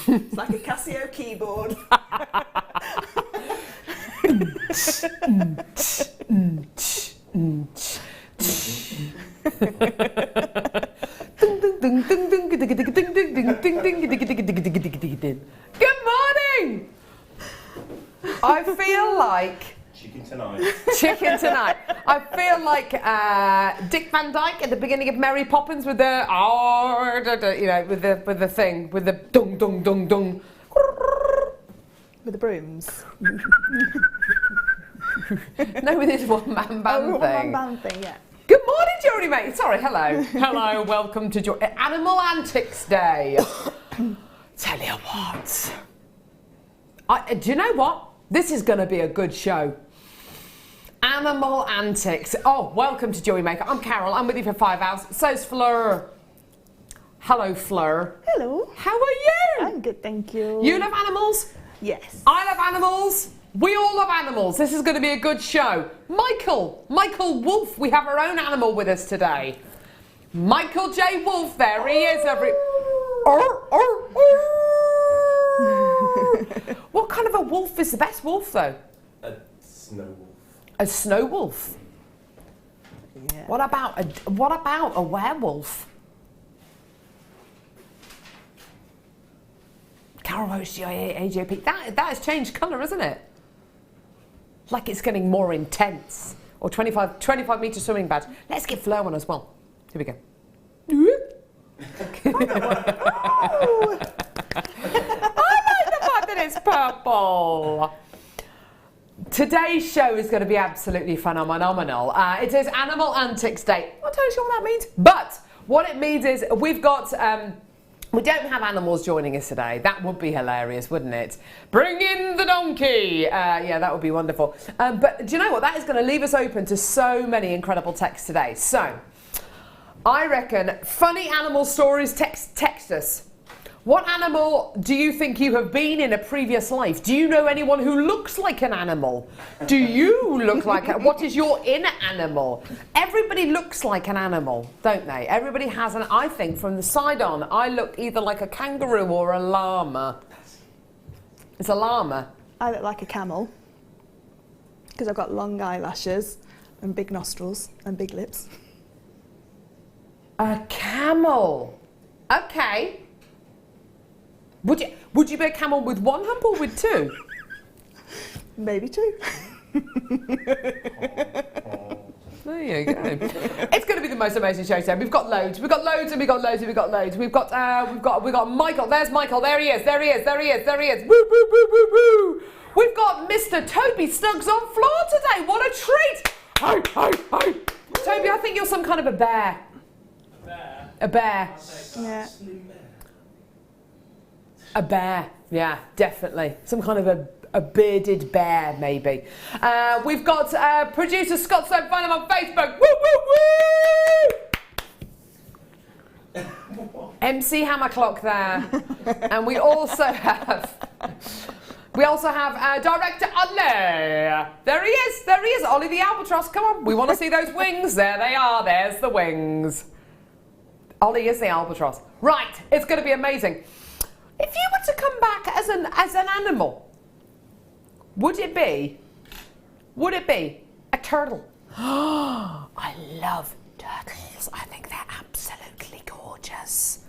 It's like a Casio keyboard. Good morning! I feel like Chicken tonight. chicken tonight. I feel like Dick Van Dyke at the beginning of Mary Poppins with the with the thing with the dung dung dung dung. With the brooms. No, with this one man band thing. One man thing, yeah. Good morning, JewelleryMaker. Sorry, hello. Hello, welcome to Animal Antics Day. Tell you what. Do you know what? This is going to be a good show. Animal Antics. Oh, welcome to JewelleryMaker. I'm Carol. I'm with you for 5 hours. So's Fleur. Hello, Fleur. Hello. How are you? I'm good, thank you. You love animals? Yes. I love animals. We all love animals. This is going to be a good show. Michael Wolf. We have our own animal with us today. Michael J. Wolf. There he is. What kind of a wolf is the best wolf, though? A snow wolf. A snow wolf. Yeah. What about a werewolf? Carol Roach, AJP. That has changed colour, isn't it? Like it's getting more intense. Or 25 metre swimming badge. Let's get Fleur one as well. Here we go. I like the fact that it's purple. Today's show is going to be absolutely phenomenal. It is Animal Antics Day. I'm not totally sure what that means. But what it means is we've got... we don't have animals joining us today. That would be hilarious, wouldn't it? Bring in the donkey! Yeah, that would be wonderful. But do you know what? That is going to leave us open to so many incredible texts today. So, I reckon funny animal stories, text us. What animal do you think you have been in a previous life? Do you know anyone who looks like an animal? Do you look like what is your inner animal? Everybody looks like an animal, don't they? Everybody has an, I think from the side on, I look either like a kangaroo or a llama. It's a llama. I look like a camel. Because I've got long eyelashes and big nostrils and big lips. A camel. Okay. Would you be a camel with one hump or with two? Maybe two. There you go. It's going to be the most amazing show today. We've got loads. We've got loads and we've got loads and we've got loads. We've got Michael. There's Michael. There he is. There he is. There he is. There he is. Woo, woo, woo, woo, woo. We've got Mr. Toby Snuggs on floor today. What a treat. Hi, hi, hi. Toby, I think you're some kind of a bear. A bear? A bear. Yeah. A bear, yeah, definitely. Some kind of a bearded bear, maybe. We've got producer Scott, so find him on Facebook. Woo, woo, woo! MC Hammer Clock there. And we also have director Ollie. There he is, Ollie the Albatross. Come on, we want to see those wings. There they are, there's the wings. Ollie is the Albatross. Right, it's going to be amazing. If you were to come back as an animal, would it be a turtle? I love turtles. I think they're absolutely gorgeous.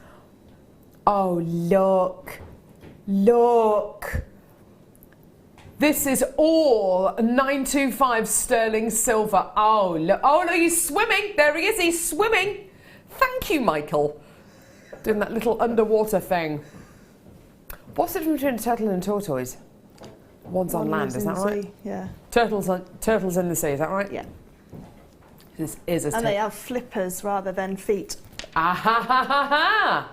Oh, look. This is all 925 sterling silver. Oh, look. Oh, no, he's swimming. There he is. He's swimming. Thank you, Michael. Doing that little underwater thing. What's the difference between a turtle and a tortoise? One's on land, is that right? Sea, yeah. Turtles in the sea, is that right? Yeah. This is a And they have flippers rather than feet. Ah ha ha ha ha!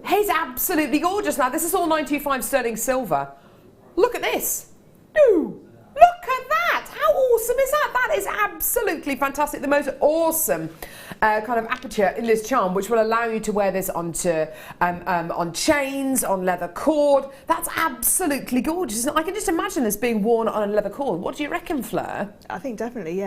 He's absolutely gorgeous now. This is all 925 sterling silver. Look at this. Ooh, look at that. How awesome is that? That is absolutely fantastic. The most awesome kind of aperture in this charm, which will allow you to wear this onto on chains, on leather cord. That's absolutely gorgeous. I can just imagine this being worn on a leather cord. What do you reckon, Fleur? I think definitely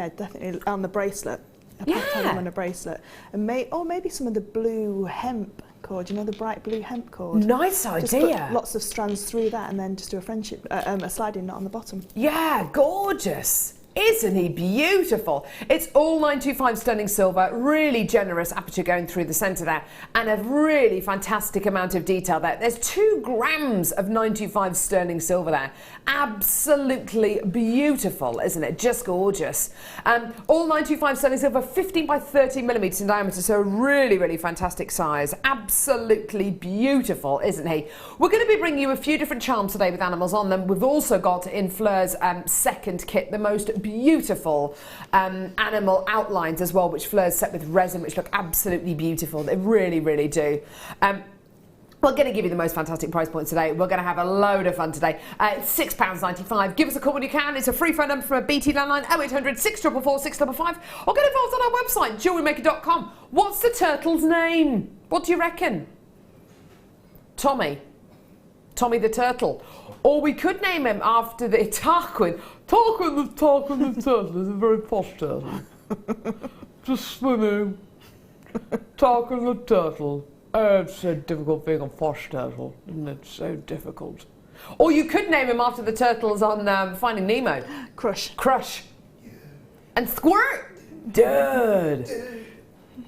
on the bracelet. Yeah. On a bracelet, and maybe some of the blue hemp cord. You know, the bright blue hemp cord. Nice Just idea. put lots of strands through that, and then just do a sliding knot on the bottom. Yeah, gorgeous. Isn't he beautiful? It's all 925 sterling silver, really generous aperture going through the centre there, and a really fantastic amount of detail there. There's 2 grams of 925 sterling silver there. Absolutely beautiful, isn't it? Just gorgeous. All 925 sterling silver, 15 by 30 millimetres in diameter, so a really, really fantastic size. Absolutely beautiful, isn't he? We're going to be bringing you a few different charms today with animals on them. We've also got in Fleur's second kit the most beautiful animal outlines as well, which Fleur's set with resin, which look absolutely beautiful. They really, really do. We're going to give you the most fantastic price points today. We're going to have a load of fun today. It's £6.95. Give us a call when you can. It's a free phone number from a BT landline, 0800 644 655, or get involved on our website, JewelleryMaker.com. What's the turtle's name? What do you reckon? Tommy the turtle. Or we could name him after the Tarquin. Tarquin the turtle is a very posh turtle. Just swimming. Tarquin the turtle. Oh, it's so difficult being a posh turtle, isn't it? So difficult. Or you could name him after the turtles on Finding Nemo. Crush. Yeah. And Squirt. Dude.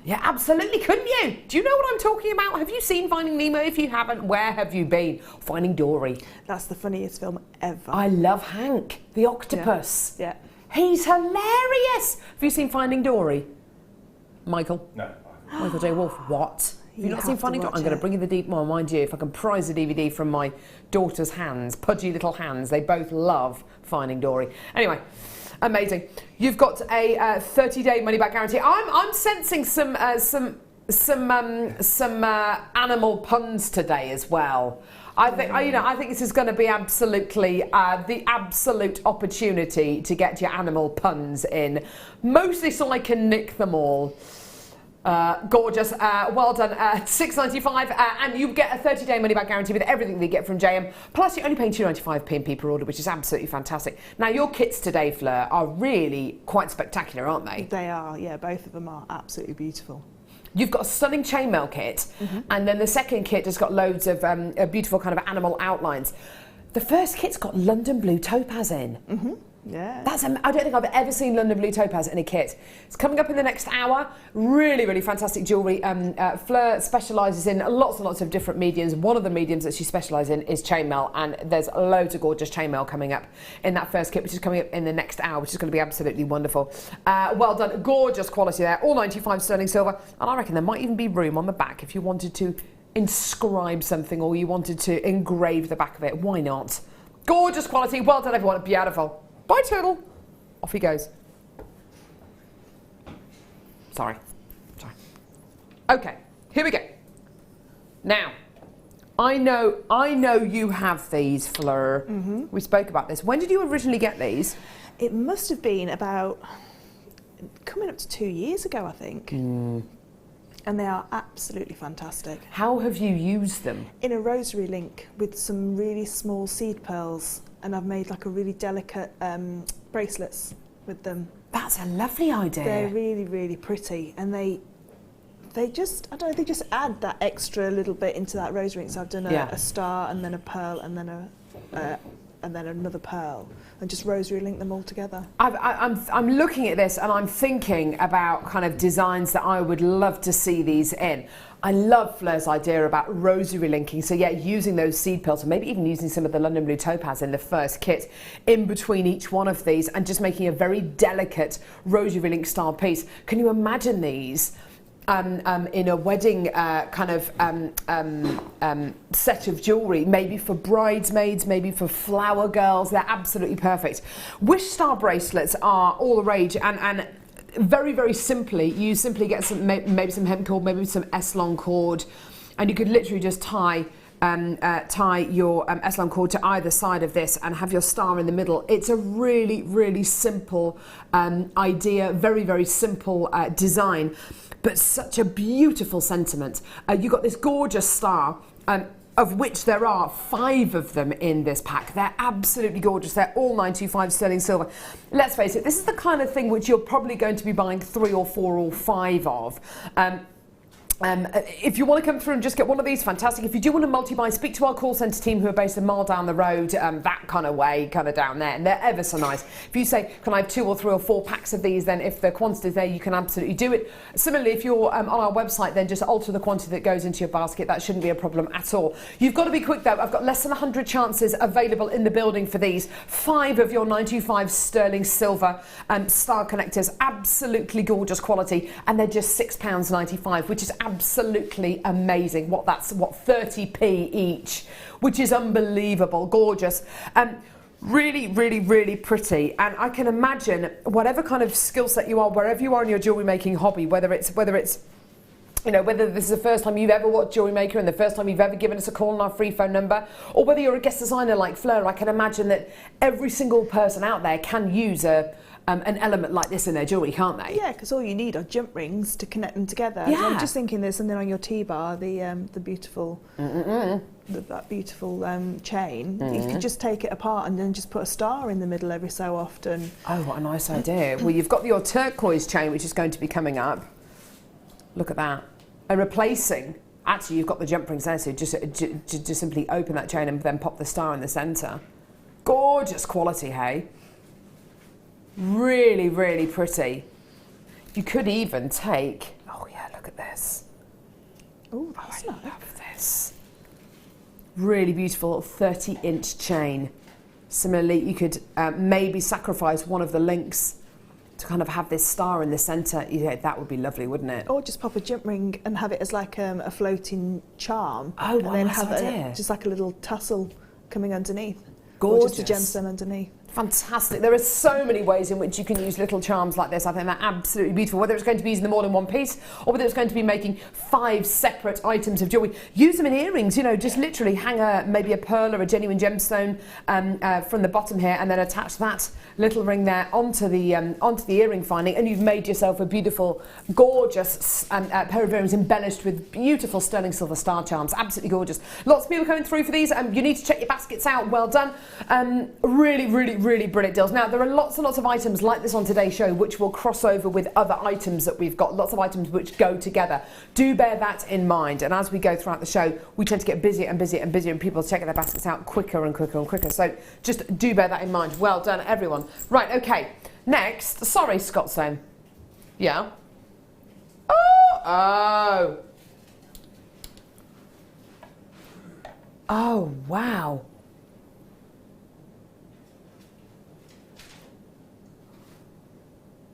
Yeah, absolutely, couldn't you? Do you know what I'm talking about? Have you seen Finding Nemo? If you haven't, where have you been? Finding Dory. That's the funniest film ever. I love Hank, the octopus. Yeah. He's hilarious. Have you seen Finding Dory? Michael? No. Michael J. Wolf, what? Have you not seen Finding Dory? I'm going to bring you the well, mind you, if I can prize the DVD from my daughter's hands, pudgy little hands, they both love Finding Dory. Anyway, amazing. You've got a 30-day money-back guarantee. I'm sensing some animal puns today as well. I think this is going to be absolutely the absolute opportunity to get your animal puns in, mostly so I can nick them all. Gorgeous, well done. £6.95, and you get a 30-day money-back guarantee with everything that you get from JM. Plus, you're only paying £2.95p per order, which is absolutely fantastic. Now, your kits today, Fleur, are really quite spectacular, aren't they? They are, yeah. Both of them are absolutely beautiful. You've got a stunning chainmail kit, and then the second kit has got loads of beautiful kind of animal outlines. The first kit's got London Blue Topaz in. Yeah. I don't think I've ever seen London Blue Topaz in a kit. It's coming up in the next hour. Really, really fantastic jewellery. Fleur specialises in lots and lots of different mediums. One of the mediums that she specialises in is chainmail, and there's loads of gorgeous chainmail coming up in that first kit, which is coming up in the next hour, which is going to be absolutely wonderful. Well done. Gorgeous quality there. All 95 sterling silver. And I reckon there might even be room on the back if you wanted to inscribe something or you wanted to engrave the back of it. Why not? Gorgeous quality. Well done, everyone. Beautiful. Bye, turtle. Off he goes. Sorry. Okay, here we go. Now, I know you have these, Fleur. We spoke about this. When did you originally get these? It must have been about coming up to 2 years ago, I think. And they are absolutely fantastic. How have you used them? In a rosary link with some really small seed pearls, and I've made like a really delicate bracelets with them. That's a lovely idea. They're really, really pretty, and they just, I don't know, they just add that extra little bit into that rosary ring. So I've done a star, and then a pearl, and then another pearl, and just rosary link them all together. I'm looking at this and I'm thinking about kind of designs that I would love to see these in. I love Fleur's idea about rosary linking, so yeah, using those seed pearls, and maybe even using some of the London Blue Topaz in the first kit in between each one of these, and just making a very delicate rosary link style piece. Can you imagine these in a wedding kind of set of jewellery, maybe for bridesmaids, maybe for flower girls? They're absolutely perfect. Wish star bracelets are all the rage, and very, very simply, you simply get some maybe some hemp cord, maybe some S-long cord, and you could literally just tie tie your S-line cord to either side of this and have your star in the middle. It's a really, really simple idea, very, very simple design, but such a beautiful sentiment. You've got this gorgeous star, of which there are 5 of them in this pack. They're absolutely gorgeous. They're all 925 sterling silver. Let's face it, this is the kind of thing which you're probably going to be buying 3 or 4 or 5 of. If you want to come through and just get one of these, fantastic. If you do want to multi-buy, speak to our call centre team who are based a mile down the road, that kind of way, kind of down there, and they're ever so nice. If you say, can I have 2 or 3 or 4 packs of these, then if the quantity is there, you can absolutely do it. Similarly, if you're on our website, then just alter the quantity that goes into your basket. That shouldn't be a problem at all. You've got to be quick though. I've got less than 100 chances available in the building for these. 5 of your 925 sterling silver star connectors, absolutely gorgeous quality, and they're just £6.95, which is absolutely amazing. That's 30p each, which is unbelievable, gorgeous. Really, really, really pretty. And I can imagine whatever kind of skill set you are, wherever you are in your jewellery making hobby, whether it's you know, whether this is the first time you've ever watched JewelleryMaker and the first time you've ever given us a call on our free phone number, or whether you're a guest designer like Fleur, I can imagine that every single person out there can use an element like this in their jewellery, can't they? Yeah, because all you need are jump rings to connect them together. Yeah. So I'm just thinking there's something on your T-bar, the beautiful, that beautiful chain. You could just take it apart and then just put a star in the middle every so often. Oh, what a nice idea. Well, you've got your turquoise chain, which is going to be coming up. Look at that. And replacing, actually you've got the jump rings there, so just simply open that chain and then pop the star in the centre. Gorgeous quality, hey? Really, really pretty. You could even take, oh yeah, look at this. Ooh, that's I love this. Really beautiful 30-inch chain. Similarly, you could maybe sacrifice one of the links to kind of have this star in the centre. Yeah, that would be lovely, wouldn't it? Or just pop a jump ring and have it as like a floating charm. Oh, and then nice have idea. just like a little tassel coming underneath. Gorgeous. Or just a gemstone underneath. Fantastic. There are so many ways in which you can use little charms like this. I think they're absolutely beautiful. Whether it's going to be using them all in one piece or whether it's going to be making 5 separate items of jewellery. Use them in earrings, you know, just literally hang maybe a pearl or a genuine gemstone from the bottom here and then attach that little ring there onto the earring finding, and you've made yourself a beautiful, gorgeous pair of earrings embellished with beautiful sterling silver star charms. Absolutely gorgeous. Lots of people coming through for these. You need to check your baskets out. Well done. Really, really, really brilliant deals. Now, there are lots and lots of items like this on today's show which will cross over with other items that we've got, lots of items which go together. Do bear that in mind, and as we go throughout the show, we tend to get busier and busier and busier, and people checking their baskets out quicker and quicker and quicker. So just do bear that in mind. Well done, everyone. Right, okay. Next, sorry, Scottstone. Yeah? Oh! Oh, wow.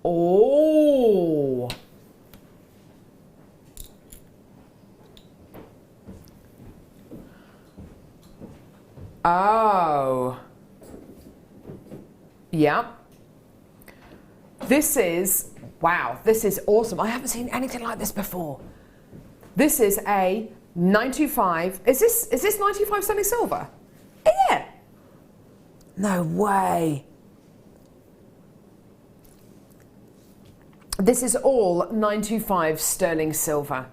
Oh! Oh. Yeah. This is, wow, this is awesome. I haven't seen anything like this before. This is a 925. Is this 925 sterling silver? Yeah. No way. This is all 925 sterling silver.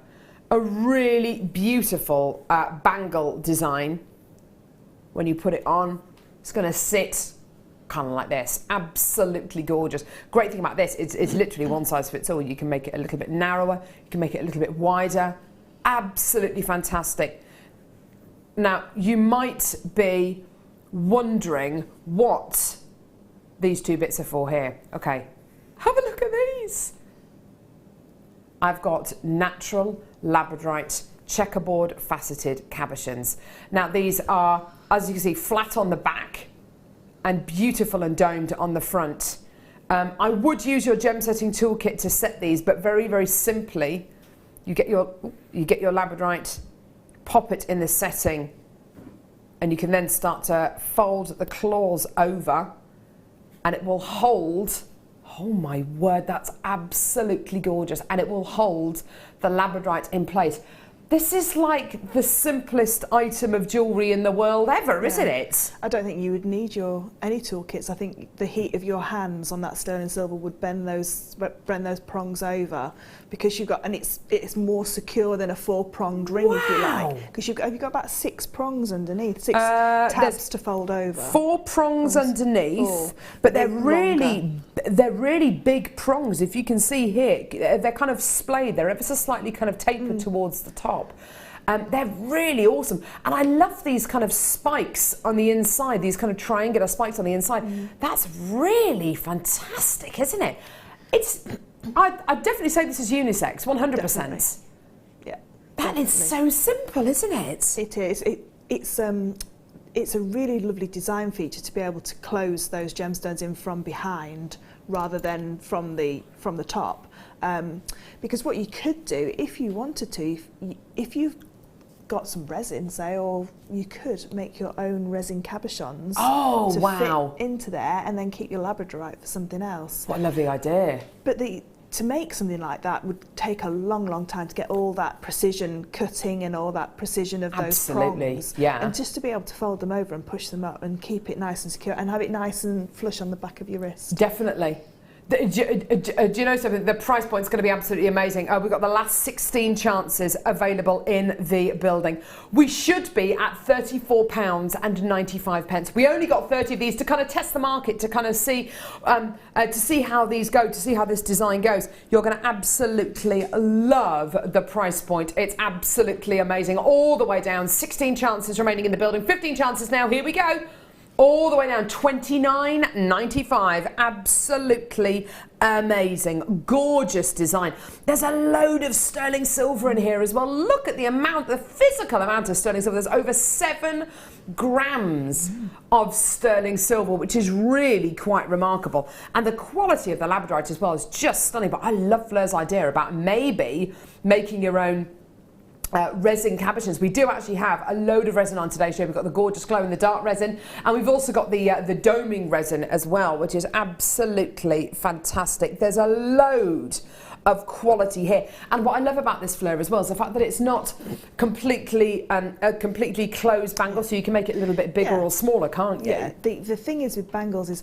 A really beautiful bangle design. When you put it on, it's going to sit kind of like this. Absolutely gorgeous. Great thing about this, it's literally one size fits all. You can make it a little bit narrower, you can make it a little bit wider. Absolutely fantastic. Now, you might be wondering what these 2 bits are for here. Okay, have a look at these. I've got natural labradorite checkerboard faceted cabochons. Now, these are, as you can see, flat on the back and beautiful and domed on the front. I would use your gem setting toolkit to set these, but very, very simply, you get your labradorite, pop it in the setting, and you can then start to fold the claws over, and it will hold. Oh my word, that's absolutely gorgeous, and it will hold the labradorite in place. This is like the simplest item of jewellery in the world ever, isn't it? I don't think you would need any toolkits. I think the heat of your hands on that sterling silver would bend those prongs over, because and it's more secure than a 4-pronged ring, if you like. Because have you got about 6 prongs underneath, 6 tabs to fold over. 4 prongs underneath, but they're really big prongs. If you can see here, they're kind of splayed. They're ever so slightly kind of tapered towards the top. They're really awesome, and I love these kind of spikes on the inside, these kind of triangular spikes on the inside. That's really fantastic, isn't it? I'd definitely say this is unisex, 100%. Definitely. Yeah, that is so simple, isn't it? It is. It's a really lovely design feature to be able to close those gemstones in from behind rather than from the top. Because what you could do, if you wanted to, if you've got some resin, say, or you could make your own resin cabochons fit into there, and then keep your labradorite for something else. What a lovely idea. But to make something like that would take a long time to get all that precision cutting and all that precision of those prongs. Yeah. And just to be able to fold them over and push them up and keep it nice and secure and have it nice and flush on the back of your wrist. Definitely. Do you know something? The price point's going to be absolutely amazing. We've got the last 16 chances available in the building. We should be at £34.95. We only got 30 of these to kind of test the market, to kind of see how these go, to see how this design goes. You're going to absolutely love the price point. It's absolutely amazing. All the way down, 16 chances remaining in the building, 15 chances now. Here we go. All the way down, $29.95. Absolutely amazing, gorgeous design. There's a load of sterling silver in here as well. Look at the physical amount of sterling silver. There's over 7 grams of sterling silver, which is really quite remarkable. And the quality of the labradorite as well is just stunning. But I love Fleur's idea about maybe making your own resin cabochons. We do actually have a load of resin on today's show. We've got the gorgeous glow in the dark resin, and we've also got the doming resin as well, which is absolutely fantastic. There's a load of quality here, and what I love about this Fleur as well is the fact that it's not completely a completely closed bangle, so you can make it a little bit bigger or smaller, can't you? Yeah. The thing is with bangles is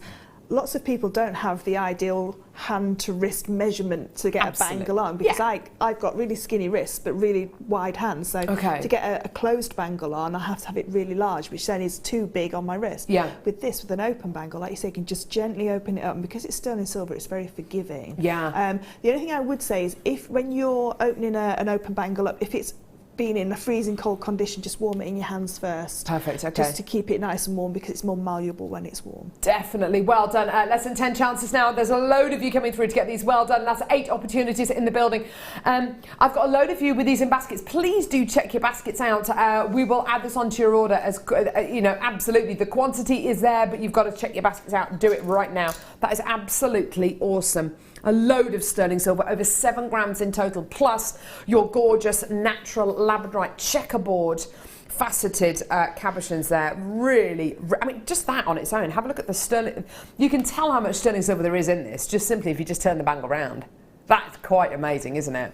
lots of people don't have the ideal hand to wrist measurement to get a bangle on, because I've got really skinny wrists but really wide hands, so to get a closed bangle on I have to have it really large, which then is too big on my wrist. With an open bangle, like you say, you can just gently open it up, and because it's sterling silver it's very forgiving. The only thing I would say is, when you're opening an open bangle up, if it's been in a freezing cold condition, just warm it in your hands first. Perfect, okay. Just to keep it nice and warm, because it's more malleable when it's warm. Definitely, well done. Less than 10 chances now. There's a load of you coming through to get these. Well done. That's 8 opportunities in the building. I've got a load of you with these in baskets. Please do check your baskets out. We will add this onto your order as, absolutely. The quantity is there, but you've got to check your baskets out and do it right now. That is absolutely awesome. A load of sterling silver, over 7 grams in total, plus your gorgeous natural labradorite checkerboard faceted cabochons there. Really, I mean, just that on its own. Have a look at the sterling. You can tell how much sterling silver there is in this, just simply if you just turn the bangle around. That's quite amazing, isn't it?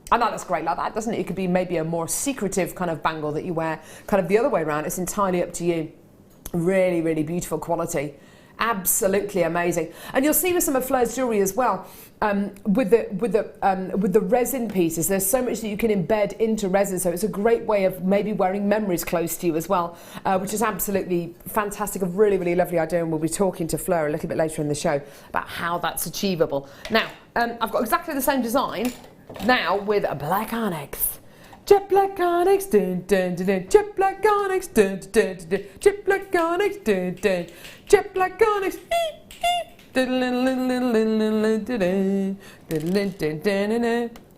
And that looks great like that, doesn't it? It could be maybe a more secretive kind of bangle that you wear kind of the other way around. It's entirely up to you. Really, really beautiful quality. Absolutely amazing. And you'll see with some of Fleur's jewellery as well, with the resin pieces, there's so much that you can embed into resin, so it's a great way of maybe wearing memories close to you as well, which is absolutely fantastic. A really, really lovely idea, and we'll be talking to Fleur a little bit later in the show about how that's achievable. Now, I've got exactly the same design now with a black onyx. Jet black onyx, dun dun dun dun. Jet black onyx, dun dun dun dun. Jet black onyx, dun dun. Jet black onyx.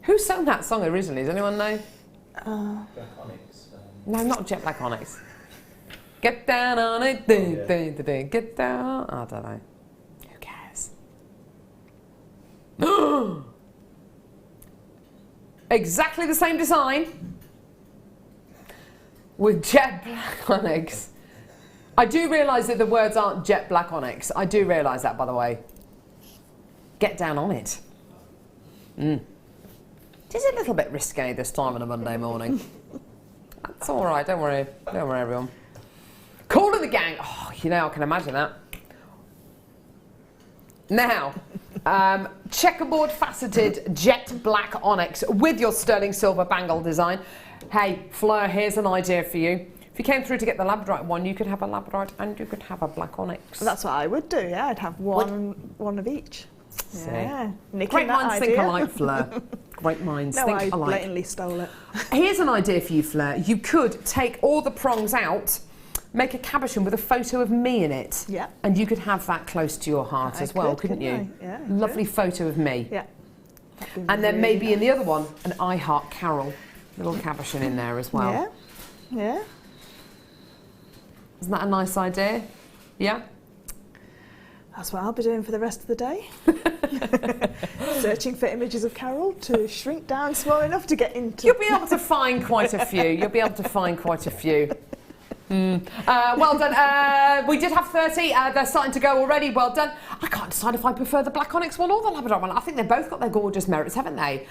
Who sang that song originally? Does anyone know? No, not Jet black onyx. Get down on it, dun dun dun dun. Get down. I don't know. Who cares? Exactly the same design with jet black onyx. I do realise that the words aren't jet black onyx. I do realise that, by the way. Get down on it. It is a little bit risque this time on a Monday morning. It's all right. Don't worry. Don't worry, everyone. Calling the gang. Oh, you know, I can imagine that. Now, checkerboard faceted jet black onyx with your sterling silver bangle design. Hey, Fleur, here's an idea for you. If you came through to get the labradorite one, you could have a labradorite and you could have a black onyx. That's what I would do, yeah. I'd have one of each. Yeah. Great minds think alike, Fleur. Great minds think alike. No, I blatantly stole it. Here's an idea for you, Fleur. You could take all the prongs out, make a cabochon with a photo of me in it. Yeah. And you could have that close to your heart as well, couldn't you? Yeah. Lovely photo of me. Yeah. And then maybe in the other one, an I Heart Carol. Little cabochon in there as well. Yeah. Yeah. Isn't that a nice idea? Yeah? That's what I'll be doing for the rest of the day. Searching for images of Carol to shrink down small enough to get into. You'll be able to find quite a few. You'll be able to find quite a few. Well done. We did have 30. They're starting to go already. Well done. I can't decide if I prefer the black onyx one or the labrador one. I think they've both got their gorgeous merits, haven't they?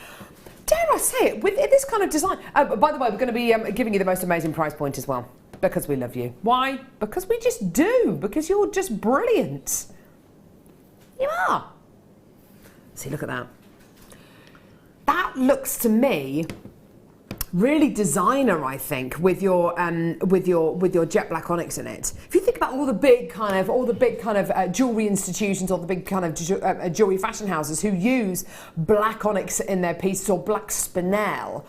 Dare I say it, with this kind of design. By the way, we're going to be giving you the most amazing price point as well. Because we love you. Why? Because we just do. Because you're just brilliant. You are. See, look at that. That looks to me really designer, I think, with your jet black onyx in it. If you think about all the big kind of jewelry institutions or the big kind of jewelry fashion houses who use black onyx in their pieces or black spinel,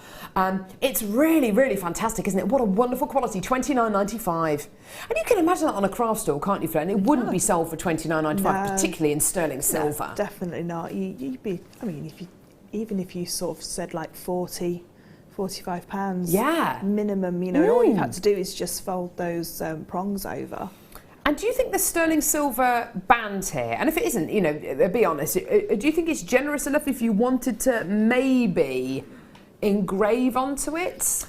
it's really, really fantastic, isn't it? What a wonderful quality, $29.95. And you can imagine that on a craft store, can't you, Fleur? And it wouldn't be sold for $29.95, particularly in sterling silver. No, definitely not. You'd be. I mean, even if you sort of said like 40. £45 yeah. minimum, you know, and all you've had to do is just fold those prongs over. And do you think the sterling silver band here, and if it isn't, you know, be honest, do you think it's generous enough if you wanted to maybe engrave onto it?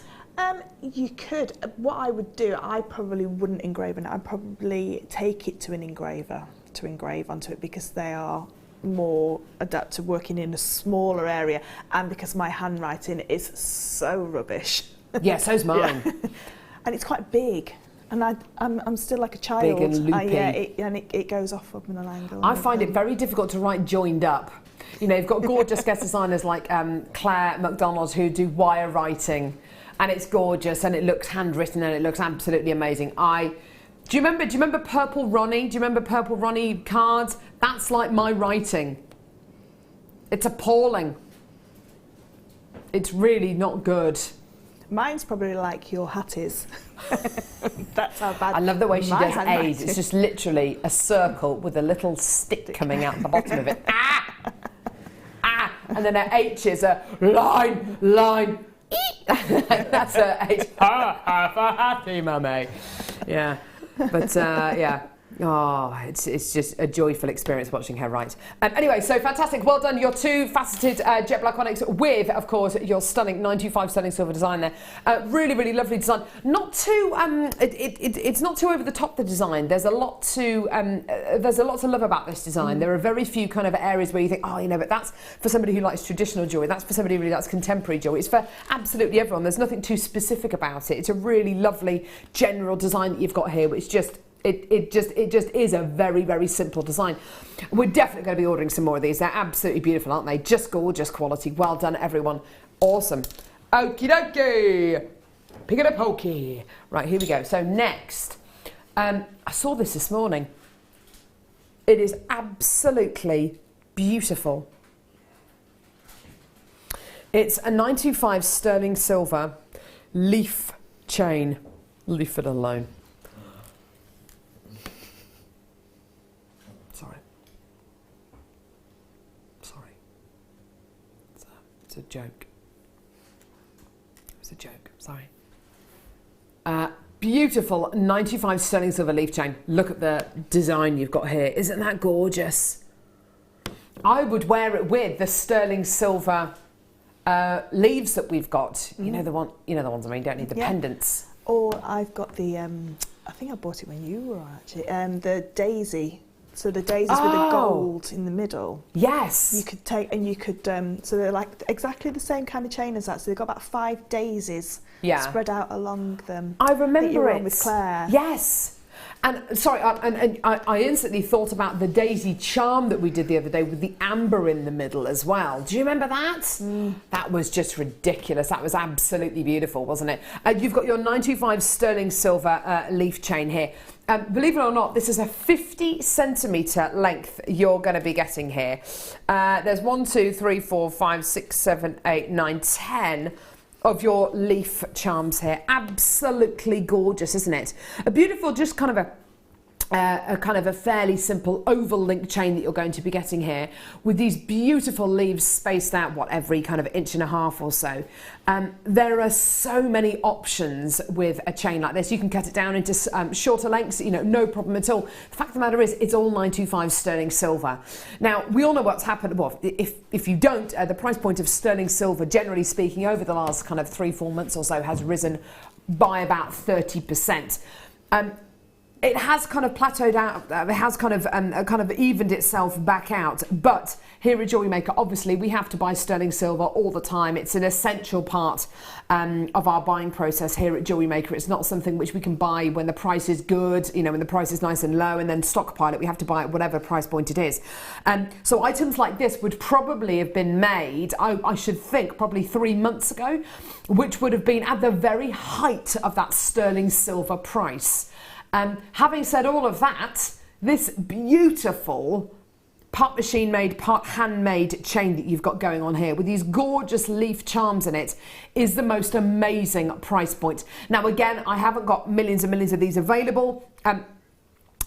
You could. What I would do, I probably wouldn't engrave it. I'd probably take it to an engraver to engrave onto it because they are more adept to working in a smaller area, and because my handwriting is so rubbish. Yeah, so's mine. Yeah. And it's quite big, and I'm still like a child. Big and loopy. It goes off up in an angle. I find it very difficult to write joined up. You know, you've got gorgeous guest designers like Claire McDonald who do wire writing, and it's gorgeous and it looks handwritten and it looks absolutely amazing. Do you remember Purple Ronnie? Do you remember Purple Ronnie cards? That's like my writing. It's appalling. It's really not good. Mine's probably like your hat is. That's how bad. I love the way she does handwriting. A's. It's just literally a circle with a little stick coming out the bottom of it. Ah! Ah! And then her H is a line. That's a H. For happy, mummy. Yeah. But yeah, it's just a joyful experience watching her write. Anyway, so fantastic. Well done. Your two faceted jet black onyx with, of course, your stunning 925 sterling silver design there. Really, really lovely design. Not too, it's not too over the top, the design. There's a lot to love about this design. There are very few kind of areas where you think, oh, you know, but that's for somebody who likes traditional jewelry. That's for somebody who really likes contemporary jewelry. It's for absolutely everyone. There's nothing too specific about it. It's a really lovely general design that you've got here, which just It just is a very, very simple design. We're definitely going to be ordering some more of these. They're absolutely beautiful, aren't they? Just gorgeous quality. Well done, everyone. Awesome. Okie dokie. Pick it up, hokey. Right, here we go. So next, I saw this morning. It is absolutely beautiful. It's a 925 sterling silver leaf chain. Leave it alone. It's a joke. It was a joke, sorry. Beautiful 95 sterling silver leaf chain. Look at the design you've got here. Isn't that gorgeous? I would wear it with the sterling silver leaves that we've got. You know the ones I mean, don't need the pendants. Or I've got the I think I bought it when you were actually. The daisy So the daisies with the gold in the middle. Yes. You could take, and you could, so they're like exactly the same kind of chain as that. So they've got about 5 daisies spread out along them. I remember it with Claire. Yes. And sorry, I instantly thought about the daisy charm that we did the other day with the amber in the middle as well. Do you remember that? That was just ridiculous. That was absolutely beautiful, wasn't it? You've got your 925 sterling silver leaf chain here. Believe it or not, this is a 50 centimetre length you're going to be getting here. There's 1, 2, 3, 4, 5, 6, 7, 8, 9, 10 of your leaf charms here. Absolutely gorgeous, isn't it? A beautiful, just kind of a fairly simple oval link chain that you're going to be getting here with these beautiful leaves spaced out, every kind of 1.5 inches or so. There are so many options with a chain like this. You can cut it down into shorter lengths, no problem at all. The fact of the matter is, it's all 925 sterling silver. Now, we all know what's happened. Well, if you don't, the price point of sterling silver, generally speaking, over the last kind of 3-4 months or so, has risen by about 30%. It has kind of plateaued out. It has kind of evened itself back out. But here at JewelleryMaker, obviously, we have to buy sterling silver all the time. It's an essential part of our buying process here at JewelleryMaker. It's not something which we can buy when the price is good, when the price is nice and low, and then stockpile it. We have to buy it whatever price point it is. So items like this would probably have been made, I should think, probably 3 months ago, which would have been at the very height of that sterling silver price. Having said all of that, this beautiful part machine made, part handmade chain that you've got going on here with these gorgeous leaf charms in it is the most amazing price point. Now again, I haven't got millions and millions of these available.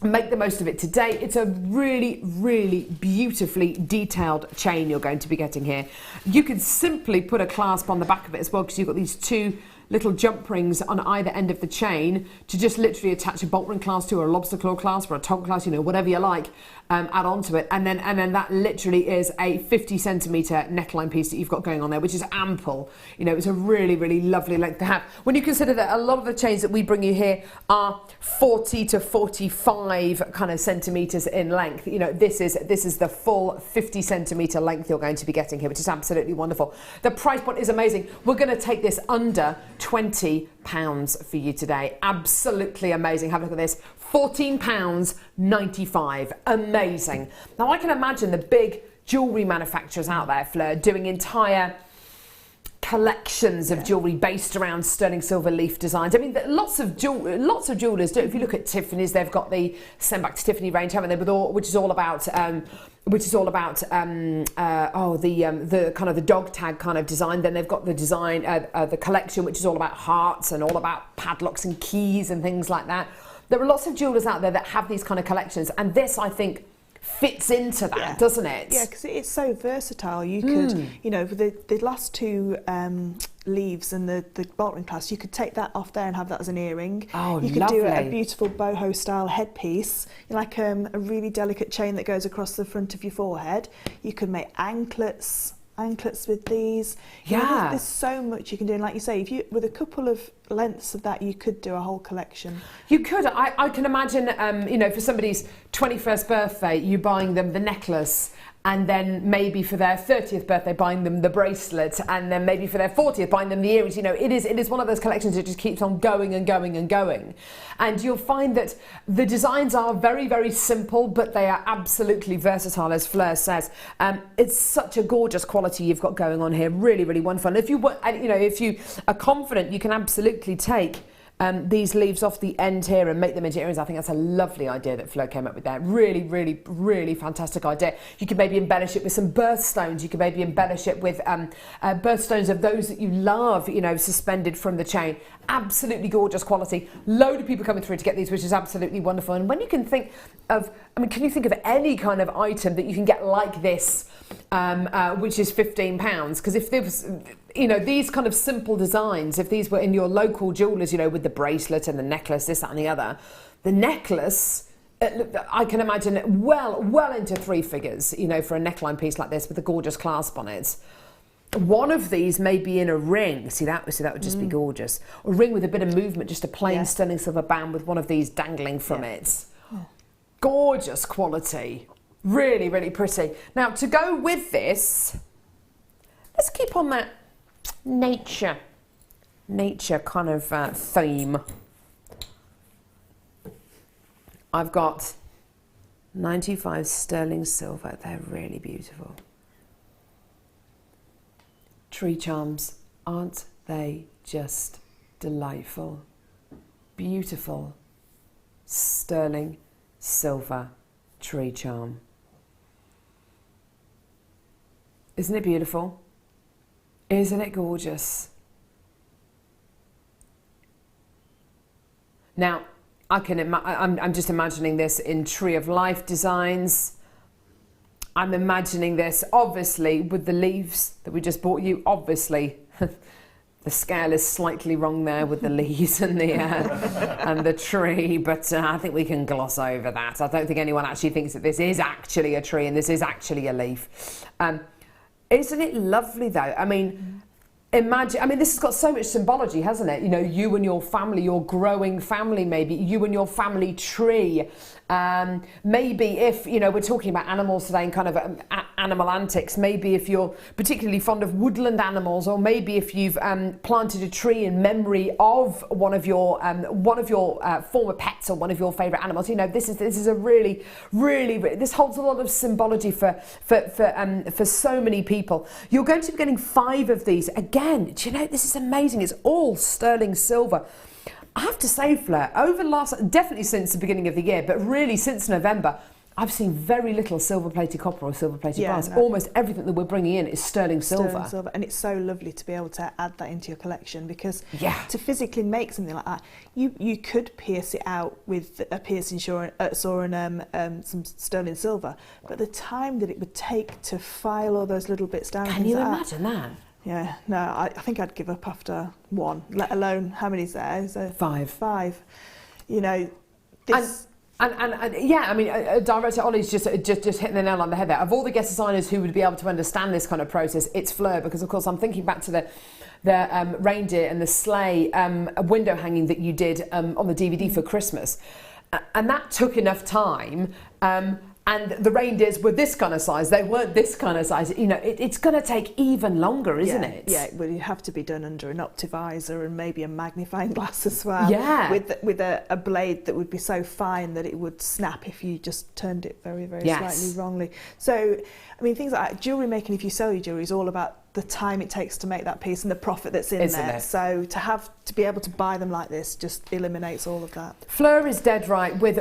Make the most of it today. It's a really, really beautifully detailed chain you're going to be getting here. You can simply put a clasp on the back of it as well, because you've got these 2 little jump rings on either end of the chain to just literally attach a bolt ring clasp to, or a lobster claw clasp, or a toggle clasp, whatever you like, add on to it. And then that literally is a 50 centimetre neckline piece that you've got going on there, which is ample. It's a really, really lovely length to have. When you consider that a lot of the chains that we bring you here are 40 to 45 kind of centimetres in length, this is the full 50 centimetre length you're going to be getting here, which is absolutely wonderful. The price point is amazing. We're going to take this under £20 for you today. Absolutely amazing. Have a look at this. £14.95. Amazing. Now I can imagine the big jewellery manufacturers out there, Fleur, doing entire collections of jewellery based around sterling silver leaf designs. I mean, lots of jewellers do. If you look at Tiffany's, they've got the Send Back to Tiffany range, haven't they? Which is all about the kind of the dog tag kind of design. Then they've got the design, the collection, which is all about hearts and all about padlocks and keys and things like that. There are lots of jewellers out there that have these kind of collections, and this, I think, fits into that, doesn't it? Yeah, because it's so versatile. You could, with the last 2 leaves and the bolt ring clasp, you could take that off there and have that as an earring. Oh, you could lovely. do a beautiful boho style headpiece, like a really delicate chain that goes across the front of your forehead. You could make anklets with these. There's so much you can do, and like you say, with a couple of lengths of that, you could do a whole collection. You could. I can imagine, for somebody's 21st birthday, you buying them the necklace, and then maybe for their 30th birthday buying them the bracelet, and then maybe for their 40th buying them the earrings. It is one of those collections that just keeps on going and going and going. And you'll find that the designs are very, very simple, but they are absolutely versatile, as Fleur says. It's such a gorgeous quality you've got going on here. Really, really wonderful. And if you are confident, you can absolutely take these leaves off the end here and make them into earrings. I think that's a lovely idea that Fleur came up with there. Really, really, really fantastic idea. You could maybe embellish it with some birthstones. You could maybe embellish it with birthstones of those that you love, suspended from the chain. Absolutely gorgeous quality. Load of people coming through to get these, which is absolutely wonderful. And when you can think of, can you think of any kind of item that you can get like this, which is £15? Because if there was, these kind of simple designs, if these were in your local jewellers, with the bracelet and the necklace, this, that and the other, the necklace, I can imagine it well into 3 figures, for a neckline piece like this with a gorgeous clasp on it. One of these may be in a ring. See, that would just be gorgeous. A ring with a bit of movement, just a plain sterling silver band with one of these dangling from it. gorgeous quality. Really, really pretty. Now, to go with this, let's keep on that nature kind of theme. I've got 95 sterling silver. They're really beautiful. Tree charms, aren't they just delightful? Beautiful sterling silver tree charm. Isn't it beautiful? Isn't it gorgeous? Now, I'm just imagining this in Tree of Life designs. I'm imagining this, obviously, with the leaves that we just bought you. Obviously, the scale is slightly wrong there with the leaves and the tree, but I think we can gloss over that. I don't think anyone actually thinks that this is actually a tree and this is actually a leaf. Isn't it lovely, though? I mean, imagine, this has got so much symbology, hasn't it? You know, you and your family, your growing family, maybe you and your family tree. Maybe if, you know, we're talking about animals today and kind of animal antics, maybe if you're particularly fond of woodland animals, or maybe if you've planted a tree in memory of one of your former pets or one of your favourite animals, you know, this is a really, really, this holds a lot of symbology for so many people. You're going to be getting 5 of these. Again, do you know, this is amazing. It's all sterling silver. I have to say, Fleur, over the last, definitely since the beginning of the year, but really since November, I've seen very little silver-plated copper or silver-plated brass. No. Almost everything that we're bringing in is sterling silver. Sterling silver, and it's so lovely to be able to add that into your collection, because to physically make something like that, you could pierce it out with a piercing saw and some sterling silver, but the time that it would take to file all those little bits down. Can you imagine that? Yeah, no, I think I'd give up after 1, let alone how many's there? So 5. 5. You know, this... And yeah, I mean, Director Ollie's just hitting the nail on the head there. Of all the guest designers who would be able to understand this kind of process, it's Fleur, because of course I'm thinking back to the reindeer and the sleigh window hanging that you did on the DVD for Christmas, and that took enough time. And the reindeers were this kind of size, they weren't this kind of size. You know, it's going to take even longer, isn't it? Yeah, well, you have to be done under an optivisor and maybe a magnifying glass as well. Yeah. With a blade that would be so fine that it would snap if you just turned it very, very slightly wrongly. So, I mean, things like that. Jewellery making, if you sell your jewellery, is all about the time it takes to make that piece and the profit that's in there. So to be able to buy them like this just eliminates all of that. Fleur is dead right with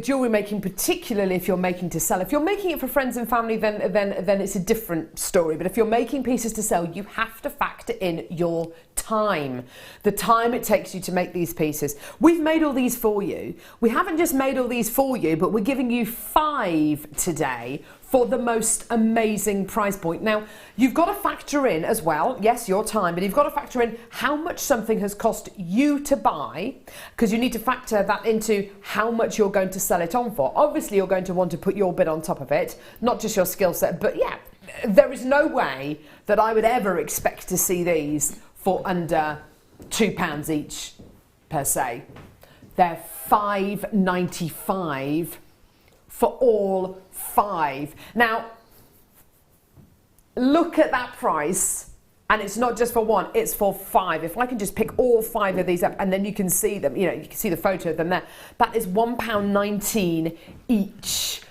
jewellery making, particularly if you're making to sell. If you're making it for friends and family, then it's a different story. But if you're making pieces to sell, you have to factor in your time, the time it takes you to make these pieces. We've made all these for you. We haven't just made all these for you, but we're giving you 5 today for the most amazing price point. Now, you've got to factor in as well, yes, your time, but you've got to factor in how much something has cost you to buy, because you need to factor that into how much you're going to sell it on for. Obviously, you're going to want to put your bid on top of it, not just your skill set, but yeah, there is no way that I would ever expect to see these for under £2 each, per se. They're £5.95 for all 5. Now, look at that price, and it's not just for 1, it's for 5. If I can just pick all 5 of these up, and then you can see them, you know, you can see the photo of them there. That is £1.19 each.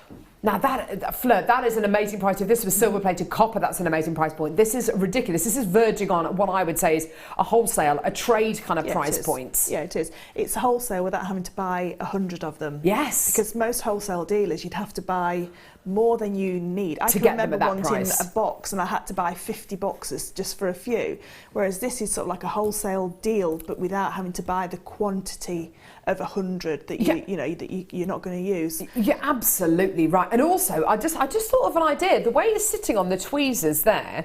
Now, Fleur, that is an amazing price. If this was silver-plated copper, that's an amazing price point. This is ridiculous. This is verging on what I would say is a wholesale, a trade kind of price point. Yeah, it is. It's wholesale without having to buy 100 of them. Yes. Because most wholesale dealers, you'd have to buy more than you need. I can remember wanting a box, and I had to buy 50 boxes just for a few. Whereas this is sort of like a wholesale deal, but without having to buy the quantity of 100 that you're not going to use. You're absolutely right. And also, I just thought of an idea. The way you're sitting on the tweezers there,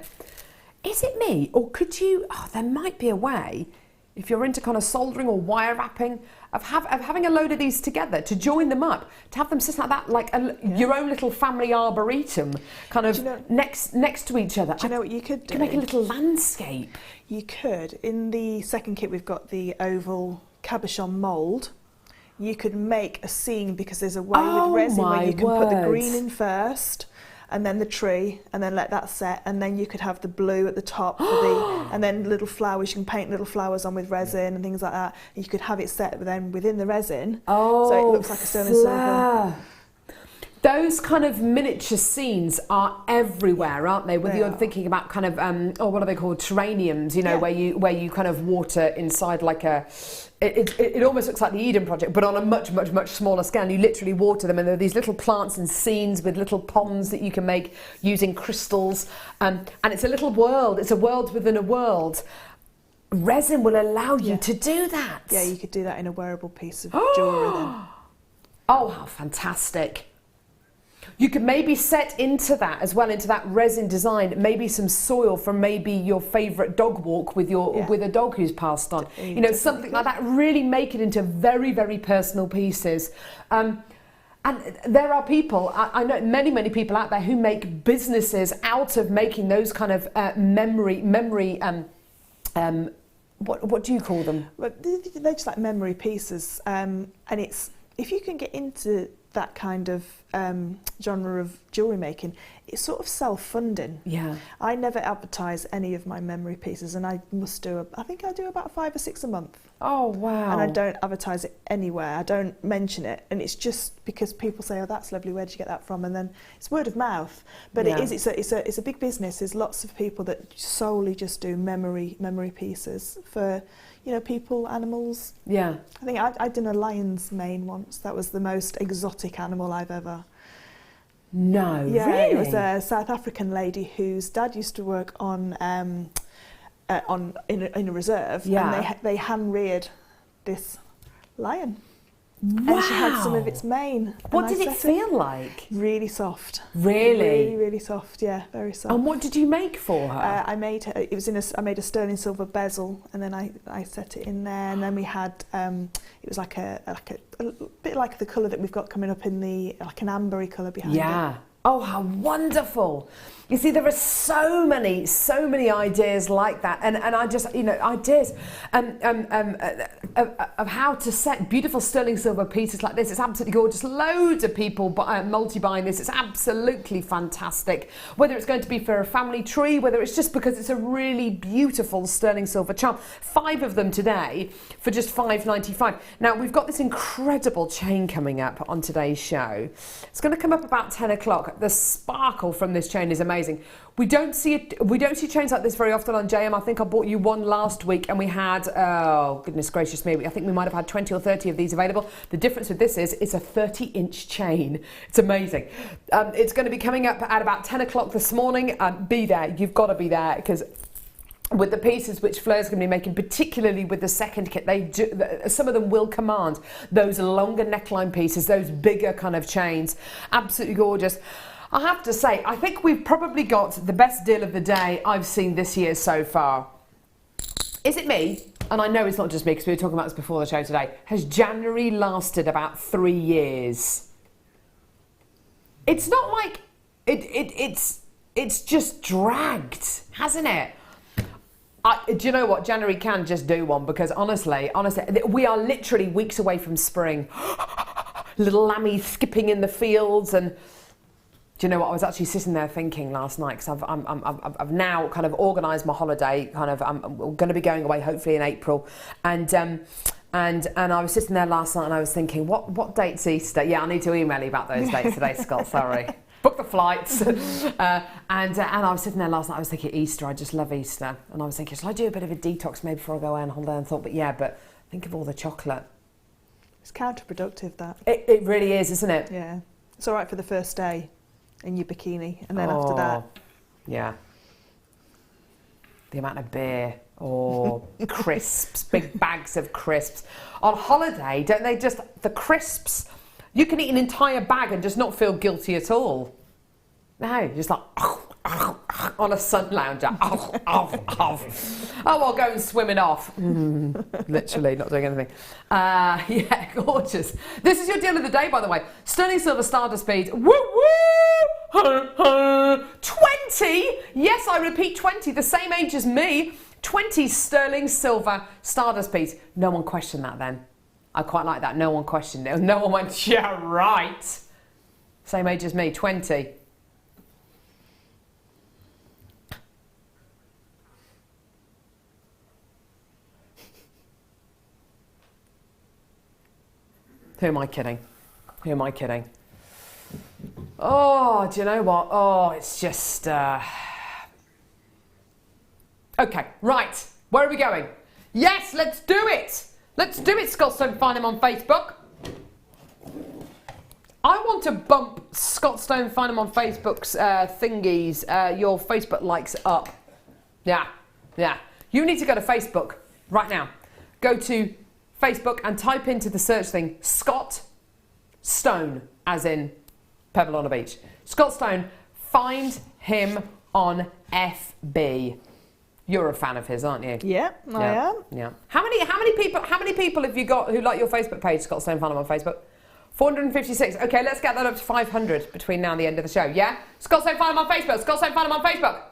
is it me, or could you? Oh, there might be a way, if you're into kind of soldering or wire wrapping, of having a load of these together, to join them up, to have them sit like that, like your own little family arboretum, kind of next to each other. Do you know what you could do? You could make a little landscape. You could. In the second kit, we've got the oval cabochon mould. you could make a scene, because there's a way with resin where you can put the green in first, and then the tree, and then let that set, and then you could have the blue at the top for the, and then little flowers. You can paint little flowers on with resin and things like that. And you could have it set then within the resin, so it looks like a sterling silver. Those kind of miniature scenes are everywhere, aren't they? Whether you're thinking about kind of, what are they called? Terrariums, you know, where you kind of water inside like a. It almost looks like the Eden Project, but on a much, much, much smaller scale. You literally water them, and there are these little plants and scenes with little ponds that you can make using crystals. And it's a little world. It's a world within a world. Resin will allow you to do that. Yeah, you could do that in a wearable piece of jewellery then. Oh, how fantastic. You could maybe set into that as well, into that resin design, maybe some soil from maybe your favourite dog walk with your with a dog who's passed on. You know, something like that. Really make it into very, very personal pieces. And there are people, I know many people out there who make businesses out of making those kind of memory. What do you call them? Well, they're just like memory pieces, and it's, if you can get into that kind of genre of jewellery making, it's sort of self-funding. Yeah. I never advertise any of my memory pieces, and I must do, I think I do about 5 or 6 a month. Oh, wow. And I don't advertise it anywhere. I don't mention it, and it's just because people say, oh, that's lovely, where did you get that from? And then it's word of mouth. But it's a big business. There's lots of people that solely just do memory pieces for, you know, people, animals. Yeah. I think I'd done a lion's mane once. That was the most exotic animal I've ever. No, yeah, really? It was a South African lady whose dad used to work in a reserve, and they hand reared this lion. Wow. And she had some of its mane. What did it feel like? Really soft. Really? Really, really soft. Yeah, very soft. And what did you make for her? I made her. I made a sterling silver bezel, and then I set it in there, and then we had. It was like a bit like the colour that we've got coming up in the, like an ambery colour behind it. Yeah. Oh, how wonderful. You see, there are so many ideas like that. And I just, you know, ideas of how to set beautiful sterling silver pieces like this. It's absolutely gorgeous. Loads of people multi-buying this. It's absolutely fantastic. Whether it's going to be for a family tree, whether it's just because it's a really beautiful sterling silver charm. 5 of them today for just $5.95. Now, we've got this incredible chain coming up on today's show. It's going to come up about 10 o'clock. The sparkle from this chain is amazing. We don't see chains like this very often on JM. I think I bought you one last week, and we had, oh goodness gracious me, I think we might have had 20 or 30 of these available. The difference with this is it's a 30-inch chain. It's amazing. It's going to be coming up at about 10 o'clock this morning. Be there. You've got to be there, because with the pieces which Fleur's going to be making, particularly with the second kit, some of them will command those longer neckline pieces, those bigger kind of chains. Absolutely gorgeous. I have to say, I think we've probably got the best deal of the day I've seen this year so far. Is it me? And I know it's not just me, because we were talking about this before the show today. Has January lasted about 3 years? It's not like it's just dragged, hasn't it? Do you know what? January can just do one, because honestly, we are literally weeks away from spring. Little lammies skipping in the fields, and do you know what? I was actually sitting there thinking last night, because I've now kind of organised my holiday. I'm going to be going away hopefully in April, and I was sitting there last night and I was thinking, what date's Easter? Yeah, I need to email you about those dates today, Scott. Sorry. Book the flights. And I was sitting there last night, I was thinking Easter, I just love Easter. And I was thinking, shall I do a bit of a detox maybe before I go away on holiday? And thought, but think of all the chocolate. It's counterproductive, that. It really is, isn't it? Yeah. It's all right for the first day in your bikini, and then after that. Yeah. The amount of beer or crisps, big bags of crisps. On holiday, don't they just, the crisps, you can eat an entire bag and just not feel guilty at all. No, just like on a sun lounger. Oh, I'll go and swim it off. Literally not doing anything. Yeah, gorgeous. This is your deal of the day, by the way. Sterling silver Stardust beads. Woo woo! 20. Yes, I repeat, 20. The same age as me. 20 sterling silver Stardust beads. No one questioned that then. I quite like that. No one questioned it. No one went, yeah, right. Same age as me, 20. Who am I kidding? Who am I kidding? Oh, do you know what? Oh, it's just... Okay, right. Where are we going? Yes, let's do it. Let's do it, Scott Stone. Find him on Facebook. I want to bump Scott Stone. Find him on Facebook's thingies. Your Facebook likes up. Yeah, yeah. You need to go to Facebook right now. Go to Facebook and type into the search thing Scott Stone, as in Pebble on a Beach. Scott Stone, find him on FB. You're a fan of his, aren't you? Yeah, I am. Yeah. How many people have you got who like your Facebook page, Scott Stone? Find him on Facebook. 456. Okay, let's get that up to 500 between now and the end of the show. Yeah. Scott Stone, find him on Facebook. Scott Stone, find him on Facebook.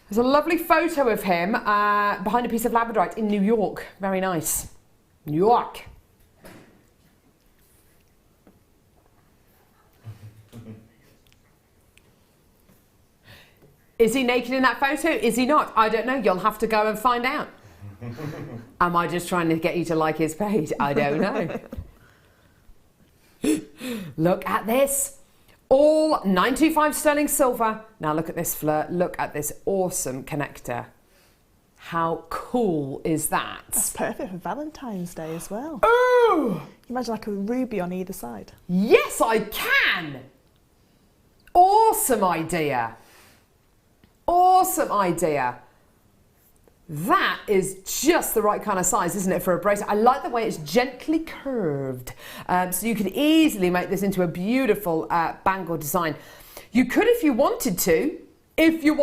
There's a lovely photo of him behind a piece of labradorite in New York. Very nice. New York. Is he naked in that photo? Is he not? I don't know. You'll have to go and find out. Am I just trying to get you to like his page? I don't know. Look at this. All 925 sterling silver. Now look at this, Fleur. Look at this awesome connector. How cool is that? That's perfect for Valentine's Day as well. Oh! Imagine like a ruby on either side. Yes, I can. Awesome idea. Awesome idea. That is just the right kind of size, isn't it, for a bracelet? I like the way it's gently curved. So you could easily make this into a beautiful bangle design. You could, if you wanted to, if you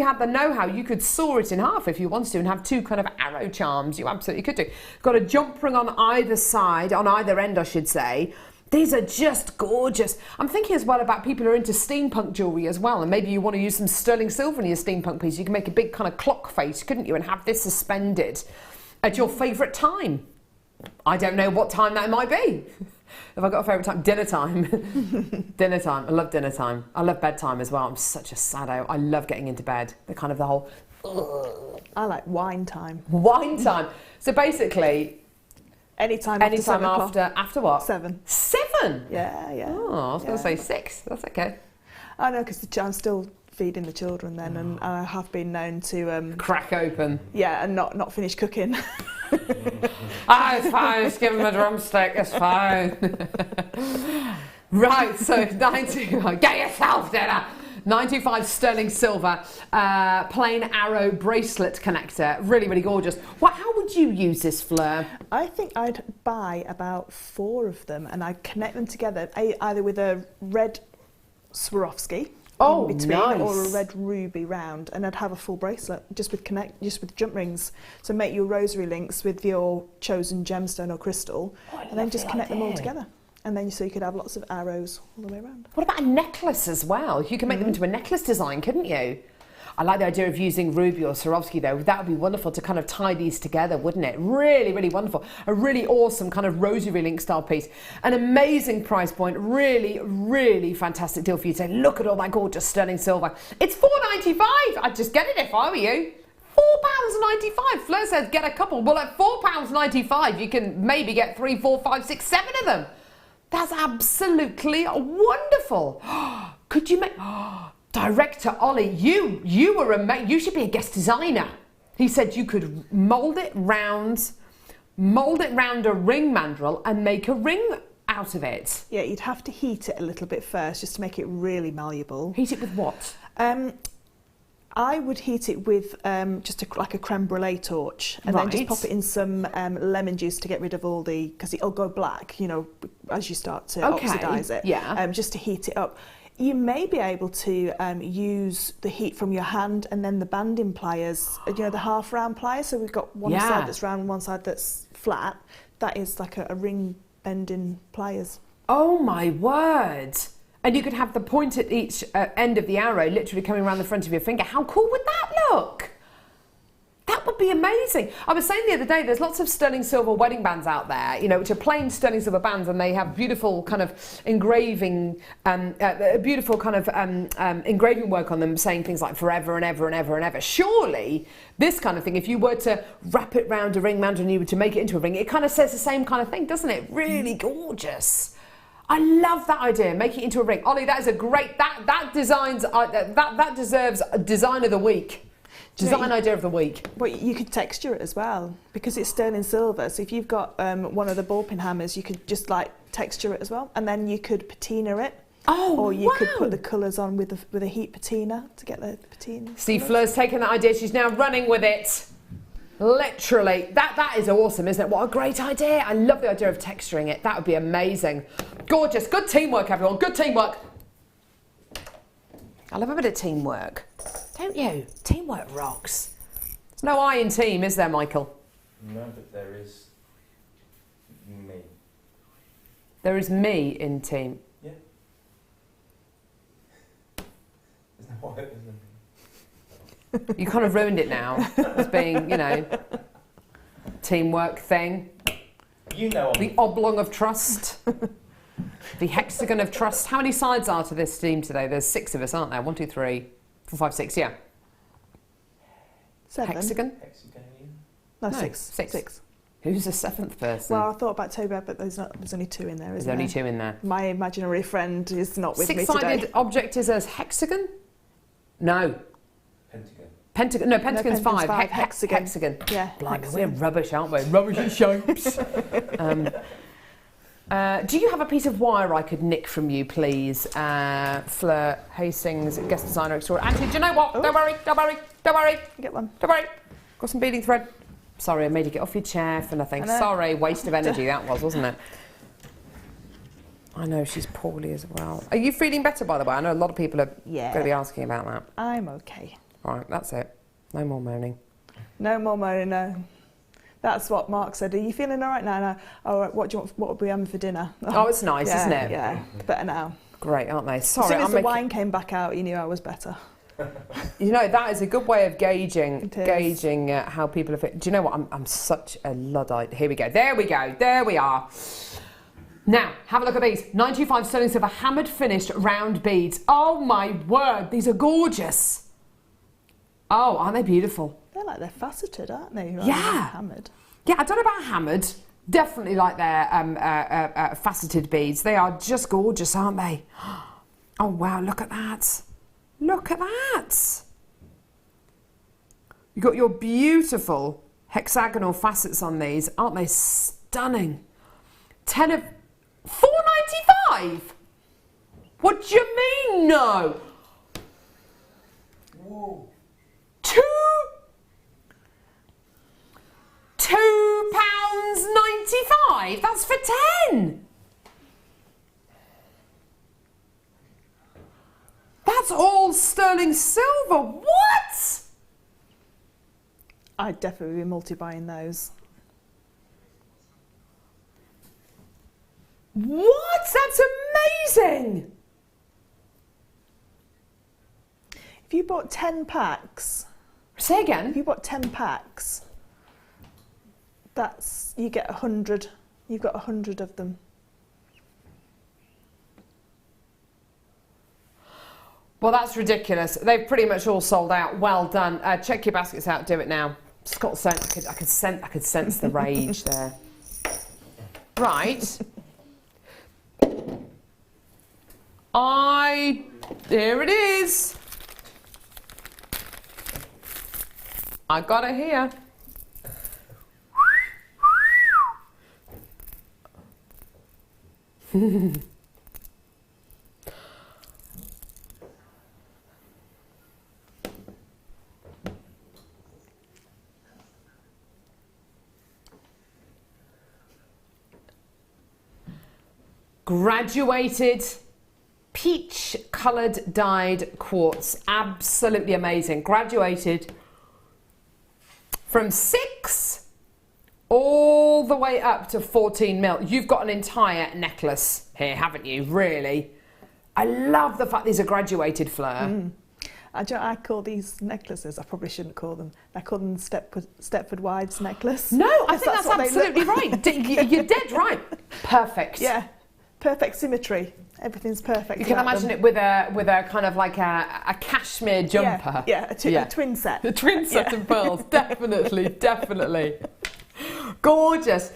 had the know-how, you could saw it in half if you wanted to and have two kind of arrow charms. You absolutely could do. Got a jump ring on either side, on either end, I should say. These are just gorgeous. I'm thinking as well about people who are into steampunk jewellery as well, and maybe you want to use some sterling silver in your steampunk piece. You can make a big kind of clock face, couldn't you, and have this suspended at your favourite time. I don't know what time that might be. Have I got a favourite time? Dinner time. Dinner time. I love dinner time. I love bedtime as well. I'm such a saddo. I love getting into bed. The kind of the whole... I like wine time. Wine time. So basically... Anytime after what? 7. 7? Yeah. Oh, I was going to say 6. That's okay. I know, because I'm still feeding the children then, and I have been known to... crack open. Yeah, and not finish cooking. It's fine. Just give them a drumstick. It's fine. Right, so 925. Get yourself dinner. 925 sterling silver, plain arrow bracelet connector. Really, really gorgeous. How would you use this, Fleur? I think I'd buy about 4 of them and I'd connect them together, either with a red Swarovski in between, nice. or a red ruby round, and I'd have a full bracelet just with jump rings. So make your rosary links with your chosen gemstone or crystal, and then just connect them all together. And then so you could have lots of arrows all the way around. What about a necklace as well? You could make them into a necklace design, couldn't you? I like the idea of using ruby or Swarovski though. That would be wonderful to kind of tie these together, wouldn't it? Really, really wonderful. A really awesome kind of rosary link style piece. An amazing price point. Really, really fantastic deal for you to say, look at all that gorgeous sterling silver. It's £4.95. I'd just get it if I were you. £4.95. Fleur says get a couple. Well, at £4.95 you can maybe get 3, 4, 5, 6, 7 of them. That's absolutely wonderful. Could you make... Director Ollie, you were amazing. You should be a guest designer. He said you could mould it round a ring mandrel and make a ring out of it. Yeah, you'd have to heat it a little bit first just to make it really malleable. Heat it with what? I would heat it with just like a creme brulee torch, and then just pop it in some lemon juice to get rid of all the, because it'll go black, you know, as you start to oxidise it. Yeah. Just to heat it up. You may be able to use the heat from your hand and then the banding pliers, you know, the half round pliers. So we've got one side that's round, one side that's flat. That is like a ring bending pliers. Oh my word. And you could have the point at each end of the arrow literally coming around the front of your finger. How cool would that look? That would be amazing. I was saying the other day, there's lots of sterling silver wedding bands out there, you know, which are plain sterling silver bands, and they have beautiful kind of engraving, beautiful kind of engraving work on them, saying things like forever and ever and ever and ever. Surely, this kind of thing, if you were to wrap it round a ring, and you were to make it into a ring, it kind of says the same kind of thing, doesn't it? Really gorgeous. I love that idea. Make it into a ring, Ollie. That is a great. That designs. That deserves a design of the week. Design idea of the week. But you could texture it as well, because it's sterling silver. So if you've got one of the ball pin hammers, you could just like texture it as well, and then you could patina it. Oh, or you could put the colours on with a heat patina to get the patina. See, Fleur's taken that idea. She's now running with it. Literally, that is awesome, isn't it? What a great idea. I love the idea of texturing it. That would be amazing. Gorgeous. Good teamwork, everyone. Good teamwork. I love a bit of teamwork. Don't you? Teamwork rocks. There's no I in team, is there, Michael? No, but there is me. There is me in team. Yeah. There's no I, isn't there? You kind of ruined it now. As being, you know, teamwork thing. You know. The oblong of trust. The hexagon of trust. How many sides are to this team today? There's 6 of us, aren't there? 1, 2, 3, 4, 5, 6. Yeah. 7. Hexagon. Hexagonian? No, No, 6. 6. Who's the 7th person? Well, I thought about Toby, but there's only 2 in there, There's isn't only there? 2 in there. My imaginary friend is not with me today. 6-sided object is as hexagon? No. Pentagon. Pentagon. No, pentagon's No, 5. hexagon. Hexagon. Yeah. Blimey, hexagon. we're rubbish, aren't we? Rubbish at shapes. Do you have a piece of wire I could nick from you, please? Fleur Hastings, guest designer extraordinary. Actually, do you know what? Don't worry, don't worry, don't worry. Get one. Don't worry. Got some beading thread. Sorry, I made you get off your chair for nothing. Sorry, waste of energy that was, wasn't it? I know, she's poorly as well. Are you feeling better, by the way? I know a lot of people are going to be asking about that. I'm okay. All right, that's it. No more moaning. No more moaning, no. That's what Mark said. Are you feeling all right now? No. All right, what will we having for dinner? Oh, it's nice, yeah, isn't it? Yeah, better now. Great, aren't they? As Sorry, soon as the wine came back out, you knew I was better. You know, that is a good way of gauging It is. how people are fit. Do you know what? I'm such a Luddite. Here we go. There we go. There we are. Now, have a look at these. 925 sterling silver hammered finished round beads. Oh my word, these are gorgeous. Oh, aren't they beautiful? They're faceted, aren't they? Yeah. Hammered. Yeah, I don't know about hammered. Definitely like their faceted beads. They are just gorgeous, aren't they? Oh wow, look at that. Look at that. You've got your beautiful hexagonal facets on these. Aren't they stunning? 10 of... $4.95? What do you mean, no? Whoa. £2.95? That's for 10. That's all sterling silver. What? I'd definitely be multi-buying those. What? That's amazing. If you bought 10 packs... Say If again. you bought 10 packs, you get 100. You've got 100 of them. Well, that's ridiculous. They've pretty much all sold out. Well done. Check your baskets out. Do it now. Scott said I could sense the rage there. Right. Here it is. I got it here. Graduated peach coloured dyed quartz. Absolutely amazing. Graduated from 6 all the way up to 14 mil. You've got an entire necklace here, haven't you? Really? I love the fact these are graduated, Fleur. I call these necklaces, I probably shouldn't call them, I call them Stepford Wives necklace. No, I think that's absolutely right. You're dead right. Perfect. Yeah, perfect symmetry. Everything's perfect. You can imagine it with a kind of like a cashmere jumper. Yeah, a twin set. A twin set of pearls, definitely, definitely. Gorgeous.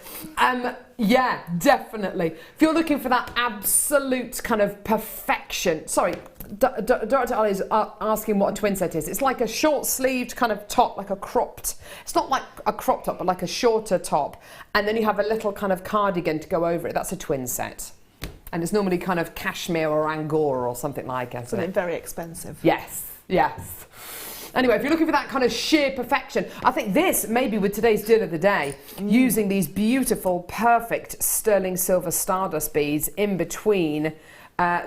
Yeah, definitely. If you're looking for that absolute kind of perfection, sorry, Dr. Ali is asking what a twin set is. It's like a short-sleeved kind of top, like a cropped. It's not like a crop top, but like a shorter top, and then you have a little kind of cardigan to go over it. That's a twin set, and it's normally kind of cashmere or angora or something like that. Something very expensive. Yes, yes. Anyway, if you're looking for that kind of sheer perfection, I think this, maybe with today's deal of the day, using these beautiful, perfect sterling silver stardust beads in between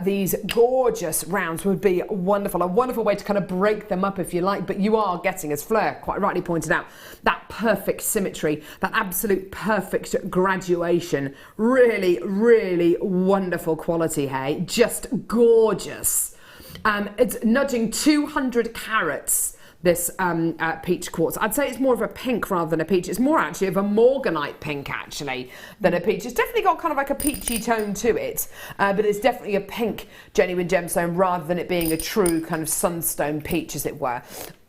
these gorgeous rounds would be wonderful. A wonderful way to kind of break them up if you like, but you are getting, as Fleur quite rightly pointed out, that perfect symmetry, that absolute perfect graduation. Really, really wonderful quality, hey? Just gorgeous. It's nudging 200 carats, this peach quartz. I'd say it's more of a pink rather than a peach. It's more actually of a morganite pink actually than a peach. It's definitely got kind of like a peachy tone to it, but it's definitely a pink genuine gemstone rather than it being a true kind of sunstone peach, as it were.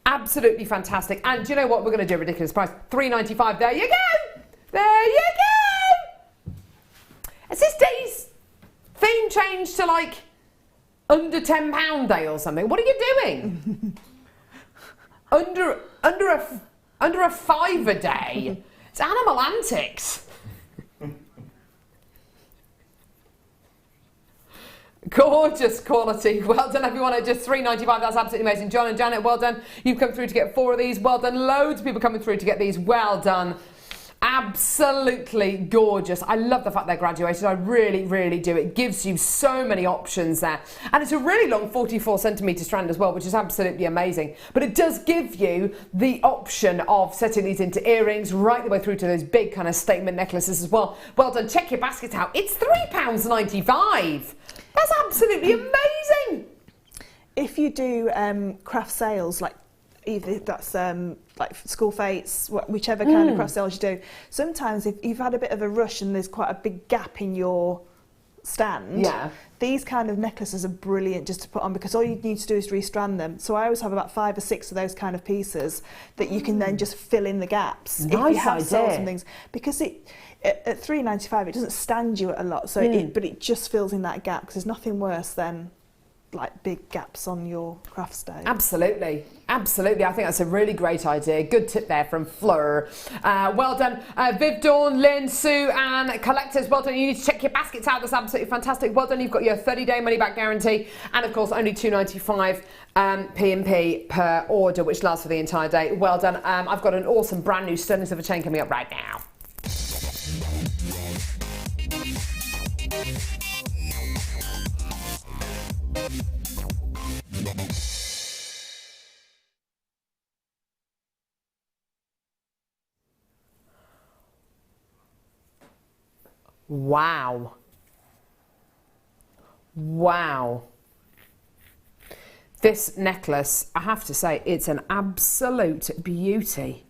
Absolutely fantastic. And do you know what? We're going to do a ridiculous price. $3.95. There you go. There you go. Has this day's theme changed to like under £10 day or something? What are you doing? under a £5 a day. It's animal antics. Gorgeous quality. Well done everyone at just $3.95. That's absolutely amazing. John and Janet, well done. You've come through to get 4 of these. Well done. Loads of people coming through to get these. Well done. Absolutely gorgeous. I love the fact they're graduated. I really, really do. It gives you so many options there. And it's a really long 44 centimetre strand as well, which is absolutely amazing. But it does give you the option of setting these into earrings right the way through to those big kind of statement necklaces as well. Well done. Check your basket out. It's £3.95. That's absolutely amazing. If you do craft sales, like either that's like school fates, whichever kind of craft sales you do, sometimes if you've had a bit of a rush and there's quite a big gap in your stand, these kind of necklaces are brilliant just to put on, because all you need to do is restrand them. So I always have about 5 or 6 of those kind of pieces that you can then just fill in the gaps if you have sales and things, because at $3.95 it doesn't stand you a lot, so but it just fills in that gap, because there's nothing worse than like big gaps on your craft stone. Absolutely, absolutely. I think that's a really great idea. Good tip there from Fleur. Well done, Viv, Dawn, Lynn, Sue, and collectors. Well done. You need to check your baskets out. That's absolutely fantastic. Well done. You've got your 30-day money-back guarantee, and of course, only $2.95 P&P per order, which lasts for the entire day. Well done. I've got an awesome brand new sterling silver chain coming up right now. Wow. Wow. This necklace, I have to say, it's an absolute beauty.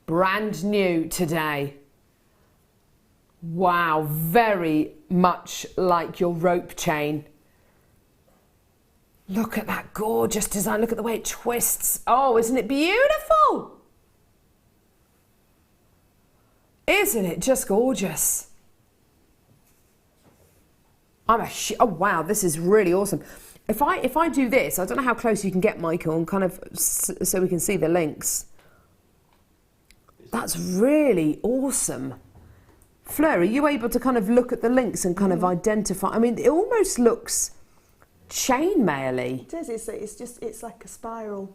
Brand new today. Wow, very much like your rope chain. Look at that gorgeous design. Look at the way it twists. Oh, isn't it beautiful? Isn't it just gorgeous? Oh wow, this is really awesome. If I do this, I don't know how close you can get, Michael, and kind of so we can see the links. That's really awesome. Fleur, are you able to kind of look at the links and kind of identify? I mean, it almost looks chainmail-y. It is. It's like a spiral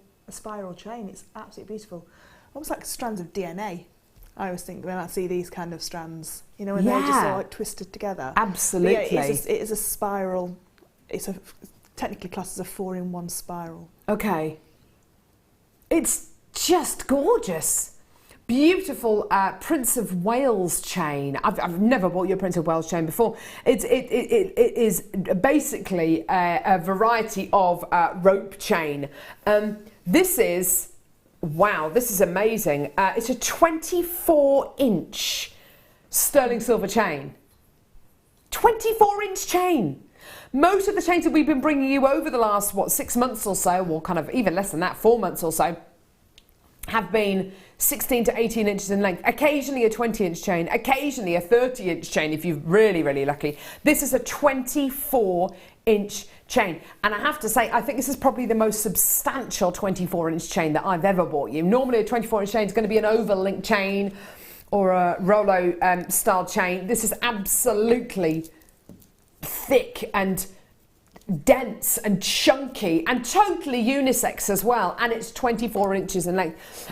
chain. It's absolutely beautiful. Almost like strands of DNA. I always think when I see these kind of strands, you know, when they're just all like twisted together. Absolutely. But yeah, it is a spiral. It's technically classed as a 4-in-1 spiral. Okay. It's just gorgeous. beautiful Prince of Wales chain. I've never bought you a Prince of Wales chain before. It is basically a variety of rope chain. This is, wow, this is amazing. It's a 24-inch sterling silver chain. 24-inch chain. Most of the chains that we've been bringing you over the last, 6 months or so, or kind of even less than that, 4 months or so, have been 16 to 18 inches in length, occasionally a 20-inch chain, occasionally a 30-inch chain if you're really, really lucky. This is a 24-inch chain. And I have to say, I think this is probably the most substantial 24-inch chain that I've ever bought you. Normally a 24-inch chain is going to be an over-link chain or a Rolo style chain. This is absolutely thick and dense and chunky and totally unisex as well, and it's 24 inches in length.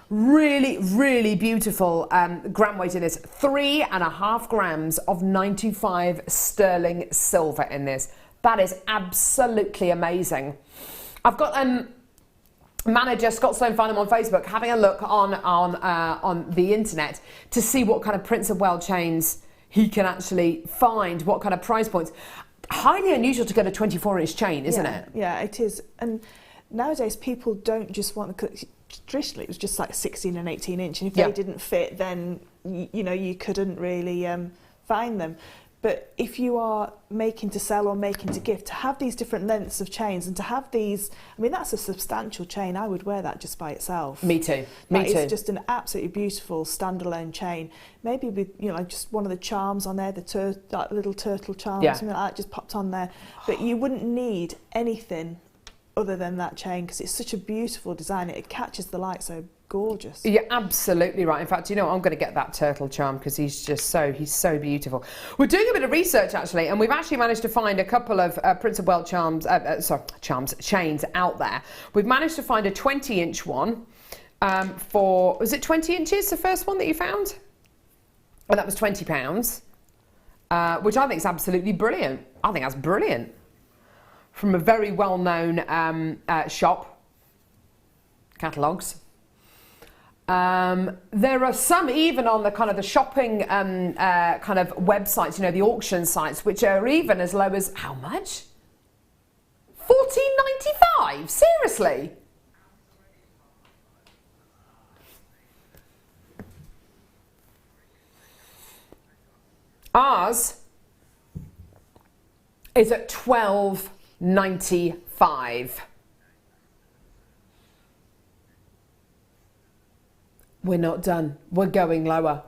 Really, really beautiful gram weight in this. 3.5 grams of 925 sterling silver in this. That is absolutely amazing. I've got manager Scott Stone Farnham on Facebook having a look on the internet to see what kind of Prince of Wales chains he can actually find, what kind of price points. Highly unusual to get a 24-inch chain, isn't it? Yeah, it is. And nowadays people don't just want the... Traditionally it was just like 16 and 18 inch, and if they didn't fit, then you know, you couldn't really find them. But if you are making to sell or making to gift, to have these different lengths of chains and to have these, I mean, that's a substantial chain. I would wear that just by itself. Me too. It's just an absolutely beautiful standalone chain. Maybe with, you know, just one of the charms on there, that little turtle charm, something like that, just popped on there. But you wouldn't need anything other than that chain because it's such a beautiful design. It catches the light so gorgeous. You're absolutely right. In fact, you know, I'm going to get that turtle charm because he's so beautiful. We're doing a bit of research actually, and we've actually managed to find a couple of Prince of Wales chains out there. We've managed to find a 20-inch one for, was it 20 inches, the first one that you found? And that was £20, which I think is absolutely brilliant. I think that's brilliant. From a very well-known shop, catalogues. There are some even on the kind of the shopping kind of websites, you know, the auction sites, which are even as low as how much? £14.95? Seriously? Ours is at £12.95. We're not done. We're going lower.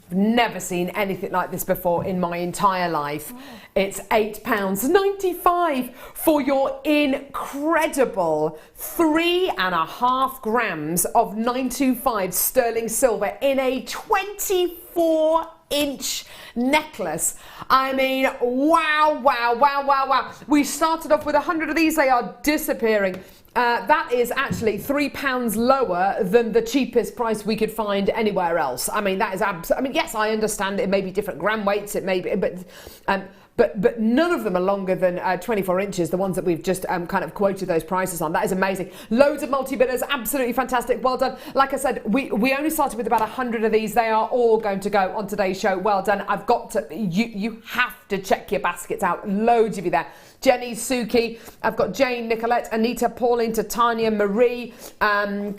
I've never seen anything like this before in my entire life. It's £8.95 for your incredible 3.5 grams of 925 sterling silver in a 24-inch necklace. I mean, wow, wow, wow, wow, wow. We started off with 100 of these. They are disappearing. That is actually £3 lower than the cheapest price we could find anywhere else. I mean, that is I mean, yes, I understand it may be different gram weights, it may be, but none of them are longer than 24 inches, the ones that we've just kind of quoted those prices on. That is amazing. Loads of multi-bidders, absolutely fantastic. Well done. Like I said, we only started with about 100 of these. They are all going to go on today's show. Well done. I've got to, you have to check your baskets out. Loads of you there. Jenny, Suki, I've got Jane, Nicolette, Anita, Pauline, Titania, Marie, Maria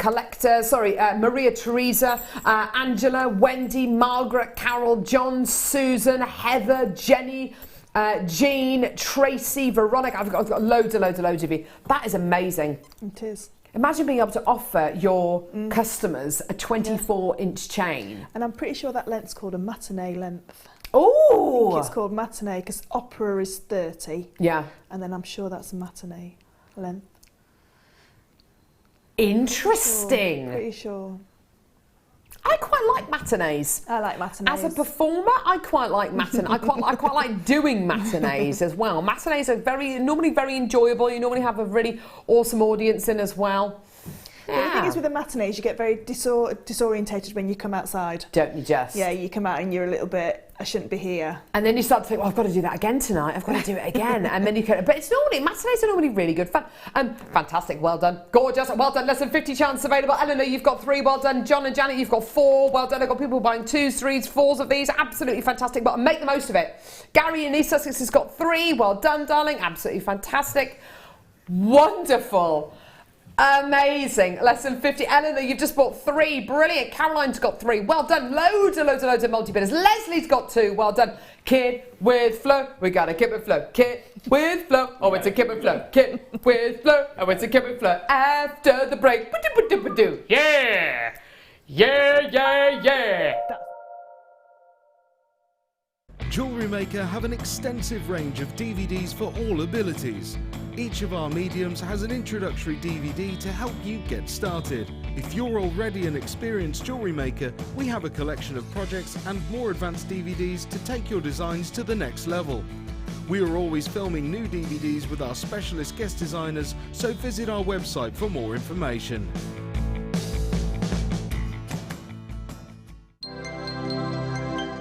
Teresa, Angela, Wendy, Margaret, Carol, John, Susan, Heather, Jenny, Jean, Tracy, Veronica. I've got loads of you. That is amazing. It is. Imagine being able to offer your customers a 24-inch chain. And I'm pretty sure that length's called a matinee length. Oh! I think it's called matinee because opera is 30. Yeah. And then I'm sure that's a matinee length. Interesting. Pretty sure. I quite like matinees. I like matinees. As a performer, I quite like matinees. I quite like doing matinees as well. Matinees are normally very enjoyable. You normally have a really awesome audience in as well. The thing is with the matinees, you get very disorientated when you come outside. Don't you just? Yeah, you come out and you're a little bit, I shouldn't be here. And then you start to think, well, I've got to do that again tonight. I've got to do it again. And then you can, but it's normally, matinees are normally really good fun. Fantastic, well done. Gorgeous, well done. Less than 50 chances available. Eleanor, you've got 3, well done. John and Janet, you've got 4, well done. I've got people buying 2s, 3s, 4s of these. Absolutely fantastic, but make the most of it. Gary in East Sussex has got 3, well done, darling. Absolutely fantastic. Wonderful. Amazing. Less than 50. Eleanor, you've just bought 3. Brilliant. Caroline's got 3. Well done. Loads of multi-bidders. Leslie's got 2. Well done. Kit with Fleur. We got a kit with Fleur. Kit with Fleur. Oh, it's a kit with Fleur. Kit with Fleur. Oh, it's a kit with Fleur. After the break. Yeah. Yeah. JewelleryMaker have an extensive range of DVDs for all abilities. Each of our mediums has an introductory DVD to help you get started. If you're already an experienced jewellery maker, we have a collection of projects and more advanced DVDs to take your designs to the next level. We are always filming new DVDs with our specialist guest designers, so visit our website for more information.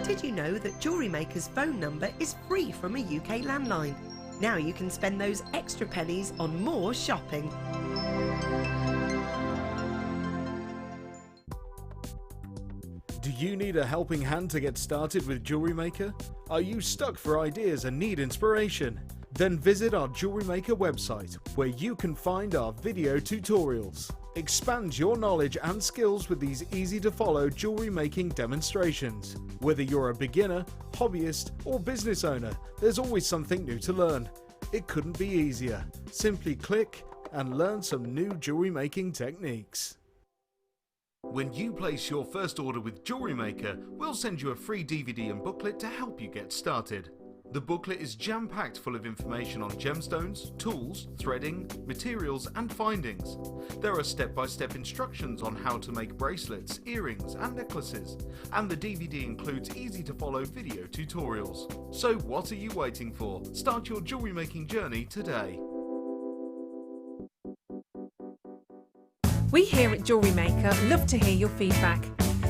Did you know that JewelleryMaker's phone number is free from a UK landline? Now you can spend those extra pennies on more shopping. Do you need a helping hand to get started with JewelleryMaker? Are you stuck for ideas and need inspiration? Then visit our JewelleryMaker website, where you can find our video tutorials. Expand your knowledge and skills with these easy-to-follow jewellery making demonstrations. Whether you're a beginner, hobbyist, or business owner, there's always something new to learn. It couldn't be easier. Simply click and learn some new jewellery making techniques. When you place your first order with JewelleryMaker, we'll send you a free DVD and booklet to help you get started. The booklet is jam-packed full of information on gemstones, tools, threading, materials and findings. There are step-by-step instructions on how to make bracelets, earrings and necklaces, and the DVD includes easy-to-follow video tutorials. So what are you waiting for? Start your jewellery making journey today. We here at JewelleryMaker love to hear your feedback.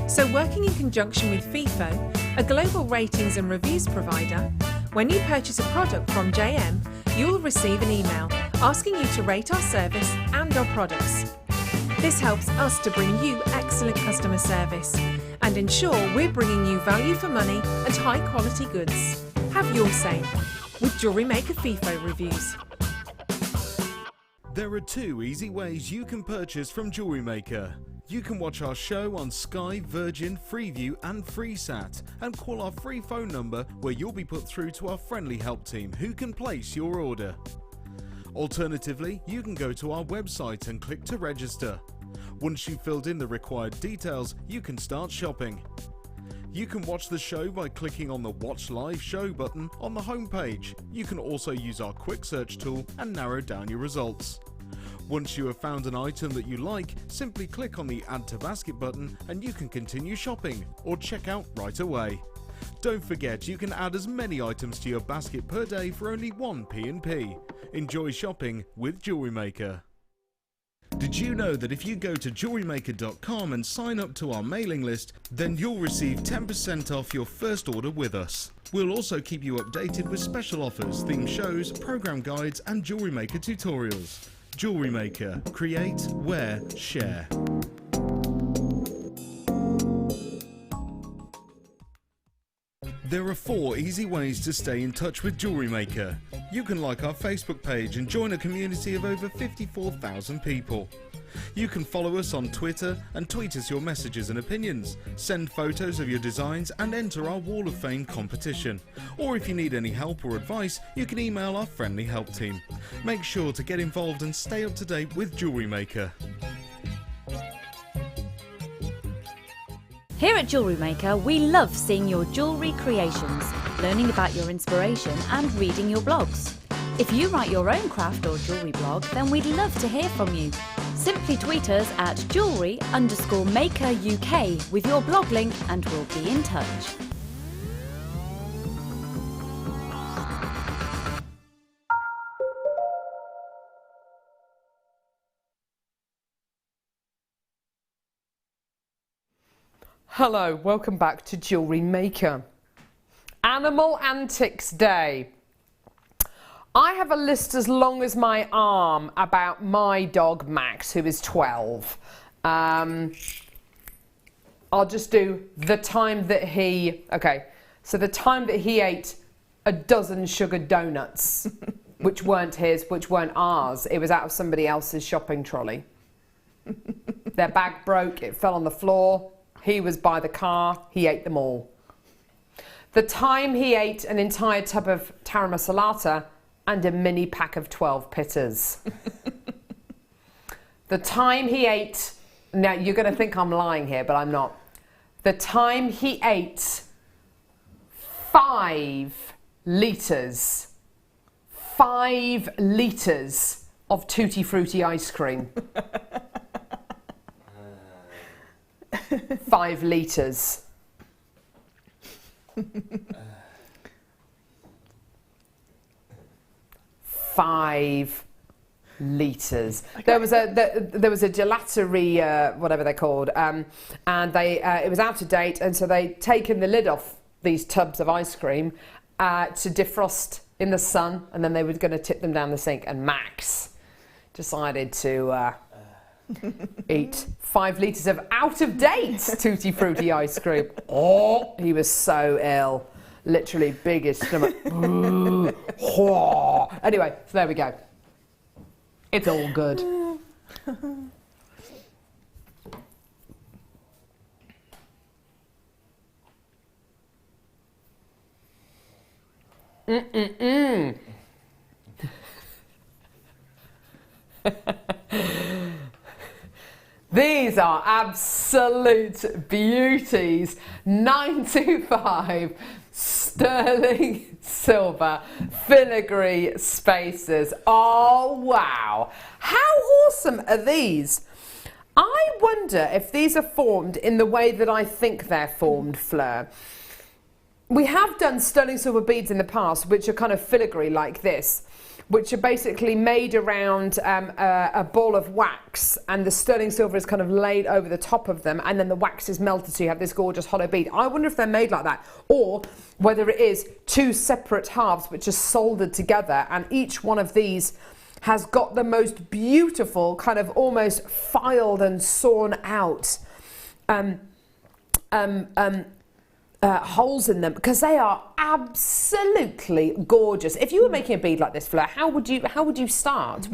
So working in conjunction with FIFO, a global ratings and reviews provider, when you purchase a product from JM, you will receive an email asking you to rate our service and our products. This helps us to bring you excellent customer service and ensure we're bringing you value for money and high quality goods. Have your say with JewelleryMaker FIFO reviews. There are 2 easy ways you can purchase from JewelleryMaker. You can watch our show on Sky, Virgin, Freeview and FreeSat and call our free phone number where you'll be put through to our friendly help team who can place your order. Alternatively, you can go to our website and click to register. Once you've filled in the required details, you can start shopping. You can watch the show by clicking on the Watch Live Show button on the homepage. You can also use our quick search tool and narrow down your results. Once you have found an item that you like, simply click on the Add to Basket button and you can continue shopping or check out right away. Don't forget you can add as many items to your basket per day for only 1 P&P. Enjoy shopping with JewelleryMaker. Did you know that if you go to jewellerymaker.com and sign up to our mailing list, then you'll receive 10% off your first order with us. We'll also keep you updated with special offers, theme shows, program guides and JewelleryMaker tutorials. JewelleryMaker. Create, wear, share. There are 4 easy ways to stay in touch with JewelleryMaker. You can like our Facebook page and join a community of over 54,000 people. You can follow us on Twitter and tweet us your messages and opinions, send photos of your designs and enter our Wall of Fame competition. Or if you need any help or advice, you can email our friendly help team. Make sure to get involved and stay up to date with JewelleryMaker. Here at JewelleryMaker, we love seeing your jewellery creations, learning about your inspiration and reading your blogs. If you write your own craft or jewellery blog, then we'd love to hear from you. Simply tweet us at jewellery_maker UK with your blog link and we'll be in touch. Hello, welcome back to Jewellery Maker. Animal Antics Day. I have a list as long as my arm about my dog Max, who is 12. I'll just do the time that he, so the time that he ate a dozen sugar donuts, which weren't his, which weren't ours. It was out of somebody else's shopping trolley. Their bag broke, it fell on the floor. He was by the car, he ate them all. The time he ate an entire tub of taramasalata and a mini pack of 12 pitters. The time he ate, now you're going to think I'm lying here, but I'm not. The time he ate 5 litres of Tutti Frutti ice cream. 5 litres. 5 litres. There was a gelatery, whatever they're called, and they it was out of date, and so they'd taken the lid off these tubs of ice cream to defrost in the sun, and then they were going to tip them down the sink. And Max decided to eat 5 litres of out-of-date Tutti Frutti ice cream. Oh, he was so ill. Literally biggest stomach. Anyway, so there we go. It's all good. These are absolute beauties. 925 sterling silver filigree spacers. Oh wow, how awesome are these? I wonder if these are formed in the way that I think they're formed, Fleur. We have done sterling silver beads in the past, which are kind of filigree like this, which are basically made around a ball of wax, and the sterling silver is kind of laid over the top of them, and then the wax is melted, so you have this gorgeous hollow bead. I wonder if they're made like that, or whether it is 2 separate halves which are soldered together, and each one of these has got the most beautiful kind of almost filed and sawn out holes in them, because they are absolutely gorgeous. If you were making a bead like this, Fleur, how would you start?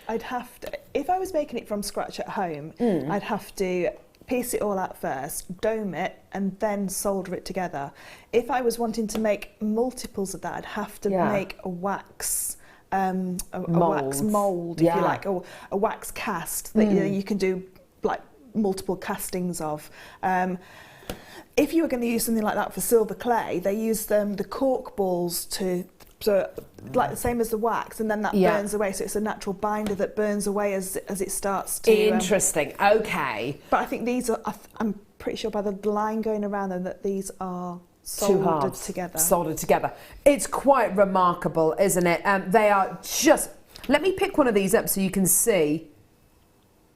I'd have to, if I was making it from scratch at home, I'd have to piece it all out first, dome it, and then solder it together. If I was wanting to make multiples of that, I'd have to make a wax wax mould, if you like, or a wax cast that you can do like multiple castings of. If you were going to use something like that for silver clay, they use the cork balls like the same as the wax, and then that burns away. So it's a natural binder that burns away as it starts to. Interesting. Okay. But I think these are. I'm pretty sure by the line going around them that these are soldered together. Soldered together. It's quite remarkable, isn't it? They are just. Let me pick one of these up so you can see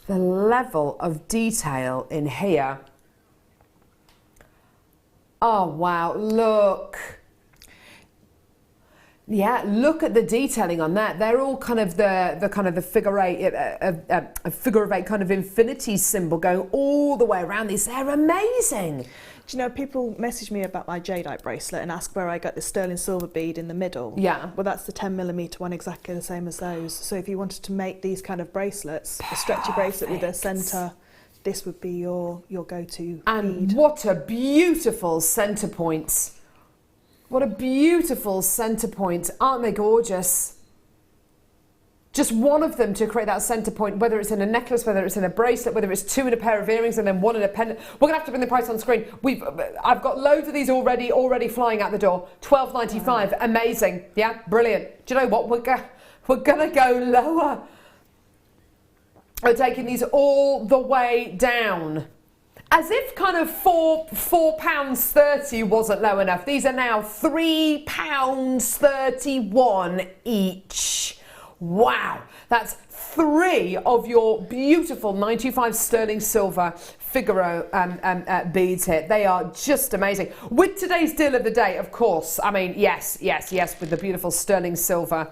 the level of detail in here. Oh wow, look. Yeah, look at the detailing on that. They're all kind of the figure eight, a figure of 8 kind of infinity symbol going all the way around these. They're amazing. Do you know, people message me about my jadeite bracelet and ask where I got the sterling silver bead in the middle. Yeah. Well, that's the 10mm one, exactly the same as those. So if you wanted to make these kind of bracelets, a stretchy bracelet with a centre, this would be your go-to and bead. What a beautiful centre point. What a beautiful centre point. Aren't they gorgeous? Just one of them to create that centre point, whether it's in a necklace, whether it's in a bracelet, whether it's 2 in a pair of earrings and then 1 in a pendant. We're going to have to bring the price on screen. I've got loads of these already flying out the door. $12.95. Wow. Amazing. Yeah, brilliant. Do you know what? We're going to go lower. We're taking these all the way down. As if kind of £4.30 wasn't low enough. These are now £3.31 each. Wow, that's 3 of your beautiful 925 sterling silver Figaro beads here. They are just amazing. With today's deal of the day, of course, I mean, yes, with the beautiful sterling silver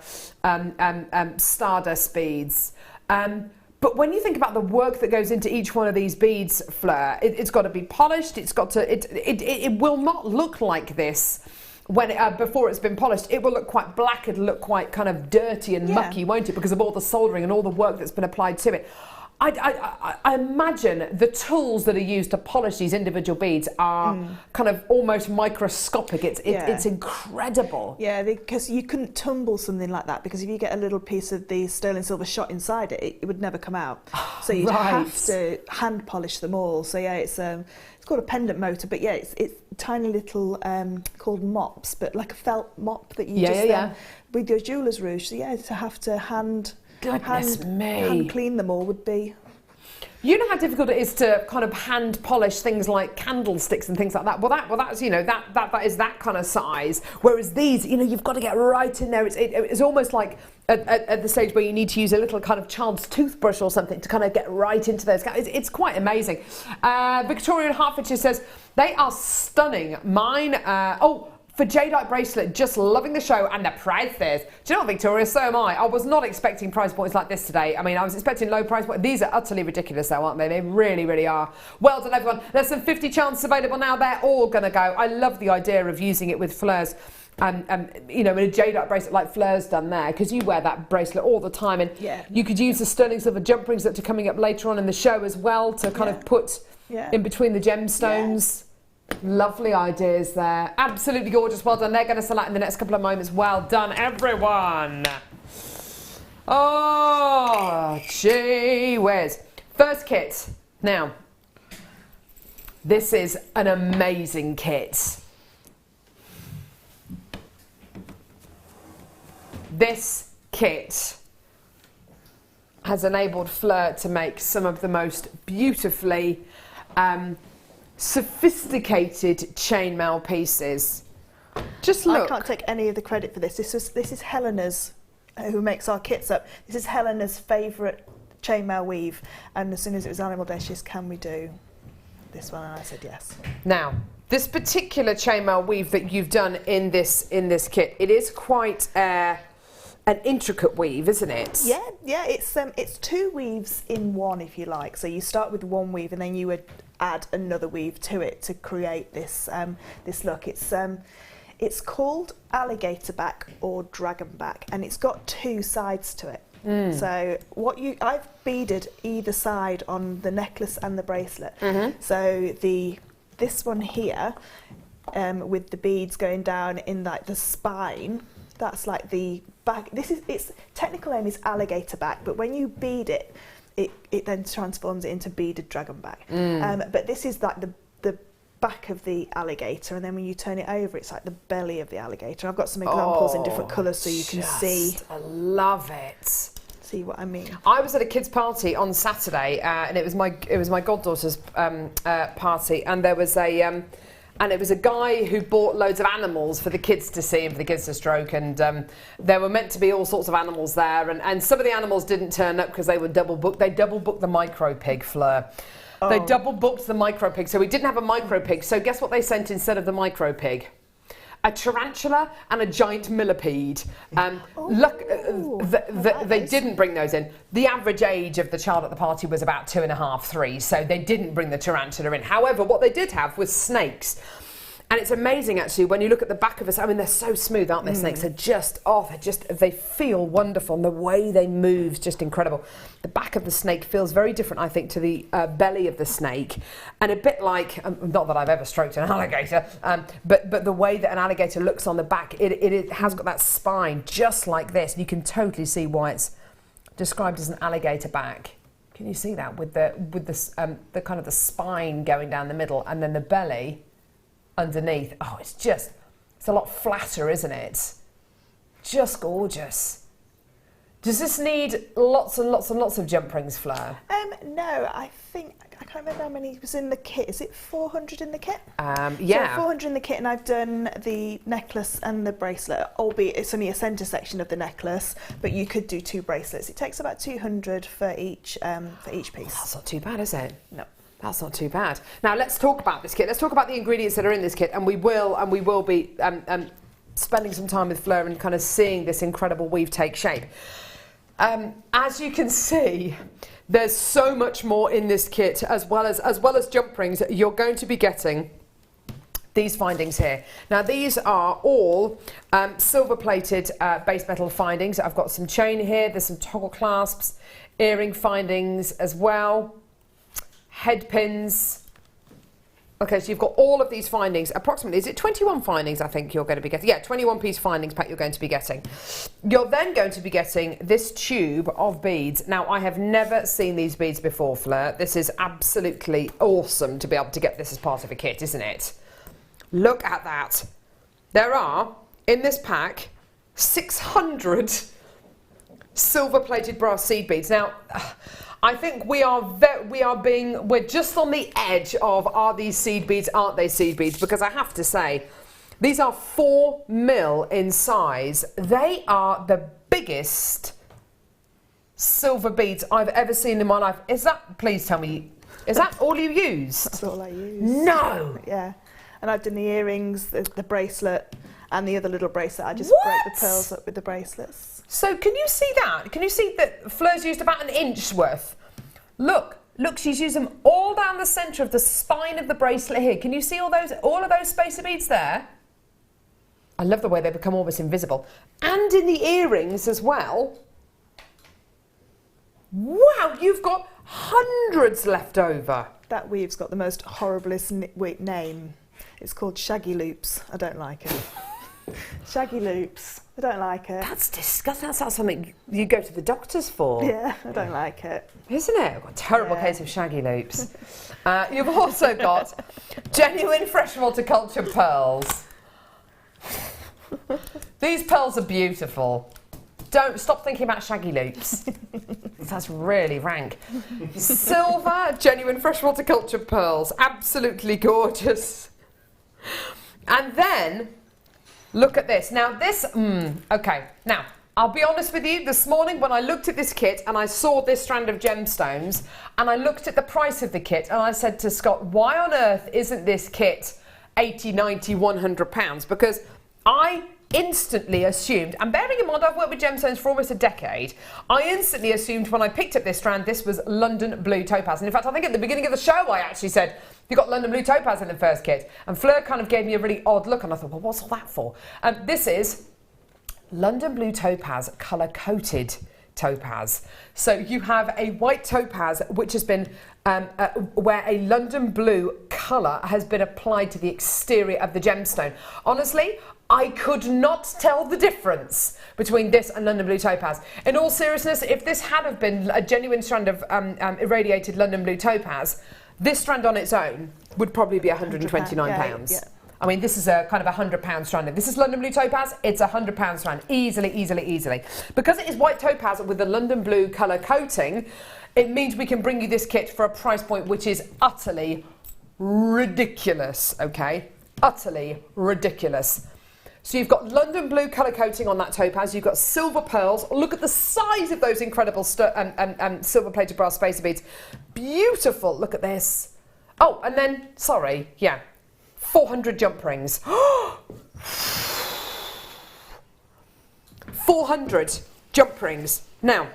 Stardust beads. But when you think about the work that goes into each one of these beads, Fleur, it's got to be polished. It's got to. It will not look like this when before it's been polished. It will look quite black. It'll look quite kind of dirty and mucky, won't it? Because of all the soldering and all the work that's been applied to it. I imagine the tools that are used to polish these individual beads are kind of almost microscopic. It's incredible. Yeah, because you couldn't tumble something like that, because if you get a little piece of the sterling silver shot inside it, it would never come out. So you'd have to hand polish them all. So yeah, it's called a pendant motor, but yeah, it's tiny little called mops, but like a felt mop that you with your jeweller's rouge. So yeah, to have to hand clean them all would be. You know how difficult it is to kind of hand polish things like candlesticks and things like that. Well, that's that is that kind of size. Whereas these, you've got to get right in there. It's almost like at the stage where you need to use a little kind of child's toothbrush or something to kind of get right into those. It's quite amazing. Victoria in Hertfordshire says they are stunning. Mine. For jadeite bracelet, just loving the show and the prices. Do you know what, Victoria? So am I. I was not expecting price points like this today. I mean, I was expecting low price points. These are utterly ridiculous though, aren't they? They really, really are. Well done, everyone. There's some 50 chances available now. They're all going to go. I love the idea of using it with Fleur's, in a jadeite bracelet like Fleur's done there, because you wear that bracelet all the time. And you could use the sterling silver jump rings that are coming up later on in the show as well to kind of put in between the gemstones. Yeah. Lovely ideas there. Absolutely gorgeous. Well done. They're going to sell out in the next couple of moments. Well done, everyone. Oh, gee whiz. First kit. Now, this is an amazing kit. This kit has enabled Fleur to make some of the most beautifully sophisticated chainmail pieces. Just look. I can't take any of the credit for this. This is Helena's, who makes our kits up. This is Helena's favourite chainmail weave, and as soon as it was Animal Day, she said, "Can we do this one?" And I said yes. Now, this particular chainmail weave that you've done in this kit, it is quite an intricate weave, isn't it? Yeah. It's 2 weaves in one, if you like. So you start with one weave, and then you would add another weave to it to create this this look. It's called alligator back or dragon back, and it's got 2 sides to it. So I've beaded either side on the necklace and the bracelet. So this one here, with the beads going down in like the spine, that's like the back. Its technical name is alligator back, but when you bead it, it then transforms it into beaded dragon back. But this is like the back of the alligator, and then when you turn it over, it's like the belly of the alligator. I've got some examples in different colours so you can see. I love it. See what I mean? I was at a kids' party on Saturday, and it was my goddaughter's party, and there was and it was a guy who bought loads of animals for the kids to see and for the kids to stroke, and there were meant to be all sorts of animals there, and some of the animals didn't turn up because they were double booked. They double booked the micro pig, Fleur. They double booked the micro pig, so we didn't have a micro pig. So guess what they sent instead of the micro pig? A tarantula and a giant millipede. They didn't bring those in. The average age of the child at the party was about 2.5, 3, so they didn't bring the tarantula in. However, what they did have was snakes. And it's amazing, actually, when you look at the back of us. I mean, they're so smooth, aren't they, snakes? They feel wonderful, and the way they move is just incredible. The back of the snake feels very different, I think, to the belly of the snake, and a bit like, not that I've ever stroked an alligator, but the way that an alligator looks on the back, it has got that spine just like this. You can totally see why it's described as an alligator back. Can you see that with the kind of the spine going down the middle, and then the belly underneath? Oh, it's a lot flatter, isn't it? Just gorgeous. Does this need lots and lots and lots of jump rings, Fleur? No, I think, I can't remember how many was in the kit. Is it 400 in the kit? Yeah. So 400 in the kit, and I've done the necklace and the bracelet, albeit it's only a centre section of the necklace, but you could do 2 bracelets. It takes about 200 for each piece. That's not too bad, is it? No. That's not too bad. Now let's talk about this kit. Let's talk about the ingredients that are in this kit, and we will be spending some time with Fleur and kind of seeing this incredible weave take shape. As you can see, there's so much more in this kit, as well as jump rings. You're going to be getting these findings here. Now these are all silver plated base metal findings. I've got some chain here, there's some toggle clasps, earring findings as well, head pins. Okay, so you've got all of these findings, approximately, is it 21 findings I think you're going to be getting? Yeah, 21 piece findings pack you're going to be getting. You're then going to be getting this tube of beads. Now, I have never seen these beads before, Fleur. This is absolutely awesome to be able to get this as part of a kit, isn't it? Look at that. There are, in this pack, 600 silver-plated brass seed beads. Now, I think we're just on the edge of, are these seed beads, aren't they seed beads? Because I have to say, these are 4 mil in size. They are the biggest silver beads I've ever seen in my life. Is that, please tell me, is that all you used? That's all I use. No! Yeah. And I've done the earrings, the bracelet, and the other little bracelet. I just break the pearls up with the bracelets. So can you see that? Can you see that Fleur's used about 1 inch worth? Look, she's used them all down the centre of the spine of the bracelet here. Can you see all of those spacer beads there? I love the way they become almost invisible. And in the earrings as well. Wow, you've got hundreds left over. That weave's got the most horriblest name. It's called Shaggy Loops. I don't like it. Shaggy Loops. I don't like it. That's disgusting. That sounds something you go to the doctors for. Yeah, I don't like it. Isn't it? I've got a terrible case of shaggy loops. You've also got genuine freshwater cultured pearls. These pearls are beautiful. Don't stop thinking about shaggy loops. That's really rank. Silver, genuine freshwater cultured pearls. Absolutely gorgeous. And then, look at this. Now this, okay. Now, I'll be honest with you, this morning when I looked at this kit and I saw this strand of gemstones and I looked at the price of the kit and I said to Scott, why on earth isn't this kit 80, 90, 100 pounds? Because I instantly assumed, and bearing in mind I've worked with gemstones for almost a decade, I instantly assumed when I picked up this strand this was London Blue Topaz. And in fact, I think at the beginning of the show I actually said, you got London Blue Topaz in the first kit. And Fleur kind of gave me a really odd look and I thought, well, what's all that for? This is London Blue Topaz colour-coated topaz. So you have a white topaz which has been, where a London Blue colour has been applied to the exterior of the gemstone. Honestly, I could not tell the difference between this and London Blue Topaz. In all seriousness, if this had have been a genuine strand of irradiated London Blue Topaz, this strand on its own would probably be £129. Yeah. I mean, this is a kind of £100 strand. If this is London Blue Topaz, it's a £100 strand. Easily, easily, easily. Because it is white topaz with the London Blue colour coating, it means we can bring you this kit for a price point which is utterly ridiculous, okay? Utterly ridiculous. So you've got London Blue colour coating on that topaz, you've got silver pearls. Look at the size of those incredible silver-plated brass spacer beads. Beautiful, look at this. Oh, and then, sorry, yeah, 400 jump rings. 400 jump rings. Now,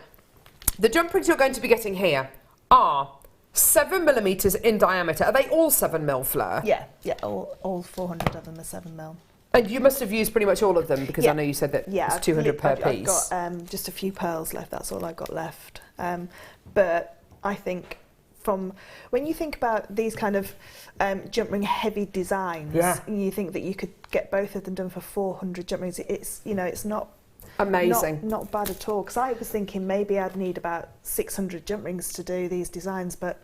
the jump rings you're going to be getting here are 7mm in diameter. Are they all 7mm, Fleur? Yeah, all 400 of them are 7mm. And you must have used pretty much all of them because I know you said that it's 200 per piece. I've got just a few pearls left, that's all I've got left. But I think when you think about these kind of jump ring heavy designs, you think that you could get both of them done for 400 jump rings. It's not amazing, not bad at all. Because I was thinking maybe I'd need about 600 jump rings to do these designs, but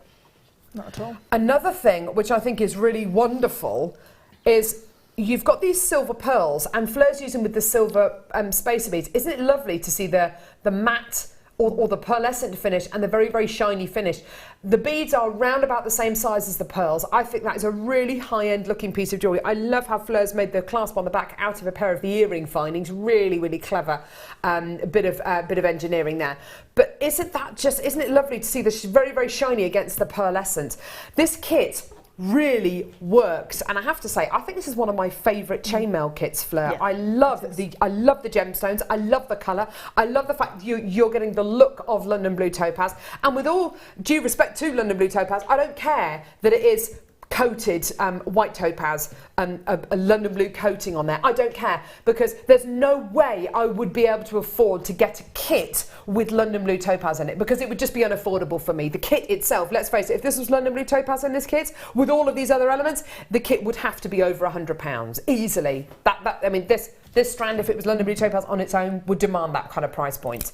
not at all. Another thing which I think is really wonderful is you've got these silver pearls, and Fleur's using with the silver spacer beads. Isn't it lovely to see the matte or the pearlescent finish and the very, very shiny finish? The beads are round about the same size as the pearls. I think that is a really high-end looking piece of jewellery. I love how Fleur's made the clasp on the back out of a pair of the earring findings. Really, really clever bit of engineering there. But isn't it lovely to see the very, very shiny against the pearlescent? This kit really works, and I have to say, I think this is one of my favourite chainmail kits, Fleur. Yeah, I love the gemstones. I love the colour. I love the fact that you're getting the look of London Blue Topaz. And with all due respect to London Blue Topaz, I don't care that it is coated white topaz, a London blue coating on there. I don't care, because there's no way I would be able to afford to get a kit with London blue topaz in it, because it would just be unaffordable for me. The kit itself, let's face it, if this was London blue topaz in this kit with all of these other elements, the kit would have to be over £100 easily. I mean, this strand, if it was London blue topaz on its own, would demand that kind of price point.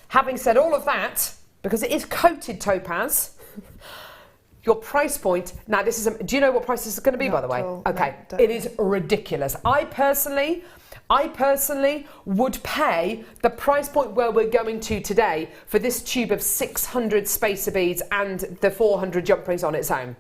Having said all of that, because it is coated topaz, your price point, now this is, do you know what price this is going to be, by the way? Okay, no, it is ridiculous. I personally would pay the price point where we're going to today for this tube of 600 spacer beads and the 400 jump rings on its own.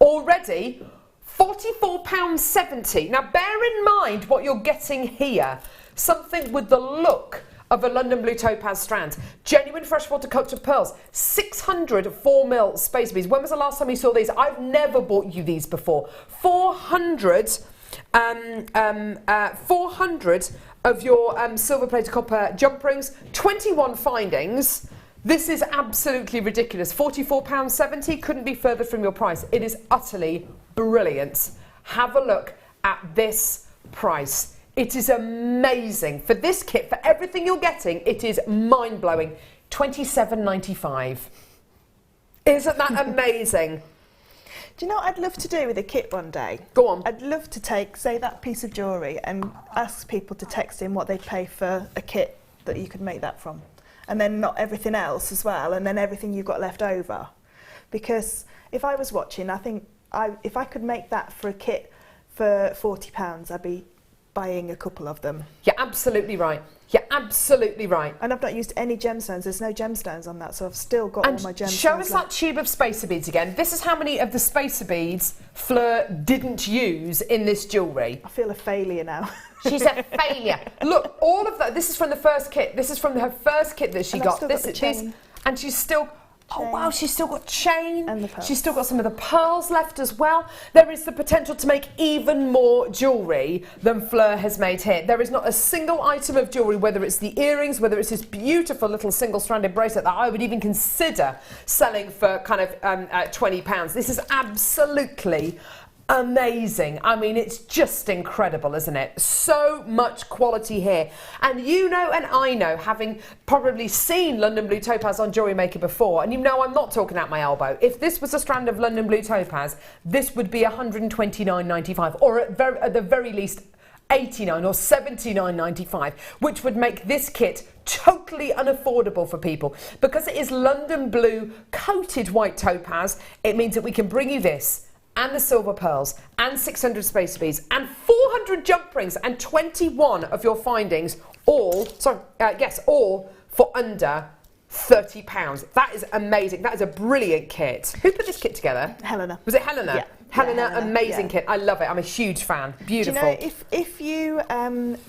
Already, £44.70. Now bear in mind what you're getting here. Something with the look of a London blue topaz strand. Genuine freshwater cultured pearls. 600 4mm spacer beads. When was the last time you saw these? I've never bought you these before. 400 of your silver plated copper jump rings. 21 findings. This is absolutely ridiculous. £44.70 couldn't be further from your price. It is utterly brilliant. Have a look at this price. It is amazing. For this kit, for everything you're getting, it is mind-blowing. £27.95. Isn't that amazing? Do you know what I'd love to do with a kit one day? Go on. I'd love to take, say, that piece of jewellery and ask people to text in what they'd pay for a kit that you could make that from. And then not everything else as well, and then everything you've got left over. Because if I was watching, I think if I could make that for a kit for £40, I'd be buying a couple of them. You're absolutely right. You're absolutely right. And I've not used any gemstones. There's no gemstones on that, so I've still got all my gemstones. Show us that tube of spacer beads again. This is how many of the spacer beads Fleur didn't use in this jewellery. I feel a failure now. She's a failure. Look, all of that. This is from the first kit. This is from her first kit that she got. And she's still. Oh wow, she's still got chain. And the pearls. She's still got some of the pearls left as well. There is the potential to make even more jewellery than Fleur has made here. There is not a single item of jewellery, whether it's the earrings, whether it's this beautiful little single-stranded bracelet that I would even consider selling for kind of £20. This is absolutely amazing. I mean, it's just incredible, isn't it? So much quality here. And you know, and I know, having probably seen London Blue Topaz on JewelleryMaker before, and you know I'm not talking out my elbow, if this was a strand of London Blue Topaz, this would be £129.95, or at the very least £89 or £79.95, which would make this kit totally unaffordable for people. Because it is London Blue coated white topaz, it means that we can bring you this and the silver pearls and 600 spacer beads and 400 jump rings and 21 of your findings, all for under £30. That is amazing. That is a brilliant kit. Who put this kit together? Helena. Was it Helena? Yeah. Helena, Helena, amazing kit. I love it. I'm a huge fan. Beautiful. Do you know, if you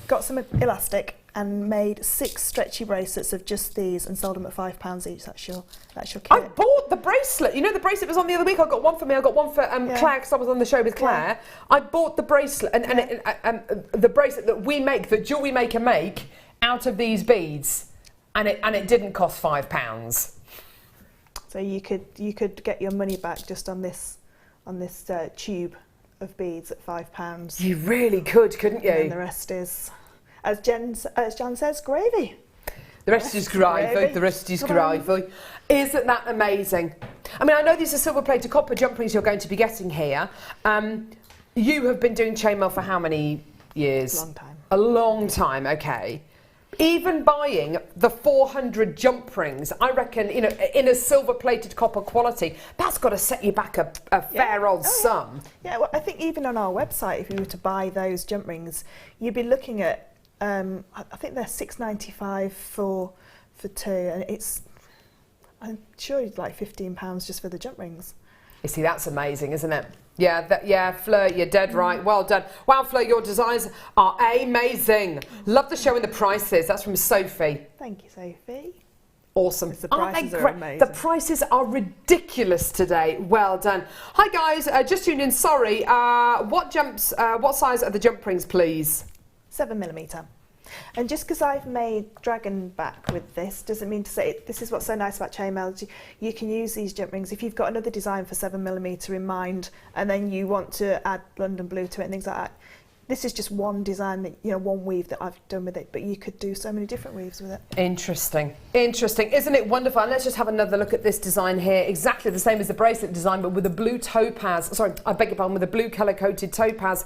got some elastic and made 6 stretchy bracelets of just these and sold them at £5 each, that's your kit. I bought the bracelet. You know, the bracelet was on the other week. I got one for me. I got one for Claire, because I was on the show with Claire. Yeah. I bought the bracelet, and the bracelet that we make, that JewelleryMaker make out of these beads, and it didn't cost £5. So you could get your money back just on this tube of beads at £5. You really could, couldn't you? And the rest is, as John says, gravy. The rest is gravy. The rest is gravy. Isn't that amazing? I mean, I know these are silver-plated copper jump rings you're going to be getting here. You have been doing chainmail for how many years? A long time. A long time, okay. Even buying the 400 jump rings, I reckon, you know, in a silver-plated copper quality, that's got to set you back a fair old sum. Yeah, well, I think even on our website, if you were to buy those jump rings, you'd be looking at, I think they're $6.95 for two, and I'm sure it's like £15 just for the jump rings. You see, that's amazing, isn't it? Yeah, Fleur, you're dead right. Well done. Wow, Fleur, your designs are amazing. Love the show and the prices. That's from Sophie. Thank you, Sophie. Awesome. The prices are amazing. The prices are ridiculous today. Well done. Hi guys, just tuned in. Sorry. What size are the jump rings, please? 7mm. And just because I've made dragon back with this doesn't mean to say this is what's so nice about chainmail. You can use these jump rings if you've got another design for 7mm in mind, and then you want to add London blue to it and things like that. This is just one design that, you know, one weave that I've done with it, but you could do so many different weaves with it. Interesting. Isn't it wonderful? And let's just have another look at this design here. Exactly the same as the bracelet design, but with a blue topaz. Sorry, I beg your pardon, with a blue colour-coated topaz.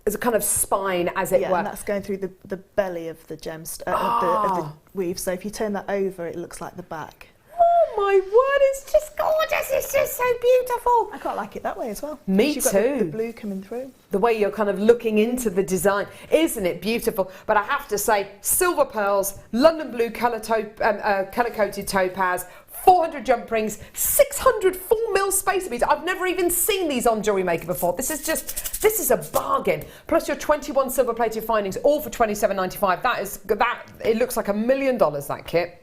As a kind of spine, as it were. And that's going through the belly of the of the weave. So if you turn that over, it looks like the back. Oh my word, it's just gorgeous. It's just so beautiful. I quite like it that way as well. Me You've too. got the blue coming through. The way you're kind of looking into the design, isn't it beautiful? But I have to say, silver pearls, London blue colour-coated topaz, 400 jump rings, 600 full-mil spacer beads. I've never even seen these on JewelleryMaker before. This is a bargain. Plus your 21 silver-plated findings, all for $27.95. It looks like $1 million, that kit.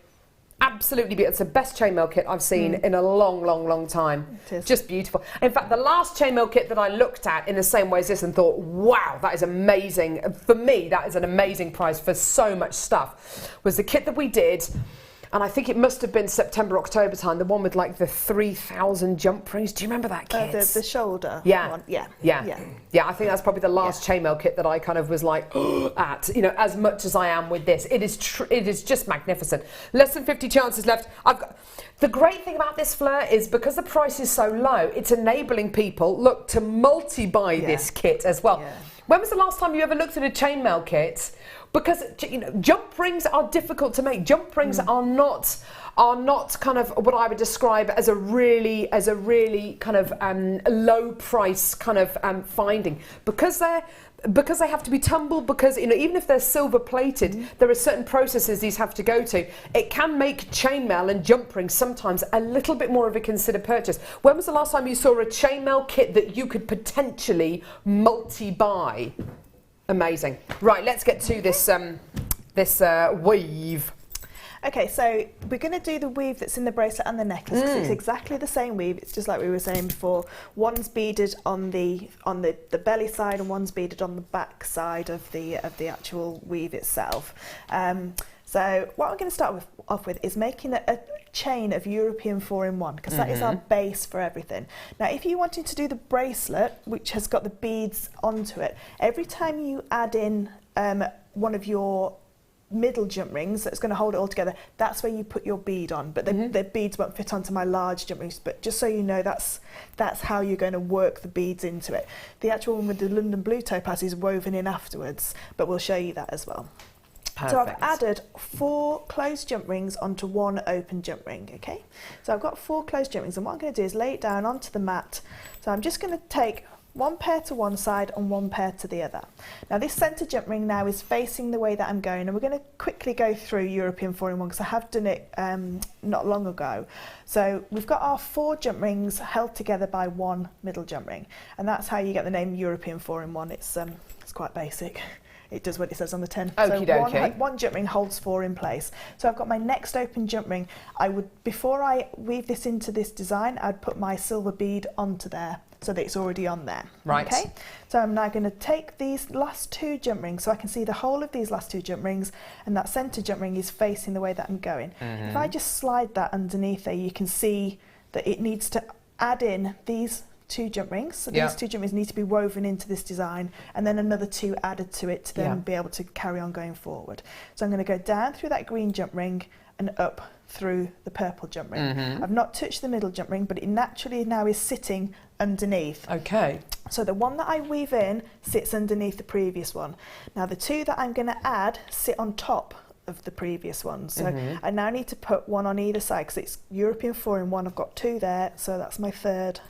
Absolutely beautiful. It's the best chainmail kit I've seen in a long time. It is. Just beautiful. In fact, the last chainmail kit that I looked at in the same way as this and thought, wow, that is amazing. For me, that is an amazing price for so much stuff, was the kit that we did. And I think it must have been September, October time, the one with like the 3,000 jump rings. Do you remember that kit? The shoulder one. Yeah, I think that's probably the last chainmail kit that I kind of was like, at, you know, as much as I am with this. It is just magnificent. Less than 50 chances left. The great thing about this, Fleur, is because the price is so low, it's enabling people, look, to multi-buy this kit as well. Yeah. When was the last time you ever looked at a chainmail kit? Because, you know, jump rings are difficult to make. Jump rings are not kind of what I would describe as a really kind of low price kind of finding, because they have to be tumbled, because, you know, even if they're silver plated, there are certain processes these have to go to. It can make chainmail and jump rings sometimes a little bit more of a considered purchase. When was the last time you saw a chainmail kit that you could potentially multi-buy? Amazing. Right, let's get to this weave. Okay, so we're going to do the weave that's in the bracelet and the necklace, because it's exactly the same weave. It's just like we were saying before. One's beaded on the belly side, and one's beaded on the back side of the actual weave itself. So what I'm going to start off with is making a chain of European 4-in-1, because that is our base for everything. Now, if you wanted to do the bracelet, which has got the beads onto it, every time you add in one of your middle jump rings that's going to hold it all together, that's where you put your bead on. But the beads won't fit onto my large jump rings, but just so you know, that's how you're going to work the beads into it. The actual one with the London blue topaz is woven in afterwards, but we'll show you that as well. Perfect. So I've added 4 closed jump rings onto 1 open jump ring, okay? So I've got 4 closed jump rings, and what I'm going to do is lay it down onto the mat. So I'm just going to take 1 pair to one side and 1 pair to the other. Now this centre jump ring now is facing the way that I'm going, and we're going to quickly go through European 4-in-1 because I have done it not long ago. So we've got our 4 jump rings held together by 1 middle jump ring, and that's how you get the name European 4-in-1. It's quite basic. It does what it says on the tin. Okie dokie. So one jump ring holds 4 in place. So I've got my next open jump ring. Before I weave this into this design, I'd put my silver bead onto there so that it's already on there. Right. Okay. So I'm now going to take these last 2 jump rings, so I can see the whole of these last 2 jump rings, and that centre jump ring is facing the way that I'm going. If I just slide that underneath there, you can see that it needs to add in these 2 jump rings. So these 2 jump rings need to be woven into this design, and then another 2 added to it to then be able to carry on going forward. So I'm going to go down through that green jump ring and up through the purple jump ring. I've not touched the middle jump ring, but it naturally now is sitting underneath. Okay. So the one that I weave in sits underneath the previous one. Now the 2 that I'm going to add sit on top of the previous one. So I now need to put one on either side, because it's European 4-in-1. I've got 2 there, so that's my 3rd.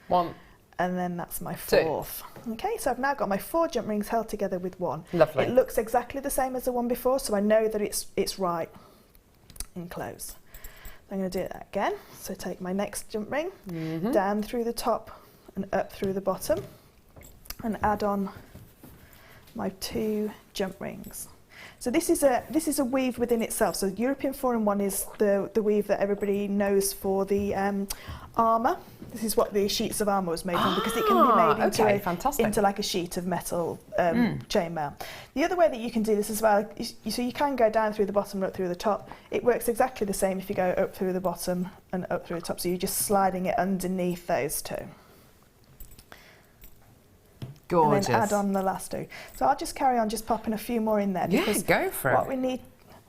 1. And then that's my 4th. 2. Okay, so I've now got my 4 jump rings held together with 1. Lovely. It looks exactly the same as the one before, so I know that it's right and close. I'm going to do that again. So take my next jump ring, down through the top and up through the bottom, and add on my 2 jump rings. So this is a weave within itself. So European 4-in-1 is the weave that everybody knows for the armour. This is what the sheets of armour was made from, because it can be made into like a sheet of metal chainmail. The other way that you can do this as well, so you can go down through the bottom and up through the top. It works exactly the same if you go up through the bottom and up through the top. So you're just sliding it underneath those 2. Gorgeous. And then add on the last 2. So I'll just carry on just popping a few more in there. Because go for it.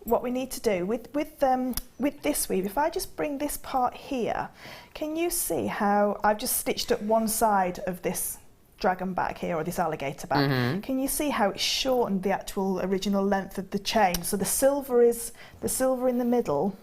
What we need to do with this weave, if I just bring this part here, can you see how I've just stitched up one side of this dragon back here, or this alligator back? Can you see how it's shortened the actual original length of the chain? So the silver in the middle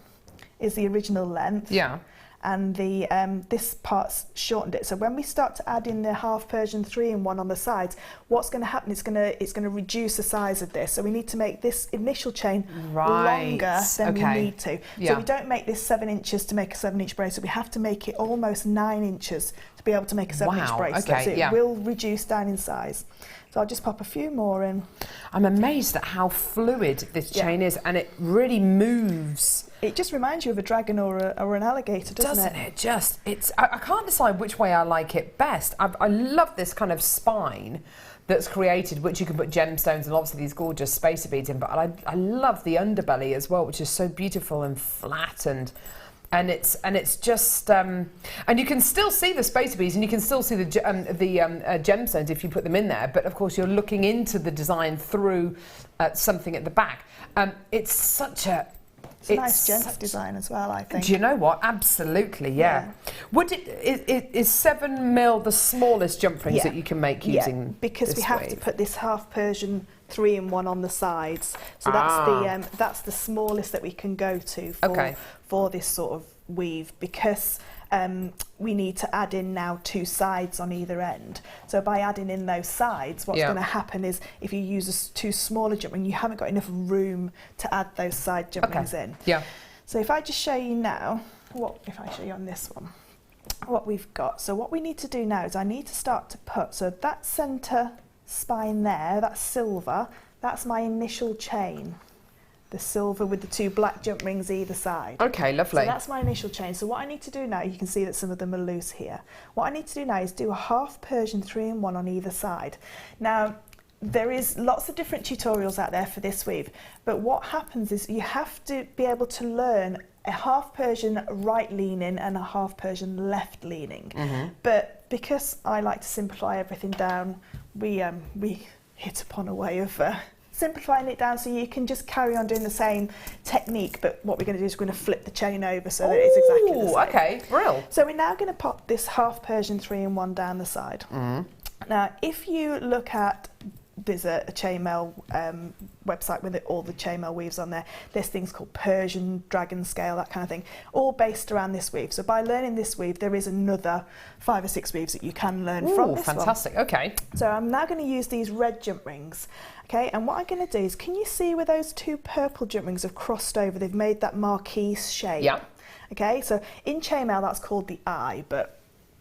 is the original length. Yeah. And the this part's shortened it. So when we start to add in the half Persian 3-in-1 on the sides, what's going to happen is it's going to reduce the size of this. So we need to make this initial chain longer than we need to. So we don't make this 7 inches to make a 7-inch bracelet. We have to make it almost 9 inches to be able to make a 7-inch bracelet. So it will reduce down in size. So I'll just pop a few more in. I'm amazed at how fluid this chain is, and it really moves. It just reminds you of a dragon or an alligator, doesn't it? I can't decide which way I like it best. I love this kind of spine that's created, which you can put gemstones and obviously these gorgeous spacer beads in, but I love the underbelly as well, which is so beautiful and flat, and it's just and you can still see the spacer beads, and you can still see the gemstones if you put them in there, but of course you're looking into the design through something at the back. It's such a nice gents design as well, I think. Do you know what? Absolutely, yeah. Would is 7mm the smallest jump rings that you can make using because we have to put this half Persian 3-in-1 on the sides. So that's the smallest that we can go to for this sort of weave, because we need to add in now 2 sides on either end. So by adding in those sides, what's going to happen is if you use a too small a jump ring, you haven't got enough room to add those side jump rings in. So if I just show you now, if I show you on this one, what we've got. So what we need to do now is I need to start to put, so that centre spine there, that's silver, that's my initial chain. The silver with the 2 black jump rings either side. Okay, lovely. So that's my initial chain. So what I need to do now, you can see that some of them are loose here. What I need to do now is do a half Persian 3-in-1 on either side. Now, there is lots of different tutorials out there for this weave, but what happens is you have to be able to learn a half Persian right leaning and a half Persian left leaning. But because I like to simplify everything down, we hit upon a way of simplifying it down so you can just carry on doing the same technique, but what we're going to do is we're going to flip the chain over so that it's exactly the same. Okay, brilliant. So we're now going to pop this half Persian 3-in-1 down the side. Now, if you look at, there's a chainmail website with all the chainmail weaves on there. There's things called Persian, dragon scale, that kind of thing, all based around this weave. So by learning this weave, there is another 5 or 6 weaves that you can learn from this fantastic. One. Okay. So I'm now going to use these red jump rings. Okay, and what I'm going to do is, can you see where those 2 purple jump rings have crossed over? They've made that marquee shape. Yeah. Okay, so in chainmail that's called the eye, but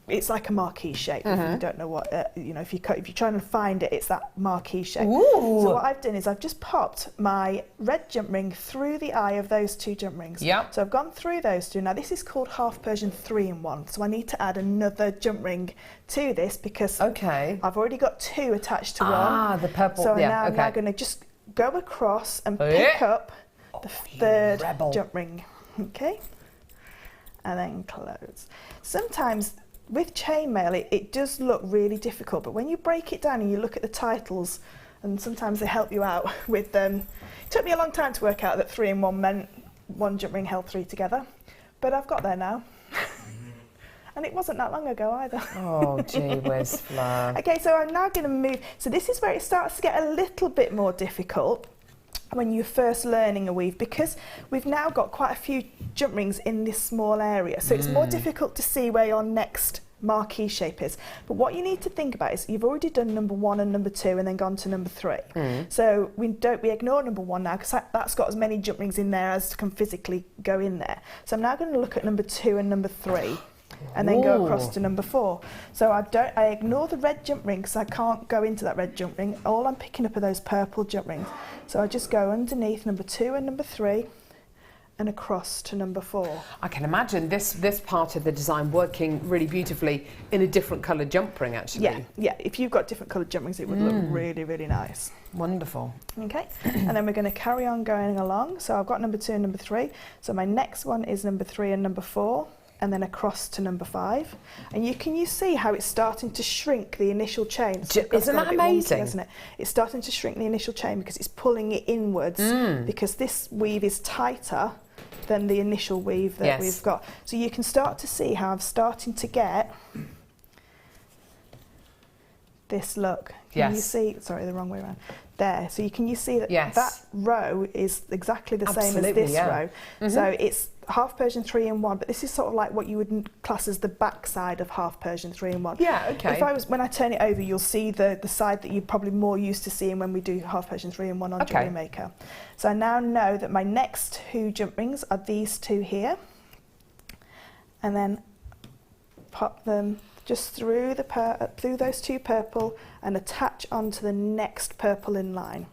it's like a marquee shape. If you don't know what, if you're trying to find it, it's that marquee shape. Ooh. So what I've done is I've just popped my red jump ring through the eye of those 2 jump rings. Yeah. So I've gone through those 2. Now this is called half Persian 3-in-1. So I need to add another jump ring to this because I've already got 2 attached to one. Ah, the purple. So now I'm now going to just go across and pick up the 3rd jump ring. Okay. And then close. Sometimes with chainmail, it does look really difficult, but when you break it down and you look at the titles, and sometimes they help you out with them. It took me a long time to work out that 3-in-1 meant one jump ring held 3 together, but I've got there now. And it wasn't that long ago either. Oh, gee whiz, Fleur. Okay, so I'm now going to move. So this is where it starts to get a little bit more difficult when you're first learning a weave, because we've now got quite a few jump rings in this small area. So it's more difficult to see where your next marquee shape is. But what you need to think about is you've already done number 1 and number 2 and then gone to number 3. So we ignore number 1 now, because that's got as many jump rings in there as can physically go in there. So I'm now going to look at number 2 and number 3. And then go across to number 4. So I ignore the red jump ring because I can't go into that red jump ring. All I'm picking up are those purple jump rings. So I just go underneath number 2 and number 3 and across to number 4. I can imagine this part of the design working really beautifully in a different coloured jump ring, actually. Yeah. If you've got different coloured jump rings, it would look really, really nice. Wonderful. Okay, and then we're going to carry on going along. So I've got number 2 and number 3. So my next one is number 3 and number 4. And then across to number 5, and you see how it's starting to shrink the initial chain. So isn't that amazing? Wonky, isn't it? It's starting to shrink the initial chain because it's pulling it inwards, because this weave is tighter than the initial weave that we've got. So you can start to see how I'm starting to get this look. Can you see? Sorry, the wrong way around. There. So can you see that that row is exactly the same as this row? So it's half Persian 3-in-1, but this is sort of like what you would class as the back side of half Persian 3-in-1. Yeah, okay. When I turn it over, you'll see the side that you're probably more used to seeing when we do half Persian 3-in-1 on JewelleryMaker. So I now know that my next 2 jump rings are these 2 here, and then pop them just through those 2 purple and attach onto the next purple in line.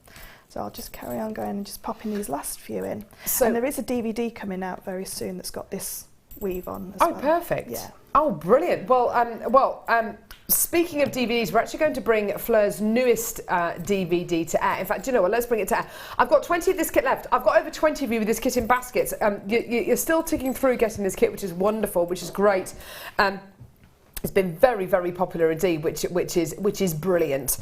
So I'll just carry on going and just popping these last few in. So, and there is a DVD coming out very soon that's got this weave on as well. Perfect. Yeah. Oh, brilliant. Well, speaking of DVDs, we're actually going to bring Fleur's newest DVD to air. In fact, do you know what? Let's bring it to air. I've got 20 of this kit left. I've got over 20 of you with this kit in baskets. You're still ticking through getting this kit, which is wonderful, which is great. It's been very, very popular indeed, which is brilliant.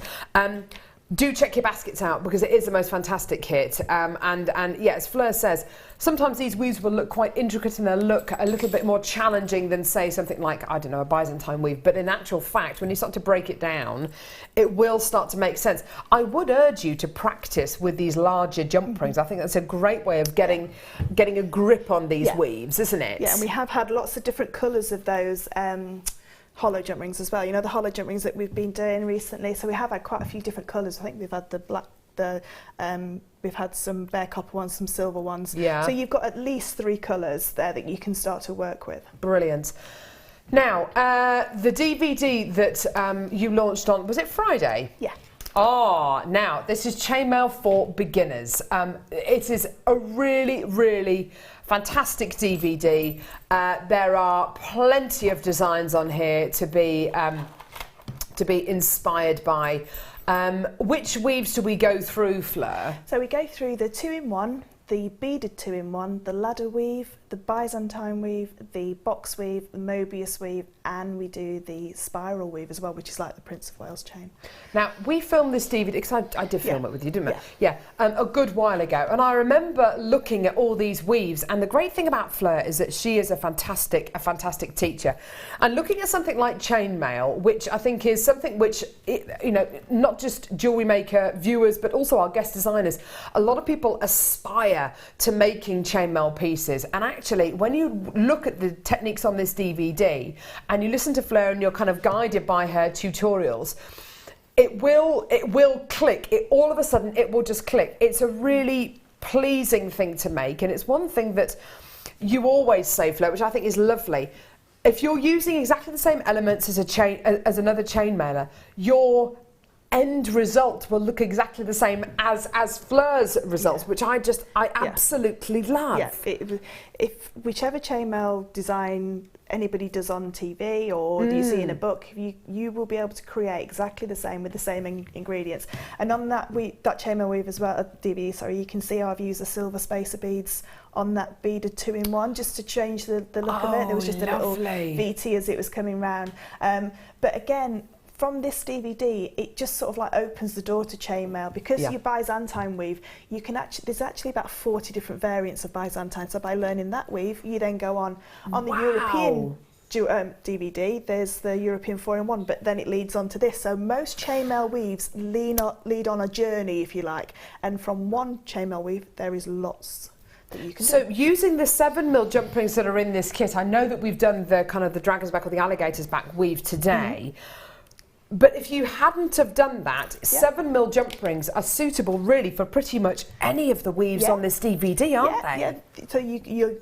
Do check your baskets out, because it is the most fantastic kit. And yeah, as Fleur says, sometimes these weaves will look quite intricate and they'll look a little bit more challenging than, say, something like, I don't know, a Byzantine weave. But in actual fact, when you start to break it down, it will start to make sense. I would urge you to practice with these larger jump rings. I think that's a great way of getting a grip on these weaves, isn't it? Yeah, and we have had lots of different colours of those hollow jump rings as well. You know, the hollow jump rings that we've been doing recently. So we have had quite a few different colours. I think we've had the black, we've had some bare copper ones, some silver ones. Yeah. So you've got at least 3 colours there that you can start to work with. Brilliant. Now, the DVD that you launched on, was it Friday? Yeah. Oh, now, this is Chainmail for Beginners. It is a really, really fantastic DVD. There are plenty of designs on here to be inspired by. Which weaves do we go through, Fleur? So we go through the 2-in-1, the beaded 2-in-1, the ladder weave, the Byzantine weave, the box weave, the Mobius weave, and we do the spiral weave as well, which is like the Prince of Wales chain. Now, we filmed this DVD, because I did film it with you, didn't we? Yeah, a good while ago. And I remember looking at all these weaves, and the great thing about Fleur is that she is a fantastic teacher. And looking at something like chainmail, which I think is something which, you know, not just JewelleryMaker viewers, but also our guest designers, a lot of people aspire to making chainmail pieces. And actually, when you look at the techniques on this DVD and you listen to Fleur and you're kind of guided by her tutorials, it will click. All of a sudden, it will just click. It's a really pleasing thing to make, and it's one thing that you always say, Fleur, which I think is lovely. If you're using exactly the same elements as another chainmailer, you're end result will look exactly the same as Fleur's results, which I absolutely love. Yeah, if whichever chainmail design anybody does on TV or you see in a book, you will be able to create exactly the same with the same ingredients. And on that chainmail weave as well, DVD, sorry, you can see how I've used the silver spacer beads on that beaded 2-in-1 just to change the look of it. There was just a little VT as it was coming round. But again, from this DVD, it just sort of like opens the door to chainmail because you Byzantine weave. You can there's actually about 40 different variants of Byzantine. So by learning that weave, you then go on the European DVD. There's the European 4-in-1, but then it leads on to this. So most chainmail weaves lead on a journey, if you like, and from one chainmail weave, there is lots. So using the 7mm jump rings that are in this kit, I know that we've done the kind of the dragon's back or the alligator's back weave today. But if you hadn't have done that, 7mm jump rings are suitable really for pretty much any of the weaves on this DVD, aren't they? Yeah. So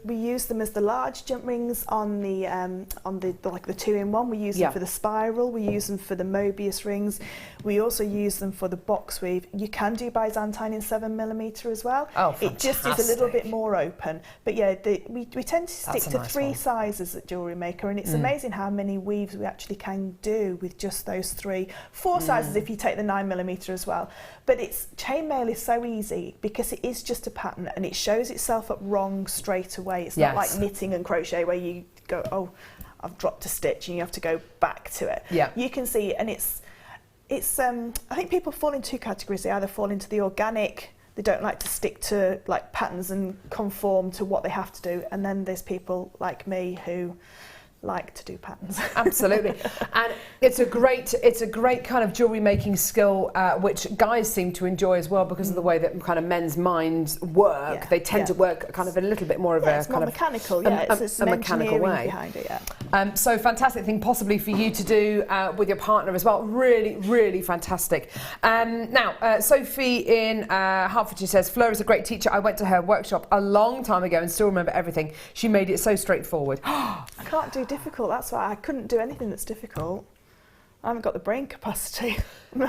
we use them as the large jump rings on the 2-in-1. We use them for the spiral. We use them for the Mobius rings. We also use them for the box weave. You can do Byzantine in 7mm as well. Oh, fantastic. It just is a little bit more open. But yeah, we tend to stick to 3 sizes at Jewellery Maker, and it's amazing how many weaves we actually can do with just those 3. 4 sizes if you take the 9mm as well. But chainmail is so easy because it is just a pattern and it shows itself up wrong straight away. It's not like knitting and crochet where you go, oh, I've dropped a stitch and you have to go back to it. Yeah. You can see, and it's I think people fall in 2 categories. They either fall into the organic, they don't like to stick to like patterns and conform to what they have to do, and then there's people like me who like to do patterns. Absolutely. And it's a great kind of jewellery making skill which guys seem to enjoy as well because of the way that kind of men's minds work. They tend to work kind of a little bit more of a it's kind more of mechanical, it's a mechanical way behind it, so fantastic thing possibly for you to do with your partner as well. Really, really fantastic. Now, Sophie in Hertfordshire says, Fleur is a great teacher. I went to her workshop a long time ago and still remember everything. She made it so straightforward. I can't do difficult, that's why I couldn't do anything that's difficult. I haven't got the brain capacity.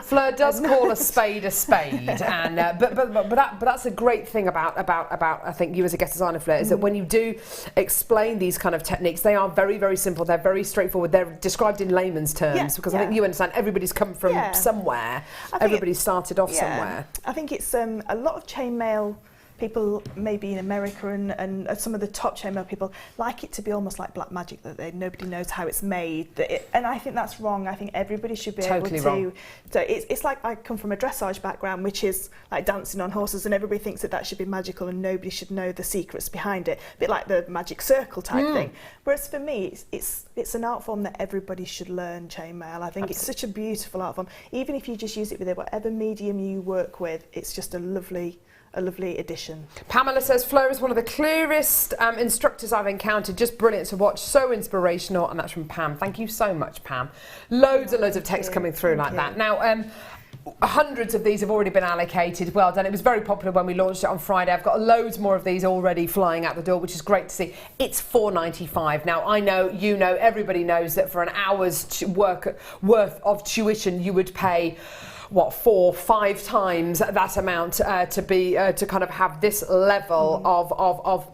Fleur does call a spade, and but that's a great thing about I think you as a guest designer, Fleur, is that when you do explain these kind of techniques, they are very, very simple. They're very straightforward. They're described in layman's terms because I think you understand everybody's come from somewhere. Everybody started off somewhere. I think it's a lot of chainmail people maybe in America and some of the top chainmail people like it to be almost like black magic, that nobody knows how it's made. And I think that's wrong. I think everybody should be able to. Wrong. So it's like I come from a dressage background, which is like dancing on horses, and everybody thinks that should be magical and nobody should know the secrets behind it. A bit like the magic circle type thing. Whereas for me, it's an art form that everybody should learn, chainmail. I think it's such a beautiful art form. Even if you just use it with whatever medium you work with, it's just a lovely addition. Pamela says, Fleur is one of the clearest instructors I've encountered. Just brilliant to watch, so inspirational. And that's from Pam. Thank you so much, Pam. Loads and loads of text coming through like that. Now, hundreds of these have already been allocated. Well done. It was very popular when we launched it on Friday. I've got loads more of these already flying out the door, which is great to see. It's $4.95. Now, I know, you know, everybody knows that for an hour's worth of tuition, you would pay 4-5 times that amount to kind of have this level of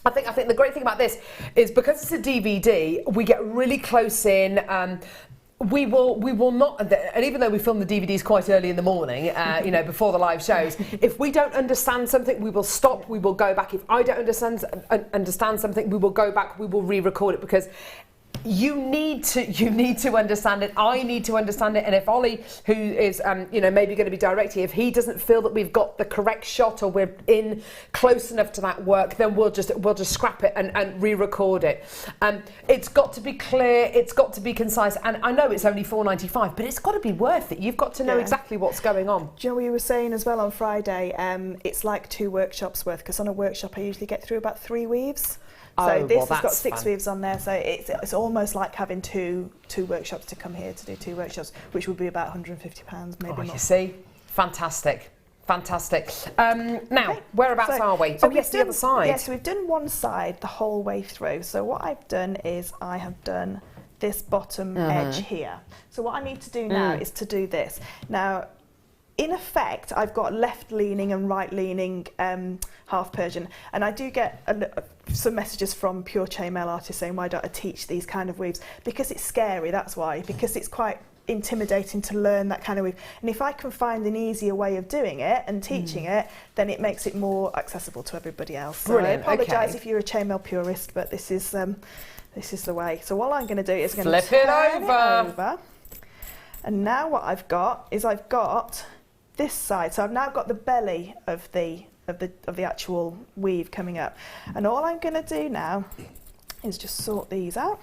I think the great thing about this is because it's a DVD, we get really close in. We will not, and even though we film the DVDs quite early in the morning, you know, before the live shows, if we don't understand something, we will stop, we will go back. If I don't understand something, we will go back, we will re-record it, because you need to understand it. I need to understand it. And if Ollie, who is you know, maybe going to be directing, if he doesn't feel that we've got the correct shot or we're in close enough to that work, then we'll just scrap it and re-record it. It's got to be clear. It's got to be concise. And I know it's only $4.95, but it's got to be worth it. You've got to know exactly what's going on. Do you know what you were saying as well on Friday? It's like 2 workshops worth, because on a workshop I usually get through about 3 weaves. So this has got 6 weaves on there, so it's almost like having two workshops to come here to do 2 workshops, which would be about £150, maybe more. You see, fantastic. Now, whereabouts are we? So yes, the other side. Yes, we've done one side the whole way through. So what I've done is I have done this bottom edge here. So what I need to do now is to do this. Now, in effect, I've got left-leaning and right-leaning half Persian, and I do get some messages from pure chainmail artists saying, why don't I teach these kind of weaves? Because it's scary, that's why, because it's quite intimidating to learn that kind of weave. And if I can find an easier way of doing it and teaching it, then it makes it more accessible to everybody else. So I apologise if you're a chainmail purist, but this is the way. So what I'm going to do is I'm going to flip turn it over. And now what I've got is I've got this side. So I've now got the belly of the actual weave coming up. And all I'm going to do now is just sort these out.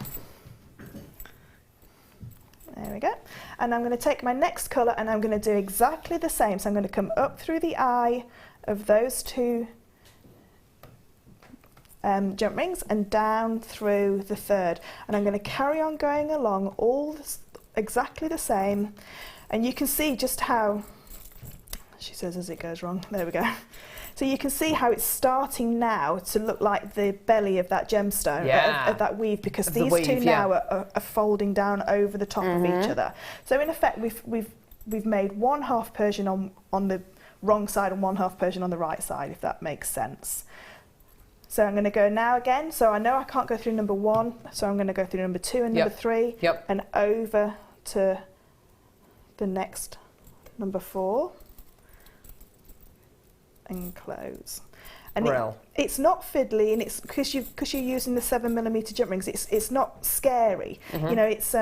There we go. And I'm going to take my next colour and I'm going to do exactly the same. So I'm going to come up through the eye of those two jump rings and down through the third. And I'm going to carry on going along all exactly the same. And you can see just how, she says as it goes wrong, there we go. So you can see how it's starting now to look like the belly of that gemstone, of that weave, because these two now are folding down over the top of each other. So in effect, we've made one half Persian on the wrong side and one half Persian on the right side, if that makes sense. So I'm going to go now again. So I know I can't go through number 1, so I'm going to go through number 2 and number 3, and over to the next number 4. And close. And it's not fiddly, and it's because you're using the 7mm jump rings. It's not scary. You know, it's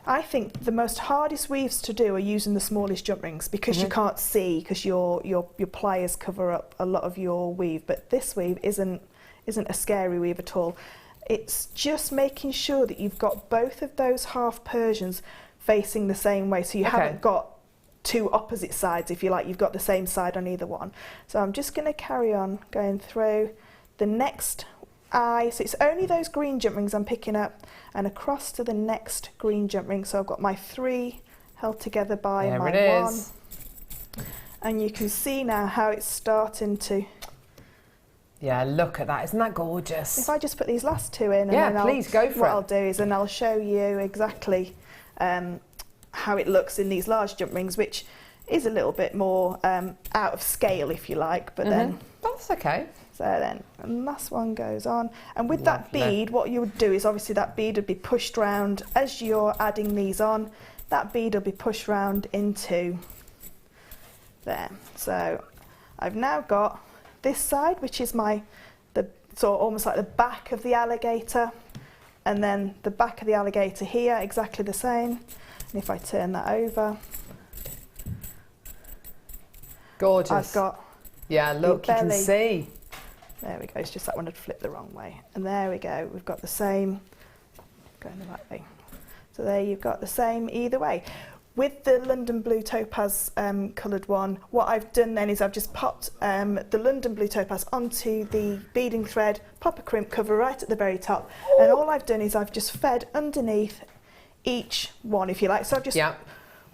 I think the most hardest weaves to do are using the smallest jump rings, because you can't see, because your pliers cover up a lot of your weave. But this weave isn't a scary weave at all. It's just making sure that you've got both of those half Persians facing the same way, so you haven't got two opposite sides, if you like. You've got the same side on either one. So I'm just going to carry on going through the next eye. So it's only those green jump rings I'm picking up, and across to the next green jump ring. So I've got my 3 held together by my 1. And you can see now how it's starting to... Yeah, look at that. Isn't that gorgeous? If I just put these last 2 in, and then please go for it. What I'll do is, and I'll show you exactly how it looks in these large jump rings, which is a little bit more out of scale, if you like, but then... That's okay. So then, and last one goes on. And with that bead, what you would do is, obviously that bead would be pushed round as you're adding these on. That bead will be pushed round into there. So I've now got this side, which is almost like the back of the alligator, and then the back of the alligator here, exactly the same. And if I turn that over, gorgeous. I've got look, you can see. There we go. It's just that one had flipped the wrong way. And there we go. We've got the same going the right way. So there you've got the same either way. With the London Blue Topaz coloured one, what I've done then is I've just popped the London Blue Topaz onto the beading thread, pop a crimp cover right at the very top, and all I've done is I've just fed underneath each one, if you like. So I've just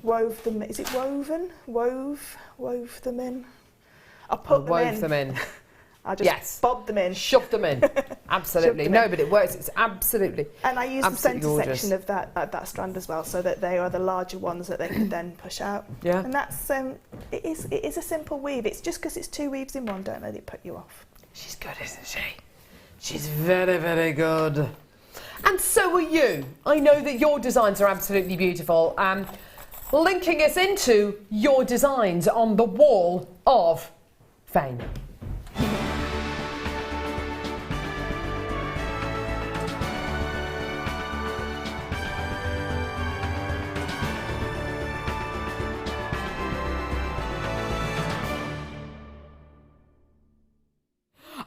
wove them. Is it woven? Wove them in. I put them in. I just bobbed them in. Shoved them in. Absolutely. No, but it works. It's absolutely. And I use the centre section of that strand as well, so that they are the larger ones that they can then push out. Yeah. And that's it is a simple weave. It's just because it's 2 weaves in one, don't let it put you off. She's good, isn't she? She's very, very good. And so are you. I know that your designs are absolutely beautiful. Linking us into your designs on the wall of fame.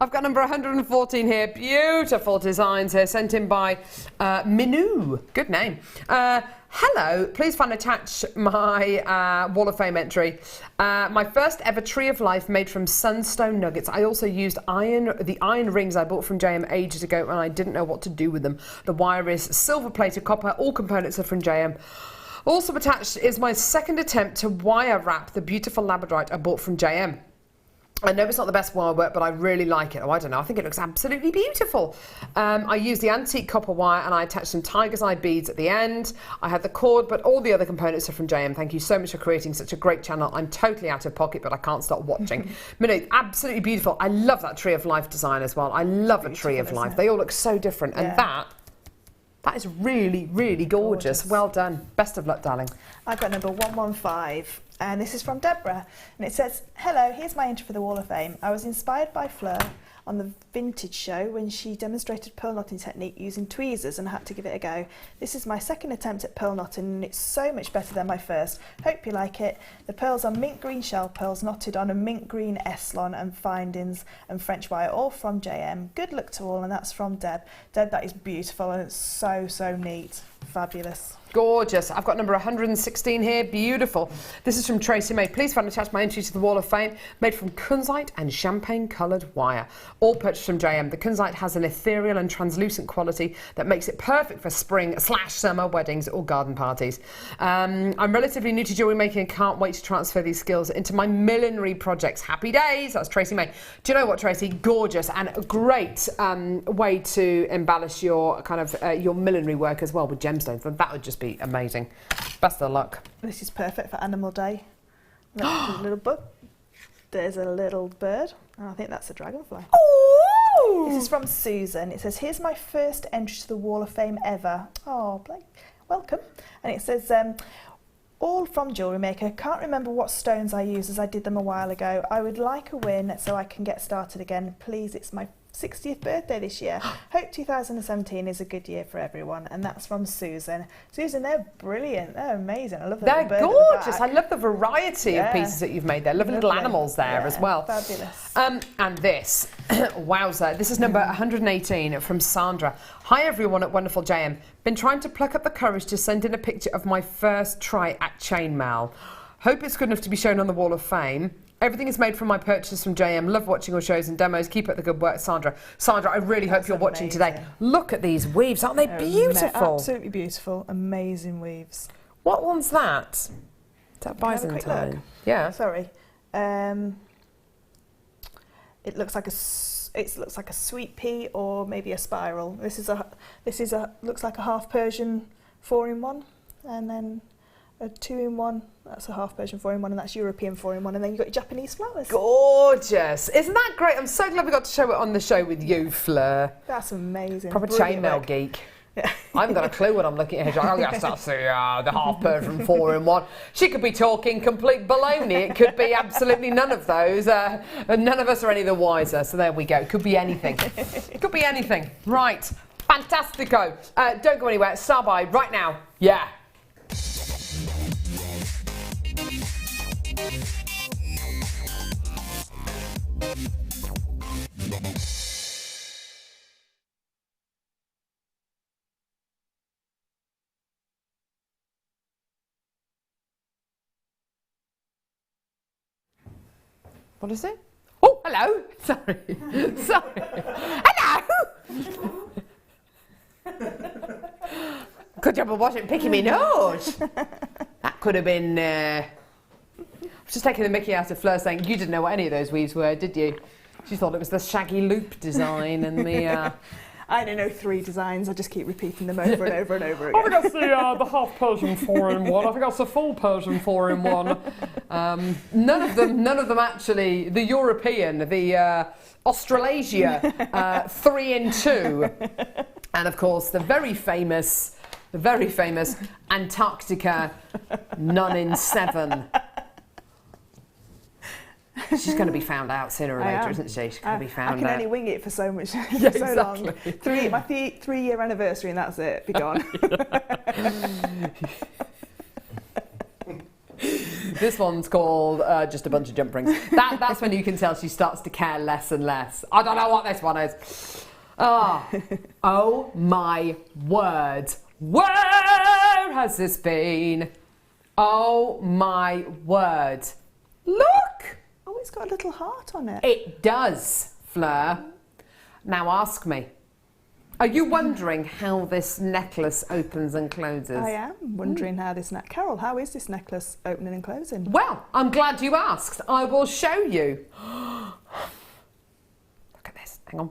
I've got number 114 here. Beautiful designs here, sent in by Minu. Good name. Hello, please find attach my Wall of Fame entry. My first ever Tree of Life made from sunstone nuggets. I also used the iron rings I bought from JM ages ago, and I didn't know what to do with them. The wire is silver plated copper. All components are from JM. Also attached is my second attempt to wire wrap the beautiful labradorite I bought from JM. I know it's not the best wire work, but I really like it. Oh, I don't know. I think it looks absolutely beautiful. I used the antique copper wire and I attached some tiger's eye beads at the end. I had the cord, but all the other components are from JM. Thank you so much for creating such a great channel. I'm totally out of pocket, but I can't stop watching. Minute, absolutely beautiful. I love that Tree of Life design as well. I love a Tree of Life. They all look so different. And that is really, really gorgeous. Well done. Best of luck, darling. I've got number 115. And this is from Deborah, and it says, hello, here's my entry for the Wall of Fame. I was inspired by Fleur on the vintage show when she demonstrated pearl knotting technique using tweezers and had to give it a go. This is my second attempt at pearl knotting and it's so much better than my first. Hope you like it. The pearls are mint green shell pearls knotted on a mint green Eslon and findings and French wire, all from JM. Good luck to all, and that's from Deb. Deb, that is beautiful and it's so, so neat. Fabulous. Gorgeous. I've got number 116 here. Beautiful. This is from Tracy May. Please find attached my entry to the Wall of Fame, made from kunzite and champagne coloured wire. All purchased from JM. The kunzite has an ethereal and translucent quality that makes it perfect for spring/summer weddings or garden parties. I'm relatively new to jewellery making and can't wait to transfer these skills into my millinery projects. Happy days. That's Tracy May. Do you know what, Tracy? Gorgeous and a great way to embellish your kind of your millinery work as well with gemstones. That would just be amazing. Best of luck. This is perfect for Animal Day. There's a little book. There's a little bird. And I think that's a dragonfly. Ooh. This is from Susan. It says, here's my first entry to the Wall of Fame ever. Oh, Blake, welcome. And it says, all from JewelleryMaker. Can't remember what stones I used as I did them a while ago. I would like a win so I can get started again. Please, it's my 60th birthday this year. Hope 2017 is a good year for everyone. And that's from Susan. Susan, they're brilliant. They're amazing. I love the They're bird gorgeous. at the I love the variety of pieces that you've made there. Lovely little animals there as well. Fabulous. And this, wowza, this is number 118 from Sandra. Hi everyone at Wonderful JM. Been trying to pluck up the courage to send in a picture of my first try at chainmail. Hope it's good enough to be shown on the Wall of Fame. Everything is made from my purchase from JM. Love watching your shows and demos. Keep up the good work, Sandra. Sandra, I really hope you're watching today. Look at these weaves. Aren't they beautiful? Absolutely beautiful. Amazing weaves. What one's that? Is that Byzantine? Yeah. Sorry. It looks like a sweet pea or maybe a spiral. This is looks like a half Persian 4-in-1, and then a 2-in-1. That's a half Persian 4-in-1, and that's European 4-in-1, and then you've got your Japanese flowers. Gorgeous. Isn't that great? I'm so glad we got to show it on the show with you, Fleur. That's amazing. Proper chainmail geek. Yeah. I haven't got a clue what I'm looking at. Oh yes, that's the half Persian 4-in-1. She could be talking complete baloney. It could be absolutely none of those. And none of us are any the wiser. So there we go. It could be anything. It could be anything. Right. Fantastico. Don't go anywhere. Star by right now. Yeah. What is it? Oh, hello. Sorry. Sorry. Hello. Good job of watching picking me nose. That could have been... I was just taking the mickey out of Fleur saying, you didn't know what any of those weaves were, did you? She thought it was the shaggy loop design and the... I don't know 3 designs. I just keep repeating them over and over and over again. I think that's the half Persian 4-in-1. I think that's the full Persian 4-in-1. None of them actually. The European, the Australasia 3-in-2, and of course the very famous Antarctica none in 7. She's going to be found out sooner or later, isn't she? She's going to be found out. I can only wing it for so much, yeah, so exactly. long. My 3-year anniversary, and that's it. Be gone. This one's called just a bunch of jump rings. That's when you can tell she starts to care less and less. I don't know what this one is. Oh my word. Where has this been? Oh my word. Look! Oh, it's got a little heart on it. It does, Fleur. Now ask me. Are you wondering how this necklace opens and closes? I am wondering how this Carol, how is this necklace opening and closing? Well, I'm glad you asked. I will show you. Look at this. Hang on.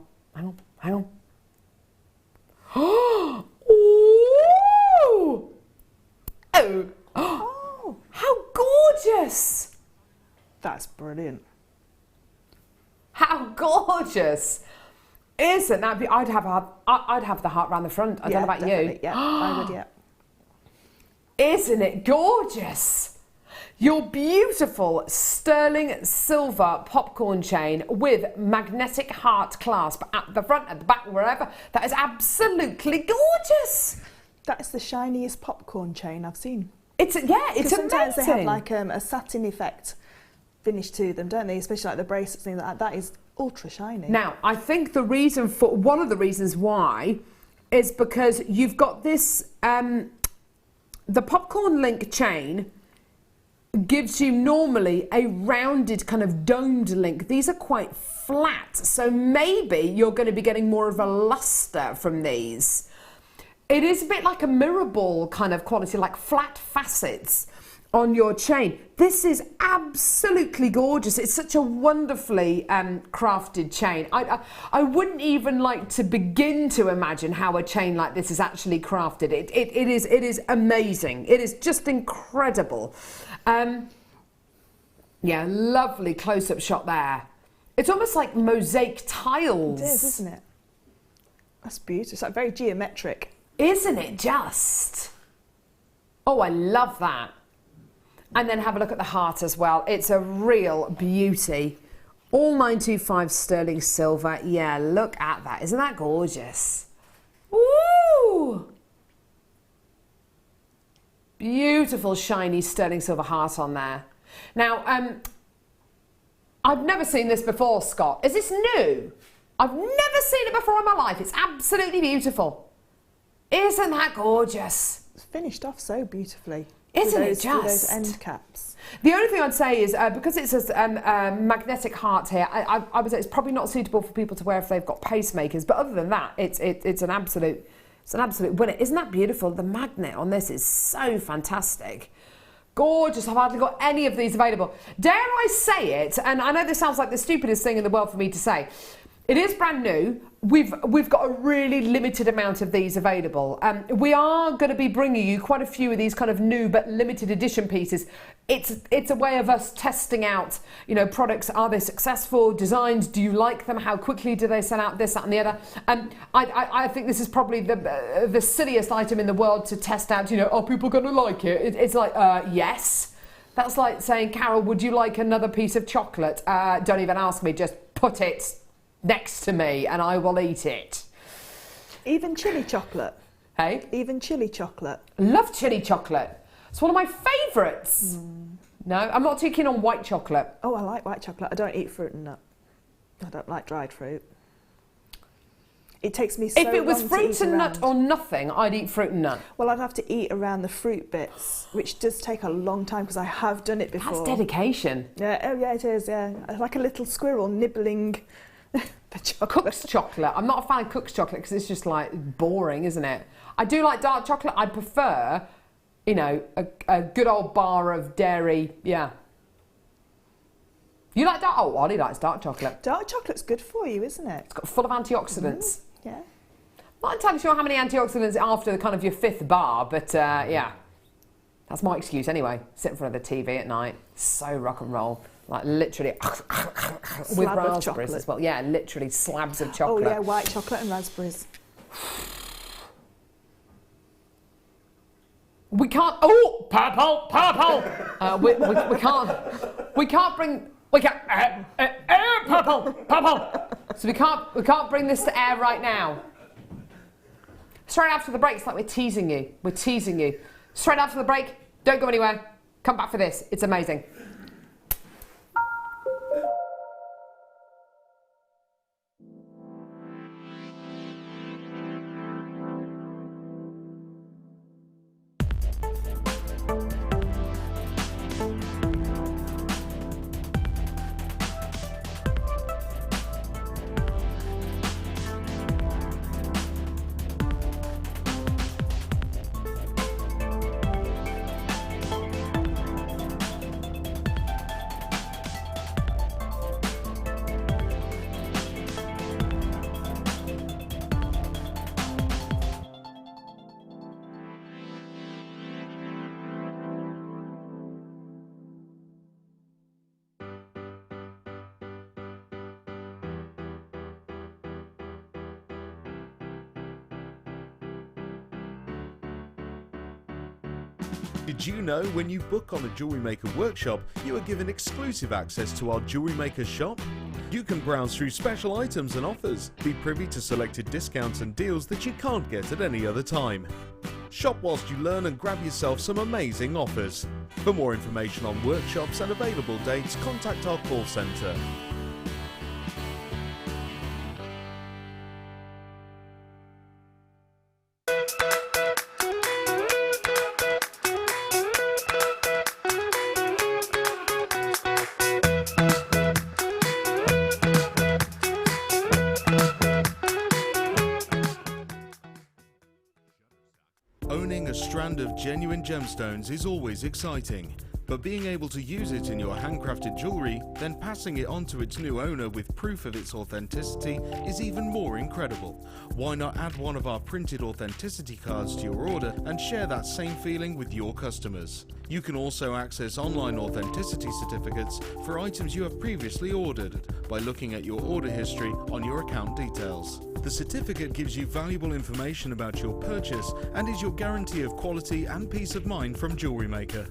Oh, how gorgeous! That's brilliant. How gorgeous! Isn't that? I'd have the heart round the front. I don't know about definitely. you. Yeah, I would. Yeah. Isn't it gorgeous? Your beautiful sterling silver popcorn chain with magnetic heart clasp at the front, at the back, wherever. That is absolutely gorgeous. That is the shiniest popcorn chain I've seen. It's amazing. Sometimes they have like a satin effect finish to them, don't they? Especially like the bracelets, things like that. That is ultra shiny. Now, I think one of the reasons why is because you've got this, the popcorn link chain gives you normally a rounded kind of domed link. These are quite flat, so maybe you're going to be getting more of a luster from these. It is a bit like a mirror ball kind of quality, like flat facets on your chain. This is absolutely gorgeous. It's such a wonderfully crafted chain. I wouldn't even like to begin to imagine how a chain like this is actually crafted. It is amazing. It is just incredible. Yeah, lovely close-up shot there. It's almost like mosaic tiles. It is, isn't it? That's beautiful. It's like very geometric. Isn't it just? Oh, I love that. And then have a look at the heart as well. It's a real beauty. All 925 sterling silver. Yeah, look at that. Isn't that gorgeous? Woo! Beautiful, shiny sterling silver heart on there. Now, I've never seen this before, Scott. Is this new? I've never seen it before in my life. It's absolutely beautiful. Isn't that gorgeous? It's finished off so beautifully. Isn't it just? With those end caps. The only thing I'd say is, because it's a magnetic heart here, I would say it's probably not suitable for people to wear if they've got pacemakers. But other than that, it's an absolute winner. Isn't that beautiful? The magnet on this is so fantastic. Gorgeous. I've hardly got any of these available. Dare I say it, and I know this sounds like the stupidest thing in the world for me to say, it is brand new. We've got a really limited amount of these available. We are going to be bringing you quite a few of these kind of new but limited edition pieces. It's a way of us testing out, products. Are they successful? Designs? Do you like them? How quickly do they sell out? This, that, and the other. I think this is probably the silliest item in the world to test out. Are people going to like it? It's like yes. That's like saying, Carol, would you like another piece of chocolate? Don't even ask me. Just put it next to me and I will eat it. Even chili chocolate. Hey? Even chili chocolate. Love chili chocolate. It's one of my favourites. No, I'm not too keen on white chocolate. Oh, I like white chocolate. I don't eat fruit and nut. I don't like dried fruit. It takes me so long If it was to fruit eat and nut around. or nothing, I'd eat fruit and nut. Well, I'd have to eat around the fruit bits, which does take a long time because I have done it before. That's dedication. Yeah, oh yeah, it is, yeah. Like a little squirrel nibbling the chocolate. Cook's chocolate. I'm not a fan of Cook's chocolate because it's just like boring, isn't it? I do like dark chocolate. I'd prefer, a good old bar of dairy. Yeah. You like dark? Oh, Ollie likes dark chocolate. Dark chocolate's good for you, isn't it? It's got full of antioxidants. Yeah. Not entirely sure how many antioxidants after kind of your 5th bar, but yeah. That's my excuse anyway. Sit in front of the TV at night. So rock and roll. Like literally with raspberries as well. Yeah, literally slabs of chocolate. Oh yeah, white chocolate and raspberries. We can't. Oh, purple. We can't bring. Purple. So we can't bring this to air right now. Straight after the break, it's like we're teasing you. We're teasing you. Straight after the break, don't go anywhere. Come back for this. It's amazing. Did you know when you book on a Jewellery Maker workshop, you are given exclusive access to our Jewellery Maker shop? You can browse through special items and offers, be privy to selected discounts and deals that you can't get at any other time. Shop whilst you learn and grab yourself some amazing offers. For more information on workshops and available dates, contact our call centre. Owning a strand of genuine gemstones is always exciting, but being able to use it in your handcrafted jewellery, then passing it on to its new owner with proof of its authenticity is even more incredible. Why not add one of our printed authenticity cards to your order and share that same feeling with your customers? You can also access online authenticity certificates for items you have previously ordered by looking at your order history on your account details. The certificate gives you valuable information about your purchase and is your guarantee of quality and peace of mind from Jewellery Maker.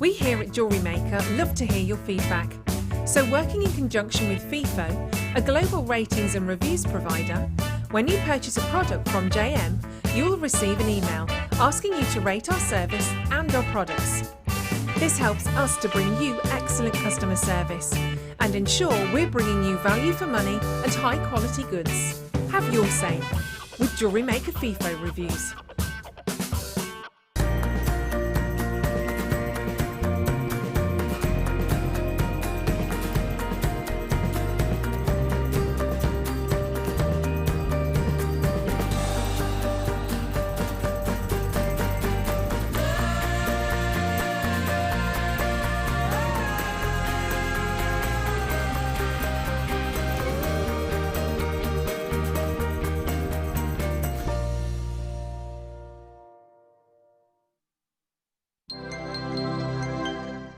We here at Jewellery Maker love to hear your feedback. So working in conjunction with FIFO, a global ratings and reviews provider, when you purchase a product from JM, you'll receive an email asking you to rate our service and our products. This helps us to bring you excellent customer service and ensure we're bringing you value for money and high quality goods. Have your say with Jewellery Maker FIFO reviews.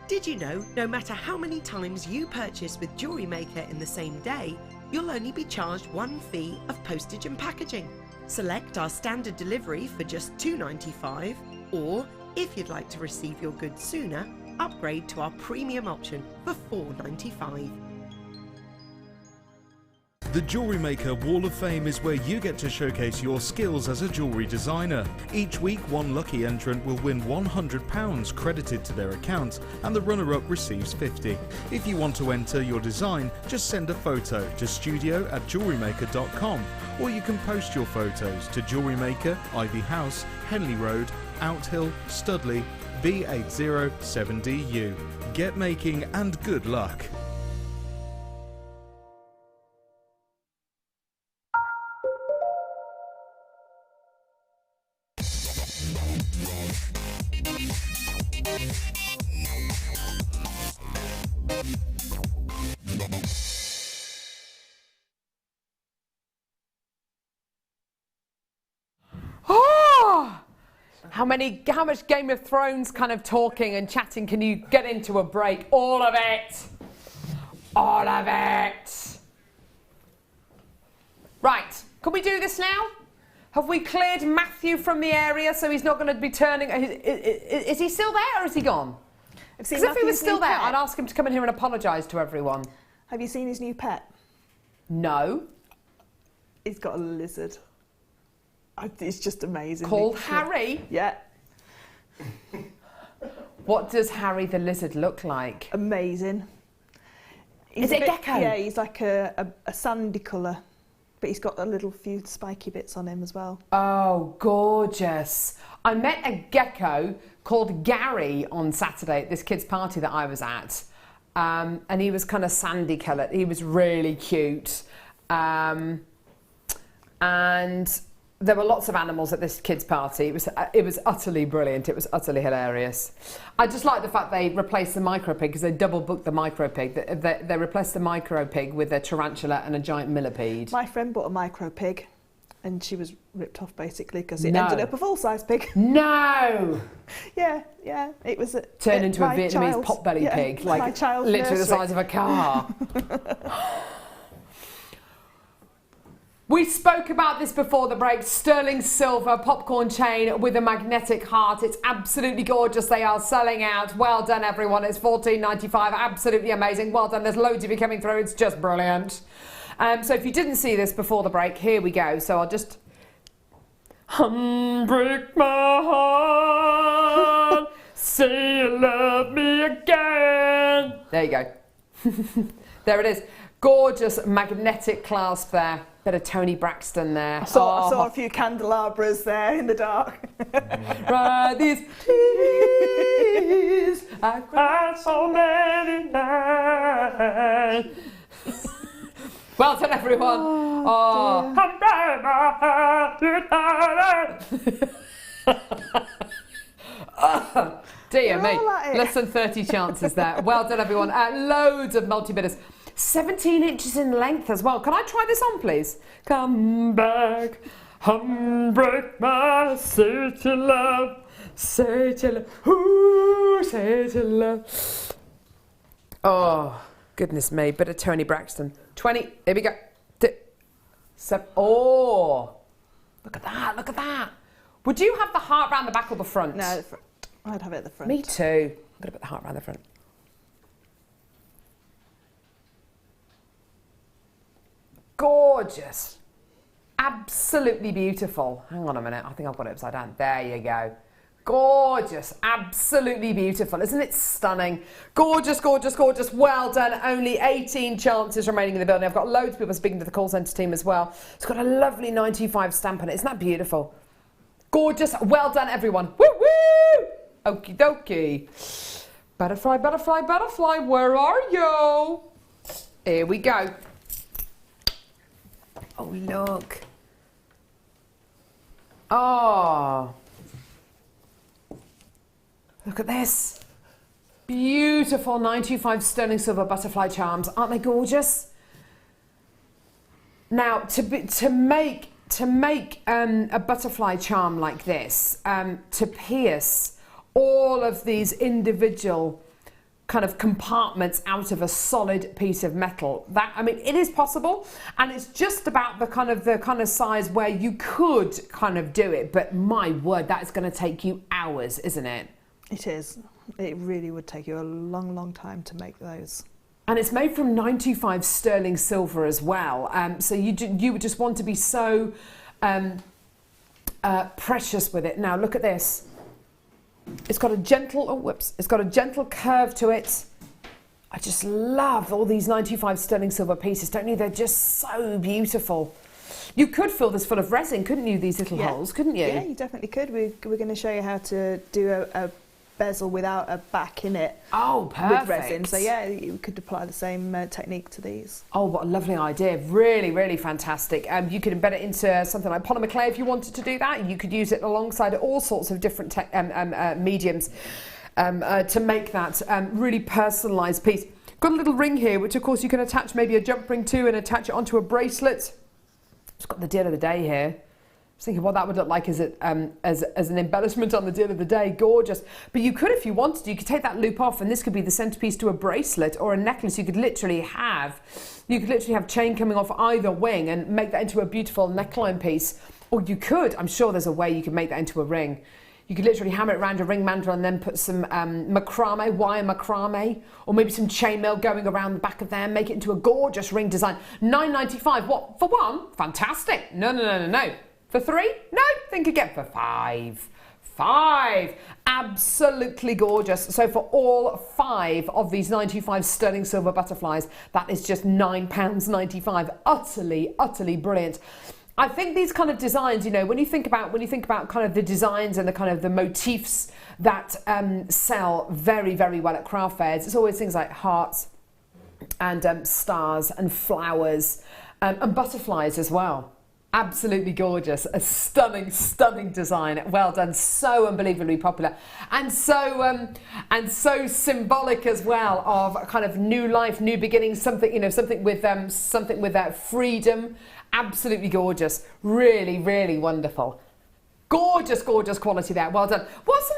Did you know, no matter how many times you purchase with Jewellery Maker in the same day, you'll only be charged one fee of postage and packaging. Select our standard delivery for just $2.95, or if you'd like to receive your goods sooner, upgrade to our premium option for $4.95. The Jewellery Maker Wall of Fame is where you get to showcase your skills as a jewellery designer. Each week, one lucky entrant will win £100 credited to their account, and the runner-up receives £50. If you want to enter your design, just send a photo to studio@jewellerymaker.com, or you can post your photos to Jewellery Maker, Ivy House, Henley Road, Outhill, Studley, B807DU. Get making and good luck. How much Game of Thrones kind of talking and chatting can you get into a break? All of it. All of it. Right, can we do this now? Have we cleared Matthew from the area so he's not going to be turning? Is he still there or is he gone? Because if he was still there, I'd ask him to come in here and apologise to everyone. Have you seen his new pet? No. He's got a lizard. It's just amazing. Called Harry? Yeah. What does Harry the lizard look like? Amazing. Is it a gecko? Yeah, he's like a sandy colour, but he's got a little few spiky bits on him as well. Oh, gorgeous. I met a gecko called Gary on Saturday at this kid's party that I was at. And he was kind of sandy coloured. He was really cute. And there were lots of animals at this kid's party. It was utterly brilliant. It was utterly hilarious. I just like the fact they replaced the micro pig because they double booked the micro pig. They replaced the micro pig with a tarantula and a giant millipede. My friend bought a micro pig and she was ripped off basically because it ended up a full-size pig. No! Yeah. It was turned into a Vietnamese potbelly pig, like literally the size of a car. We spoke about this before the break. Sterling silver popcorn chain with a magnetic heart. It's absolutely gorgeous. They are selling out. Well done, everyone. It's $14.95. Absolutely amazing. Well done. There's loads of you coming through. It's just brilliant. So if you didn't see this before the break, here we go. So I'll just... break my heart. Say you love me again. There you go. There it is. Gorgeous magnetic clasp there. Bit of Tony Braxton there. I saw a few candelabras there in the dark. Right, these tears I cried so many nights. Well done, everyone. Oh, dear me. Less than 30 chances there. Well done, everyone. Loads of multi-bidders. 17 inches in length as well. Can I try this on, please? Come back, break my search of love, ooh, search of love. Oh, goodness me, bit of Tony Braxton. 20, here we go. Oh, look at that, look at that. Would you have the heart round the back or the front? No, the front. I'd have it at the front. Me too. I'm going to put the heart round the front. Gorgeous. Absolutely beautiful. Hang on a minute. I think I've got it upside down. There you go. Gorgeous. Absolutely beautiful. Isn't it stunning? Gorgeous, gorgeous, gorgeous. Well done. Only 18 chances remaining in the building. I've got loads of people speaking to the call centre team as well. It's got a lovely 925 stamp on it. Isn't that beautiful? Gorgeous. Well done, everyone. Woo woo! Okie dokie. Butterfly, butterfly, butterfly. Where are you? Here we go. Oh, look. Oh. Look at this. Beautiful 925 sterling silver butterfly charms. Aren't they gorgeous? Now, to make a butterfly charm like this, to pierce all of these individual kind of compartments out of a solid piece of metal, that, I mean, it is possible, and it's just about the kind of size where you could kind of do it, but my word, that is going to take you hours, isn't it? It is. It really would take you a long, long time to make those. And it's made from 925 sterling silver as well. So you would just want to be so precious with it. Now look at this. It's got a gentle, it's got a gentle curve to it. I just love all these 925 sterling silver pieces, don't you? They're just so beautiful. You could fill this full of resin, couldn't you? These little holes, couldn't you? Yeah, you definitely could. We're going to show you how to do a bezel without a back in it. Oh, perfect. With resin. So yeah, you could apply the same technique to these. Oh, what a lovely idea. Really, really fantastic. You could embed it into something like polymer clay if you wanted to do that. You could use it alongside all sorts of different mediums to make that really personalised piece. Got a little ring here, which of course you can attach maybe a jump ring to and attach it onto a bracelet. It's got the deal of the day here. I was thinking what that would look like as an embellishment on the deal of the day. Gorgeous. But you could, if you wanted to, you could take that loop off and this could be the centerpiece to a bracelet or a necklace. You could literally have chain coming off either wing and make that into a beautiful neckline piece. Or you could, I'm sure there's a way you could make that into a ring. You could literally hammer it around a ring mandrel and then put some macrame, wire macrame, or maybe some chainmail going around the back of there, make it into a gorgeous ring design. $9.95. What, for one? Fantastic. No. For three? No, think again. For five. Absolutely gorgeous. So for all 5 of these 925 sterling silver butterflies, that is just £9.95. Utterly brilliant. I think these kind of designs, you know, when you think about kind of the designs and the kind of the motifs that sell very, very well at craft fairs, it's always things like hearts and stars and flowers and butterflies as well. Absolutely gorgeous, a stunning design. Well done, so unbelievably popular, and so symbolic as well of kind of new life, new beginnings. Something with freedom. Absolutely gorgeous, really wonderful. Gorgeous quality there. Well done. What's the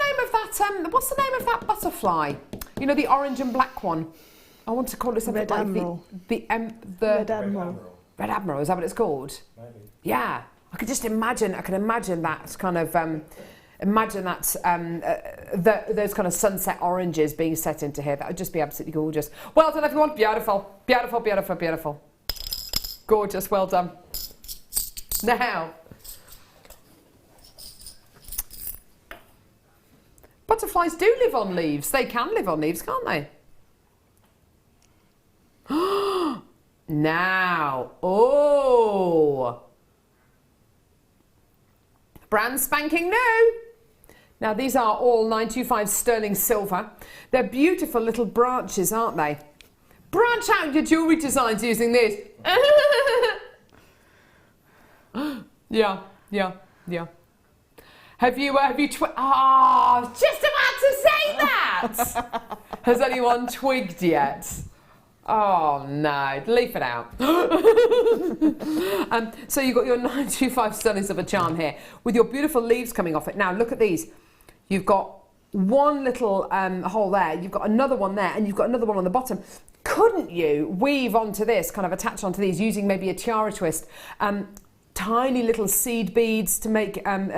name of that butterfly? You know, the orange and black one. I want to call it something Red like Admiral. the Red Admiral. Red Admiral, is that what it's called? Maybe. Yeah, I can imagine that kind of, imagine that, those kind of sunset oranges being set into here. That would just be absolutely gorgeous. Well done, everyone. Beautiful, beautiful, beautiful, beautiful. Gorgeous, well done. Now, butterflies do live on leaves. They can live on leaves, can't they? Now, oh, brand spanking new. Now these are all 925 sterling silver. They're beautiful little branches, aren't they? Branch out your jewellery designs using this. Yeah. Have you just about to say that. Has anyone twigged yet? Oh no, leave it out. So you've got your 925 sterling silver charm here with your beautiful leaves coming off it. Now look at these. You've got one little hole there, you've got another one there, and you've got another one on the bottom. Couldn't you weave onto this, kind of attach onto these using maybe a tiara twist, tiny little seed beads to make them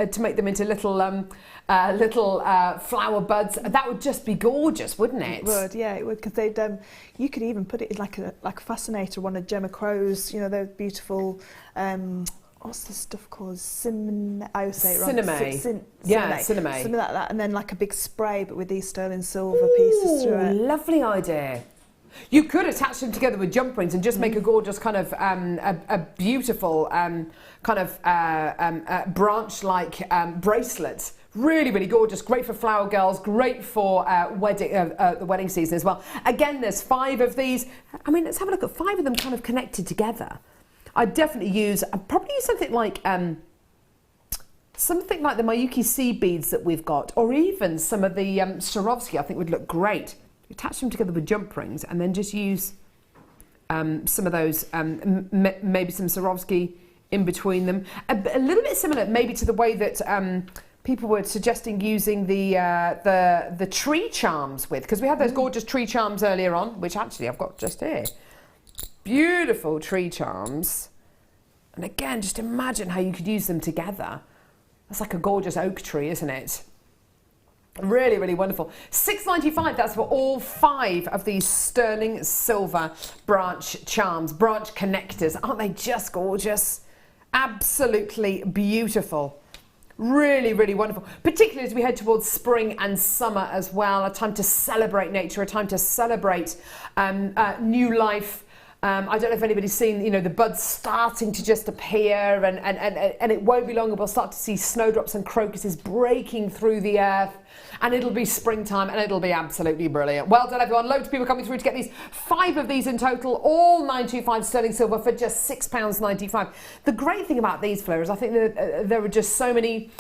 into little flower buds? That would just be gorgeous, wouldn't it? It would, yeah, it would, because they'd you could even put it in like a fascinator, one of Gemma Crow's, you know, those beautiful what's the stuff called? I always say it wrong. Cinnamay. Something like that, and then like a big spray, but with these sterling silver pieces through it. Lovely idea. You could attach them together with jump rings and just make a gorgeous kind of a beautiful branch-like bracelet. Really, really gorgeous. Great for flower girls. Great for the wedding season as well. Again, there's 5 of these. I mean, let's have a look at 5 of them kind of connected together. I'd definitely I'd probably use something like the Mayuki seed beads that we've got, or even some of the Swarovski. I think would look great. Attach them together with jump rings and then just use some of those, maybe some Swarovski in between them. A little bit similar maybe to the way that people were suggesting using the tree charms with, because we had those gorgeous tree charms earlier on, which actually I've got just here. Beautiful tree charms. And again, just imagine how you could use them together. That's like a gorgeous oak tree, isn't it? Really, really wonderful. $6.95, that's for all 5 of these sterling silver branch charms, branch connectors. Aren't they just gorgeous? Absolutely beautiful. Really, really wonderful. Particularly as we head towards spring and summer as well. A time to celebrate nature, a time to celebrate new life. I don't know if anybody's seen, you know, the buds starting to just appear, and it won't be long and we'll start to see snowdrops and crocuses breaking through the earth, and it'll be springtime and it'll be absolutely brilliant. Well done, everyone. Loads of people coming through to get these. 5 of these in total, all 925 sterling silver for just £6.95. The great thing about these, Fleur, is I think that there are just so many.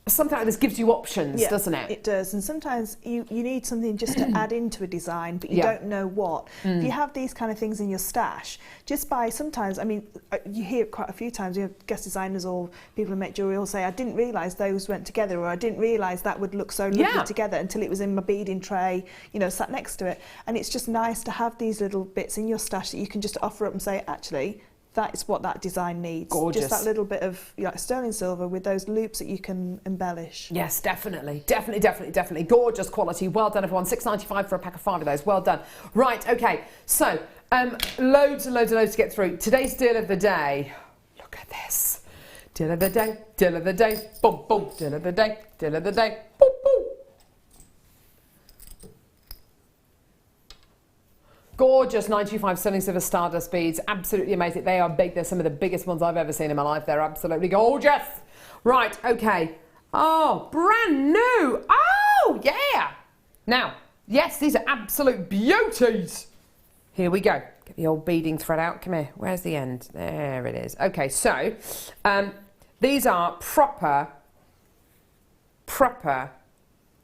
Something like this gives you options, doesn't it? It does, and sometimes you need something just to add into a design, but you don't know what. If you have these kind of things in your stash, just buy. Sometimes, I mean, you hear it quite a few times, you have guest designers or people who make jewellery will say, I didn't realise those went together, or I didn't realise that would look so lovely together until it was in my beading tray, you know, sat next to it. And it's just nice to have these little bits in your stash that you can just offer up and say, actually, that is what that design needs. Gorgeous. Just that little bit of sterling silver with those loops that you can embellish. Yes, definitely. Definitely. Gorgeous quality. Well done, everyone. $6.95 for a pack of 5 of those. Well done. Right, okay. So, loads and loads to get through. Today's deal of the day. Look at this. Deal of the day. Deal of the day. Boom, boom. Deal of the day. Deal of the day. Boom, boom. Gorgeous 925 sterling silver stardust beads, absolutely amazing. They are big. They're some of the biggest ones I've ever seen in my life. They're absolutely gorgeous. Right, okay. Oh, brand new. Oh, yeah. Now, yes, these are absolute beauties. Here we go. Get the old beading thread out. Come here. Where's the end? There it is. Okay, so these are proper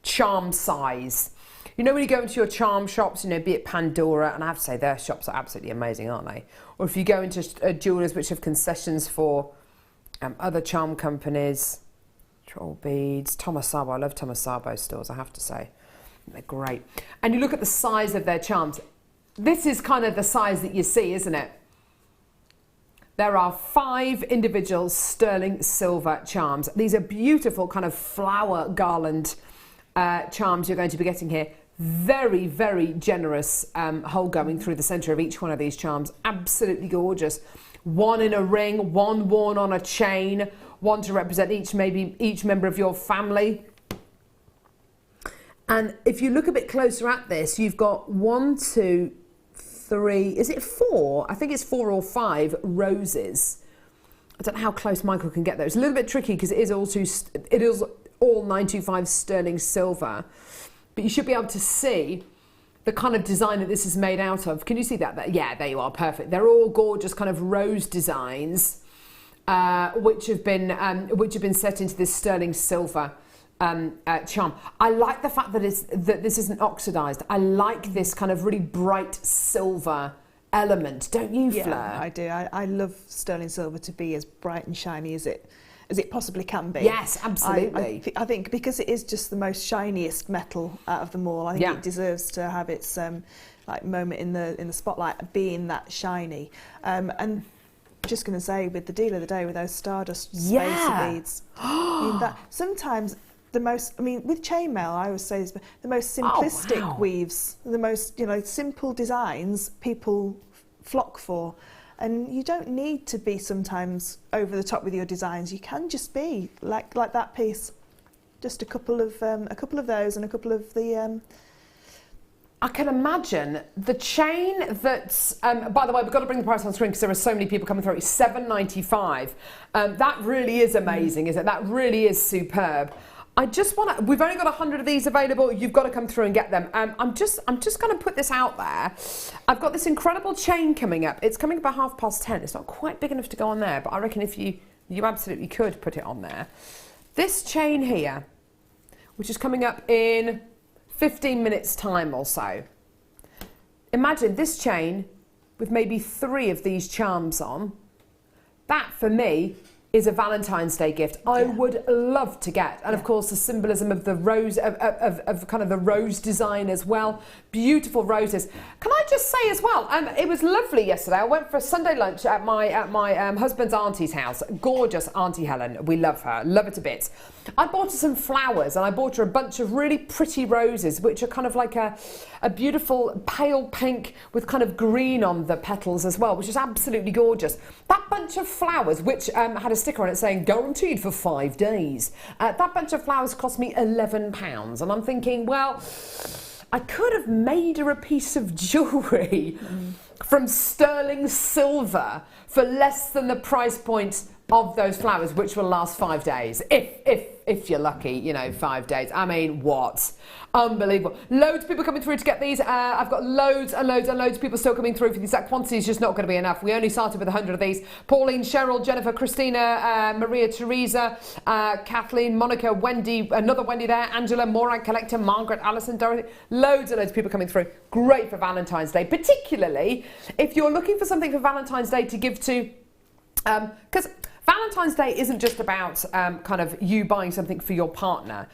charm size. You know when you go into your charm shops, you know, be it Pandora, and I have to say their shops are absolutely amazing, aren't they? Or if you go into jewellers which have concessions for other charm companies, Troll Beads, Thomas Sabo. I love Thomas Sabo's stores, I have to say. They're great. And you look at the size of their charms. This is kind of the size that you see, isn't it? there are 5 individual sterling silver charms. These are beautiful kind of flower garland charms you're going to be getting here. Very, very generous hole going through the centre of each one of these charms. Absolutely gorgeous. One in a ring, one worn on a chain, one to represent each member of your family. And if you look a bit closer at this, you've got 1, 2, 3, is it 4? I think it's 4 or 5 roses. I don't know how close Michael can get there. It's a little bit tricky because it is all 925 sterling silver. But you should be able to see the kind of design that this is made out of. Can you see that? Yeah, there you are, perfect. They're all gorgeous kind of rose designs, which have been set into this sterling silver charm. I like the fact that this isn't oxidized. I like this kind of really bright silver element, don't you, Fleur? Yeah, I do. I love sterling silver to be as bright and shiny as it possibly can be. Yes, absolutely. I think because it is just the most shiniest metal out of them all, I think it deserves to have its like moment in the spotlight, being that shiny. And just going to say, with the deal of the day with those Stardust spacer beads, I mean, that sometimes the most, I mean, with chainmail, I always say this, but the most simplistic weaves, the most, simple designs people flock for. And you don't need to be sometimes over the top with your designs. You can just be like that piece, just a couple of those and a couple of the. I can imagine the chain that's. By the way, we've got to bring the price on screen because there are so many people coming through. It's $7.95. That really is amazing, isn't it? That really is superb. I just want to. We've only got 100 of these available. You've got to come through and get them. I'm just going to put this out there. I've got this incredible chain coming up. It's coming up at 10:30. It's not quite big enough to go on there, but I reckon if you absolutely could put it on there. This chain here, which is coming up in 15 minutes time or so. Imagine this chain with maybe 3 of these charms on. That for me is a Valentine's Day gift. I would love to get, and of course the symbolism of the rose, of kind of the rose design as well. Beautiful roses. Can I just say as well, it was lovely yesterday. I went for a Sunday lunch at my husband's auntie's house. Gorgeous Auntie Helen. We love her to bits. I bought her some flowers, and I bought her a bunch of really pretty roses, which are kind of like a beautiful pale pink with kind of green on the petals as well, which is absolutely gorgeous. That bunch of flowers, which had a sticker on it saying guaranteed for 5 days. That bunch of flowers cost me £11, and I'm thinking, well, I could have made her a piece of jewellery from sterling silver for less than the price point of those flowers, which will last 5 days. If you're lucky, 5 days. I mean, what? Unbelievable. Loads of people coming through to get these. I've got loads and loads and loads of people still coming through for these. That quantity is just not going to be enough. We only started with 100 of these. Pauline, Cheryl, Jennifer, Christina, Maria, Teresa, Kathleen, Monica, Wendy, another Wendy there, Angela, Morag, Collector, Margaret, Alison, Dorothy. Loads and loads of people coming through. Great for Valentine's Day, particularly if you're looking for something for Valentine's Day to give to, because Valentine's Day isn't just about kind of you buying something for your partner.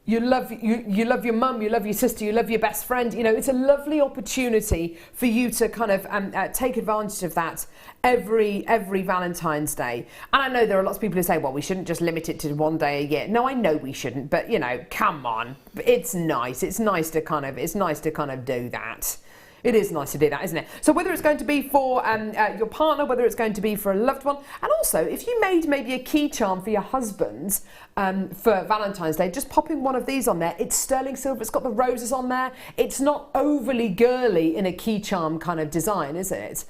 You love your mum, you love your sister, you love your best friend. It's a lovely opportunity for you to kind of take advantage of that every Valentine's Day. And I know there are lots of people who say, well, we shouldn't just limit it to 1 day a year. No, I know we shouldn't, but come on, it's nice. It's nice to kind of do that. It is nice to do that, isn't it? So whether it's going to be for your partner, whether it's going to be for a loved one, and also if you made maybe a key charm for your husband for Valentine's Day, just popping one of these on there. It's sterling silver, it's got the roses on there. It's not overly girly in a key charm kind of design, is it?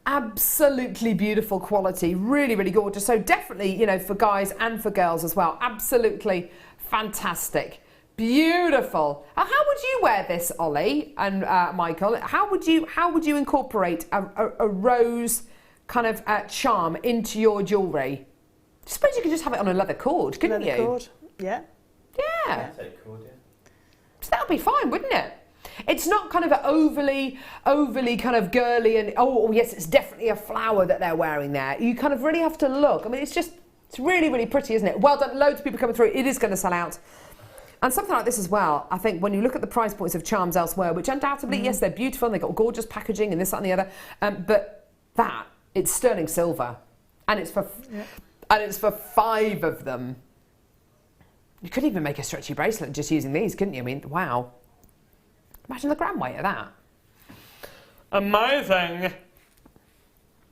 Absolutely beautiful quality, really, really gorgeous. So definitely, for guys and for girls as well. Absolutely fantastic. Beautiful. How would you wear this, Ollie and Michael? How would you incorporate a rose kind of charm into your jewellery? I suppose you could just have it on a leather cord, couldn't you? Leather cord, yeah. Yeah. Cord, yeah. So that would be fine, wouldn't it? It's not kind of overly kind of girly and, oh yes, it's definitely a flower that they're wearing there. You kind of really have to look. I mean, it's really, really pretty, isn't it? Well done. Loads of people coming through. It is going to sell out. And something like this as well, I think when you look at the price points of charms elsewhere, which undoubtedly, yes, they're beautiful and they've got gorgeous packaging and this, that and the other, but that It's sterling silver, and it's for 5 of them. You could even make a stretchy bracelet just using these, couldn't you? I mean, wow. Imagine the gram weight of that. Amazing.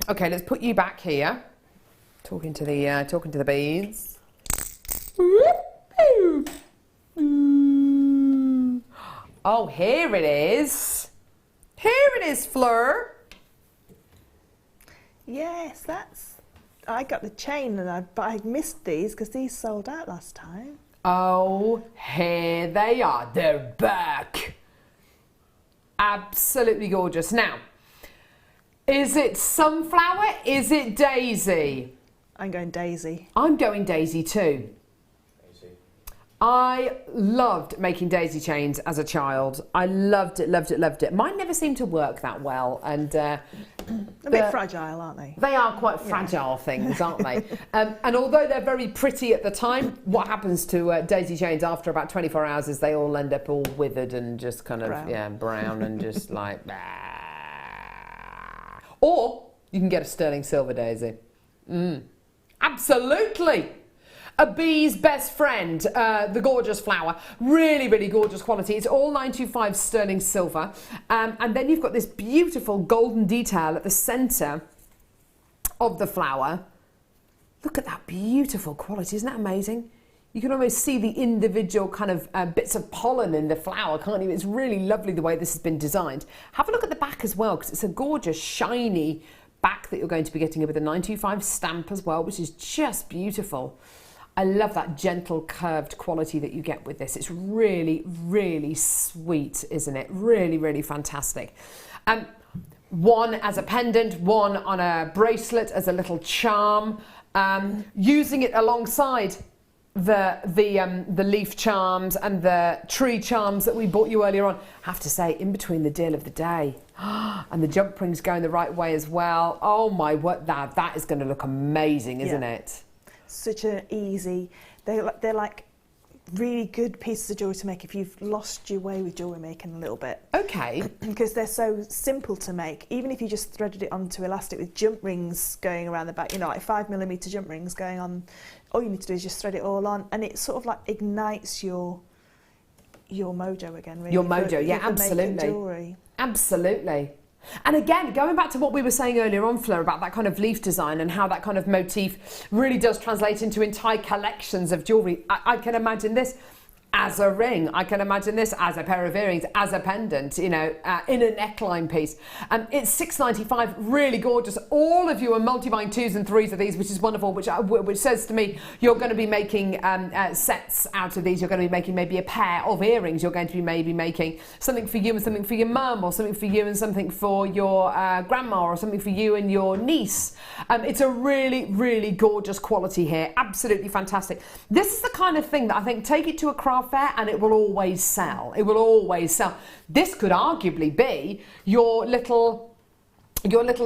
Okay, let's put you back here. Talking to the beads. Oh, here it is. Here it is, Fleur. Yes, I got the chain, but I missed these because these sold out last time. Oh, here they are. They're back. Absolutely gorgeous. Now, is it sunflower? Is it daisy? I'm going daisy. I'm going daisy too. I loved making daisy chains as a child. I loved it, loved it, loved it. Mine never seemed to work that well, and a bit fragile, aren't they? They are quite fragile things, aren't they? And although they're very pretty at the time, what happens to daisy chains after about 24 hours is they all end up all withered and just kind of brown and just like. Or you can get a sterling silver daisy. Absolutely. A bee's best friend, the gorgeous flower, really, really gorgeous quality. It's all 925 sterling silver. And then you've got this beautiful golden detail at the centre of the flower. Look at that beautiful quality, isn't that amazing? You can almost see the individual kind of bits of pollen in the flower, can't you? It's really lovely the way this has been designed. Have a look at the back as well, because it's a gorgeous, shiny back that you're going to be getting with a 925 stamp as well, which is just beautiful. I love that gentle curved quality that you get with this. It's really, really sweet, isn't it? Really, really fantastic. One as a pendant, one on a bracelet as a little charm. Using it alongside the leaf charms and the tree charms that we bought you earlier on. I have to say, in between the deal of the day. And the jump rings going the right way as well. Oh my word, that is going to look amazing, isn't it? Such an easy, they're like really good pieces of jewellery to make if you've lost your way with jewellery making a little bit. Okay. Because they're so simple to make. Even if you just threaded it onto elastic with jump rings going around the back, you know, like 5mm jump rings going on, all you need to do is just thread it all on, and it sort of like ignites your mojo again, really. Your mojo, yeah, absolutely. Jewellery. Absolutely. And again, going back to what we were saying earlier on, Fleur, about that kind of leaf design and how that kind of motif really does translate into entire collections of jewellery. I can imagine this as a ring. I can imagine this as a pair of earrings, as a pendant, you know, in a neckline piece. It's $6.95, really gorgeous. All of you are multi-buying 2s and 3s of these, which is wonderful, which says to me you're going to be making sets out of these. You're going to be making maybe a pair of earrings. You're going to be maybe making something for you and something for your mum, or something for you and something for your grandma, or something for you and your niece. It's a really, really gorgeous quality here. Absolutely fantastic. This is the kind of thing that I think, take it to a craft fair and it will always sell. It will always sell. This could arguably be your little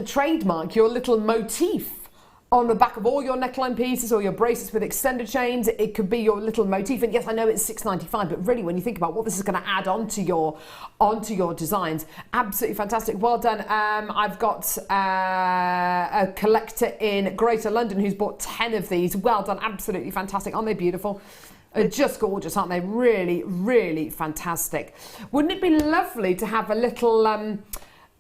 trademark, your little motif on the back of all your neckline pieces or your bracelets with extended chains. It could be your little motif. And yes, I know it's $6.95, but really when you think about what this is going to add onto your designs, absolutely fantastic. Well done. I've got a collector in Greater London who's bought 10 of these. Well done. Absolutely fantastic. Aren't they beautiful? Just gorgeous, aren't they? Really, really fantastic. Wouldn't it be lovely to have a little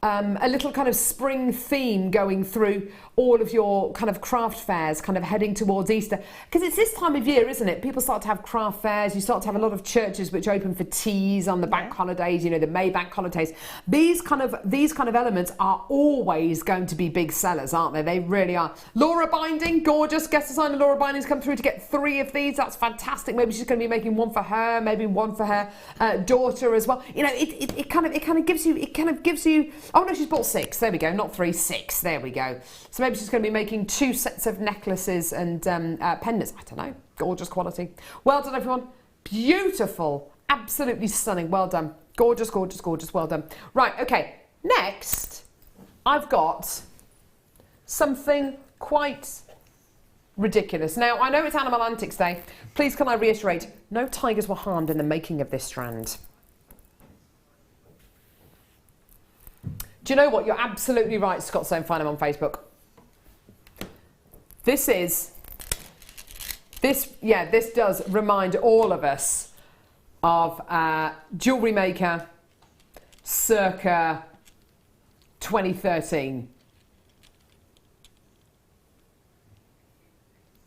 kind of spring theme going through all of your kind of craft fairs, kind of heading towards Easter? Because it's this time of year, isn't it? People start to have craft fairs. You start to have a lot of churches which open for teas on the bank holidays, you know, the May bank holidays. These kind of elements are always going to be big sellers, aren't they? They really are. Laura Binding, gorgeous. Guest designer Laura Binding's come through to get 3 of these. That's fantastic. Maybe she's going to be making one for her, maybe one for her daughter as well. You know, it kind of gives you. Oh no, she's bought 6. There we go. Not 3, 6. There we go. So maybe she's going to be making 2 sets of necklaces and pendants. I don't know. Gorgeous quality. Well done, everyone. Beautiful. Absolutely stunning. Well done. Gorgeous, gorgeous, gorgeous. Well done. Right, okay. Next, I've got something quite ridiculous. Now, I know it's Animal Antics Day. Please can I reiterate, no tigers were harmed in the making of this strand. Do you know what? You're absolutely right, Scott So Fine. I'm on Facebook. This does remind all of us of JewelleryMaker circa 2013.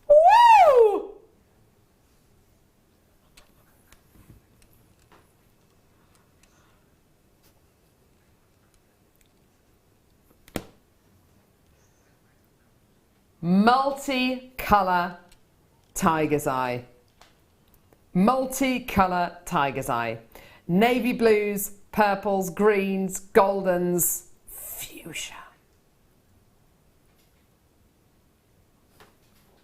Woo! Multi-colour tiger's eye. Multi-colour tiger's eye. Navy blues, purples, greens, goldens, fuchsia.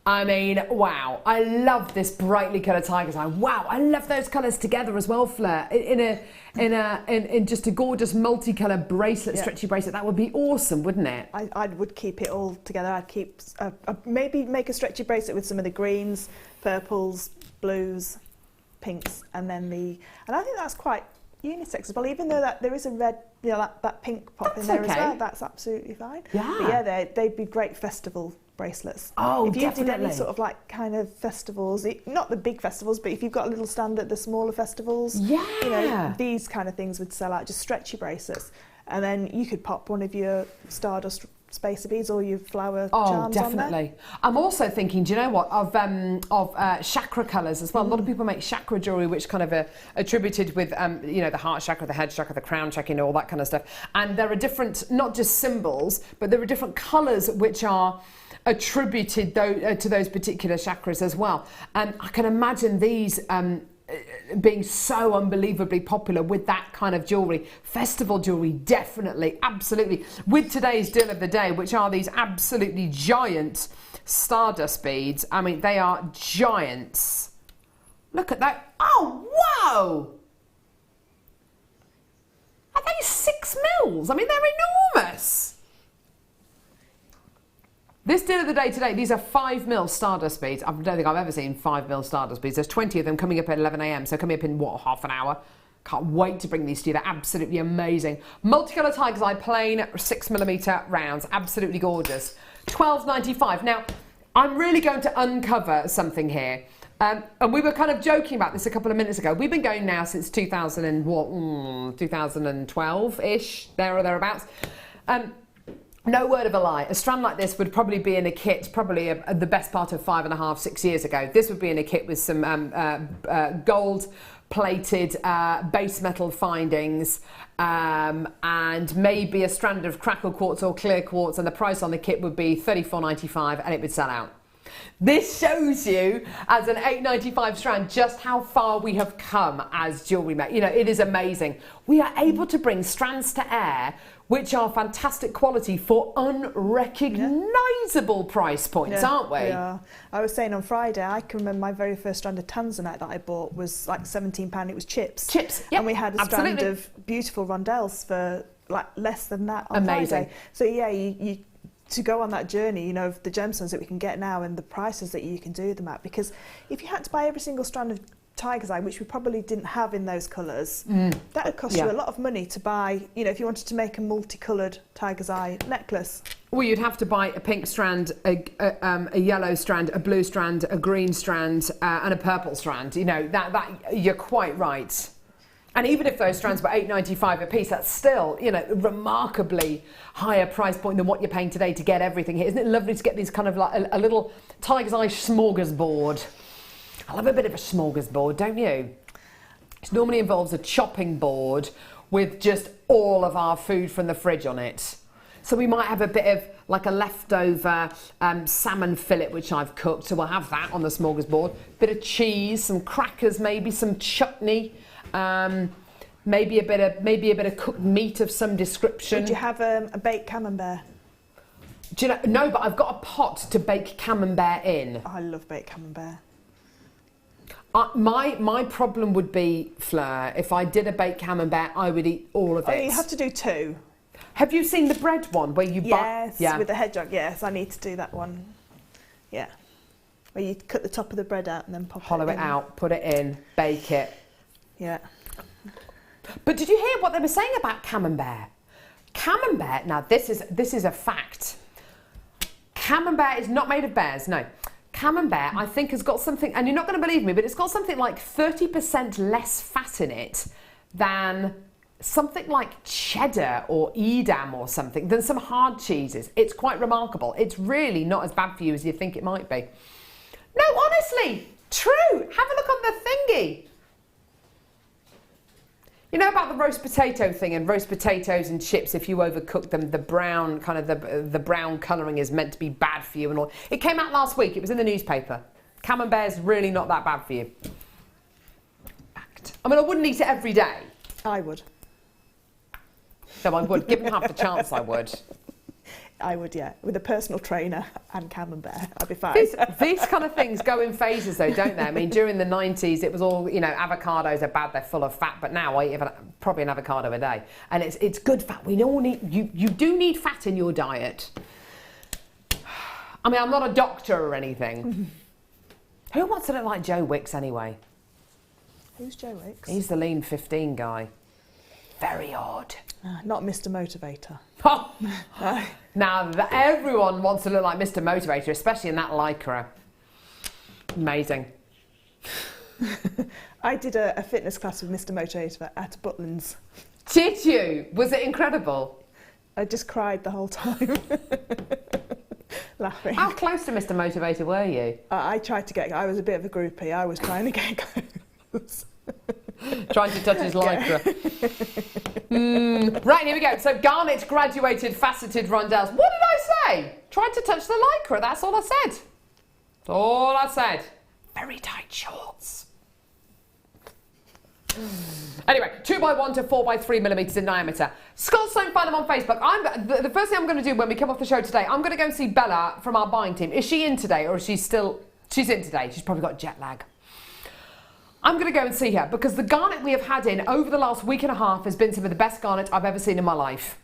I mean, wow, I love this brightly coloured tiger's eye. Wow, I love those colours together as well, Fleur. In just a gorgeous multicolour bracelet, stretchy bracelet. That would be awesome, wouldn't it? I would keep it all together. I'd keep maybe make a stretchy bracelet with some of the greens, purples, blues, pinks, and then and I think that's quite unisex as well. Even though that there is a red, you know, that pink pop in there as well. That's absolutely fine. Yeah, but yeah, they'd be great festival bracelets. Oh, if you definitely. did any sort of like kind of festivals, not the big festivals, but if you've got a little stand at the smaller festivals, you know, these kind of things would sell out, just stretchy bracelets. And then you could pop one of your Stardust spacer beads or your flower charms definitely. on there. I'm also thinking, do you know what, of chakra colours as well. A lot of people make chakra jewellery, which kind of attributed with, you know, the heart chakra, the head chakra, the crown chakra, you know, all that kind of stuff. And there are different, not just symbols, but there are different colours which are attributed to those particular chakras as well. And I can imagine these being so unbelievably popular with that kind of jewellery. Festival jewellery, definitely, absolutely. With today's deal of the day, which are these absolutely giant Stardust beads. I mean, they are giants. Look at that. Oh, wow! Are they 6 mils? I mean, they're enormous. This deal of the day today, these are 5 mil Stardust beads. I don't think I've ever seen 5 mil Stardust beads. There's 20 of them coming up at 11 a.m. So coming up in, what, half an hour? Can't wait to bring these to you. They're absolutely amazing. Multicolour tiger's eye, plain 6mm rounds. Absolutely gorgeous. $12.95. Now, I'm really going to uncover something here. And we were kind of joking about this a couple of minutes ago. We've been going now since 2012-ish, there or thereabouts. No word of a lie. A strand like this would probably be in a kit, probably the best part of 5.5, 6 years ago. This would be in a kit with some gold-plated base metal findings and maybe a strand of crackle quartz or clear quartz, and the price on the kit would be $34.95 and it would sell out. This shows you, as an $8.95 strand, just how far we have come as JewelleryMaker. You know, it is amazing. We are able to bring strands to air which are fantastic quality for unrecognisable price points, aren't we? Yeah. I was saying on Friday, I can remember my very first strand of tanzanite that I bought was like £17. It was chips. Chips, yeah. And we had a strand of beautiful rondelles for like less than that on Amazing. Friday. So yeah, you to go on that journey, you know, of the gemstones that we can get now and the prices that you can do them at. Because if you had to buy every single strand of tiger's eye, which we probably didn't have in those colours, that would cost you a lot of money to buy, you know, if you wanted to make a multicoloured tiger's eye necklace. Well, you'd have to buy a pink strand, a yellow strand, a blue strand, a green strand, and a purple strand. You know, that you're quite right. And even if those strands were $8.95 a piece, that's still, you know, remarkably higher price point than what you're paying today to get everything here. Isn't it lovely to get these kind of like a little tiger's eye smorgasbord? I love a bit of a smorgasbord, don't you? It normally involves a chopping board with just all of our food from the fridge on it. So we might have a bit of like a leftover salmon fillet, which I've cooked. So we'll have that on the smorgasbord. Bit of cheese, some crackers, maybe some chutney. Maybe a bit of cooked meat of some description. Would you have a baked camembert? Do you know? No, but I've got a pot to bake camembert in. Oh, I love baked camembert. My problem would be, Fleur, if I did a baked camembert, I would eat all of it. Oh, you have to do 2. Have you seen the bread one where you buy? Yes, with the hedgehog. Yes, I need to do that one. Yeah, where you cut the top of the bread out and then hollow it out, put it in, bake it. Yeah. But did you hear what they were saying about camembert? Camembert, now this is a fact. Camembert is not made of bears, no. Camembert, I think, has got something, and you're not going to believe me, but it's got something like 30% less fat in it than something like cheddar or Edam or something, than some hard cheeses. It's quite remarkable. It's really not as bad for you as you think it might be. No, honestly, true. Have a look on the thingy. You know about the roast potato thing, and roast potatoes and chips, if you overcook them, the brown, kind of the brown colouring is meant to be bad for you and all. It came out last week. It was in the newspaper. Camembert's really not that bad for you. I mean, I wouldn't eat it every day. I would. So I would. Given half the chance, I would. I would, yeah. With a personal trainer and Camembert, I'd be fine. These kind of things go in phases, though, don't they? I mean, during the 90s, it was all, you know, avocados are bad, they're full of fat, but now I eat probably an avocado a day. And it's good fat. We all need, you do need fat in your diet. I mean, I'm not a doctor or anything. Who wants to look like Joe Wicks, anyway? Who's Joe Wicks? He's the lean 15 guy. Very odd. Not Mr. Motivator. Oh. Now, everyone wants to look like Mr. Motivator, especially in that lycra. Amazing. I did a fitness class with Mr. Motivator at Butlins. Did you? Was it incredible? I just cried the whole time. Laughing. How close to Mr. Motivator were you? I tried to get... I was a bit of a groupie. I was trying to get close. Trying to touch his lycra. Right, here we go. So garnet, graduated, faceted rondelles. What did I say? Tried to touch the lycra. That's all I said. That's all I said. Very tight shorts. Anyway, 2x1 to 4x3 millimetres in diameter. Scott, don't find them on Facebook. The first thing I'm going to do when we come off the show today, I'm going to go and see Bella from our buying team. Is she in today, or is she still... She's in today. She's probably got jet lag. I'm going to go and see her, because the garnet we have had in over the last week and a half has been some of the best garnet I've ever seen in my life.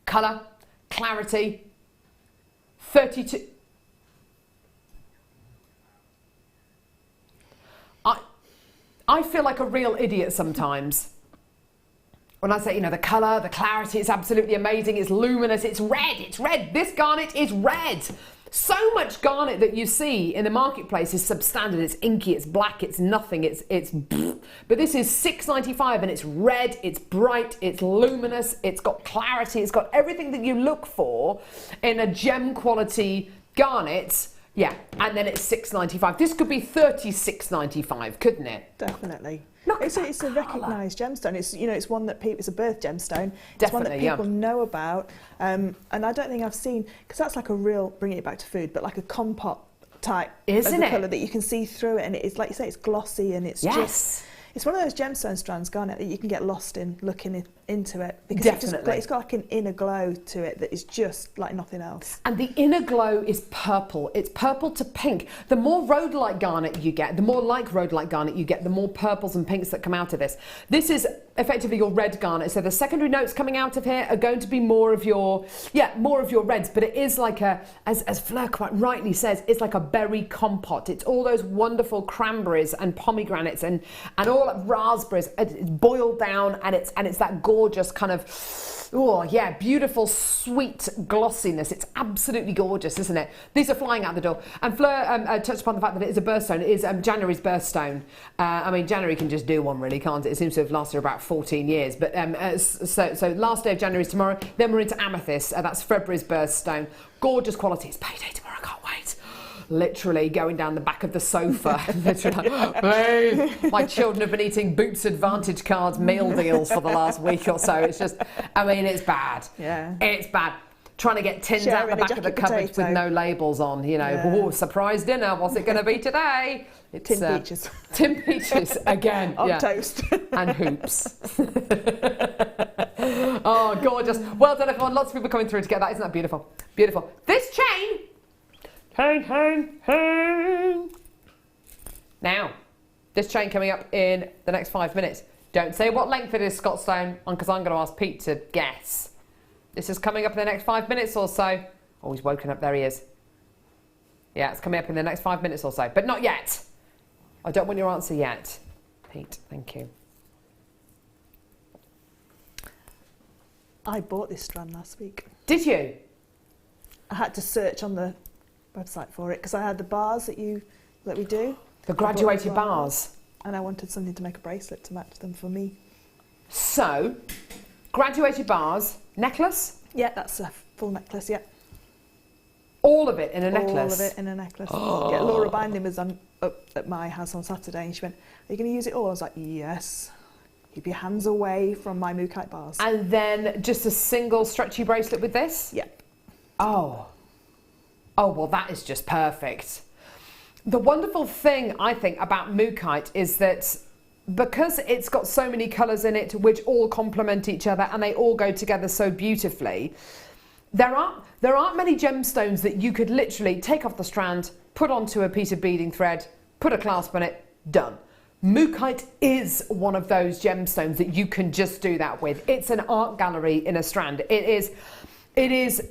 Colour, clarity, 32... I feel like a real idiot sometimes when I say, you know, the colour, the clarity, it's absolutely amazing, it's luminous, it's red, it's red. This garnet is red. So much garnet that you see in the marketplace is substandard, it's inky, it's black, it's nothing, it's but this is $6.95 and it's red, it's bright, it's luminous, it's got clarity, it's got everything that you look for in a gem quality garnet. Yeah, and then it's $6.95. This could be $36.95, couldn't it? Definitely. It's a recognised gemstone. It's, you know, it's one that people. It's a birth gemstone. It's Definitely, one that people know about. And I don't think I've seen, because that's like a real, bringing it back to food, but like a compote type of colour that you can see through it, and it is, like you say, it's glossy and it's just. It's one of those gemstone strands, garnet, that you can get lost in looking into it, because it's got like an inner glow to it that is just like nothing else. And the inner glow is purple. It's purple to pink. The more rhodolite garnet you get, the more like rhodolite garnet you get, the more purples and pinks that come out of this. This is effectively your red garnet. So the secondary notes coming out of here are going to be more of your reds, but it is like a, as Fleur quite rightly says, it's like a berry compote. It's all those wonderful cranberries and pomegranates and all raspberries. It's boiled down, and it's that gorgeous kind of, oh yeah, beautiful sweet glossiness. It's absolutely gorgeous, isn't it? These are flying out the door. And Fleur touched upon the fact that it is a birthstone. It is January's birthstone. I mean, January can just do one, really, can't it? It seems to have lasted about 14 years. But so last day of January is tomorrow. Then we're into amethyst. That's February's birthstone. Gorgeous quality. It's payday tomorrow. I can't wait. Literally going down the back of the sofa. Literally, please. My children have been eating Boots Advantage Cards meal deals for the last week or so. It's just, I mean, it's bad. Yeah. It's bad. Trying to get tins out the back of the cupboard with no labels on, you know. Yeah. Ooh, surprise dinner. What's it going to be today? It's tin peaches. Tin peaches again. On toast. And hoops. Oh, gorgeous. Well done, everyone. Lots of people coming through to get that. Isn't that beautiful? Beautiful. This chain. Hang. Now, this chain coming up in the next 5 minutes. Don't say what length it is, Scott Stone, because I'm going to ask Pete to guess. This is coming up in the next 5 minutes or so. Oh, he's woken up. There he is. Yeah, it's coming up in the next 5 minutes or so, but not yet. I don't want your answer yet. Pete, thank you. I bought this strand last week. Did you? I had to search on the website for it because I had the bars that we do. The graduated bars. And I wanted something to make a bracelet to match them for me. So, graduated bars, necklace? Yeah, that's a full necklace, yeah. All of it in a necklace? All of it in a necklace. Oh. Yeah, Laura Binding was up at my house on Saturday and she went, are you going to use it all? I was like, yes. Keep your hands away from my Mookaite bars. And then just a single stretchy bracelet with this? Yep. Oh, well, that is just perfect. The wonderful thing, I think, about Mookaite is that because it's got so many colours in it which all complement each other and they all go together so beautifully, there aren't many gemstones that you could literally take off the strand, put onto a piece of beading thread, put a clasp on it, done. Mookaite is one of those gemstones that you can just do that with. It's an art gallery in a strand. It is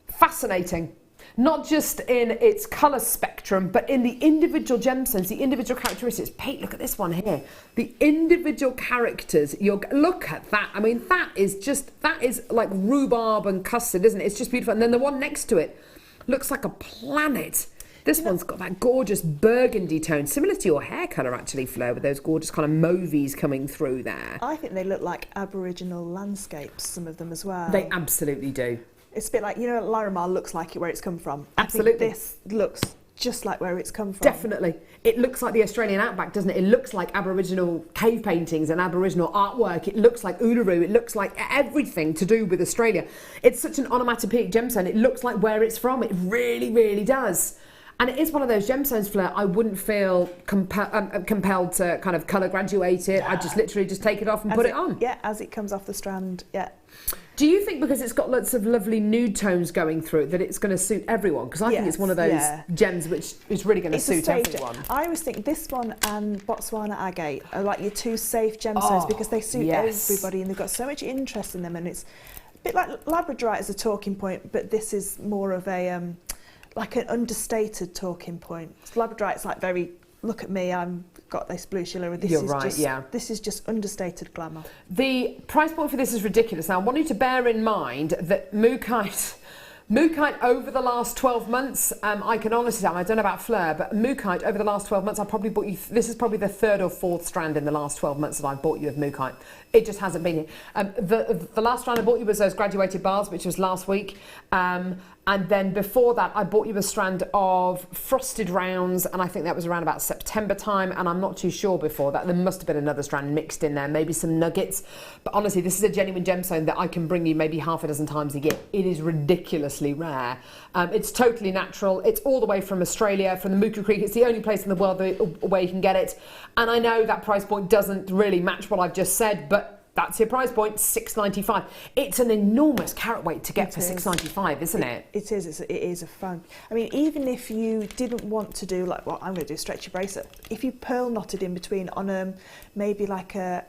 fascinating. Not just in its colour spectrum, but in the individual gemstones, the individual characteristics. Pete, look at this one here. The individual characters. Look at that. I mean, that is like rhubarb and custard, isn't it? It's just beautiful. And then the one next to it looks like a planet. This one's got that gorgeous burgundy tone, similar to your hair colour, actually, Fleur, with those gorgeous kind of mauvies coming through there. I think they look like Aboriginal landscapes, some of them as well. They absolutely do. It's a bit like, Larimar looks like it where it's come from. Absolutely. I think this looks just like where it's come from. Definitely. It looks like the Australian outback, doesn't it? It looks like Aboriginal cave paintings and Aboriginal artwork. It looks like Uluru. It looks like everything to do with Australia. It's such an onomatopoeic gemstone. It looks like where it's from. It really, really does. And it is one of those gemstones, Fleur, I wouldn't feel compelled to kind of colour graduate it. I'd just literally just take it off and put it on. Yeah, as it comes off the strand, yeah. Do you think because it's got lots of lovely nude tones going through it that it's going to suit everyone? Because I think it's one of those gems which is really going to suit everyone. I always think this one and Botswana agate are like your two safe gemstones because they suit everybody and they've got so much interest in them, and it's a bit like labradorite as a talking point, but this is more of a like an understated talking point. Labradorite's like very, look at me, I've got this blue shiller. This is just understated glamour. The price point for this is ridiculous. Now, I want you to bear in mind that Mookaite over the last 12 months, I can honestly say, I don't know about Fleur, but Mookaite over the last 12 months, I probably bought you, this is probably the third or fourth strand in the last 12 months that I've bought you of Mookaite. It just hasn't been here. The last strand I bought you was those graduated bars, which was last week. And then before that, I bought you a strand of frosted rounds, and I think that was around about September time, and I'm not too sure before that. There must have been another strand mixed in there, maybe some nuggets. But honestly, this is a genuine gemstone that I can bring you maybe half a dozen times a year. It is ridiculously rare. It's totally natural. It's all the way from Australia, from the Mooka Creek. It's the only place in the world where you can get it. And I know that price point doesn't really match what I've just said, but that's your price point, $6.95. It's an enormous carat weight to get for $6.95, isn't it? It is. It is a fun. I mean, even if you didn't want to do like what I'm going to do, stretchy bracelet. If you pearl knotted in between on maybe like a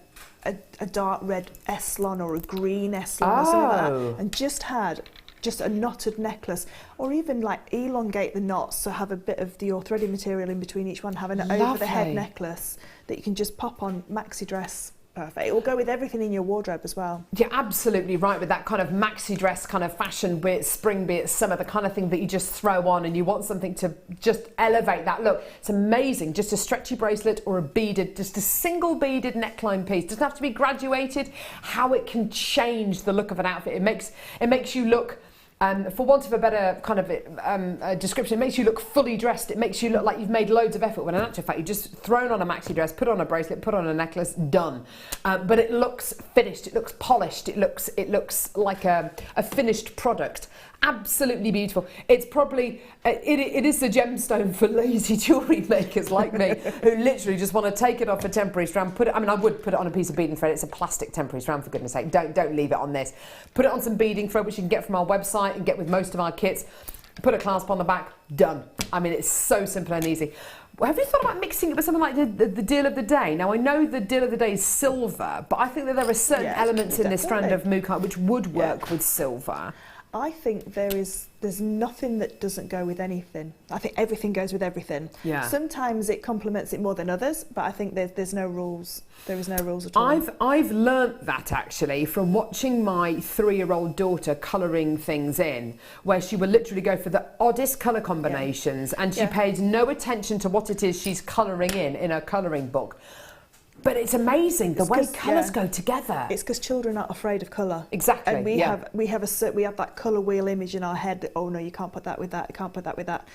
dark red Eslon or a green Eslon or something like that, and just had a knotted necklace, or even like elongate the knots so have a bit of your threading material in between each one, having an over the head necklace that you can just pop on maxi dress. Perfect. It will go with everything in your wardrobe as well. You're absolutely right with that kind of maxi dress kind of fashion, be it spring, be it summer, the kind of thing that you just throw on and you want something to just elevate that look. It's amazing. Just a stretchy bracelet or just a single beaded neckline piece. It doesn't have to be graduated. How it can change the look of an outfit. It makes you look, for want of a better kind of description, it makes you look fully dressed. It makes you look like you've made loads of effort when in actual fact you've just thrown on a maxi dress, put on a bracelet, put on a necklace, done. But it looks finished, it looks polished, it looks like a finished product. Absolutely beautiful. It's probably, it is the gemstone for lazy jewellery makers like me who literally just want to take it off a temporary strand, I would put it on a piece of beading thread. It's a plastic temporary strand, for goodness sake. Don't leave it on this. Put it on some beading thread, which you can get from our website and get with most of our kits. Put a clasp on the back, done. I mean, it's so simple and easy. Have you thought about mixing it with something like the deal of the day? Now, I know the deal of the day is silver, but I think that there are certain elements in this strand of Mookaite which would work with silver. I think there's nothing that doesn't go with anything. I think everything goes with everything. Yeah. Sometimes it complements it more than others, but I think there's no rules. There is no rules at all. I've learnt that actually from watching my 3-year-old daughter colouring things in, where she would literally go for the oddest colour combinations, and she paid no attention to what it is she's colouring in her colouring book. But it's amazing the way colours go together. It's because children aren't afraid of colour. Exactly. And we have that colour wheel image in our head that, oh no, you can't put that with that, you can't put that with that.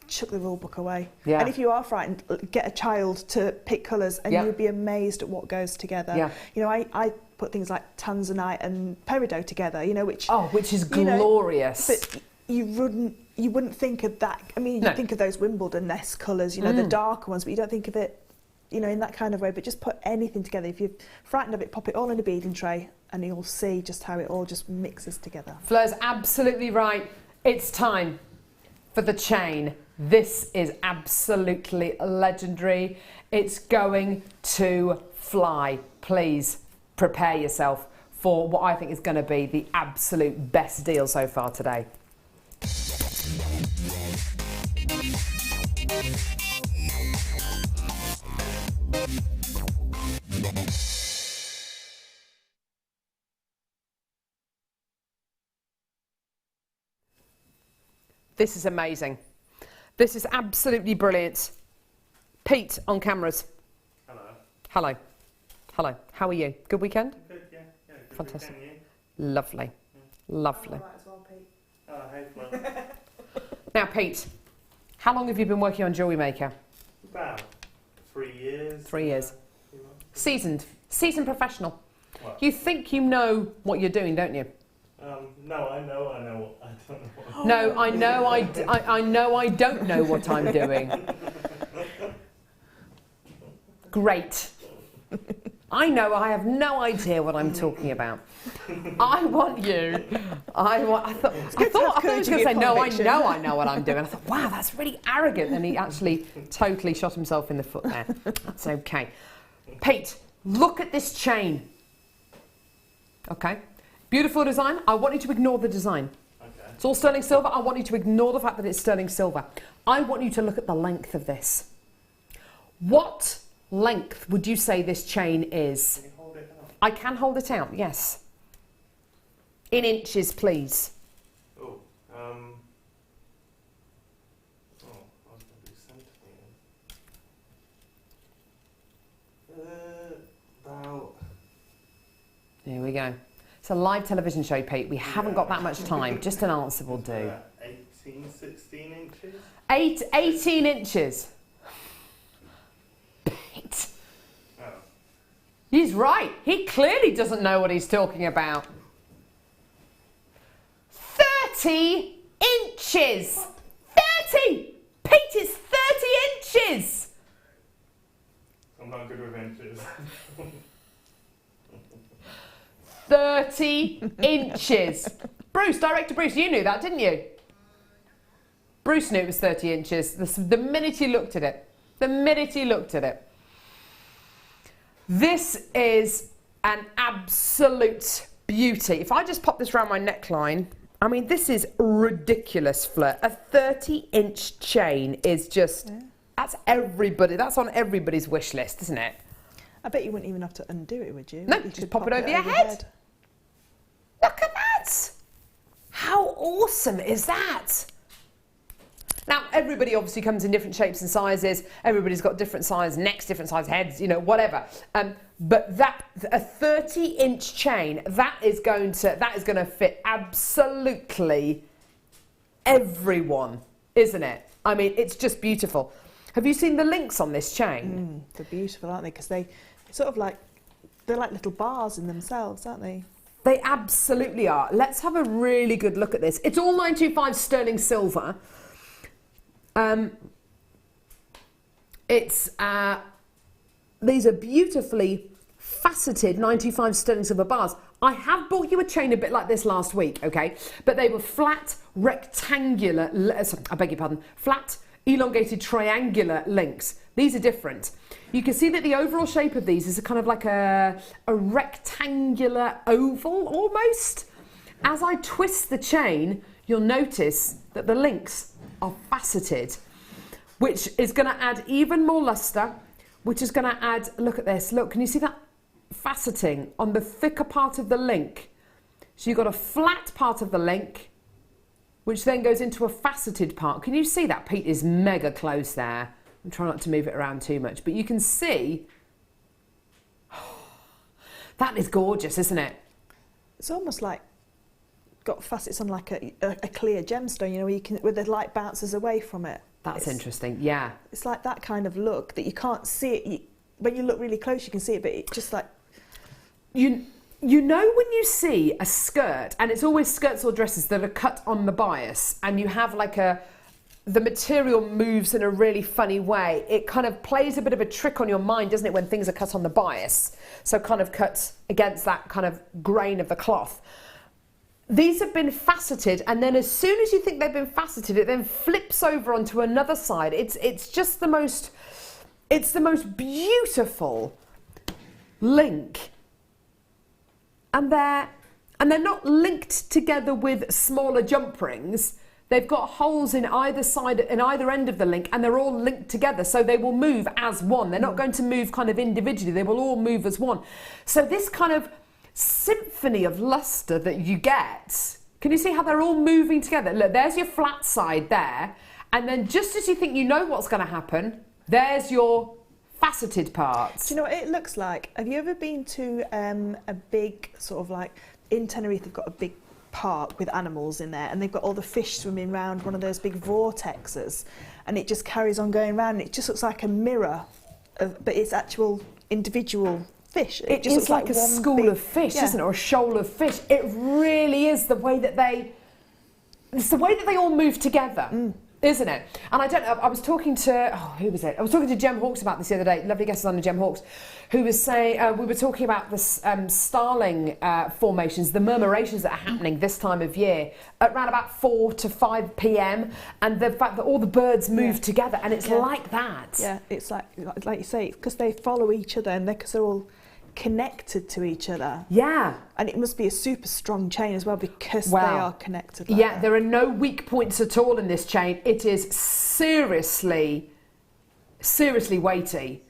Chuck the rule book away. Yeah. And if you are frightened, get a child to pick colours, and you'll be amazed at what goes together. Yeah. You know, I put things like tanzanite and peridot together, you know, which is glorious. But you wouldn't think of that. I mean, you think of those Wimbledon-esque colours, you know, the darker ones, but you don't think of it, you know, in that kind of way. But just put anything together. If you're frightened of it, pop it all in a beading tray, and you'll see just how it all just mixes together. Fleur's absolutely right. It's time for the chain. This is absolutely legendary. It's going to fly. Please prepare yourself for what I think is going to be the absolute best deal so far today. This is amazing. This is absolutely brilliant. Pete on cameras. Hello. Hello. Hello. How are you? Good weekend? Good, yeah. Good Fantastic. weekend, Lovely. Lovely. Oh, hey, Fleur. Now, Pete, how long have you been working on JewelleryMaker? About 3 years. 3 years. Seasoned professional. What? You think you know what you're doing, don't you? No, I know. I don't know what. No, I know. I know. I don't know what I'm doing. Great. I know. I have no idea what I'm talking about. I want you. I thought he was going to say no. I know what I'm doing. I thought, wow, that's really arrogant, and he actually totally shot himself in the foot there. That's okay. Pete, look at this chain. Okay. Beautiful design. I want you to ignore the design. Okay. It's all sterling silver. I want you to ignore the fact that it's sterling silver. I want you to look at the length of this. What length would you say this chain is? Can you hold it out? I can hold it out, yes. In inches, please. Oh, I was going to do centimetres. About... Here we go. It's a live television show, Pete. We haven't got that much time. Just an answer will do. 18, 16 inches? 18 inches. Pete. Oh. He's right. He clearly doesn't know what he's talking about. 30 inches. 30. Pete, it's 30 inches. I'm not good with inches. 30 inches. Bruce, director Bruce, you knew that, didn't you? Bruce knew it was 30 inches the minute he looked at it. The minute he looked at it. This is an absolute beauty. If I just pop this around my neckline, I mean, this is ridiculous, Fleur. A 30-inch chain is just, that's on everybody's wish list, isn't it? I bet you wouldn't even have to undo it, would you? No, you just pop it over your head. Look at that! How awesome is that? Now, everybody obviously comes in different shapes and sizes. Everybody's got different size necks, different size heads, you know, whatever. But that, a 30-inch chain, that is going to fit absolutely everyone, isn't it? I mean, it's just beautiful. Have you seen the links on this chain? They're beautiful, aren't they? Because they're like little bars in themselves, aren't they? They absolutely are. Let's have a really good look at this. It's all 925 sterling silver. These are beautifully faceted 925 sterling silver bars. I have bought you a chain a bit like this last week, okay? But they were flat rectangular, flat elongated triangular links. These are different. You can see that the overall shape of these is a kind of like a rectangular oval almost. As I twist the chain, you'll notice that the links are faceted, which is going to add even more luster, which is going to add, look at this, look, can you see that faceting on the thicker part of the link? So you've got a flat part of the link, which then goes into a faceted part. Can you see that? Pete is mega close there. I'm trying not to move it around too much, but you can see, that is gorgeous, isn't it? It's almost like got facets on like a clear gemstone, you know, where you can, where the light bounces away from it. That's interesting, yeah. It's like that kind of look that you can't see it. When you look really close, you can see it, but it just like... You know when you see a skirt, and it's always skirts or dresses that are cut on the bias, and you have like the material moves in a really funny way. It kind of plays a bit of a trick on your mind, doesn't it, when things are cut on the bias? So kind of cut against that kind of grain of the cloth. These have been faceted, and then as soon as you think they've been faceted, it then flips over onto another side. It's just the most, it's the most beautiful link. And they're not linked together with smaller jump rings. They've got holes in either side, in either end of the link, and they're all linked together, so they will move as one. They're not going to move kind of individually, they will all move as one. So this kind of symphony of luster that you get, can you see how they're all moving together? Look, there's your flat side there, and then just as you think you know what's going to happen, there's your faceted parts. Do you know what it looks like? Have you ever been to a big sort of like, in Tenerife they've got a big park with animals in there, and they've got all the fish swimming around one of those big vortexes, and it just carries on going round, and it just looks like a mirror, but it's actual individual fish. It just looks like a school of fish, isn't it, or a shoal of fish. It really is the way that it's the way that they all move together. Isn't it? And I don't know, I was talking to, who was it? I was talking to Jem Hawkes about this the other day, lovely guest on Jem Hawkes, who was saying, we were talking about the starling formations, the murmurations that are happening this time of year, at around about 4 to 5 p.m, and the fact that all the birds move together, and it's like that. Yeah, it's like you say, because they follow each other, and because they're all connected to each other. Yeah. And it must be a super strong chain as well, because they are connected like that. There are no weak points at all in this chain. It is seriously, seriously weighty.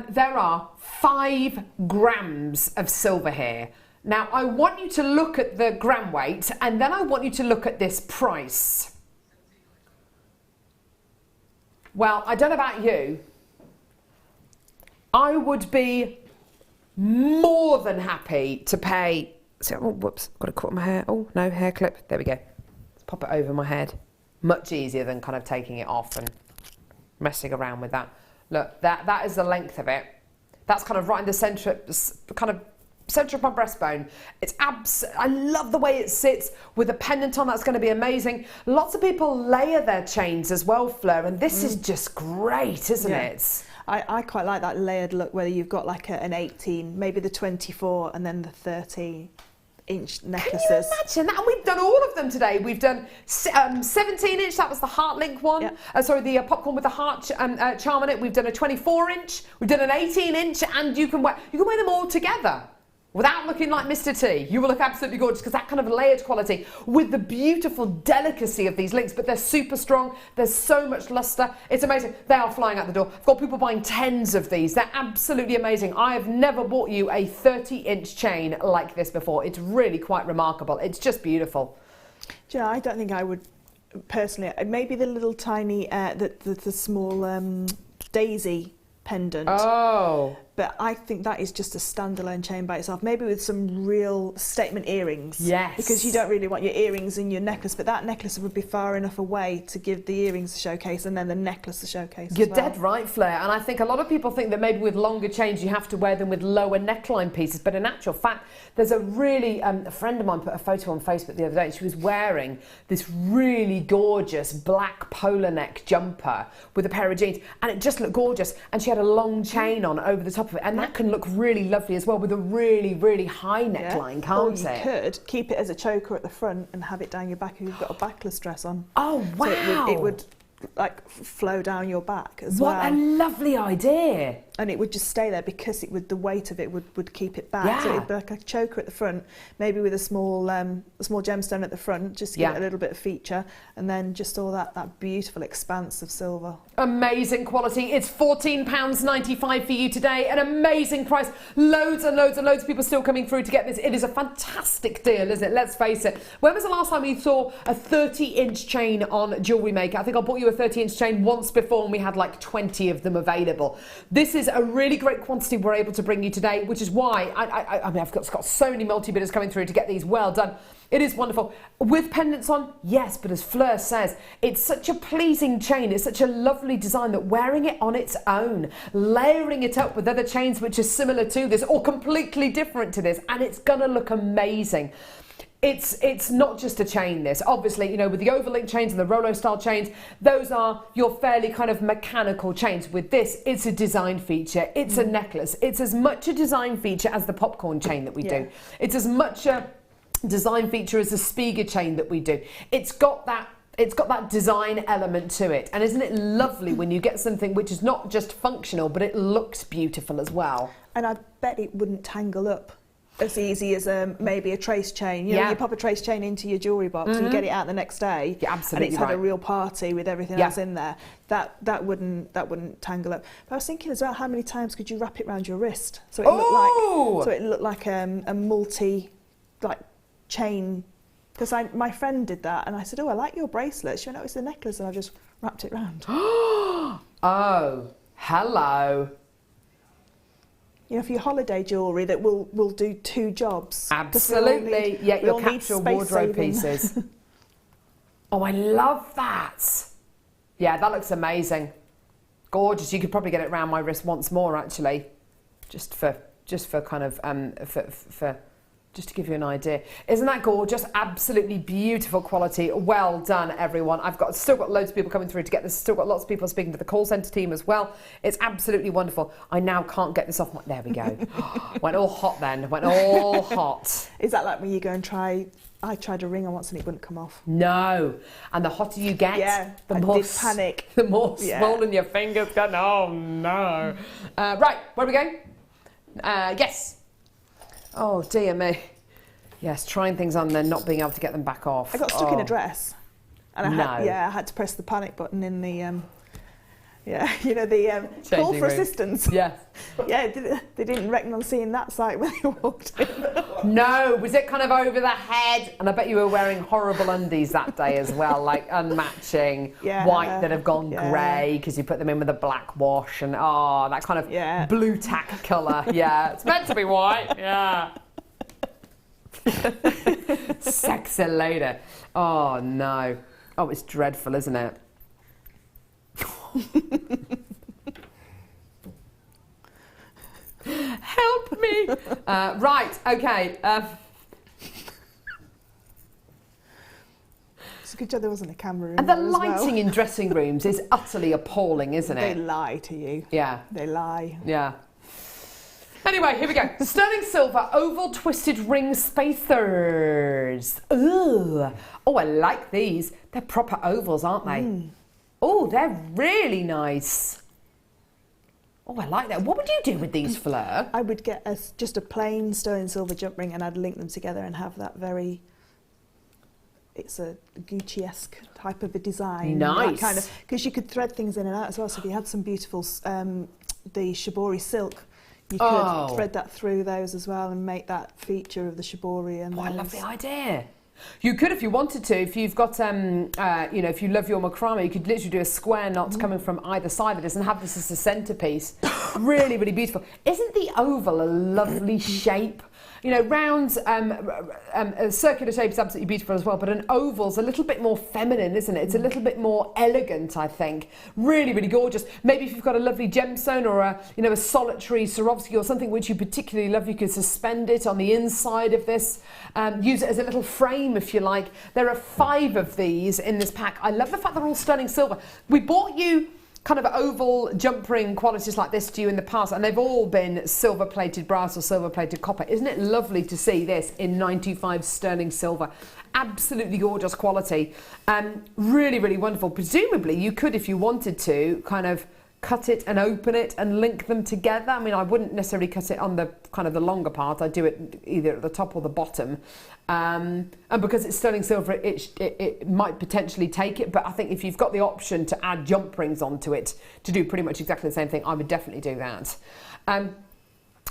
There are 5 grams of silver here. Now, I want you to look at the gram weight, and then I want you to look at this price. Well, I don't know about you. I would be more than happy to pay. So, oh, whoops, got a cut my hair. Oh no, hair clip. There we go. Let's pop it over my head. Much easier than kind of taking it off and messing around with that. Look, that is the length of it. That's kind of right in the centre, kind of centre of my breastbone. It's I love the way it sits with a pendant on. That's going to be amazing. Lots of people layer their chains as well, Fleur, and this is just great, isn't it? I quite like that layered look, where you've got like an 18, maybe the 24, and then the 30-inch necklaces. Can you imagine that? And we've done all of them today. We've done 17-inch, that was the heart link one. Yeah. Sorry, the popcorn with the heart charm on it. We've done a 24-inch, we've done an 18-inch, and you can wear them all together. Without looking like Mr. T, you will look absolutely gorgeous, because that kind of layered quality with the beautiful delicacy of these links, but they're super strong. There's so much luster. It's amazing. They are flying out the door. I've got people buying 10s of these. They're absolutely amazing. I have never bought you a 30-inch chain like this before. It's really quite remarkable. It's just beautiful. Do you know, I don't think I would personally. Maybe the little tiny, the small daisy pendant. Oh. But I think that is just a standalone chain by itself, maybe with some real statement earrings. Yes. Because you don't really want your earrings in your necklace, but that necklace would be far enough away to give the earrings a showcase and then the necklace a showcase. You're dead right, Fleur. And I think a lot of people think that maybe with longer chains you have to wear them with lower neckline pieces, but in actual fact, there's a really, a friend of mine put a photo on Facebook the other day. She was wearing this really gorgeous black polar neck jumper with a pair of jeans, and it just looked gorgeous. And she had a long chain on over the top of it, and that can look really lovely as well with a really, really high neckline, can't it? Or you could keep it as a choker at the front and have it down your back if you've got a backless dress on. Oh, wow. So it would like flow down your back as well. What a lovely idea. and it would just stay there because the weight of it would keep it back. So it'd be like a choker at the front, maybe with a small gemstone at the front, just to give it a little bit of feature, and then just all that beautiful expanse of silver. Amazing quality. It's £14.95 for you today. An amazing price. Loads and loads and loads of people still coming through to get this. It is a fantastic deal, isn't it? Let's face it. When was the last time you saw a 30-inch chain on JewelleryMaker? I think I bought you a 30-inch chain once before and we had like 20 of them available. This is a really great quantity we're able to bring you today, which is why I mean, I've got so many multi-bidders coming through to get these. Well done. It is wonderful. With pendants on, yes, but as Fleur says, it's such a pleasing chain. It's such a lovely design that wearing it on its own, layering it up with other chains which are similar to this or completely different to this, and it's gonna look amazing. It's not just a chain, this. Obviously, you know, with the overlink chains and the Roache style chains, those are your fairly kind of mechanical chains. With this, it's a design feature. It's a necklace. It's as much a design feature as the popcorn chain that we do. It's as much a design feature as a Spiga chain that we do. It's got that design element to it. And isn't it lovely when you get something which is not just functional, but it looks beautiful as well? And I bet it wouldn't tangle up as easy as maybe a trace chain. You know, you pop a trace chain into your jewellery box and you get it out the next day, absolutely, and it's had a real party with everything else in there. That wouldn't tangle up. But I was thinking as well, how many times could you wrap it around your wrist so it looked like a multi chain? Because my friend did that, and I said, "Oh, I like your bracelet." She went, "Oh, it's the necklace," and I just wrapped it round. Oh, hello. You know, for your holiday jewellery that will do two jobs. Absolutely. Your capsule wardrobe pieces. Oh, I love that. Yeah, that looks amazing. Gorgeous. You could probably get it around my wrist once more, actually, just for kind of just to give you an idea. Isn't that gorgeous? Absolutely beautiful quality. Well done, everyone. I've still got loads of people coming through to get this. Still got lots of people speaking to the call centre team as well. It's absolutely wonderful. I now can't get this off my... There we go. Went all hot then. Went all hot. Is that like when you go and try... I tried a ring on once and it wouldn't come off. No. And the hotter you get, the more... I did panic. The more swollen your fingers get. Oh, no. Right, where are we going? Yes. Oh, dear me. Yes, trying things on and then not being able to get them back off. I got stuck in a dress. And I had to press the panic button in the, call for assistance. Yeah. They didn't reckon on seeing that sight when they walked in. No, was it kind of over the head? And I bet you were wearing horrible undies that day as well, like unmatching, white that have gone grey because you put them in with a black wash and that kind of blue tack colour. Yeah, it's meant to be white. Yeah. Sexy lady. Oh no. Oh, it's dreadful, isn't it? Help me. Right, okay. It's a good job there wasn't a camera in and there the as lighting in dressing rooms is utterly appalling, isn't it? They lie to you. Yeah. They lie. Yeah. Anyway, here we go. Sterling silver oval twisted ring spacers. Ooh. Oh, I like these. They're proper ovals, aren't they? Oh, they're really nice. Oh, I like that. What would you do with these, Fleur? I would get just a plain sterling silver jump ring and I'd link them together and have that very... It's a Gucci-esque type of a design. Nice. Kind of, because you could thread things in and out as well. So if you had some beautiful, the shibori silk, you could thread that through those as well and make that feature of the shibori. And I love the idea. You could, if you wanted to, if you've got, if you love your macrame, you could literally do a square knot coming from either side of this and have this as a centrepiece. Really, really beautiful. Isn't the oval a lovely shape? You know, rounds, a circular shape is absolutely beautiful as well, but an oval's a little bit more feminine, isn't it? It's a little bit more elegant, I think. Really, really gorgeous. Maybe if you've got a lovely gemstone or a solitary Swarovski or something which you particularly love, you could suspend it on the inside of this. Use it as a little frame, if you like. There are 5 of these in this pack. I love the fact they're all sterling silver. We bought you kind of oval jump ring qualities like this to you in the past, and they've all been silver plated brass or silver plated copper. Isn't it lovely to see this in 925 sterling silver? Absolutely gorgeous quality. Really, really wonderful. Presumably you could, if you wanted to, kind of cut it and open it and link them together. I mean, I wouldn't necessarily cut it on the kind of the longer part. I'd do it either at the top or the bottom. And because it's sterling silver, it might potentially take it. But I think if you've got the option to add jump rings onto it to do pretty much exactly the same thing, I would definitely do that.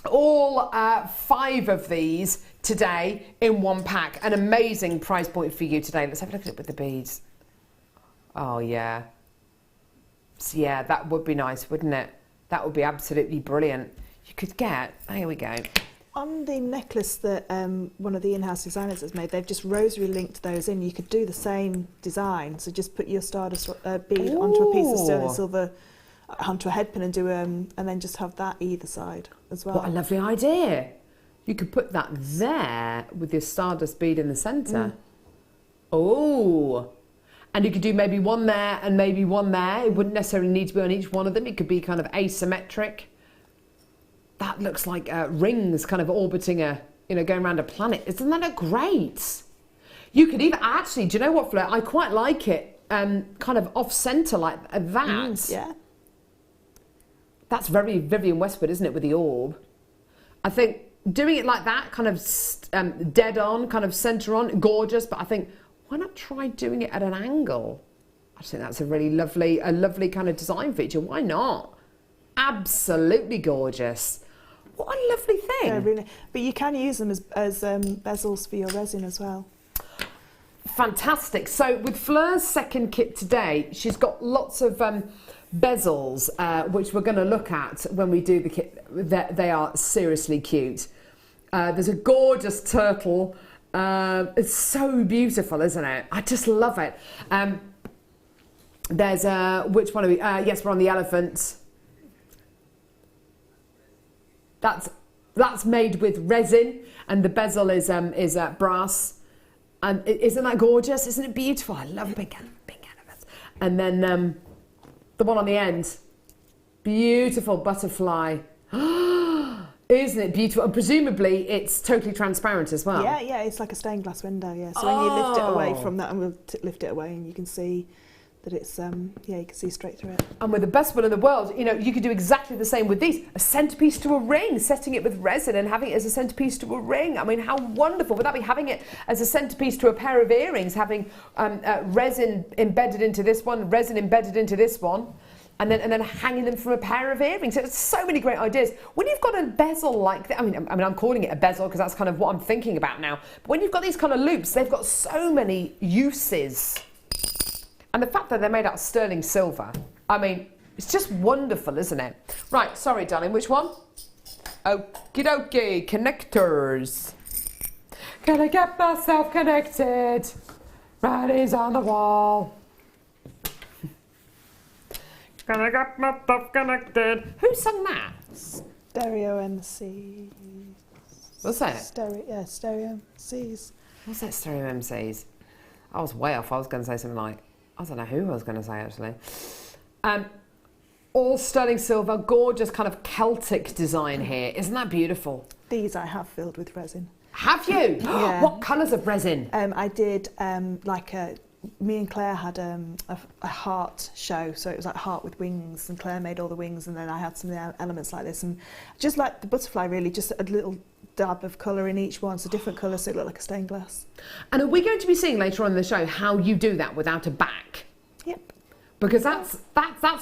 All 5 of these today in one pack. An amazing price point for you today. Let's have a look at it with the beads. Oh, yeah. So, yeah, that would be nice, wouldn't it? That would be absolutely brilliant. You could get, here we go. On the necklace that one of the in-house designers has made, they've just rosary linked those in. You could do the same design. So just put your stardust bead onto a piece of sterling silver, onto a head pin, and do and then just have that either side as well. What a lovely idea. You could put that there with your stardust bead in the centre. Oh. And you could do maybe one there and maybe one there. It wouldn't necessarily need to be on each one of them. It could be kind of asymmetric. That looks like rings kind of orbiting going around a planet. Isn't that great? You could even, actually, do you know what, Fleur? I quite like it kind of off-centre like that. Yeah. That's very Vivienne Westwood, isn't it, with the orb? I think doing it like that, kind of dead on, kind of centre on, gorgeous, but I think, why not try doing it at an angle? I just think that's a really lovely kind of design feature. Why not? Absolutely gorgeous. What a lovely thing. Yeah, really. But you can use them as bezels for your resin as well. Fantastic. So with Fleur's second kit today, she's got lots of bezels, which we're going to look at when we do the kit. They are seriously cute. There's a gorgeous turtle. It's so beautiful, isn't it? I just love it. There's which one are we? Yes, we're on the elephant. That's made with resin, and the bezel is brass. And isn't that gorgeous? Isn't it beautiful? I love big elephants. And then the one on the end, beautiful butterfly. Isn't it beautiful? And presumably it's totally transparent as well. Yeah, it's like a stained glass window, yeah. So when you lift it away from that, and we'll lift it away, and you can see that it's, you can see straight through it. And with the best one in the world, you could do exactly the same with these. A centrepiece to a ring, setting it with resin and having it as a centrepiece to a ring. I mean, how wonderful would that be? Having it as a centrepiece to a pair of earrings, having resin embedded into this one, resin embedded into this one. And then hanging them from a pair of earrings. So there's so many great ideas. When you've got a bezel like that, I mean, I'm calling it a bezel because that's kind of what I'm thinking about now. But when you've got these kind of loops, they've got so many uses. And the fact that they're made out of sterling silver, I mean, it's just wonderful, isn't it? Right, sorry, darling, which one? Okie dokie, connectors. Gonna get myself connected. Ready's on the wall. Gonna get myself connected. Who sung that? Stereo MCs. What's that? Stereo MCs. What's that, Stereo MCs? I was way off. I was going to say something like, I don't know who I was going to say actually. All sterling silver, gorgeous kind of Celtic design here. Isn't that beautiful? These I have filled with resin. Have you? Yeah. What colours of resin? I did me and Claire had a heart show, so it was like heart with wings, and Claire made all the wings, and then I had some of the elements like this, and just like the butterfly really, just a little dab of colour in each one, so different colours, so it looked like a stained glass. And are we going to be seeing later on in the show how you do that without a back? Yep. Because that's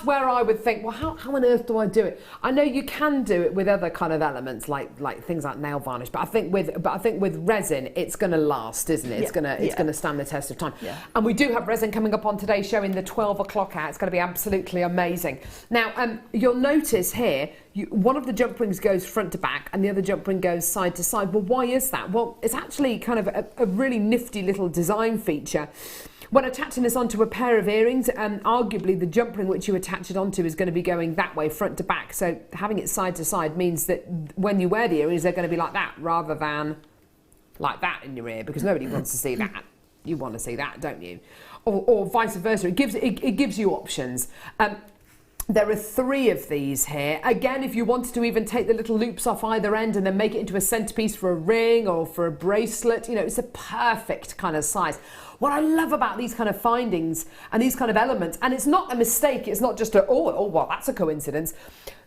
where I would think, well, how on earth do I do it? I know you can do it with other kind of elements like things like nail varnish, but I think with resin it's going to last, isn't it? It's going to stand the test of time. Yeah. And we do have resin coming up on today's show in the 12 o'clock hour. It's going to be absolutely amazing. Now you'll notice here one of the jump rings goes front to back and the other jump ring goes side to side. Well, why is that? Well, it's actually kind of a really nifty little design feature. When attaching this onto a pair of earrings, arguably the jump ring which you attach it onto is going to be going that way, front to back. So having it side to side means that when you wear the earrings, they're going to be like that rather than like that in your ear, because nobody wants to see that. You want to see that, don't you? Or vice versa. It gives you options. There are 3 of these here. Again, if you wanted to even take the little loops off either end and then make it into a centerpiece for a ring or for a bracelet, you know, it's a perfect kind of size. What I love about these kind of findings and these kind of elements, and it's not a mistake, it's not just a, oh, well, that's a coincidence.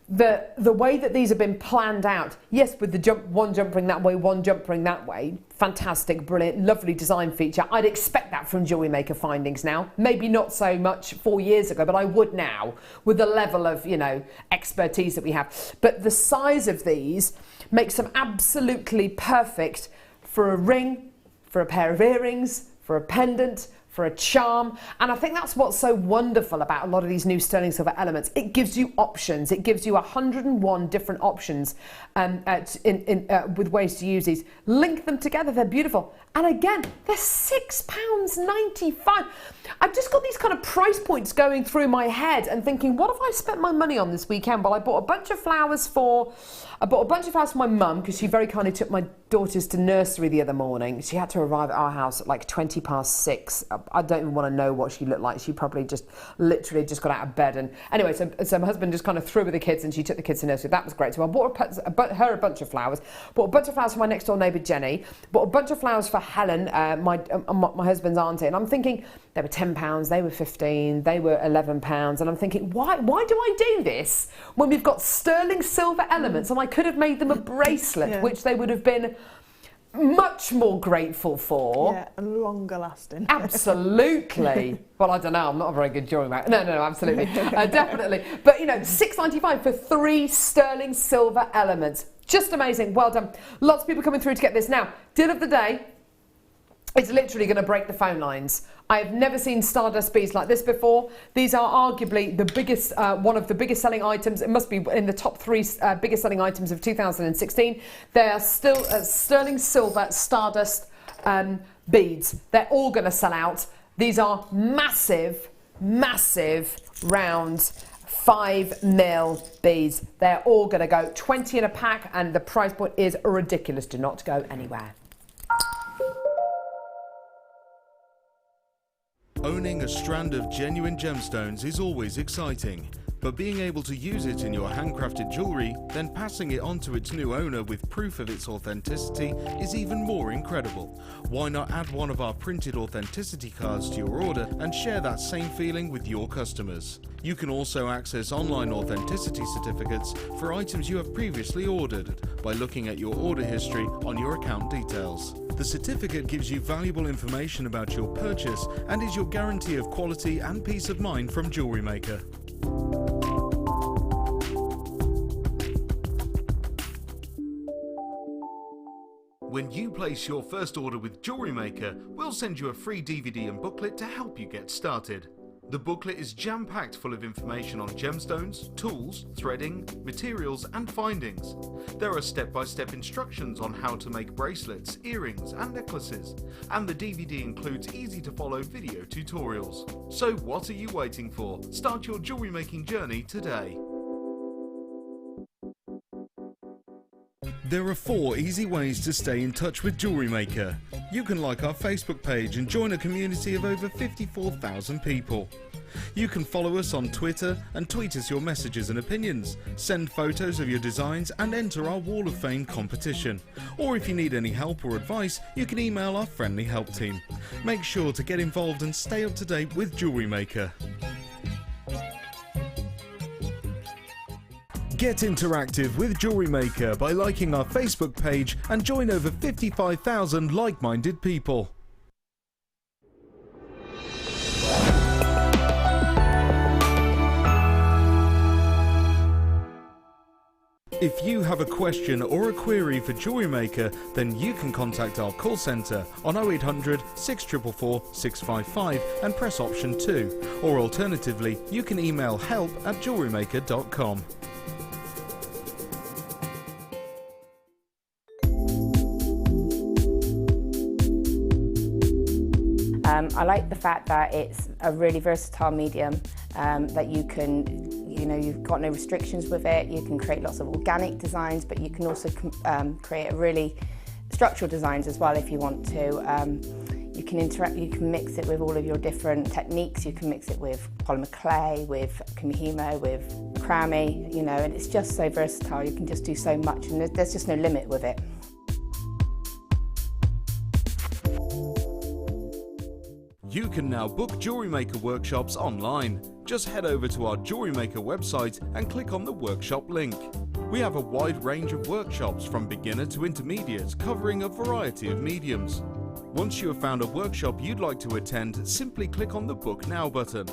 The way that these have been planned out, yes, with the one jump ring that way, one jump ring that way, fantastic, brilliant, lovely design feature. I'd expect that from Jewellery Maker findings now. Maybe not so much 4 years ago, but I would now with the level of, you know, expertise that we have. But the size of these makes them absolutely perfect for a ring, for a pair of earrings, for a pendant, for a charm. And I think that's what's so wonderful about a lot of these new sterling silver elements. It gives you options. It gives you 101 different options with ways to use these. Link them together, they're beautiful. And again, they're £6.95. I've just got these kind of price points going through my head and thinking, what have I spent my money on this weekend? Well, I bought a bunch of flowers for my mum, because she very kindly took my daughters to nursery the other morning. She had to arrive at our house at like 6:20. I don't even want to know what she looked like. She probably literally just got out of bed. And anyway, so my husband just kind of threw with the kids and she took the kids to nursery. That was great. So I bought her a bunch of flowers. Bought a bunch of flowers for my next door neighbour Jenny. Bought a bunch of flowers for Helen, my husband's auntie. And I'm thinking, they were £10, they were £15, they were £11. And I'm thinking, why do I do this when we've got sterling silver elements and I could have made them a bracelet, which they would have been much more grateful for. Yeah, and longer lasting. Absolutely. Well, I don't know, I'm not a very good jewellery maker. No, absolutely. Definitely. But, you know, £6.95 for 3 sterling silver elements. Just amazing. Well done. Lots of people coming through to get this. Now, deal of the day. It's literally going to break the phone lines. I have never seen Stardust beads like this before. These are arguably the biggest, one of the biggest selling items. It must be in the top 3 biggest selling items of 2016. They are still sterling silver Stardust beads. They're all going to sell out. These are massive, massive round 5mm beads. They're all going to go 20 in a pack, and the price point is ridiculous. Do not go anywhere. Owning a strand of genuine gemstones is always exciting, but being able to use it in your handcrafted jewellery, then passing it on to its new owner with proof of its authenticity is even more incredible. Why not add one of our printed authenticity cards to your order and share that same feeling with your customers? You can also access online authenticity certificates for items you have previously ordered by looking at your order history on your account details. The certificate gives you valuable information about your purchase and is your guarantee of quality and peace of mind from Jewellery Maker. When you place your first order with Jewellery Maker, we'll send you a free DVD and booklet to help you get started. The booklet is jam-packed full of information on gemstones, tools, threading, materials and findings. There are step-by-step instructions on how to make bracelets, earrings and necklaces, and the DVD includes easy-to-follow video tutorials. So what are you waiting for? Start your jewellery making journey today. There are 4 easy ways to stay in touch with Jewellery Maker. You can like our Facebook page and join a community of over 54,000 people. You can follow us on Twitter and tweet us your messages and opinions, send photos of your designs and enter our Wall of Fame competition. Or if you need any help or advice, you can email our friendly help team. Make sure to get involved and stay up to date with Jewellery Maker. Get interactive with Jewellery Maker by liking our Facebook page and join over 55,000 like-minded people. If you have a question or a query for Jewellery Maker, then you can contact our call centre on 0800 644 655 and press option 2, or alternatively you can email help@jewellerymaker.com. I like the fact that it's a really versatile medium, that you can, you've got no restrictions with it. You can create lots of organic designs, but you can also create a really structural designs as well if you want to. You can interact, you can mix it with all of your different techniques. You can mix it with polymer clay, with kumihimo, with crami, you know, and it's just so versatile. You can just do so much, and there's just no limit with it. You can now book Jewellery Maker workshops online. Just head over to our Jewellery Maker website and click on the workshop link. We have a wide range of workshops from beginner to intermediate, covering a variety of mediums. Once you have found a workshop you'd like to attend, simply click on the Book Now button.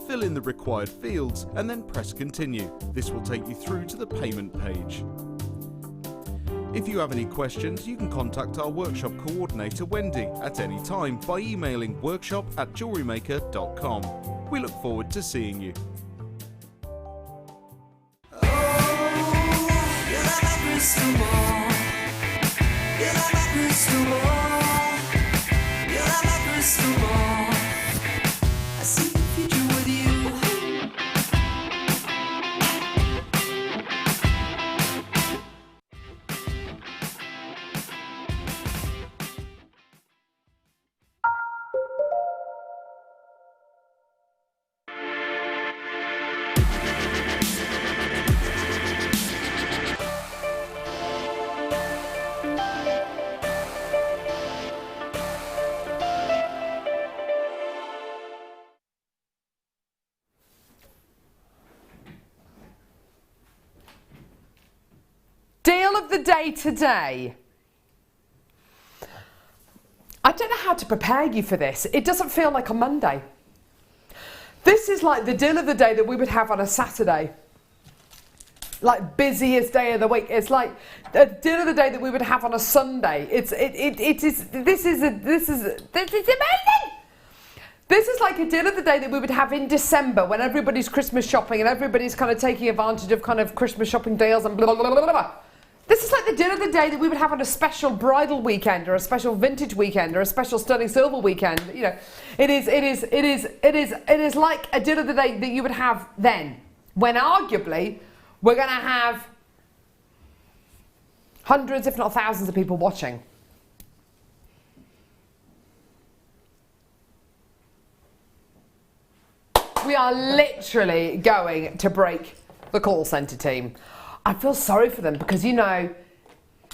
Fill in the required fields and then press Continue. This will take you through to the payment page. If you have any questions, you can contact our workshop coordinator Wendy at any time by emailing workshop@jewellerymaker.com. We look forward to seeing you. Deal of the day today. I don't know how to prepare you for this. It doesn't feel like a Monday. This is like the deal of the day that we would have on a Saturday. Like busiest day of the week. It's like the deal of the day that we would have on a Sunday. This is amazing. This is like a deal of the day that we would have in December when everybody's Christmas shopping and everybody's kind of taking advantage of kind of Christmas shopping deals and blah, blah, blah, blah, blah. This is like the deal of the day that we would have on a special bridal weekend or a special vintage weekend or a special sterling silver weekend. You know, it is like a deal of the day that you would have then, when arguably we're going to have hundreds, if not thousands of people watching. We are literally going to break the call centre team. I feel sorry for them because, you know,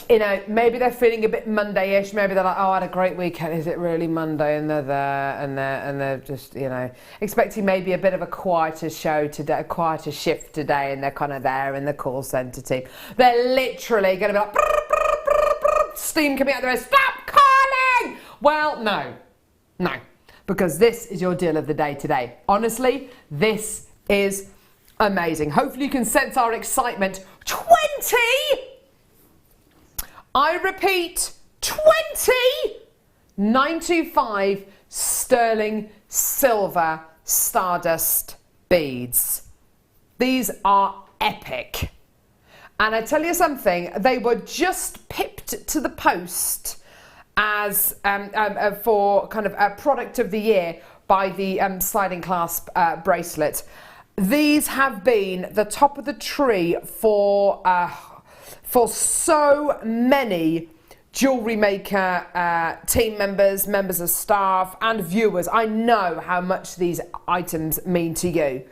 maybe they're feeling a bit Monday-ish. Maybe they're like, oh, I had a great weekend. Is it really Monday? And they're there and they're just, you know, expecting maybe a bit of a quieter show today, a quieter shift today, and they're kind of there in the call centre team. They're literally going to be like, brr, brr, brr, brr, steam coming out their head, stop calling! Well, no, because this is your deal of the day today. Honestly, this is amazing. Hopefully you can sense our excitement. 20! I repeat, 20! 925 sterling silver stardust beads. These are epic. And I tell you something, they were just pipped to the post as for kind of a product of the year by the sliding clasp bracelet. These have been the top of the tree for so many Jewellery Maker team members, members of staff and viewers. I know how much these items mean to you.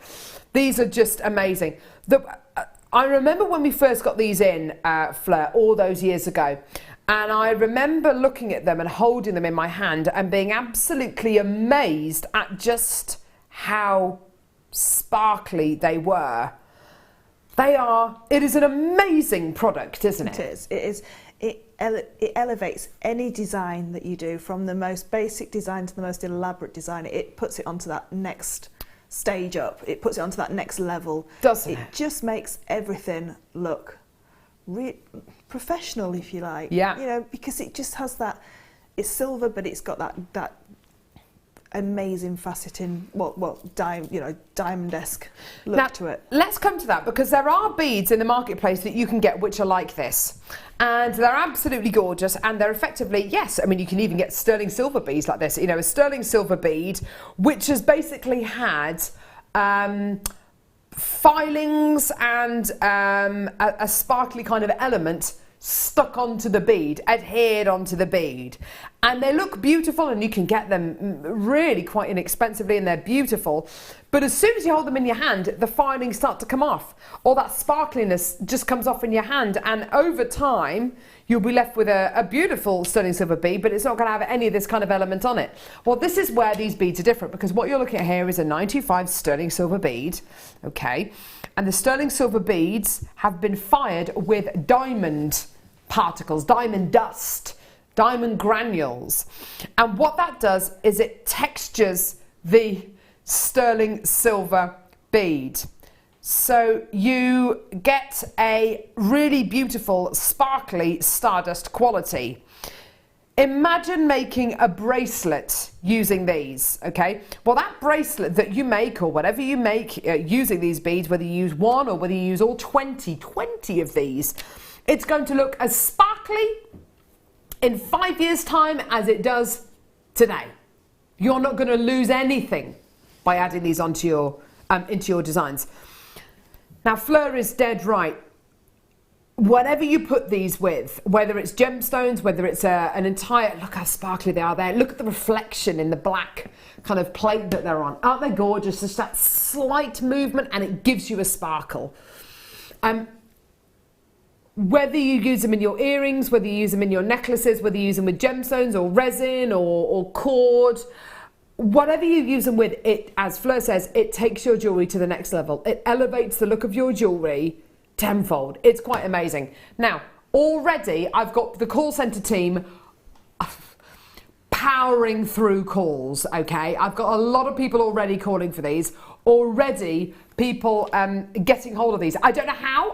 These are just amazing. I remember when we first got these in, Fleur, all those years ago, and I remember looking at them and holding them in my hand and being absolutely amazed at just how sparkly they were. It is an amazing product, isn't it? It is. It elevates any design that you do, from the most basic design to the most elaborate design. It puts it onto that next stage up. It puts it onto that next level. Doesn't it? It just makes everything look professional, if you like. Yeah. You know, because it just has that. It's silver, but it's got that amazing faceting, diamond-esque look to it. Let's come to that, because there are beads in the marketplace that you can get which are like this, and they're absolutely gorgeous, and they're effectively, yes, I mean, you can even get sterling silver beads like this. You know, a sterling silver bead which has basically had filings and a sparkly kind of element stuck onto the bead, adhered onto the bead. And they look beautiful, and you can get them really quite inexpensively, and they're beautiful. But as soon as you hold them in your hand, the filings start to come off, or that sparkliness just comes off in your hand, and over time you'll be left with a beautiful sterling silver bead, but it's not going to have any of this kind of element on it. Well, this is where these beads are different, because what you're looking at here is a 925 sterling silver bead, okay? And the sterling silver beads have been fired with diamond particles, diamond dust, diamond granules. And what that does is it textures the sterling silver bead. So you get a really beautiful, sparkly stardust quality. Imagine making a bracelet using these, okay? Well, that bracelet that you make, or whatever you make using these beads, whether you use one or whether you use all 20 of these, it's going to look as sparkly in 5 years' time as it does today. You're not going to lose anything by adding these onto your into your designs. Now, Fleur is dead right. Whatever you put these with, whether it's gemstones, whether it's an entire, look how sparkly they are there. Look at the reflection in the black kind of plate that they're on. Aren't they gorgeous? Just that slight movement, and it gives you a sparkle. Whether you use them in your earrings, whether you use them in your necklaces, whether you use them with gemstones or resin or cord, whatever you use them with, it, as Fleur says, it takes your jewellery to the next level. It elevates the look of your jewellery tenfold. It's quite amazing. Now, already I've got the call centre team powering through calls, okay? I've got a lot of people already calling for these. Already people getting hold of these. I don't know how,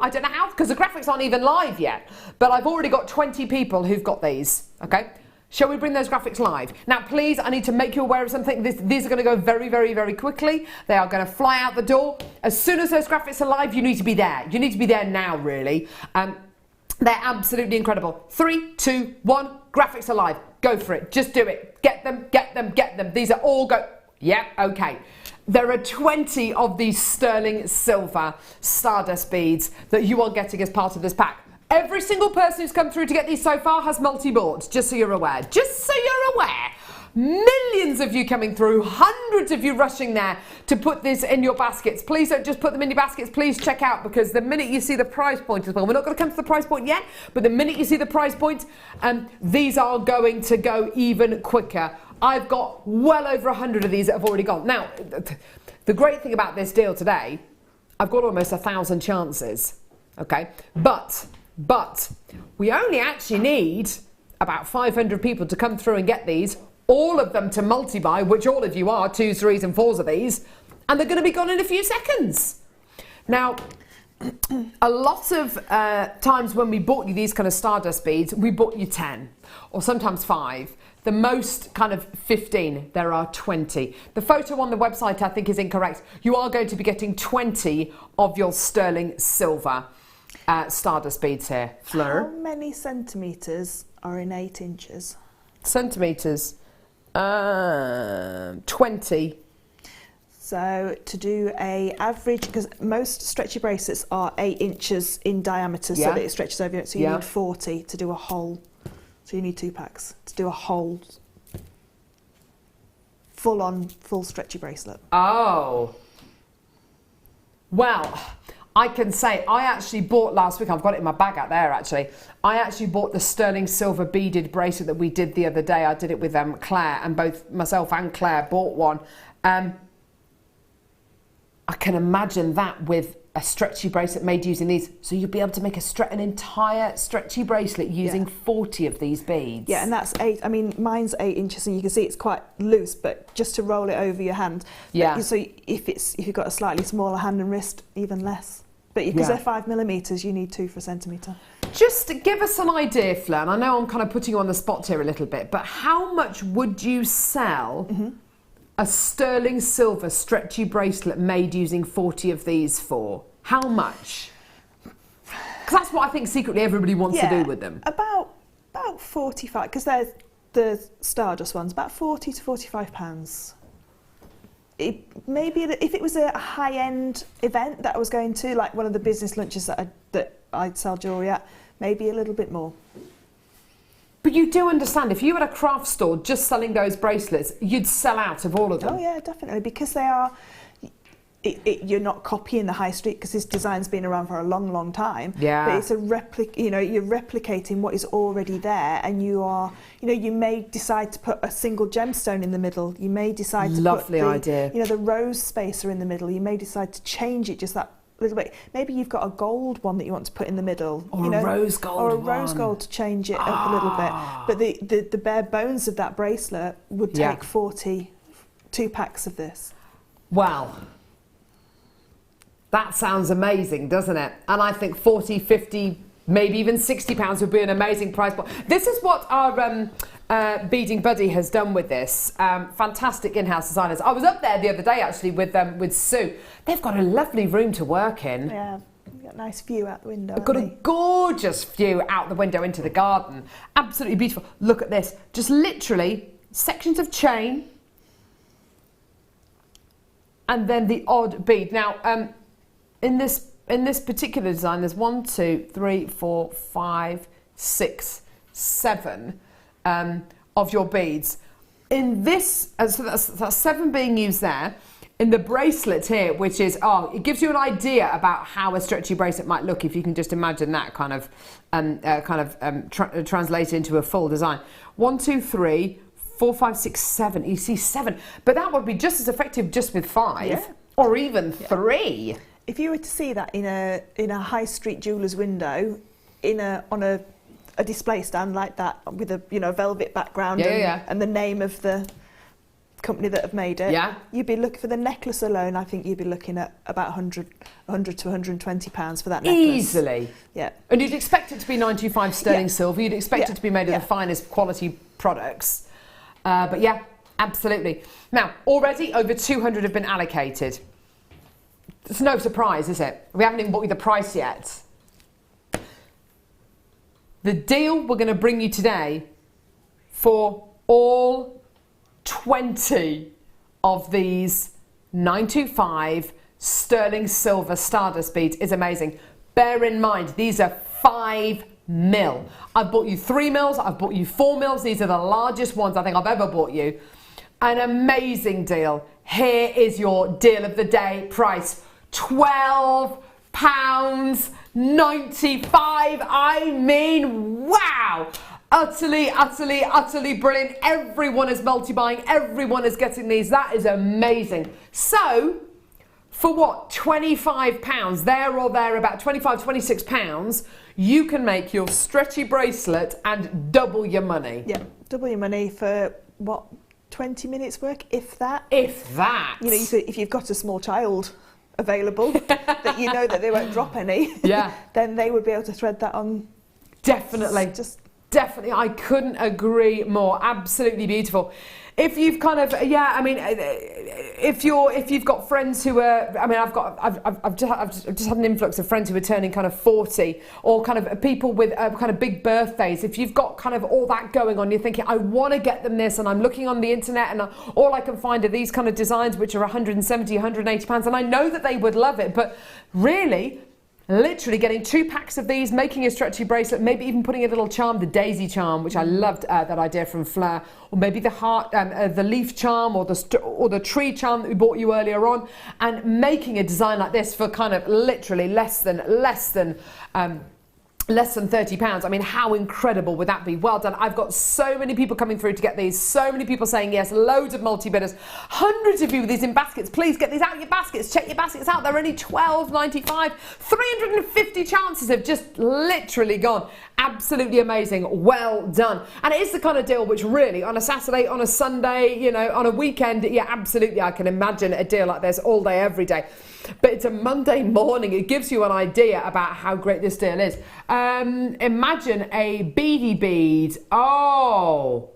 because the graphics aren't even live yet. But I've already got 20 people who've got these, okay? Shall we bring those graphics live? Now, please, I need to make you aware of something. These are going to go very, very, very quickly. They are going to fly out the door. As soon as those graphics are live, you need to be there. You need to be there now, really. They're absolutely incredible. 3, 2, 1, graphics are live. Go for it. Just do it. Get them, get them, get them. These are all go. Yeah, okay. There are 20 of these sterling silver stardust beads that you are getting as part of this pack. Every single person who's come through to get these so far has multi-bought, just so you're aware. Just so you're aware. Millions of you coming through, hundreds of you rushing there to put this in your baskets. Please don't just put them in your baskets, please check out, because the minute you see the price point as well, we're not going to come to the price point yet, but the minute you see the price point, these are going to go even quicker. I've got well over 100 of these that have already gone. Now, the great thing about this deal today, I've got almost 1,000 chances, okay? But we only actually need about 500 people to come through and get these, all of them to multi-buy, which all of you are, 2s, 3s and 4s of these, and they're going to be gone in a few seconds. Now, a lot of times when we bought you these kind of stardust beads, we bought you 10 or sometimes 5. The most kind of 15, there are 20. The photo on the website I think is incorrect. You are going to be getting 20 of your sterling silver stardust beads here. Fleur? How many centimetres are in 8 inches? Centimetres? 20. So to do a average, because most stretchy bracelets are 8 inches in diameter, so that it stretches over it, so you need 40 to do a whole. So you need 2 packs to do a whole full stretchy bracelet. Oh. Well, I can say I actually bought last week, I've got it in my bag out there actually, I actually bought the sterling silver beaded bracelet that we did the other day. I did it with Claire, and both myself and Claire bought one. I can imagine that with a stretchy bracelet made using these. So you'll be able to make an entire stretchy bracelet using 40 of these beads. Yeah, and that's 8. I mean, mine's 8 inches, and you can see it's quite loose, but just to roll it over your hand. Yeah. So if you've got a slightly smaller hand and wrist, even less. But because they're 5 millimetres, you need 2 for a centimetre. Just to give us an idea, Fleur, and I know I'm kind of putting you on the spot here a little bit, but how much would you sell a sterling silver stretchy bracelet made using 40 of these for? How much? Because that's what I think secretly everybody wants to do with them. About 45, because they're the Stardust ones, about 40 to 45 pounds. Maybe if it was a high-end event that I was going to, like one of the business lunches that I'd sell jewellery at, maybe a little bit more. But you do understand, if you had a craft store just selling those bracelets, you'd sell out of all of them. Oh yeah, definitely, because they are. You're not copying the high street, because this design's been around for a long, long time. Yeah. But it's a you're replicating what is already there, and you are, you may decide to put a single gemstone in the middle. You may decide to put idea. the rose spacer in the middle. You may decide to change it just that little bit. Maybe you've got a gold one that you want to put in the middle, or a rose gold, or a rose gold to change it up a little bit. But the bare bones of that bracelet would take 42 packs of this. Wow. That sounds amazing, doesn't it? And I think 40, 50, maybe even £60 would be an amazing price point. This is what our beading buddy has done with this. Fantastic in-house designers. I was up there the other day actually with Sue. They've got a lovely room to work in. Yeah, you've got a nice view out the window. They've got a gorgeous view out the window into the garden. Absolutely beautiful. Look at this. Just literally sections of chain and then the odd bead. Now, in this particular design, there's 1, 2, 3, 4, 5, 6, 7 of your beads. In this, so that's 7 being used there. In the bracelet here, which is, it gives you an idea about how a stretchy bracelet might look if you can just imagine that translate into a full design. 1, 2, 3, 4, 5, 6, 7. You see 7, but that would be just as effective just with 5, or even 3. If you were to see that in a high street jeweller's window, on a display stand like that with a velvet background and the name of the company that have made it, you'd be looking for the necklace alone. I think you'd be looking at about 100 to 120 pounds for that necklace. Easily. Yeah. And you'd expect it to be 925 sterling silver. You'd expect it to be made of the finest quality products. But yeah, absolutely. Now, already over 200 have been allocated. It's no surprise, is it? We haven't even bought you the price yet. The deal we're going to bring you today for all 20 of these 925 sterling silver Stardust beads is amazing. Bear in mind, these are 5 mil. I've bought you 3 mils, I've bought you 4 mils. These are the largest ones I think I've ever bought you. An amazing deal. Here is your deal of the day price. £12.95. I mean, wow! Utterly, utterly, utterly brilliant. Everyone is multi-buying. Everyone is getting these. That is amazing. So, for what? £25, there or there, about £25, £26, you can make your stretchy bracelet and double your money. Yeah, double your money for what? 20 minutes work, if that. If that. If you've got a small child available that that they won't drop any, then they would be able to thread that on. Definitely. Definitely, I couldn't agree more. Absolutely beautiful. If you've if you've got friends who are, I've just had an influx of friends who are turning kind of 40, or kind of people with kind of big birthdays. If you've got kind of all that going on, you're thinking, I want to get them this, and I'm looking on the internet, and all I can find are these kind of designs which are 170, 180 pounds, and I know that they would love it, but really, literally getting 2 packs of these, making a stretchy bracelet, maybe even putting a little charm, the daisy charm, which I loved that idea from Fleur, or maybe the heart, the leaf charm, or the tree charm that we bought you earlier on, and making a design like this for kind of literally less than £30. I mean, how incredible would that be? Well done. I've got so many people coming through to get these. So many people saying yes. Loads of multi-bidders. Hundreds of you with these in baskets. Please get these out of your baskets. Check your baskets out. They're only £12.95. 350 chances have just literally gone. Absolutely amazing. Well done. And it is the kind of deal which really, on a Saturday, on a Sunday, on a weekend, yeah, absolutely, I can imagine a deal like this all day, every day. But it's a Monday morning. It gives you an idea about how great this deal is. Imagine a beady bead. Oh,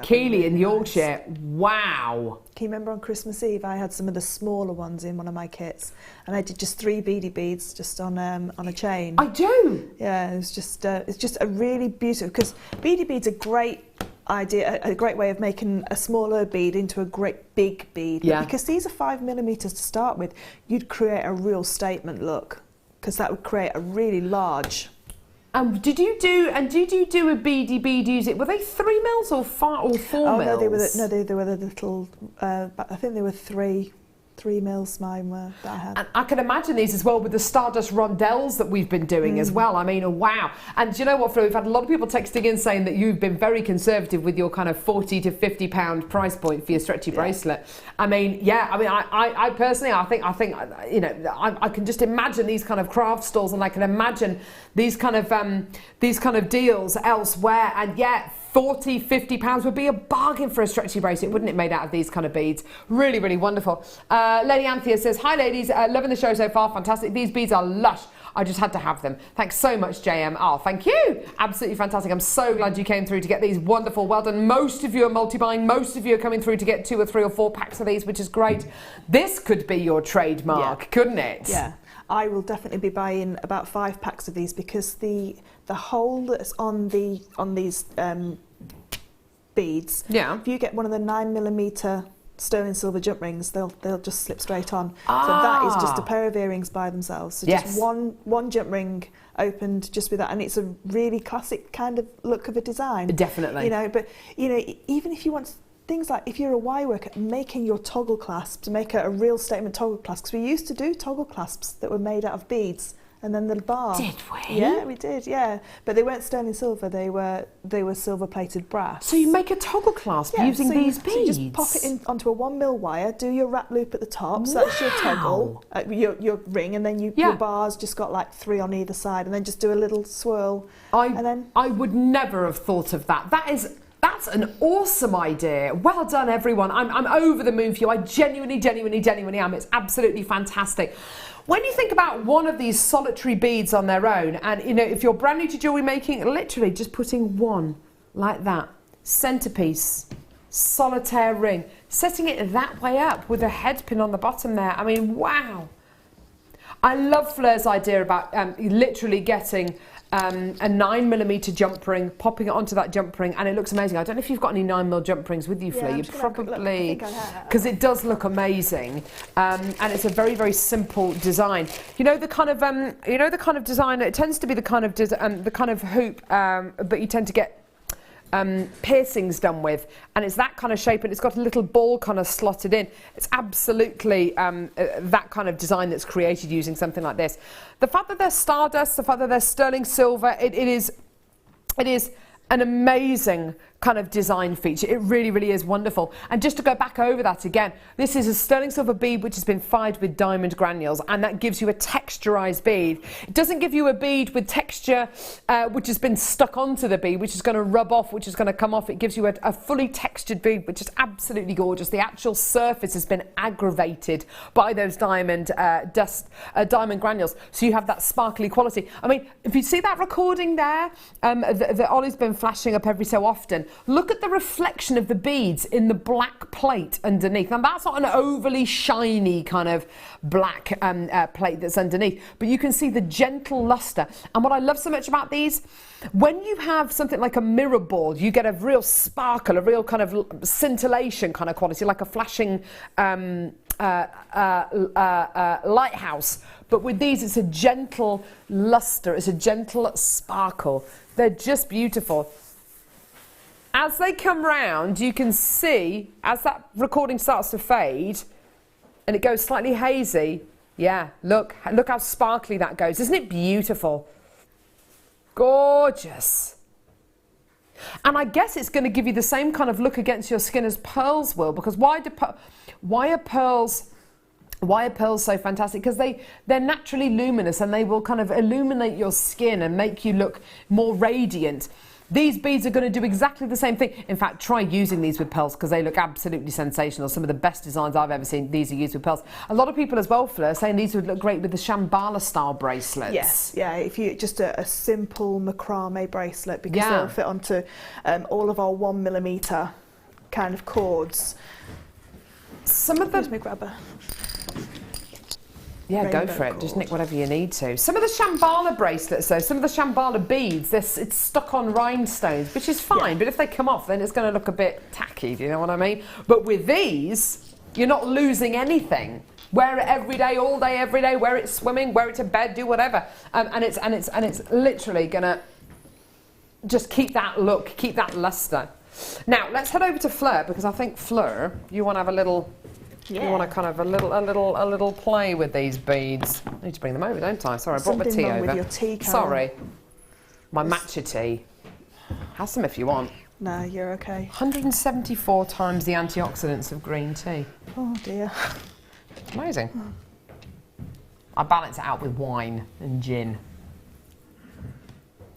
Keeley in Yorkshire. Wow. Can you remember on Christmas Eve I had some of the smaller ones in one of my kits, and I did just 3 beady beads just on a chain. I do. Yeah, it's just a really beautiful, because beady beads are great idea, a great way of making a smaller bead into a great big bead. Yeah. But because these are 5mm to start with, you'd create a real statement look, because that would create a really large Did you do a beady bead using? Were they 3 mils or 4 mils? No, they were the little. I think they were 3 mils. Mine were that I had. And I can imagine these as well with the Stardust rondelles that we've been doing as well. I mean, wow. And do you know what, Fleur? We've had a lot of people texting in saying that you've been very conservative with your kind of £40 to £50 price point for your stretchy bracelet. I mean, yeah. I mean, I personally, I think, you know, I can just imagine these kind of craft stores, and I can imagine these kind of deals elsewhere, and yet. £40, £50 would be a bargain for a stretchy bracelet, wouldn't it, made out of these kind of beads? Really, really wonderful. Lady Anthea says, hi ladies, loving the show so far, fantastic. These beads are lush. I just had to have them. Thanks so much, JM. Oh, thank you. Absolutely fantastic. I'm so glad you came through to get these. Wonderful. Well done. Most of you are multi-buying. Most of you are coming through to get 2 or 3 or 4 packs of these, which is great. This could be your trademark, couldn't it? Yeah. I will definitely be buying about 5 packs of these, because the hole that's on these beads. Yeah. If you get one of the 9mm sterling silver jump rings, they'll just slip straight on. So that is just a pair of earrings by themselves. So just one jump ring opened just with that, and it's a really classic kind of look of a design. Definitely. You know, but you know, even if you want things like, if you're a wire worker, making your toggle clasps, make a real statement toggle clasp, because we used to do toggle clasps that were made out of beads, and then the bar. Did we? Yeah, we did. Yeah, but they weren't sterling silver. They were silver plated brass. So you make a toggle clasp using these beads. So you just pop it in onto a 1mm wire. Do your wrap loop at the top. So that's your toggle, your ring, and then your bars just got like 3 on either side, and then just do a little swirl. I would never have thought of that. That's an awesome idea. Well done, everyone. I'm over the moon for you. I genuinely am. It's absolutely fantastic. When you think about one of these solitary beads on their own, and you know, if you're brand new to jewellery making, literally just putting one like that, centerpiece, solitaire ring, setting it that way up with a head pin on the bottom there. I mean, wow. I love Fleur's idea about literally getting a 9mm jump ring, popping it onto that jump ring, and it looks amazing. I don't know if you've got any 9mm jump rings with you, Fleur. You probably, because it does look amazing, and it's a very, very simple design. You know the kind of design. It tends to be the kind of hoop, but you tend to get piercings done with, and it's that kind of shape, and it's got a little ball kind of slotted in. It's absolutely that kind of design that's created using something like this. The fact that they're stardust, the fact that they're sterling silver, it is an amazing kind of design feature. It really, really is wonderful. And just to go back over that again, this is a sterling silver bead which has been fired with diamond granules, and that gives you a texturized bead. It doesn't give you a bead with texture which has been stuck onto the bead, which is going to rub off, which is going to come off. It gives you a fully textured bead, which is absolutely gorgeous. The actual surface has been aggravated by those diamond diamond granules, so you have that sparkly quality. I mean, if you see that recording there that Ollie's been flashing up every so often, look at the reflection of the beads in the black plate underneath. Now, that's not an overly shiny kind of black plate that's underneath, but you can see the gentle luster. And what I love so much about these, when you have something like a mirror ball, you get a real sparkle, a real kind of scintillation kind of quality, like a flashing lighthouse. But with these, it's a gentle luster, it's a gentle sparkle. They're just beautiful. As they come round, you can see, as that recording starts to fade and it goes slightly hazy, yeah, look how sparkly that goes. Isn't it beautiful? Gorgeous. And I guess it's going to give you the same kind of look against your skin as pearls will, because why are pearls so fantastic? Because they're naturally luminous, and they will kind of illuminate your skin and make you look more radiant. These beads are going to do exactly the same thing. In fact, try using these with pearls, because they look absolutely sensational. Some of the best designs I've ever seen, these are used with pearls. A lot of people as well, Fleur, saying these would look great with the Shambhala style bracelets. Yes, yeah, if you just a simple macrame bracelet, because they'll fit onto all of our 1mm kind of cords. Some of them. Let me grab a. Yeah, go for it. Just nick whatever you need to. Some of the Shambhala bracelets, though, some of the Shambhala beads, it's stuck on rhinestones, which is fine, but if they come off, then it's going to look a bit tacky, do you know what I mean? But with these, you're not losing anything. wear it every day, all day, every day, wear it swimming, wear it to bed, do whatever. And it's literally gonna just keep that look, keep that luster. Now let's head over to Fleur, because I think Fleur, you want to have a little, you want to kind of a little play with these beads. I need to bring them over, don't I? Sorry, I brought my tea over. With your tea, Carol. Sorry, my matcha tea. Have some if you want. No, you're okay. 174 times the antioxidants of green tea. Oh dear. Amazing. I balance it out with wine and gin.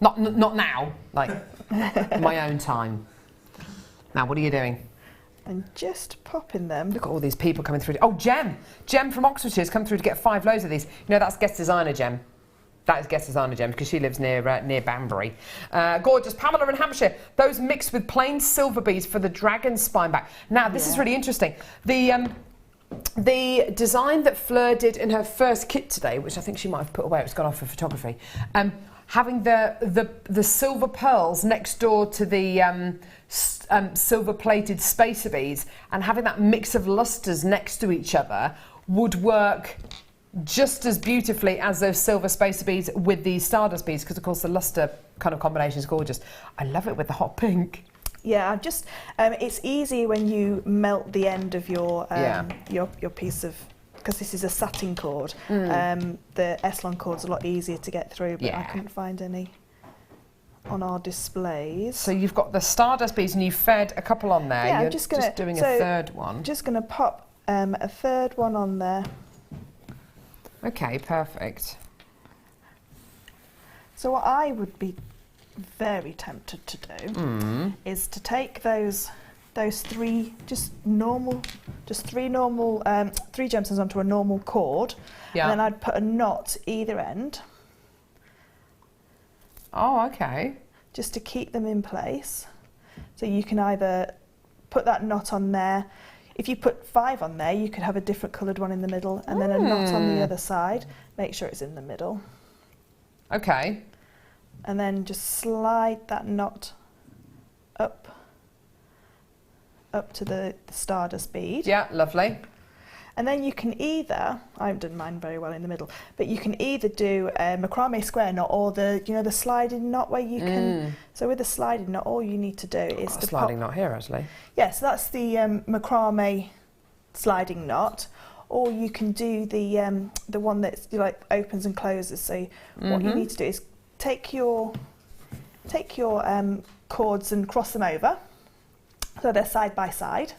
Not now, like my own time. Now, what are you doing? And just popping them. Look at all these people coming through. Oh, Jem from Oxfordshire has come through to get 5 loads of these. You know, that's guest designer Jem. That is guest designer Jem, because she lives near Banbury. Gorgeous. Pamela in Hampshire. Those mixed with plain silver beads for the dragon spine back. Now, this is really interesting. The design that Fleur did in her first kit today, which I think she might have put away, it's gone off for photography, having the silver pearls next door to the silver-plated spacer beads, and having that mix of lustres next to each other would work just as beautifully as those silver spacer beads with these stardust beads, because of course the lustre kind of combination is gorgeous. I love it with the hot pink. Yeah, just it's easy when you melt the end of your piece of, because this is a satin cord. The Eslon cord's a lot easier to get through, but I couldn't find any on our displays. So you've got the stardust beads and you've fed a couple on there. Yeah, You're I'm just doing a third one. Just going to pop a third one on there. Okay, perfect. So what I would be very tempted to do is to take those 3 normal gemstones onto a normal cord, and then I'd put a knot either end. Oh, okay. Just to keep them in place. So you can either put that knot on there. If you put 5 on there, you could have a different coloured one in the middle, and then a knot on the other side. Make sure it's in the middle. Okay. And then just slide that knot up to the stardust bead. Yeah, lovely. And then you can either, I haven't done mine very well in the middle, but you can either do a macrame square knot or the sliding knot where you can. So with the sliding knot, all you need to do is got to a sliding knot here actually. Yes, so that's the macrame sliding knot. Or you can do the one that's like opens and closes. So what you need to do is take your cords and cross them over, so they're side by side.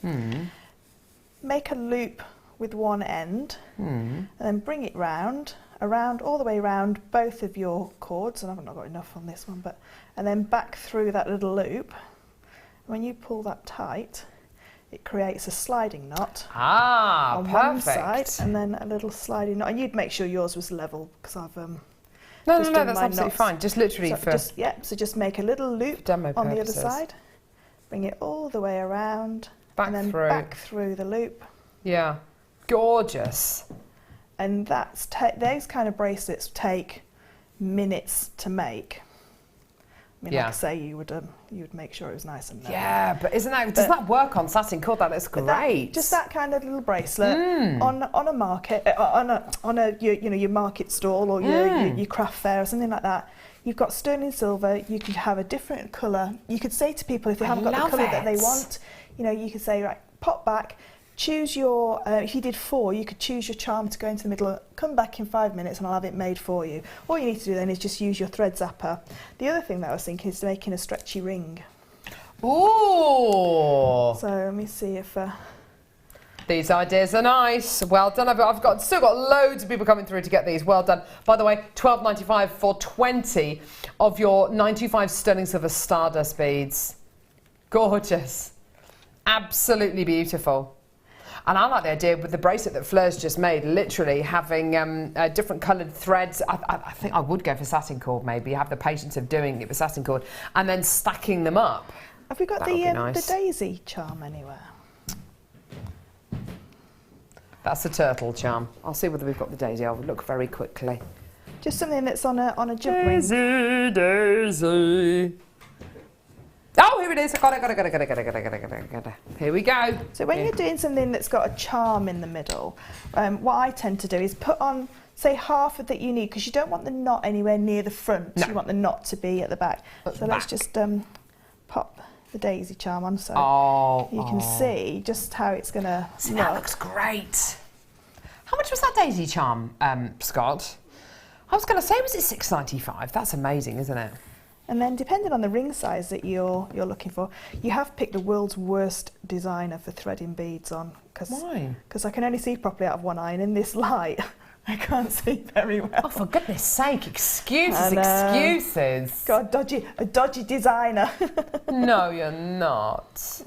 Make a loop with one end, and then bring it around all the way around both of your cords, and I've not got enough on this one, and then back through that little loop. When you pull that tight, it creates a sliding knot on one side, and then a little sliding knot. And you'd make sure yours was level, because I've no, that's absolutely knots. Fine. Just literally so just make a little loop on the other side, bring it all the way around, and then back through the loop. Yeah. Gorgeous. And those kind of bracelets take minutes to make. I mean, like I say, you would make sure it was nice and level. Yeah, but does that work on satin cord? That looks great. Just that kind of little bracelet on a market, on a your market stall or your craft fair or something like that. You've got sterling silver. You could have a different colour. You could say to people, if they haven't got the colour that they want, you could say, right, pop back. Choose your, if you did 4, you could choose your charm to go into the middle, come back in 5 minutes and I'll have it made for you. All you need to do then is just use your thread zapper. The other thing that I was thinking is making a stretchy ring. Ooh! So let me see if... These ideas are nice. Well done. I've still got loads of people coming through to get these. Well done. By the way, $12.95 for 20 of your 925 sterling silver stardust beads. Gorgeous. Absolutely beautiful. And I like the idea with the bracelet that Fleur's just made, literally having different coloured threads. I think I would go for satin cord maybe, have the patience of doing it with satin cord, and then stacking them up. Have we got the daisy charm anywhere? That's a turtle charm. I'll see whether we've got the daisy. I'll look very quickly. Just something that's on a jug ring. Daisy, daisy. Oh, here it it is. I got it. Here we go. So when you're doing something that's got a charm in the middle, what I tend to do is put on, say, half of that you need, because you don't want the knot anywhere near the front. No. You want the knot to be at the back. So let's just pop the daisy charm on so you can see just how it's going to look. That looks great. How much was that daisy charm, Scott? I was going to say, was it $6.95? That's amazing, isn't it? And then depending on the ring size that you're looking for, you have picked the world's worst designer for threading beads on. Why? Because I can only see properly out of one eye, and in this light, I can't see very well. Oh, for goodness sake, excuses. Got a dodgy designer. No, you're not.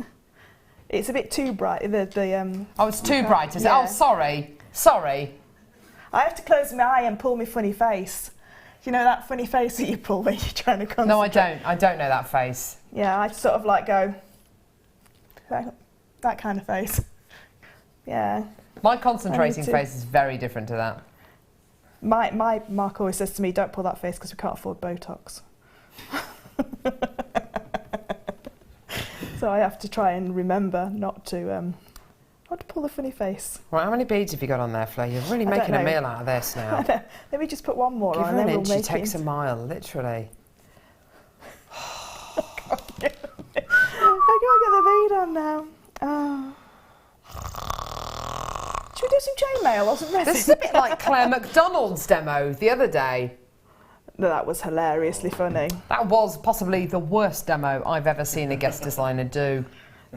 It's a bit too bright. Oh, it's too bright, is it? Oh, sorry. I have to close my eye and pull my funny face. You know that funny face that you pull when you're trying to concentrate? No, I don't. I don't know that face. Yeah, I sort of like go, that kind of face. Yeah. My concentrating face is very different to that. My Mark always says to me, don't pull that face because we can't afford Botox. So I have to try and remember not to pull the funny face. Right, how many beads have you got on there, Fleur? You're really making a meal out of this now. Let me just put one more Give on. her and an then inch, we'll it make takes a mile, literally. I can't get the bead on now. Oh. Should we do some chainmail or some resin? This is a bit like Claire McDonald's demo the other day. No, that was hilariously funny. That was possibly the worst demo I've ever seen a guest designer do.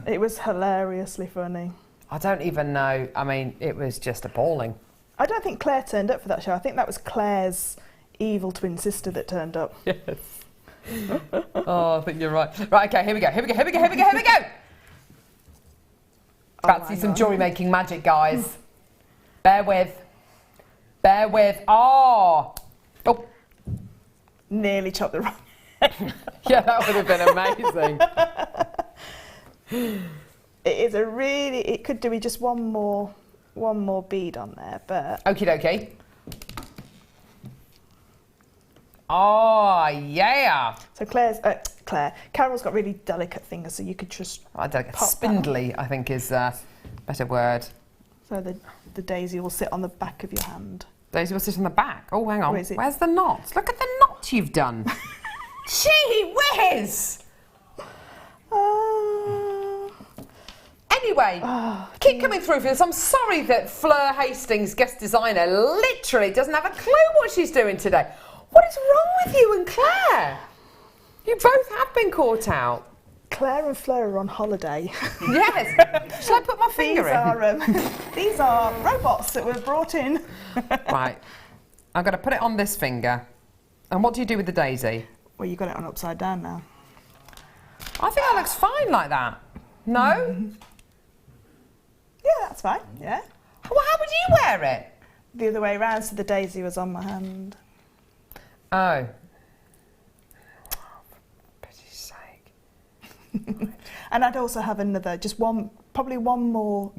It was hilariously funny. I don't even know. I mean, it was just appalling. I don't think Claire turned up for that show. I think that was Claire's evil twin sister that turned up. Yes. Oh, I think you're right. Right, okay, here we go. About to see some jewellery making magic, guys. Bear with. Oh! Nearly chopped the wrong. Yeah, that would have been amazing. It could do with just one more bead on there, but. Okie dokie. Oh, yeah. So Carol's got really delicate fingers, so you could just. Spindly, I think, is a better word. So the daisy will sit on the back of your hand. Daisy will sit on the back. Oh, hang on. Where's the knot? Look at the knot you've done. Gee whiz! Anyway, keep coming through for this. I'm sorry that Fleur Hastings, guest designer, literally doesn't have a clue what she's doing today. What is wrong with you and Claire? You both have been caught out. Claire and Fleur are on holiday. Yes. Shall I put my finger in? These are robots that were brought in. Right. I'm going to put it on this finger. And what do you do with the daisy? Well, you've got it on upside down now. I think that looks fine like that. No? Yeah, that's fine. Yeah. Well, how would you wear it? The other way around, so the daisy was on my hand. Oh. And I'd also have another, probably one more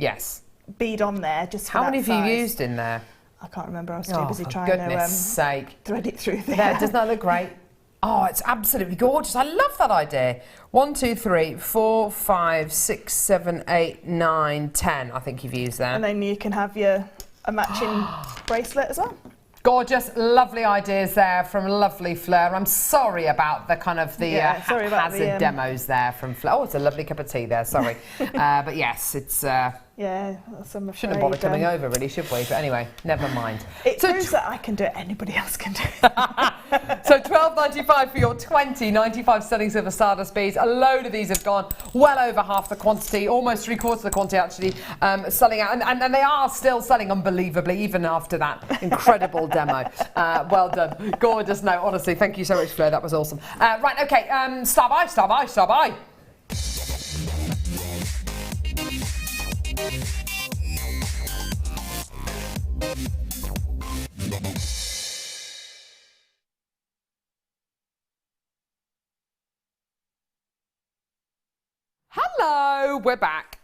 bead on there. Just for how many have size. you used in there? I can't remember. I was too busy trying to thread it through there. Doesn't that look great? Oh, it's absolutely gorgeous. I love that idea. 1, 2, 3, 4, 5, 6, 7, 8, 9, 10. I think you've used there. And then you can have a matching bracelet as well. Gorgeous, lovely ideas there from lovely Fleur. I'm sorry about the kind of haphazard demos there from Fleur. Oh, it's a lovely cup of tea there, sorry. But yes, it's... yeah, that's, I'm afraid, shouldn't have bothered coming over really, should we? But anyway, never mind. It proves that I can do it, anybody else can do it. So $12.95 for your 20.95 sterling silver stardust beads. A load of these have gone, well over half the quantity, almost 3/4 of the quantity actually selling out. And they are still selling unbelievably, even after that incredible demo. Well done. Gorgeous. No, honestly, thank you so much, Fleur. That was awesome. Right, okay, star by. Hello, we're back.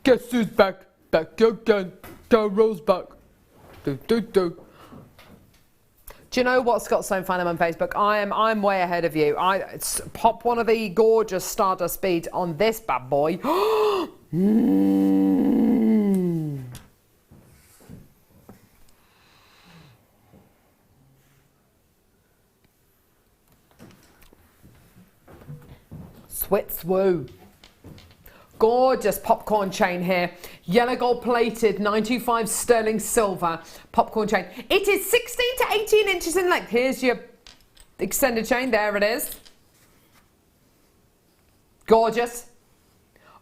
Guess who's back? Back again. Carol's back. Do. Do you know what, Scott Stone fan on Facebook? I'm way ahead of you. Pop one of the gorgeous Stardust beads on this bad boy. Switswoo. Gorgeous popcorn chain here. Yellow gold plated 925 sterling silver popcorn chain. It is 16 to 18 inches in length. Here's your extended chain. There it is. Gorgeous.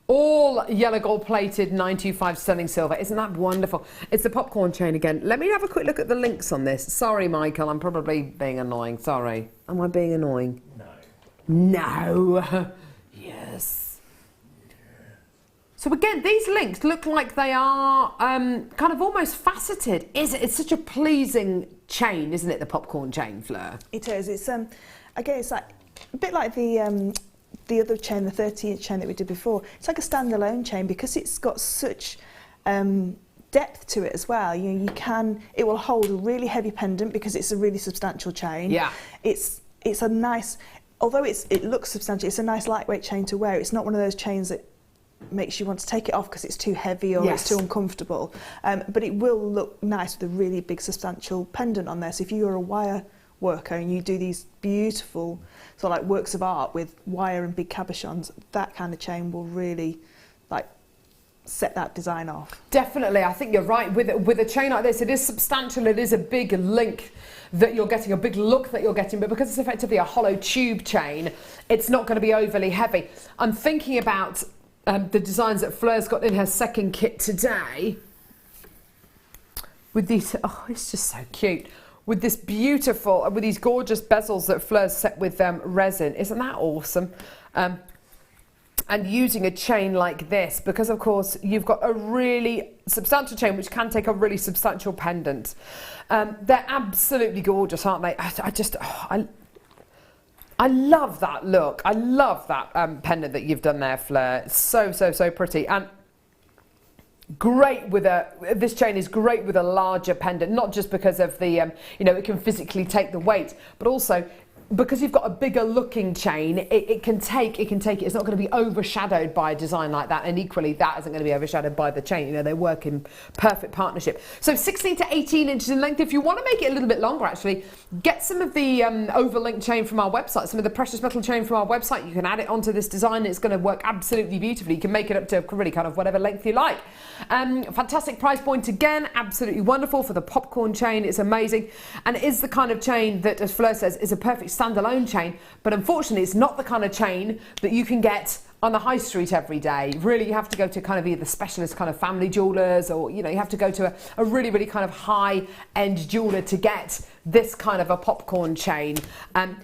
All yellow gold plated 925 sterling silver. Isn't that wonderful? It's the popcorn chain again. Let me have a quick look at the links on this. Sorry, Michael, I'm probably being annoying. Sorry. Am I being annoying? No. No. Yes. So again, these links look like they are kind of almost faceted. It's such a pleasing chain, isn't it? The popcorn chain, Fleur. It is. It's again, it's like a bit like the other chain, the 30-inch chain that we did before. It's like a standalone chain because it's got such depth to it as well. You know, it will hold a really heavy pendant because it's a really substantial chain. Yeah. It's a nice, although it looks substantial, it's a nice lightweight chain to wear. It's not one of those chains that makes you want to take it off because it's too heavy or it's too uncomfortable. But it will look nice with a really big substantial pendant on there. So if you're a wire worker and you do these beautiful sort of like works of art with wire and big cabochons, that kind of chain will really like set that design off. Definitely, I think you're right. With a chain like this, it is substantial, it is a big link that you're getting, a big look that you're getting, but because it's effectively a hollow tube chain, it's not going to be overly heavy. I'm thinking about the designs that Fleur's got in her second kit today with these, oh, it's just so cute, with this beautiful, with these gorgeous bezels that Fleur's set with resin. Isn't that awesome? And using a chain like this, because of course you've got a really substantial chain which can take a really substantial pendant. They're absolutely gorgeous, aren't they? I love that look. I love that pendant that you've done there, Fleur. It's so, so, so pretty. And great with this chain is great with a larger pendant, not just because of the, you know, it can physically take the weight, but also because you've got a bigger looking chain, it can take it. It's not going to be overshadowed by a design like that, and equally that isn't going to be overshadowed by the chain. You know, they work in perfect partnership. So 16 to 18 inches in length. If you want to make it a little bit longer, actually, get some of the overlinked chain from our website, some of the precious metal chain from our website. You can add it onto this design. It's going to work absolutely beautifully. You can make it up to really kind of whatever length you like. Fantastic price point again, absolutely wonderful for the popcorn chain. It's amazing, and it is the kind of chain that, as Fleur says, is a perfect standalone chain, but unfortunately it's not the kind of chain that you can get on the high street every day. Really, you have to go to kind of either specialist kind of family jewellers, or, you know, you have to go to a really, really kind of high-end jeweller to get this kind of a popcorn chain.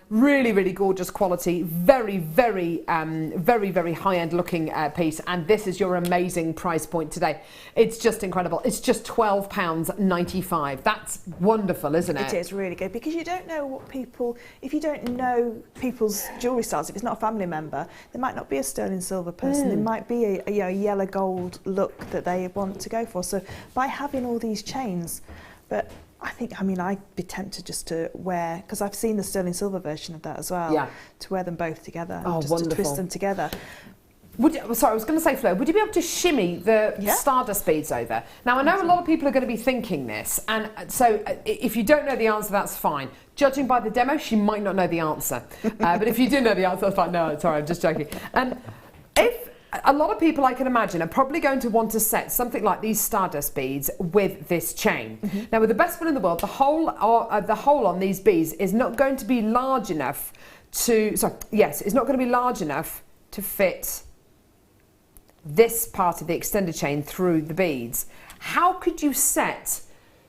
Really, really gorgeous quality, very, very, very, very high-end looking piece, and this is your amazing price point today. It's just incredible. It's just £12.95. That's wonderful, isn't it? It is really good, because you don't know what people, if you don't know people's jewellery styles, if it's not a family member, there might not be a sterling silver person, there might be a yellow gold look that they want to go for. So by having all these chains, but I mean, I'd be tempted just to wear, because I've seen the sterling silver version of that as well, to wear them both together, just to twist them together. Sorry, I was going to say, Fleur, would you be able to shimmy the Stardust beads over? Now, I know a lot of people are going to be thinking this, and so if you don't know the answer, that's fine. Judging by the demo, she might not know the answer. But if you do know the answer, that's fine. No, sorry, I'm just joking. If a lot of people, I can imagine, are probably going to want to set something like these Stardust beads with this chain. Now, with the best will in the world, the hole on these beads is not going to be large enough to... Sorry, yes, it's not going to be large enough to fit this part of the extended chain through the beads. How could you set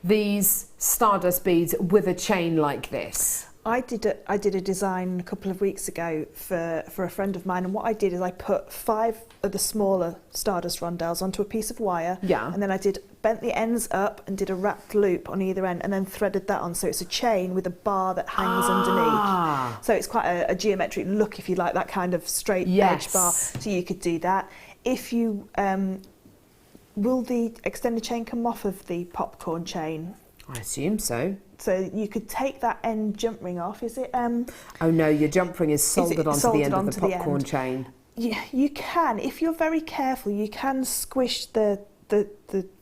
these Stardust beads with a chain like this? I did a design a couple of weeks ago for a friend of mine, and what I did is I put 5 of the smaller Stardust rondelles onto a piece of wire, and then I bent the ends up and did a wrapped loop on either end, and then threaded that on, so it's a chain with a bar that hangs underneath. So it's quite a geometric look, if you like, that kind of straight edge bar. So you could do that. If you will the extended chain come off of the popcorn chain? I assume so. So you could take that end jump ring off. Is it? Oh no, your jump ring is soldered onto the end of the popcorn chain. Yeah, you can. If you're very careful, you can squish the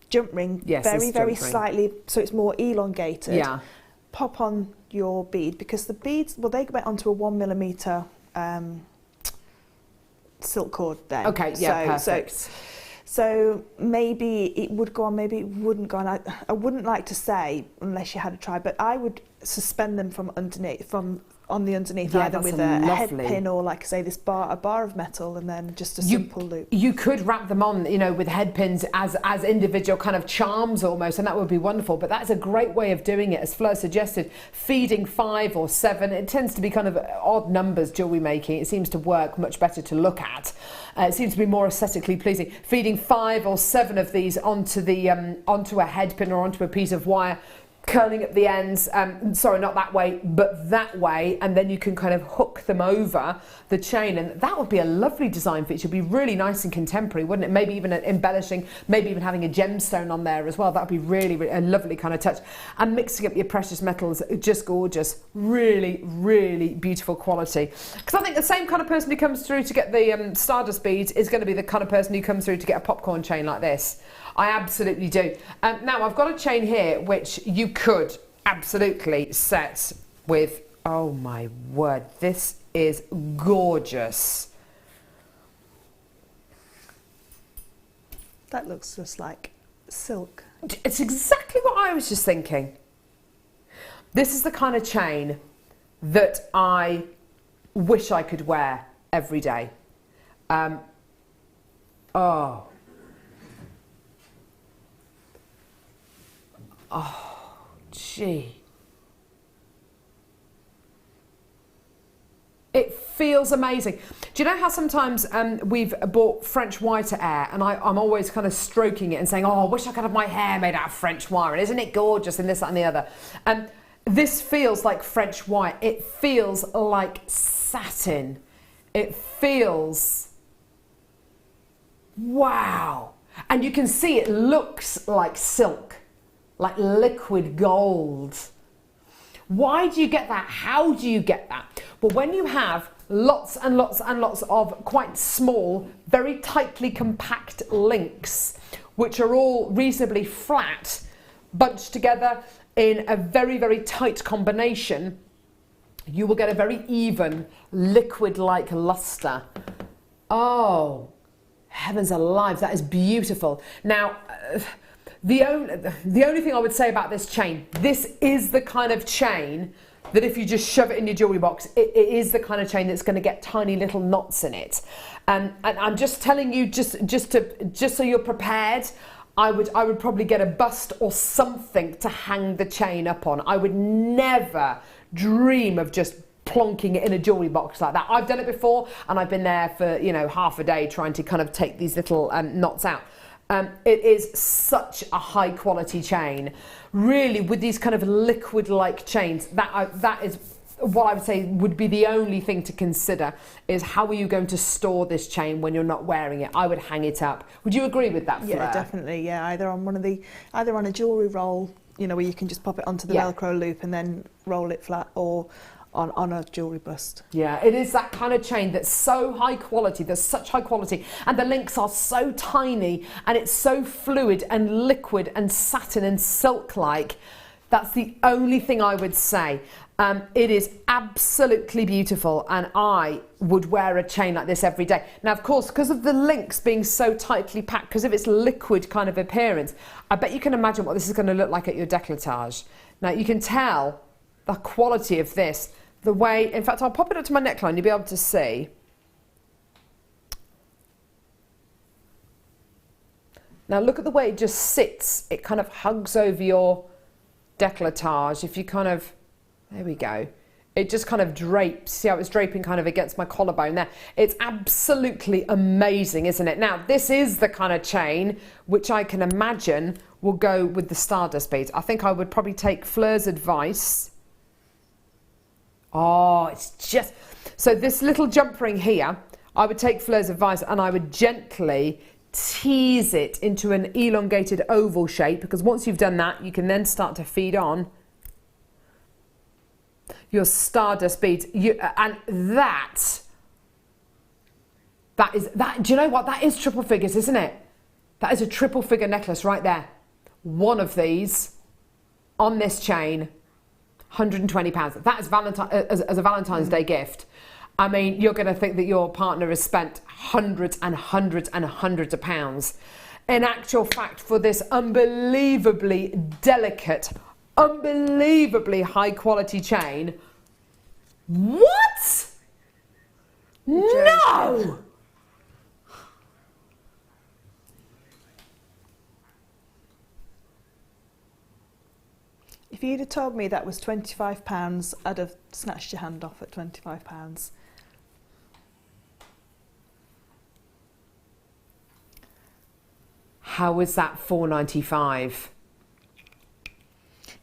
jump ring very slightly, so it's more elongated. Yeah. Pop on your bead, because the beads, well, they go onto a 1mm silk cord then. Okay, yeah, perfect. So maybe it would go on, maybe it wouldn't go on. I wouldn't like to say unless you had a try, but I would suspend them from underneath, on the underneath, either with a head pin or, like I say, a bar of metal, and then just a simple loop. You could wrap them on, you know, with head pins as individual kind of charms almost, and that would be wonderful. But that's a great way of doing it, as Fleur suggested, feeding 5 or 7. It tends to be kind of odd numbers, jewellery making. It seems to work much better to look at. It seems to be more aesthetically pleasing. Feeding 5 or 7 of these onto a head pin or onto a piece of wire, curling at the ends, sorry, not that way, but that way, and then you can kind of hook them over the chain, and that would be a lovely design feature. It'd be really nice and contemporary, wouldn't it? Maybe even embellishing, maybe even having a gemstone on there as well. That would be really, really a lovely kind of touch. And mixing up your precious metals, just gorgeous, really, really beautiful quality. Because I think the same kind of person who comes through to get the Stardust beads is going to be the kind of person who comes through to get a popcorn chain like this. I absolutely do. Now, I've got a chain here which you could absolutely set with, oh my word, this is gorgeous. That looks just like silk. It's exactly what I was just thinking. This is the kind of chain that I wish I could wear every day. Oh, gee. It feels amazing. Do you know how sometimes we've bought French wire to air, and I'm always kind of stroking it and saying, oh, I wish I could have my hair made out of French wire, and isn't it gorgeous, and this, that and the other. This feels like French wire. It feels like satin. It feels, wow. And you can see it looks like silk, like liquid gold. Why do you get that? How do you get that? Well, when you have lots and lots and lots of quite small, very tightly compact links, which are all reasonably flat, bunched together in a very, very tight combination, you will get a very even, liquid-like luster. Oh, heavens alive, that is beautiful. Now, the only thing I would say about this chain, this is the kind of chain that if you just shove it in your jewellery box, it is the kind of chain that's going to get tiny little knots in it. And I'm just telling you, just so you're prepared, I would probably get a bust or something to hang the chain up on. I would never dream of just plonking it in a jewellery box like that. I've done it before, and I've been there for, you know, half a day trying to kind of take these little knots out. It is such a high quality chain, really, with these kind of liquid-like chains. That is what I would say would be the only thing to consider, is how are you going to store this chain when you're not wearing it? I would hang it up. Would you agree with that, Fleur? Yeah, definitely. Yeah, either on a jewellery roll, you know, where you can just pop it onto the Velcro loop and then roll it flat, or on a jewellery bust. Yeah, it is that kind of chain that's so high quality, there's such high quality, and the links are so tiny, and it's so fluid and liquid and satin and silk-like. That's the only thing I would say. It is absolutely beautiful, and I would wear a chain like this every day. Now, of course, because of the links being so tightly packed, because of its liquid kind of appearance, I bet you can imagine what this is going to look like at your décolletage. Now, you can tell the quality of this, the way, in fact, I'll pop it up to my neckline, you'll be able to see. Now, look at the way it just sits. It kind of hugs over your décolletage. If you kind of, there we go. It just kind of drapes. See how it's draping kind of against my collarbone there? It's absolutely amazing, isn't it? Now, this is the kind of chain which I can imagine will go with the Stardust beads. I think I would probably take Fleur's advice. Oh, it's just... So this little jump ring here, I would take Fleur's advice and I would gently tease it into an elongated oval shape, because once you've done that, you can then start to feed on your stardust beads. And that is, do you know what? That is triple figures, isn't it? That is a triple figure necklace right there. One of these on this chain, £120. That is as a Valentine's Day gift. I mean, you're going to think that your partner has spent hundreds and hundreds and hundreds of pounds. In actual fact, for this unbelievably delicate, unbelievably high quality chain. What? No! If you'd have told me that was £25, I'd have snatched your hand off at £25. How is that £4.95?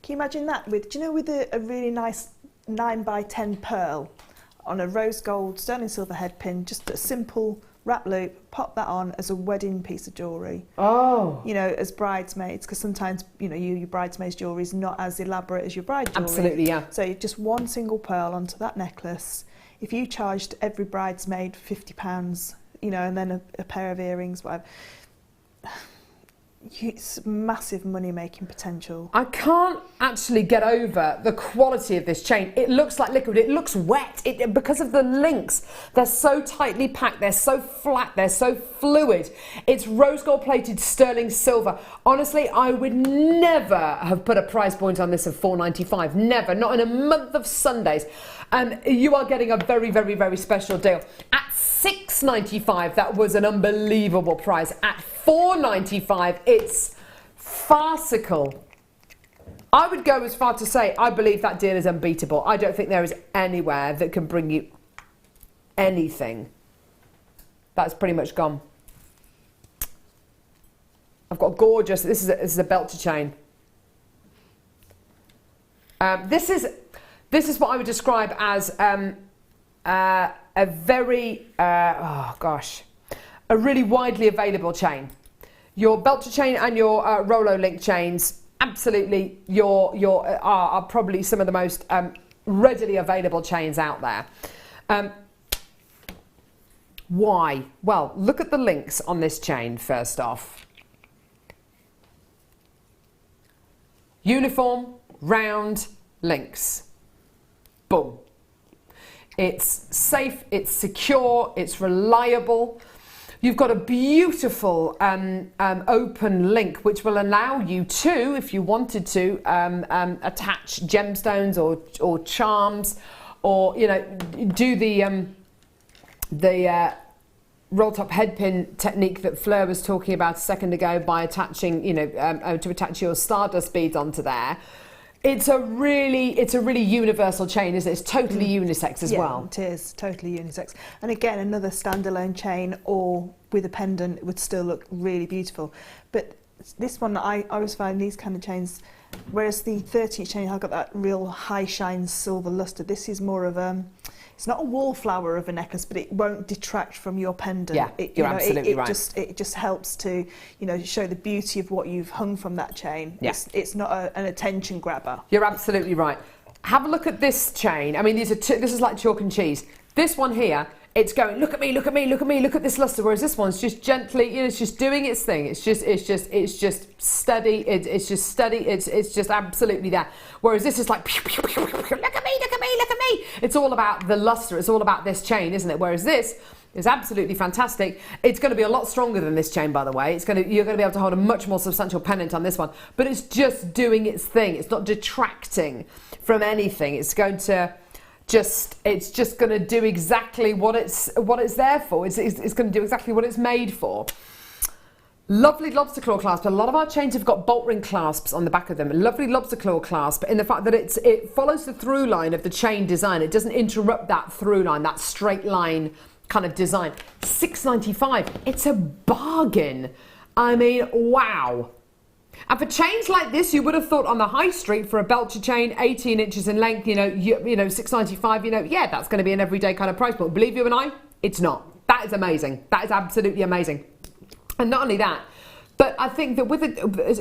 Can you imagine that with, do you know, with a really nice 9x10 pearl on a rose gold sterling silver head pin, just a simple wrap loop, pop that on as a wedding piece of jewellery. Oh. You know, as bridesmaids, because sometimes, you know, your bridesmaids jewellery is not as elaborate as your bride jewellery. Absolutely, yeah. So just one single pearl onto that necklace. If you charged every bridesmaid £50, you know, and then a pair of earrings, whatever, it's massive money making potential. I can't actually get over the quality of this chain. It looks like liquid, it looks wet, because of the links. They're so tightly packed, they're so flat, they're so fluid. It's rose gold plated sterling silver. Honestly, I would never have put a price point on this of £4.95. Never, not in a month of Sundays. And you are getting a very, very, very special deal. At £6.95, that was an unbelievable price. At £4.95, it's farcical. I would go as far to say I believe that deal is unbeatable. I don't think there is anywhere that can bring you anything. That's pretty much gone. I've got gorgeous, this is a belcher chain. This is what I would describe as a very, a really widely available chain. Your belcher chain and your Rolo link chains, absolutely, are probably some of the most readily available chains out there. Why? Well, look at the links on this chain first off. Uniform, round links. Boom. It's safe, it's secure, it's reliable. You've got a beautiful open link which will allow you to, if you wanted to, attach gemstones or charms, or, you know, do the roll top head pin technique that Fleur was talking about a second ago by attaching, you know, to attach your stardust beads onto there. It's a really universal chain, isn't it? It's totally unisex as well. It is totally unisex. And again, another standalone chain or with a pendant, it would still look really beautiful. But this one, I always find these kind of chains, whereas the 13th chain, I've got that real high shine silver luster. This is more of it's not a wallflower of a necklace, but it won't detract from your pendant. Yeah, you're absolutely right. It just helps to, you know, show the beauty of what you've hung from that chain. Yeah. It's not an attention grabber. You're absolutely right. Have a look at this chain. I mean, this is like chalk and cheese. This one here, it's going, look at me, look at me, look at me, look at this luster. Whereas this one's just gently, you know, it's just doing its thing. It's just steady. It's just steady. It's just absolutely there. Whereas this is like, pew, pew, pew, pew, pew, look at me, look at me, look at me. It's all about the luster. It's all about this chain, isn't it? Whereas this is absolutely fantastic. It's going to be a lot stronger than this chain, by the way. You're going to be able to hold a much more substantial pendant on this one. But it's just doing its thing. It's not detracting from anything. It's going to it's just going to do exactly what it's there for. It's going to do exactly what it's made for. Lovely lobster claw clasp. A lot of our chains have got bolt ring clasps on the back of them. Lovely lobster claw clasp in the fact that it follows the through line of the chain design. It doesn't interrupt that through line, that straight line kind of design. £6.95. It's a bargain. I mean, wow. And for chains like this, you would have thought on the high street for a belcher chain, 18 inches in length, you know, £6.95, you know, yeah, that's going to be an everyday kind of price. But believe you and I, it's not. That is amazing. That is absolutely amazing. And not only that, but I think that with it,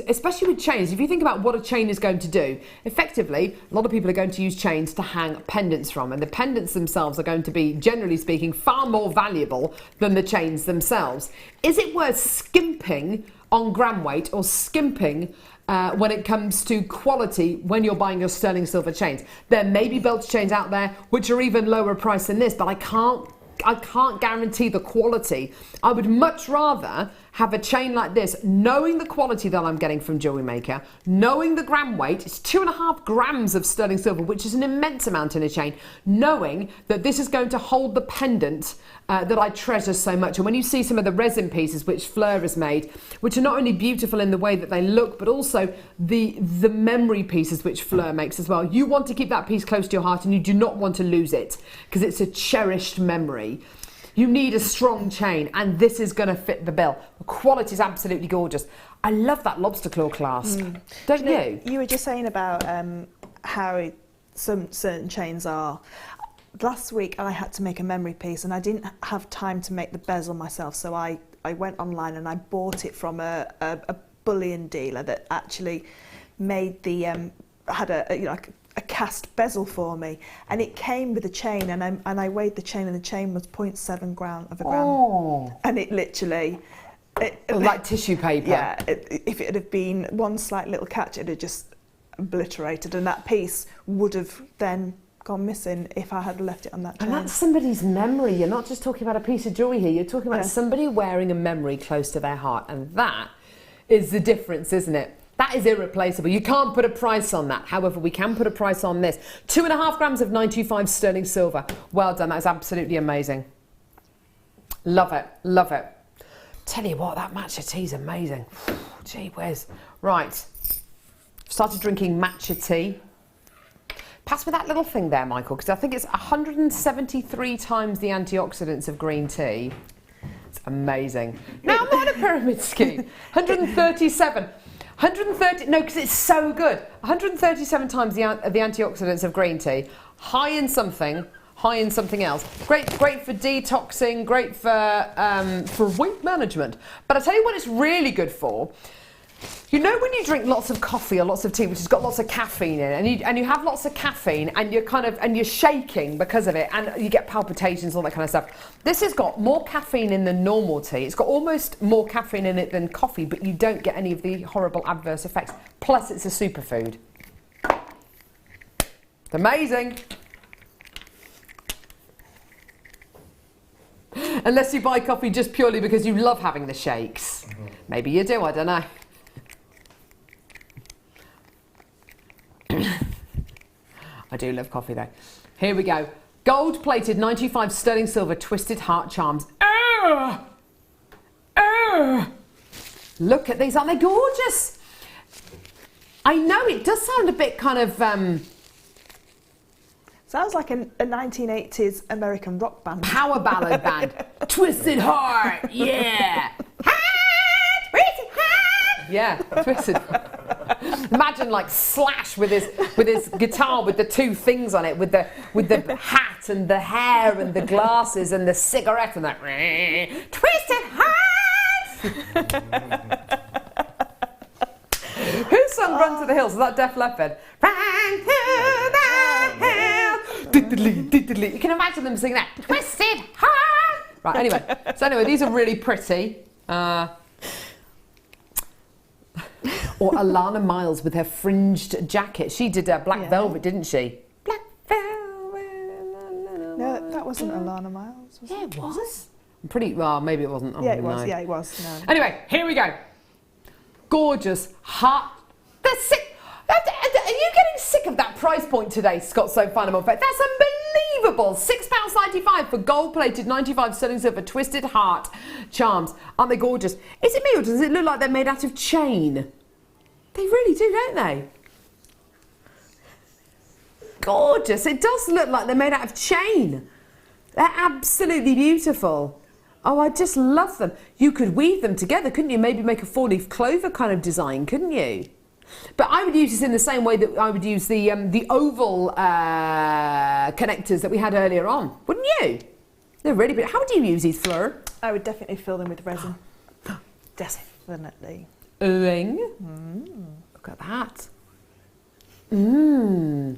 especially with chains, if you think about what a chain is going to do, effectively, a lot of people are going to use chains to hang pendants from, and the pendants themselves are going to be, generally speaking, far more valuable than the chains themselves. Is it worth skimping on gram weight or skimping when it comes to quality when you're buying your sterling silver chains? There may be belted chains out there which are even lower price than this, but I can't guarantee the quality. I would much rather have a chain like this, knowing the quality that I'm getting from JewelleryMaker, knowing the gram weight, it's 2.5 grams of sterling silver, which is an immense amount in a chain, knowing that this is going to hold the pendant that I treasure so much. And when you see some of the resin pieces which Fleur has made, which are not only beautiful in the way that they look, but also the memory pieces which Fleur makes as well, you want to keep that piece close to your heart and you do not want to lose it because it's a cherished memory. You need a strong chain, and this is going to fit the bill. The quality is absolutely gorgeous. I love that lobster claw clasp. Don't you? You were just saying about how some certain chains are. Last week I had to make a memory piece, and I didn't have time to make the bezel myself, so I went online and I bought it from a bullion dealer that actually made the had a cast bezel for me, and it came with a chain, and I weighed the chain, and the chain was 0.7 gram, and it literally like tissue paper. Yeah, if it had been one slight little catch, it had just obliterated, and that piece would have then gone missing if I had left it on that chain. And that's somebody's memory. You're not just talking about a piece of jewellery here, you're talking about somebody wearing a memory close to their heart, and that is the difference, isn't it? That is irreplaceable. You can't put a price on that. However, we can put a price on this. 2.5 grams of 925 sterling silver. Well done. That's absolutely amazing. Love it. Love it. Tell you what, that matcha tea is amazing. Gee whiz. Right. Started drinking matcha tea. Pass me that little thing there, Michael, because I think it's 173 times the antioxidants of green tea. It's amazing. Now I'm on a pyramid scheme. 137. 130, no, because it's so good. 137 times the antioxidants of green tea. High in something else. Great for detoxing, great for weight management. But I tell you what it's really good for. You know when you drink lots of coffee or lots of tea which has got lots of caffeine in it, and you have lots of caffeine and you're shaking because of it, and you get palpitations, all that kind of stuff. This has got more caffeine in than normal tea. It's got almost more caffeine in it than coffee, but you don't get any of the horrible adverse effects. Plus it's a superfood. It's amazing. Unless you buy coffee just purely because you love having the shakes. Maybe you do, I don't know. I do love coffee though. Here we go. Gold plated 95 sterling silver twisted heart charms. Look at these, aren't they gorgeous? I know it does sound a bit kind of sounds like a 1980s American rock band. Power ballad band. Twisted Heart, yeah. Twisted Heart. Yeah, Twisted. Imagine like Slash with his guitar with the two things on it, with the hat and the hair and the glasses and the cigarette and that Twisted Heart. Who sung Run to the Hills? Was that Def Leppard? Run to the hills. You can imagine them singing that. Twisted Heart. Right. Anyway, these are really pretty. Or Alana Miles with her fringed jacket. She did Black Velvet, didn't she? Black Velvet. No, that wasn't Alana Miles, was it? Yeah, it was. I'm pretty, well, maybe it wasn't. Oh, yeah, it was. No. Yeah, it was. No. Anyway, here we go. Gorgeous, hot. That's sick. Are you getting sick of that price point today, Scott So Fun? That's unbelievable. £6.95 for gold-plated 95 sterling silver twisted heart charms. Aren't they gorgeous? Is it me or does it look like they're made out of chain? They really do, don't they? Gorgeous. It does look like they're made out of chain. They're absolutely beautiful. Oh, I just love them. You could weave them together, couldn't you? Maybe make a four-leaf clover kind of design, couldn't you? But I would use this in the same way that I would use the oval connectors that we had earlier on, wouldn't you? They're really beautiful. How would you use these, Fleur? I would definitely fill them with resin. Definitely. Ooing. Look at that. Mmm.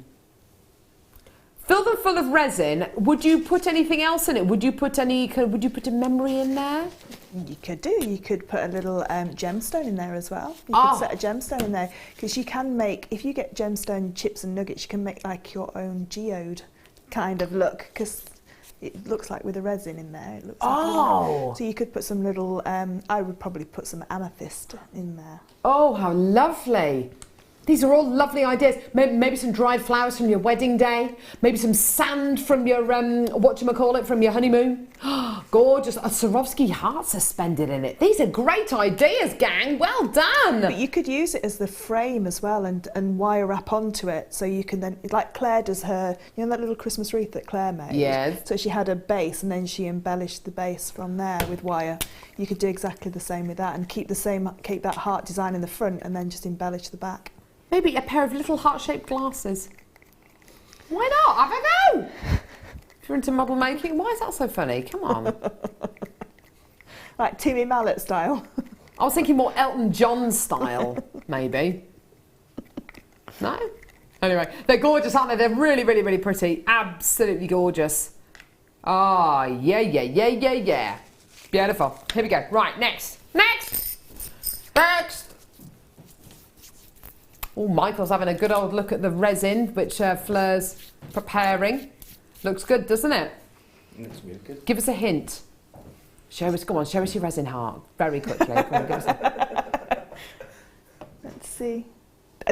Fill them full of resin. Would you put anything else in it? Would you put a memory in there? You could do. You could put a little gemstone in there as well. You could set a gemstone in there, because you can make, if you get gemstone chips and nuggets, you can make like your own geode kind of look, because it looks like with the resin in there. It looks like so you could put some little, I would probably put some amethyst in there. Oh, how lovely. These are all lovely ideas. Maybe some dried flowers from your wedding day. Maybe some sand from your, from your honeymoon. Gorgeous. A Swarovski heart suspended in it. These are great ideas, gang. Well done. But you could use it as the frame as well, and wire wrap onto it. So you can then, like Claire does her, you know that little Christmas wreath that Claire made? Yes. So she had a base, and then she embellished the base from there with wire. You could do exactly the same with that, and keep that heart design in the front, and then just embellish the back. Maybe a pair of little heart-shaped glasses. Why not? Have a go! If you're into model making, why is that so funny? Come on. Like Timmy Mallet style. I was thinking more Elton John style, maybe. No? Anyway, they're gorgeous, aren't they? They're really, really, really pretty. Absolutely gorgeous. Ah, yeah. Beautiful. Here we go. Right, next. Oh, Michael's having a good old look at the resin, which Fleur's preparing. Looks good, doesn't it? Looks really good. Give us a hint. Show us your resin heart very quickly. Come on, give us a... Let's see.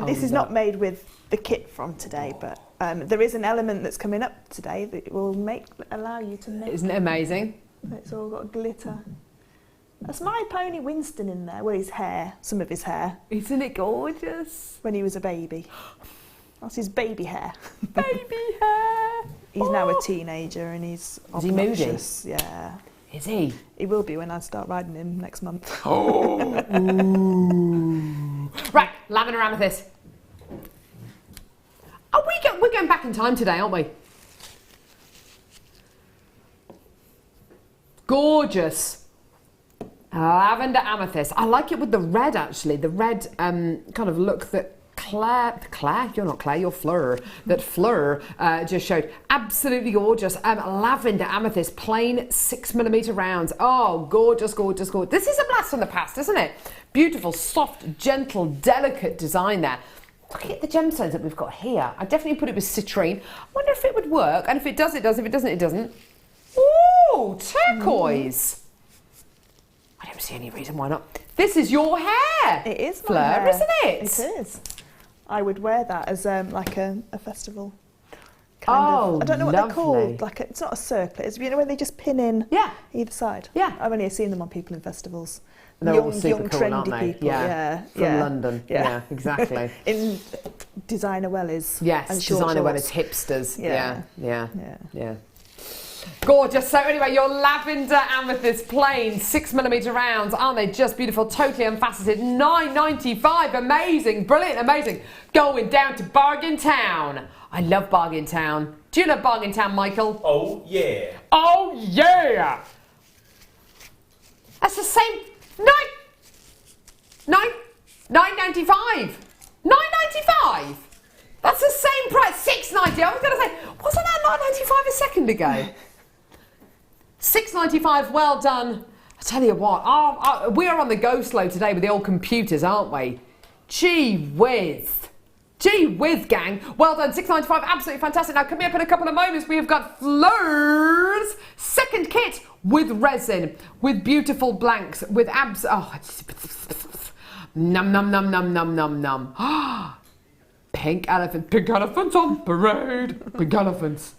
This is not made with the kit from today, but there is an element that's coming up today that will allow you to make. Isn't it amazing? It's all got glitter. That's my pony Winston in there. Well, his hair, some of his hair. Isn't it gorgeous? When he was a baby. That's his baby hair. Baby hair. He's now a teenager and he's obnoxious. Is he moody? Yeah. Is he? He will be when I start riding him next month. Right, lavender amethyst. We're going back in time today, aren't we? Gorgeous. Lavender amethyst. I like it with the red, actually. The red kind of look that Claire, you're not Claire, you're Fleur, that Fleur just showed. Absolutely gorgeous. Lavender amethyst, plain 6mm rounds. Oh, gorgeous. This is a blast from the past, isn't it? Beautiful, soft, gentle, delicate design there. Look at the gemstones that we've got here. I definitely put it with citrine. I wonder if it would work. And if it does, it does. If it doesn't, it doesn't. Ooh, turquoise. I don't see any reason why not. This is your hair. It is my Fleur, hair. isn't it? It is. I would wear that as like a festival. Kind of. I don't know what they're called. Like it's not a circlet. It's, you know, when they just pin in either side. Yeah. I've only seen them on people in festivals. They're all super young cool, trendy aren't they? people. Yeah. From London. Yeah, exactly. In designer wellies. Yes, and short designer shorts. wellies, hipsters. Yeah. Gorgeous. So anyway, your lavender amethyst plain 6mm rounds, aren't they just beautiful? Totally unfaceted. $9.95. Amazing, brilliant, amazing. Going down to Bargain Town. I love Bargain Town. Do you love Bargain Town, Michael? Oh yeah. Oh yeah. That's the same. $9.95. $9.95. That's the same price. $6.90. I was going to say, wasn't that $9.95 a second ago? $6.95, well done. I tell you what, we are on the go slow today with the old computers, aren't we? Gee whiz. Gee whiz, gang. Well done, $6.95, absolutely fantastic. Now, coming up in a couple of moments, we have got Fleur's second kit with resin, with beautiful blanks, with num, num, num, num, num, num, num. Pink elephants on parade. Pink elephants.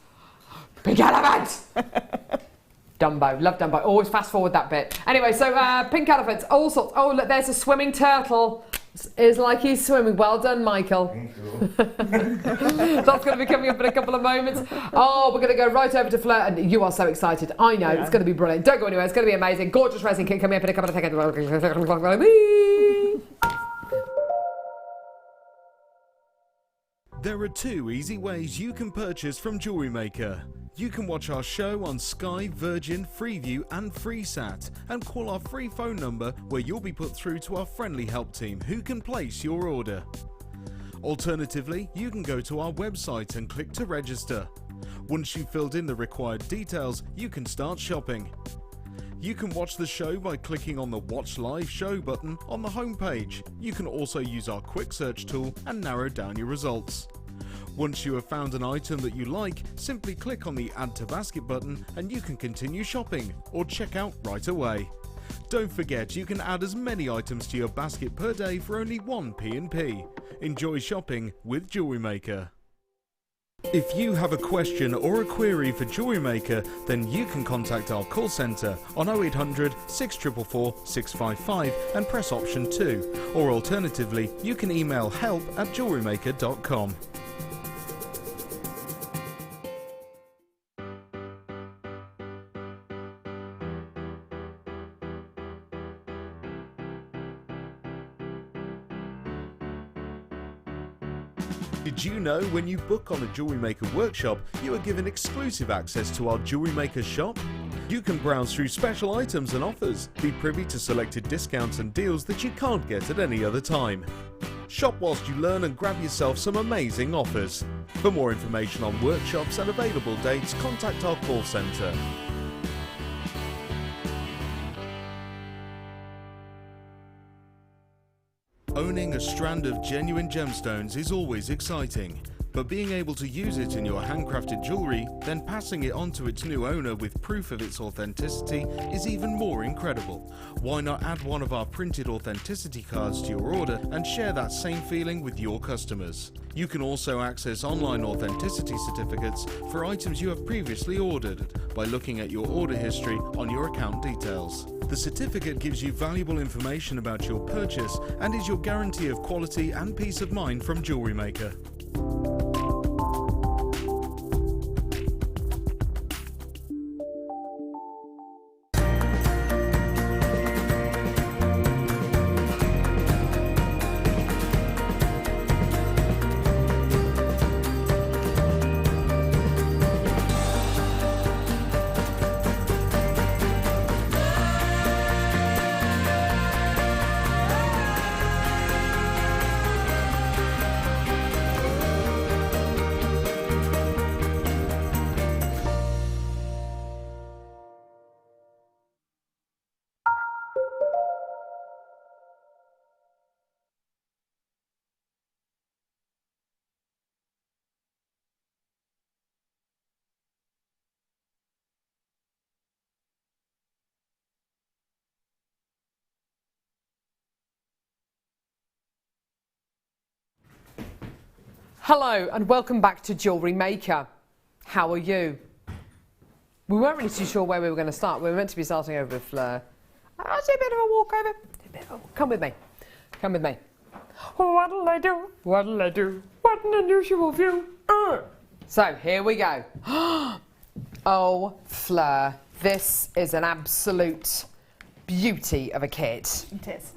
Dumbo, love Dumbo. Always fast forward that bit. Anyway, so pink elephants, all sorts. Oh, look, there's a swimming turtle. It's like he's swimming. Well done, Michael. Thank you. That's going to be coming up in a couple of moments. Oh, we're going to go right over to Fleur. And you are so excited. I know, it's going to be brilliant. Don't go anywhere. It's going to be amazing. Gorgeous resin kit coming up in a couple of seconds. There are two easy ways you can purchase from JewelleryMaker. You can watch our show on Sky, Virgin, Freeview and Freesat and call our free phone number where you'll be put through to our friendly help team who can place your order. Alternatively, you can go to our website and click to register. Once you've filled in the required details, you can start shopping. You can watch the show by clicking on the Watch Live Show button on the homepage. You can also use our quick search tool and narrow down your results. Once you have found an item that you like, simply click on the Add to Basket button and you can continue shopping or check out right away. Don't forget, you can add as many items to your basket per day for only 1 P&P. Enjoy shopping with JewelleryMaker. If you have a question or a query for JewelleryMaker, then you can contact our call centre on 0800 644 655 and press option 2, or alternatively, you can email help@jewellerymaker.com. Did you know when you book on a JewelleryMaker workshop, you are given exclusive access to our JewelleryMaker shop? You can browse through special items and offers, be privy to selected discounts and deals that you can't get at any other time. Shop whilst you learn and grab yourself some amazing offers. For more information on workshops and available dates, contact our call centre. Owning a strand of genuine gemstones is always exciting, but being able to use it in your handcrafted jewellery, then passing it on to its new owner with proof of its authenticity is even more incredible. Why not add one of our printed authenticity cards to your order and share that same feeling with your customers? You can also access online authenticity certificates for items you have previously ordered by looking at your order history on your account details. The certificate gives you valuable information about your purchase and is your guarantee of quality and peace of mind from JewelleryMaker. Hello and welcome back to JewelleryMaker. How are you? We weren't really too sure where we were going to start. We were meant to be starting over with Fleur. I'll do a bit of a walk over. Come with me. Come with me. What'll I do? What'll I do? What an unusual view. So here we go. Oh, Fleur, this is an absolute beauty of a kit. It is.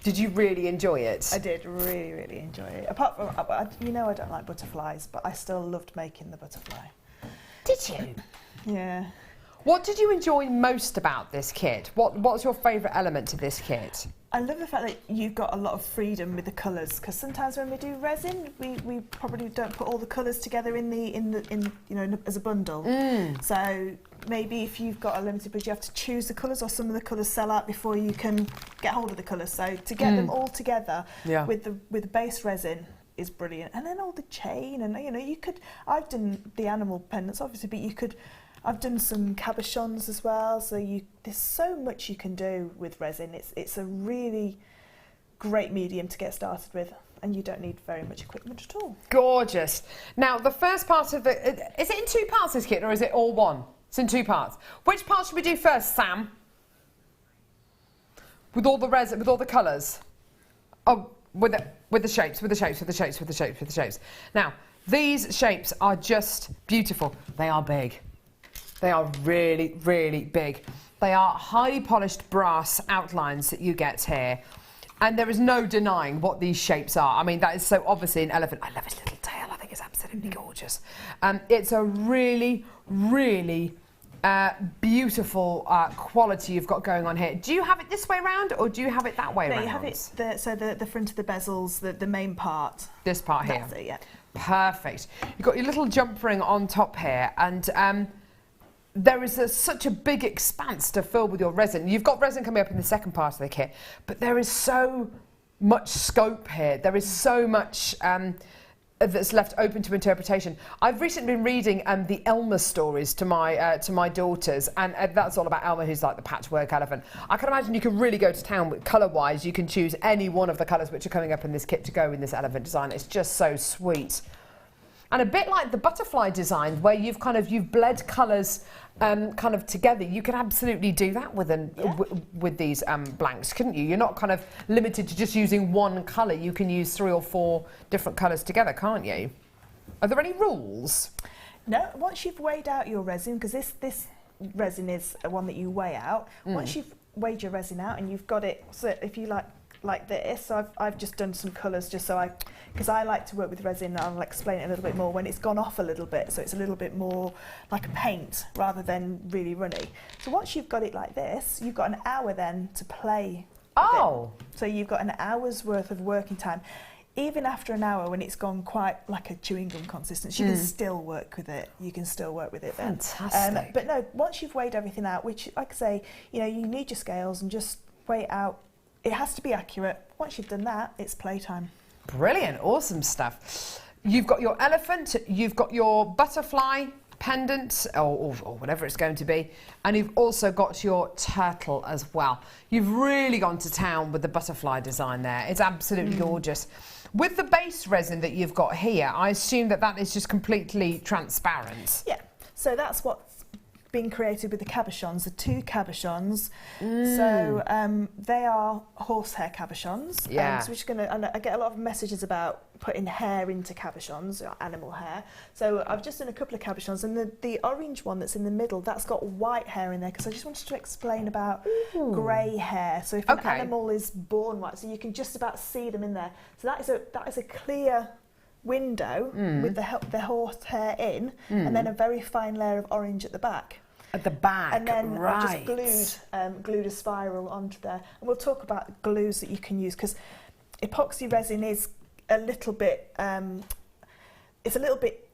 Did you really enjoy it? I did really, really enjoy it. Apart from, you know I don't like butterflies, but I still loved making the butterfly. Did you? Yeah. What did you enjoy most about this kit? What's your favourite element to this kit? I love the fact that you've got a lot of freedom with the colours, because sometimes when we do resin, we probably don't put all the colours together in you know, as a bundle. So maybe if you've got a limited budget, you have to choose the colours, or some of the colours sell out before you can get hold of the colours. So to get them all together with the base resin is brilliant. And then all the chain, and you know, I've done the animal pendants obviously, but I've done some cabochons as well, so there's so much you can do with resin. It's a really great medium to get started with, and you don't need very much equipment at all. Gorgeous. Now, the first part of it, is it in 2 parts, this kit, or is it all one? It's in 2 parts. Which part should we do first, Sam? With all the resin, with all the colours? Oh, with the shapes. Now, these shapes are just beautiful. They are big. They are really, really big. They are highly polished brass outlines that you get here. And there is no denying what these shapes are. I mean, that is so obviously an elephant. I love his little tail. I think it's absolutely absolutely gorgeous. It's a really, really beautiful quality you've got going on here. Do you have it this way around or do you have it that way around? No, you have it, so the front of the bezels, the main part. This part here? That's it, yeah. Perfect. You've got your little jump ring on top here, and there is such a big expanse to fill with your resin. You've got resin coming up in the second part of the kit, but there is so much scope here. There is so much that's left open to interpretation. I've recently been reading the Elma stories to my daughters, and that's all about Elma, who's like the patchwork elephant. I can imagine you can really go to town with colour-wise. You can choose any one of the colours which are coming up in this kit to go in this elephant design. It's just so sweet. And a bit like the butterfly design, where you've bled colours kind of together. You can absolutely do that with these blanks, couldn't you? You're not kind of limited to just using one colour. You can use 3 or 4 different colours together, can't you? Are there any rules? No. Once you've weighed out your resin, because this resin is one that you weigh out. Once you've weighed your resin out and you've got it, so if you like this, so I've just done some colours just so because I like to work with resin. I'll explain it a little bit more when it's gone off a little bit, so it's a little bit more like a paint rather than really runny. So once you've got it like this, you've got an hour then to play with it. So you've got an hour's worth of working time. Even after an hour, when it's gone quite like a chewing gum consistency, you can still work with it. You can still work with it then. Fantastic. But no, once you've weighed everything out, which, like I say, you need your scales and just weigh it out. It has to be accurate. Once you've done that, it's playtime. Brilliant, awesome stuff. You've got your elephant, you've got your butterfly pendant, or whatever it's going to be, and you've also got your turtle as well. You've really gone to town with the butterfly design there. It's absolutely gorgeous. With the base resin that you've got here, I assume that is just completely transparent. Yeah, so that's what's been created with the cabochons, the 2 cabochons. So they are horsehair cabochons. Yeah. So we're just and I get a lot of messages about putting hair into cabochons, or animal hair. So I've just done a couple of cabochons, and the orange one that's in the middle, that's got white hair in there, because I just wanted to explain about grey hair. So if an animal is born white, so you can just about see them in there. So that is a clear window with the horsehair in, and then a very fine layer of orange at the back. At the back, and then right. I've just glued a spiral onto there. And we'll talk about glues that you can use, because epoxy resin is a little bit, it's a little bit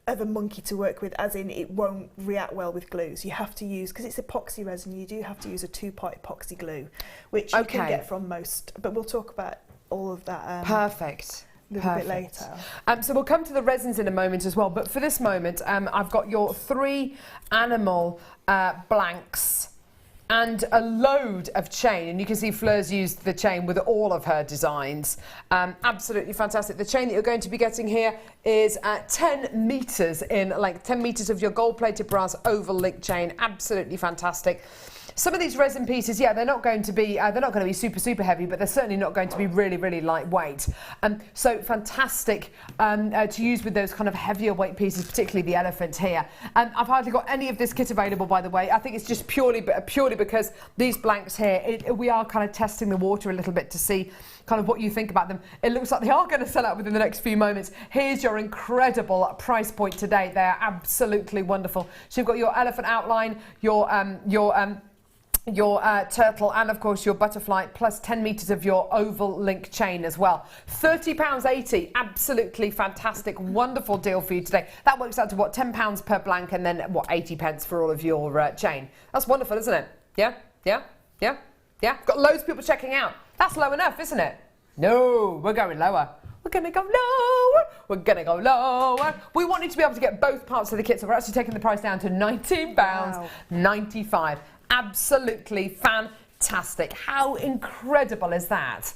of a monkey to work with, as in it won't react well with glues. You have to use, because it's epoxy resin, you do have to use a 2-part epoxy glue, which you can get from most, but we'll talk about all of that. Perfect. A little bit later. So we'll come to the resins in a moment as well, but for this moment, I've got your 3 animal blanks and a load of chain, and you can see Fleur's used the chain with all of her designs. Absolutely fantastic. The chain that you're going to be getting here is 10 metres in length, 10 metres of your gold-plated brass oval link chain. Absolutely fantastic. Some of these resin pieces, they're not going to be super heavy, but they're certainly not going to be really lightweight. So fantastic to use with those kind of heavier weight pieces, particularly the elephant here. I've hardly got any of this kit available, by the way. I think it's just purely because these blanks here, we are kind of testing the water a little bit to see kind of what you think about them. It looks like they are going to sell out within the next few moments. Here's your incredible price point today. They're absolutely wonderful. So you've got your elephant outline, your turtle, and of course your butterfly, plus 10 metres of your oval link chain as well. £30.80, absolutely fantastic, wonderful deal for you today. That works out to what, £10 per blank, and then what, 80 pence for all of your chain. That's wonderful, isn't it? Yeah. Got loads of people checking out. That's low enough, isn't it? No, we're going lower. We're going to go lower. We're going to go lower. We wanted to be able to get both parts of the kit, so we're actually taking the price down to £19.95. Absolutely fantastic. How incredible is that?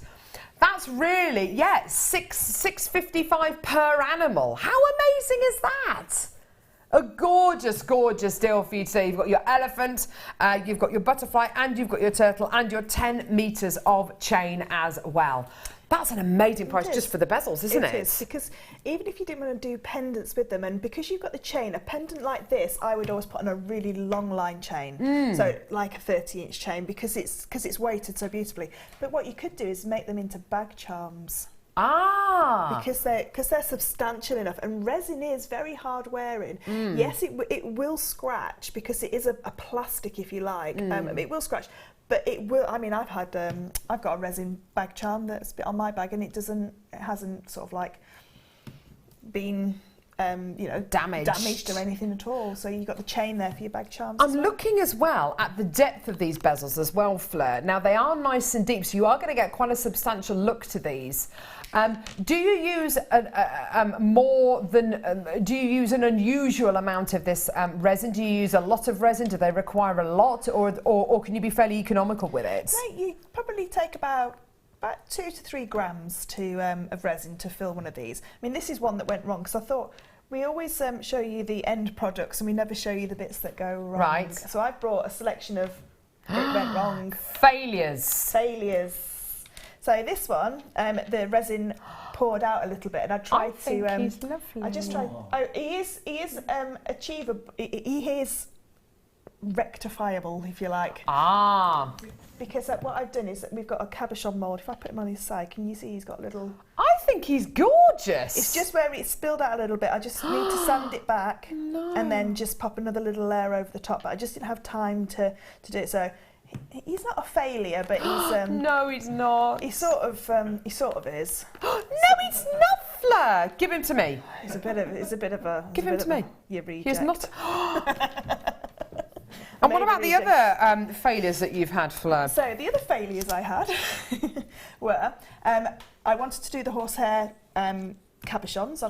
That's really, $6.55 per animal. How amazing is that? A gorgeous deal for you today. You've got your elephant, you've got your butterfly, and you've got your turtle, and your 10 metres of chain as well. That's an amazing price just for the bezels, isn't it? It is, because even if you didn't want to do pendants with them, and because you've got the chain, a pendant like this, I would always put on a really long line chain, so like a 30-inch chain, because it's weighted so beautifully. But what you could do is make them into bag charms. Ah. Because they're substantial enough, and resin is very hard wearing. Yes, it will scratch because it is a plastic, if you like. It will scratch, but it will. I mean, I've got a resin bag charm that's on my bag, and it hasn't sort of like been damaged or anything at all. So you've got the chain there for your bag charms. I'm looking as well at the depth of these bezels as well, Fleur. Now they are nice and deep, so you are going to get quite a substantial look to these. Do you use do you use an unusual amount of this resin? Do you use a lot of resin? Do they require a lot, or can you be fairly economical with it? No, you probably take about 2 to 3 grams of resin to fill one of these. I mean, this is one that went wrong because I thought we always show you the end products and we never show you the bits that go wrong. Right. So I brought a selection of it went wrong. Failures. So this one, the resin poured out a little bit, and I tried he's lovely. I just tried. Oh, he is achievable. He is rectifiable, if you like. Ah. Because what I've done is that we've got a cabochon mould. If I put him on his side, can you see he's got little... I think he's gorgeous. It's just where it's spilled out a little bit. I just need to sand it back and then just pop another little layer over the top. But I just didn't have time to do it. So he's not a failure, but he's... no, he's not. He sort of is. No, he's not, Fleur. Give him to me. He's a bit of a... Give him to me. You reject. He's not... And what about the other failures that you've had, Fleur? So the other failures I had were I wanted to do the horsehair cabochons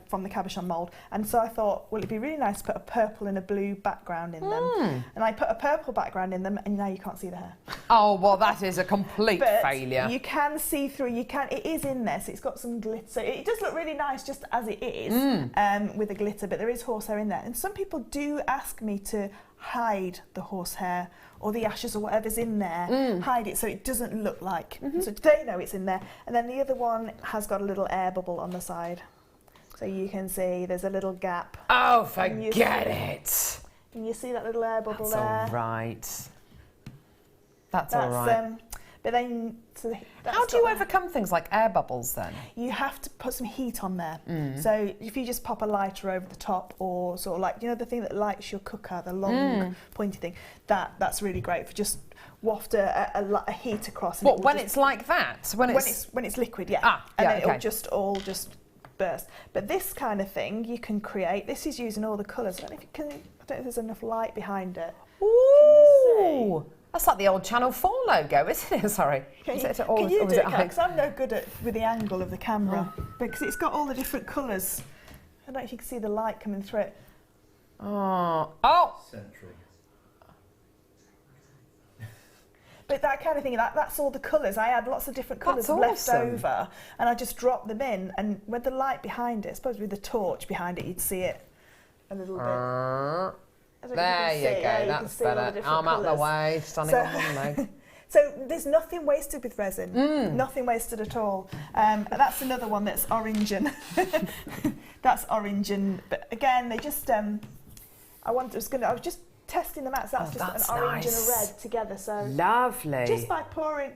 from the cabochon mould, and so I thought, well, it'd be really nice to put a purple and a blue background in them, and I put a purple background in them, and now you can't see the hair. Oh, well, that is a complete failure. You can see through. It is in there, so it's got some glitter. So it does look really nice just as it is with the glitter, but there is horsehair in there, and some people do ask me to hide the horsehair or the ashes or whatever's in there, hide it so it doesn't look like, so they know it's in there. And then the other one has got a little air bubble on the side, so you can see there's a little gap. Oh, forget it. Can you see that little air bubble there? That's all right. That's all right. But then, how do you overcome things like air bubbles then? You have to put some heat on there. So if you just pop a lighter over the top, or sort of like, you know, the thing that lights your cooker, the long pointy thing, that's really great for just waft a heat across. What, when it's like that? When it's liquid, yeah. And then it'll all just burst. But this kind of thing you can create. This is using all the colours. I don't know if there's enough light behind it. Ooh. Can you see? That's like the old Channel 4 logo, isn't it? Sorry. Can you do it, because I'm no good with the angle of the camera, because it's got all the different colours. I don't know if you can see the light coming through it. Central. But that kind of thing, that's all the colours. I had lots of different colours left over, and I just dropped them in, and with the light behind it, I suppose with the torch behind it, you'd see it a little bit. There you go, that's better. Arm out the way, standing on one leg. So there's nothing wasted with resin, nothing wasted at all. That's another one that's orange and but again, they just I was just testing them out. So that's just an orange and a red together. So lovely. Just by pouring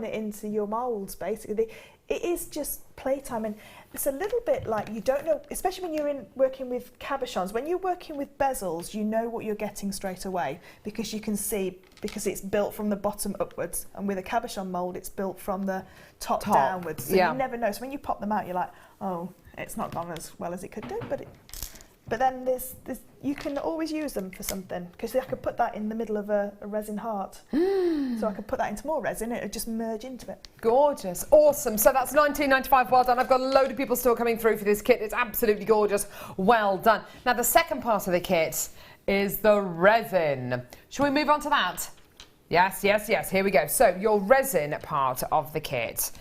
it into your moulds, basically, it is just playtime, and it's a little bit like you don't know, especially when you're working with cabochons. When you're working with bezels, you know what you're getting straight away because you can see, because it's built from the bottom upwards, and with a cabochon mould, it's built from the top downwards. So you never know. So when you pop them out, you're like, oh, it's not gone as well as it could do, but then you can always use them for something, because I could put that in the middle of a resin heart. So I could put that into more resin, it would just merge into it. Gorgeous, awesome. So that's $19.95, well done. I've got a load of people still coming through for this kit. It's absolutely gorgeous, well done. Now the second part of the kit is the resin. Shall we move on to that? Yes, here we go. So your resin part of the kit.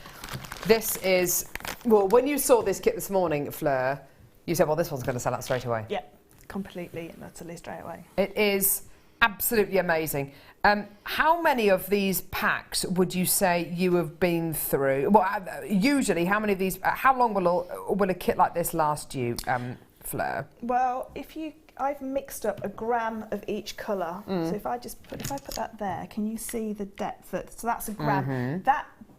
This is, well, when you saw this kit this morning, Fleur, you said, well, this one's going to sell out straight away. Yeah, completely and utterly straight away. It is absolutely amazing. How many of these packs would you say you have been through? Well, usually, how many of these? How long will a kit like this last you, Fleur? Well, I've mixed up 1 gram of each colour. So if I put that there, can you see the depth? So that's 1 gram.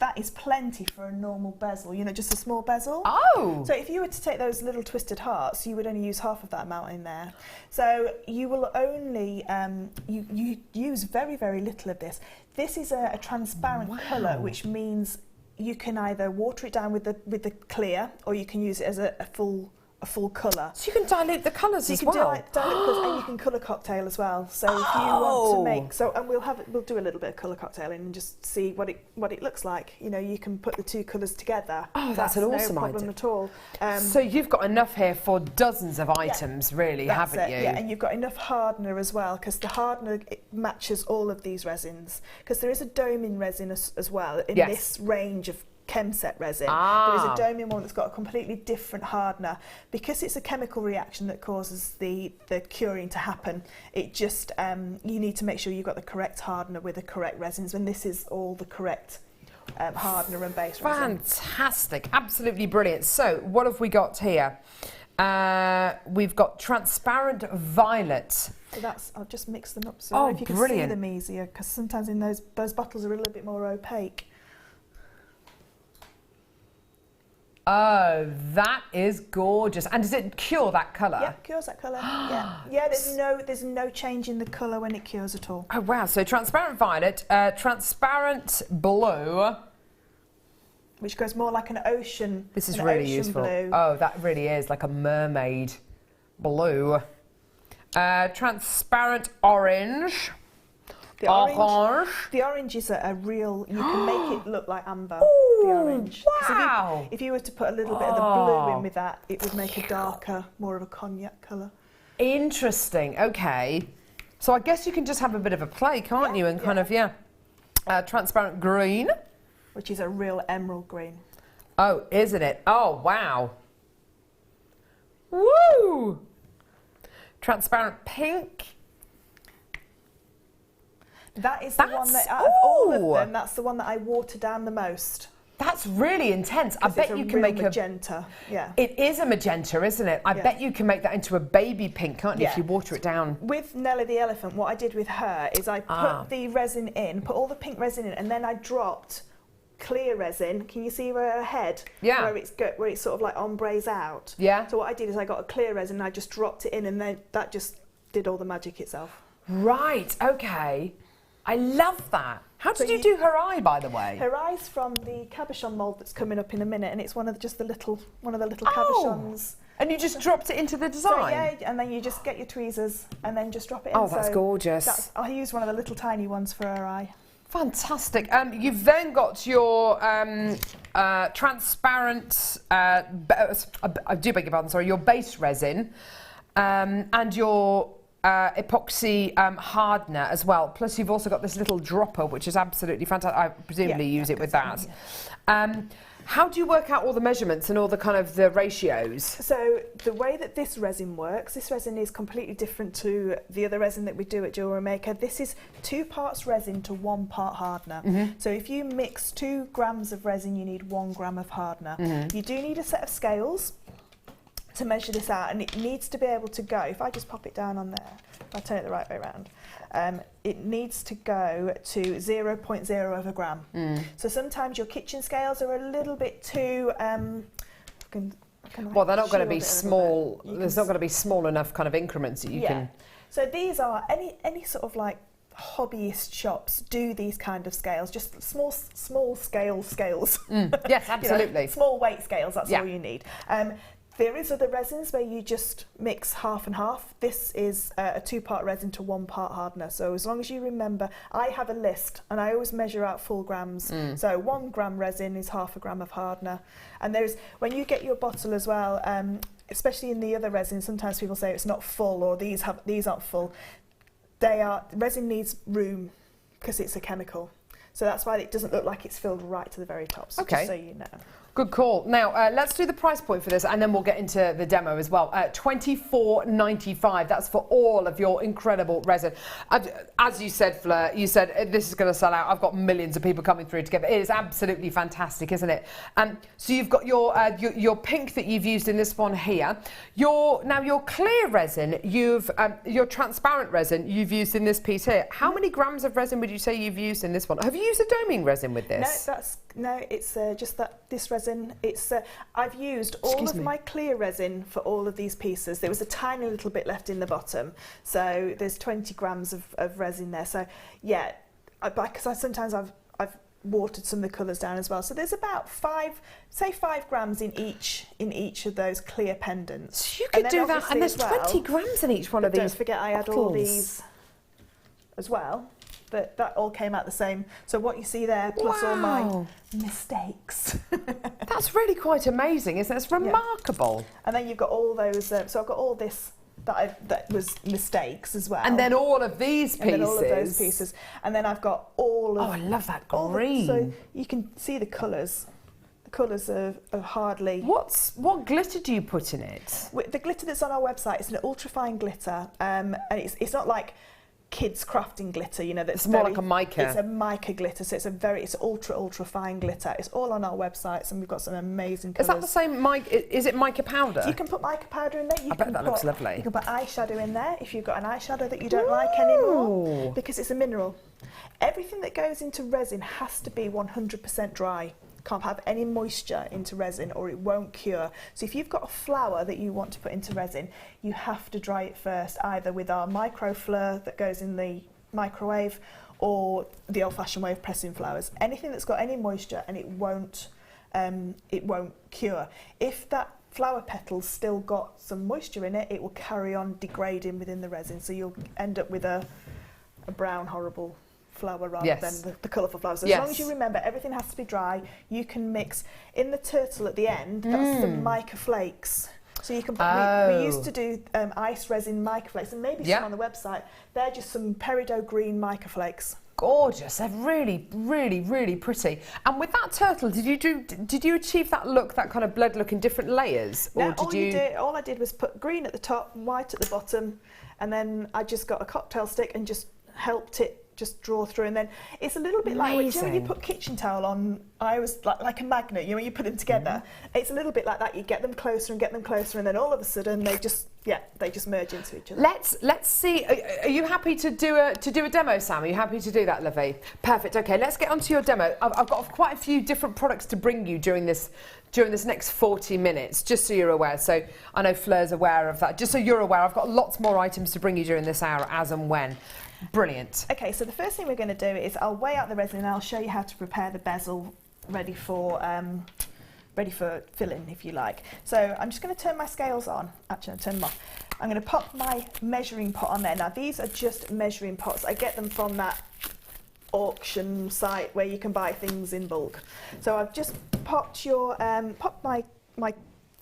that is plenty for a normal bezel, you know, just a small bezel. Oh! So if you were to take those little twisted hearts, you would only use half of that amount in there. So you will only, you use very, very little of this. This is a transparent colour, which means you can either water it down with the clear, or you can use it as a full colour. So you can dilute the colours as well. You can dilute colours, and you can colour cocktail as well. So if you want to make, and we'll do a little bit of colour cocktailing and just see what it looks like. You know, you can put the two colours together. Oh, that's an awesome no problem idea. at all. So you've got enough here for dozens of items, really, haven't you? Yeah, and you've got enough hardener as well, because the hardener matches all of these resins. Because there is a doming resin as well in this range of Chemset resin. There is a doming one that's got a completely different hardener. Because it's a chemical reaction that causes the curing to happen, it just you need to make sure you've got the correct hardener with the correct resins, and this is all the correct hardener and base resin. Fantastic, absolutely brilliant. So what have we got here? We've got transparent violet. So I'll just mix them up so if you can see brilliant. them easier, because sometimes in those bottles are a little bit more opaque. Oh, that is gorgeous. And does it cure that colour? Yeah, cures that colour. yeah. There's no change in the colour when it cures at all. Oh wow! So transparent violet, transparent blue, which goes more like an ocean. This is really useful. Blue. Oh, that really is like a mermaid blue. Transparent orange. The orange is a real. You can make it look like amber. Ooh, the orange. Wow! If you were to put a little bit of the blue in with that, it would make a darker, more of a cognac colour. Interesting. Okay. So I guess you can just have a bit of a play, can't you? And kind of transparent green, which is a real emerald green. Oh, isn't it? Oh, wow. Woo! Transparent pink. That is the one that, out of all of them, that's the one that I water down the most. That's really intense. I bet you can make a magenta. Yeah. It is a magenta, isn't it? I bet you can make that into a baby pink, can't you, if you water it down? With Nellie the elephant, what I did with her is I put the resin in, put all the pink resin in, and then I dropped clear resin. Can you see her head? Yeah. Where it's sort of like ombres out. Yeah. So what I did is I got a clear resin and I just dropped it in, and then that just did all the magic itself. Right. Okay. I love that. How did you do her eye, by the way? Her eye's from the cabochon mould that's coming up in a minute, and it's one of the little cabochons. And you just dropped it into the design? So, yeah, and then you just get your tweezers and then just drop it in. Oh, that's gorgeous. I used one of the little tiny ones for her eye. Fantastic. You've then got your transparent, I do beg your pardon, sorry, your base resin and your epoxy hardener as well. Plus you've also got this little dropper, which is absolutely fantastic. I presumably use it with that. How do you work out all the measurements and all the kind of the ratios? So the way that this resin works, this resin is completely different to the other resin that we do at JewelleryMaker. This is 2 parts resin to 1 part hardener. So if you mix 2 grams of resin, you need 1 gram of hardener. You do need a set of scales to measure this out, and it needs to be able to go, if I just pop it down on there, if I turn it the right way around, it needs to go to 0.0 of a gram. So sometimes your kitchen scales are a little bit too, well, they're not going to be small, there's not going to be small enough kind of increments that you can... So these are, any sort of like hobbyist shops do these kind of scales, just small scales. Yes, absolutely. You know, small weight scales, that's all you need. There is other resins where you just mix half and half. This is a 2-part resin to 1 part hardener. So as long as you remember, I have a list and I always measure out full grams. So 1 gram resin is half a gram of hardener. And when you get your bottle as well, especially in the other resins, sometimes people say it's not full or these aren't full. Resin needs room because it's a chemical. So that's why it doesn't look like it's filled right to the very top, so just so you know. Good call. Now, let's do the price point for this, and then we'll get into the demo as well. $24.95. That's for all of your incredible resin. As you said, Fleur, you said this is going to sell out. I've got millions of people coming through together. It is absolutely fantastic, isn't it? So you've got your pink that you've used in this one here. Your clear resin, your transparent resin you've used in this piece here. How many grams of resin would you say you've used in this one? Have you used a doming resin with this? No, it's just this resin. It's I've used all of my clear resin for all of these pieces. There was a tiny little bit left in the bottom, so there's 20 grams of resin there. So yeah, because sometimes I've watered some of the colours down as well. So there's about 5 grams in each of those clear pendants. So you could do that, and there's 20 grams in each one of these. Don't forget, I had all these as well. But that all came out the same. So what you see there, plus all my mistakes. That's really quite amazing, isn't it? It's remarkable. Yeah. And then you've got all those. So I've got all this that was mistakes as well. And then all of these pieces. And then all of those pieces. And then I've got all of. Oh, I love that green. So you can see the colours. The colours are hardly. What glitter do you put in it? The glitter that's on our website is an ultrafine glitter, and it's not like kids crafting glitter, you know, that's it's more like a mica. It's a mica glitter, so it's ultra fine glitter. It's all on our websites, and we've got some amazing colours. Is that the same mica? Is it mica powder? You can put mica powder in there. I bet that looks lovely. You can put eyeshadow in there if you've got an eyeshadow that you don't like anymore, because it's a mineral. Everything that goes into resin has to be 100% dry. Can't have any moisture into resin or it won't cure. So if you've got a flower that you want to put into resin, you have to dry it first, either with our micro Fleur that goes in the microwave or the old-fashioned way of pressing flowers. Anything that's got any moisture, and it won't cure. If that flower petal's still got some moisture in it, it will carry on degrading within the resin, so you'll end up with a brown horrible flower rather than the colourful flowers. So as long as you remember everything has to be dry, you can mix in the turtle at the end. That's some mica flakes. So you can put, we used to do ice resin mica flakes, and maybe some on the website. They're just some peridot green mica flakes. Gorgeous. They're really, really, really pretty. And with that turtle, did you achieve that look, that kind of blood look in different layers? No, or all I did was put green at the top, white at the bottom, and then I just got a cocktail stick and just helped it just draw through. And then it's a little bit like when you put kitchen towel on, I was like a magnet, you know, when you put them together, it's a little bit like that. You get them closer and get them closer, and then all of a sudden they just merge into each other. Let's see. Are you happy to do a demo, Sam? Are you happy to do that, Lovey? Perfect. Okay, let's get onto your demo. I've got quite a few different products to bring you during this next 40 minutes, just so you're aware. So I know Fleur's aware of that. Just so you're aware, I've got lots more items to bring you during this hour, as and when. Brilliant. Okay, so the first thing we're going to do is I'll weigh out the resin, and I'll show you how to prepare the bezel ready for filling, if you like. So I'm just going to turn my scales on. Actually, I'll turn them off. I'm going to pop my measuring pot on there. Now, these are just measuring pots. I get them from that auction site where you can buy things in bulk. So I've just popped my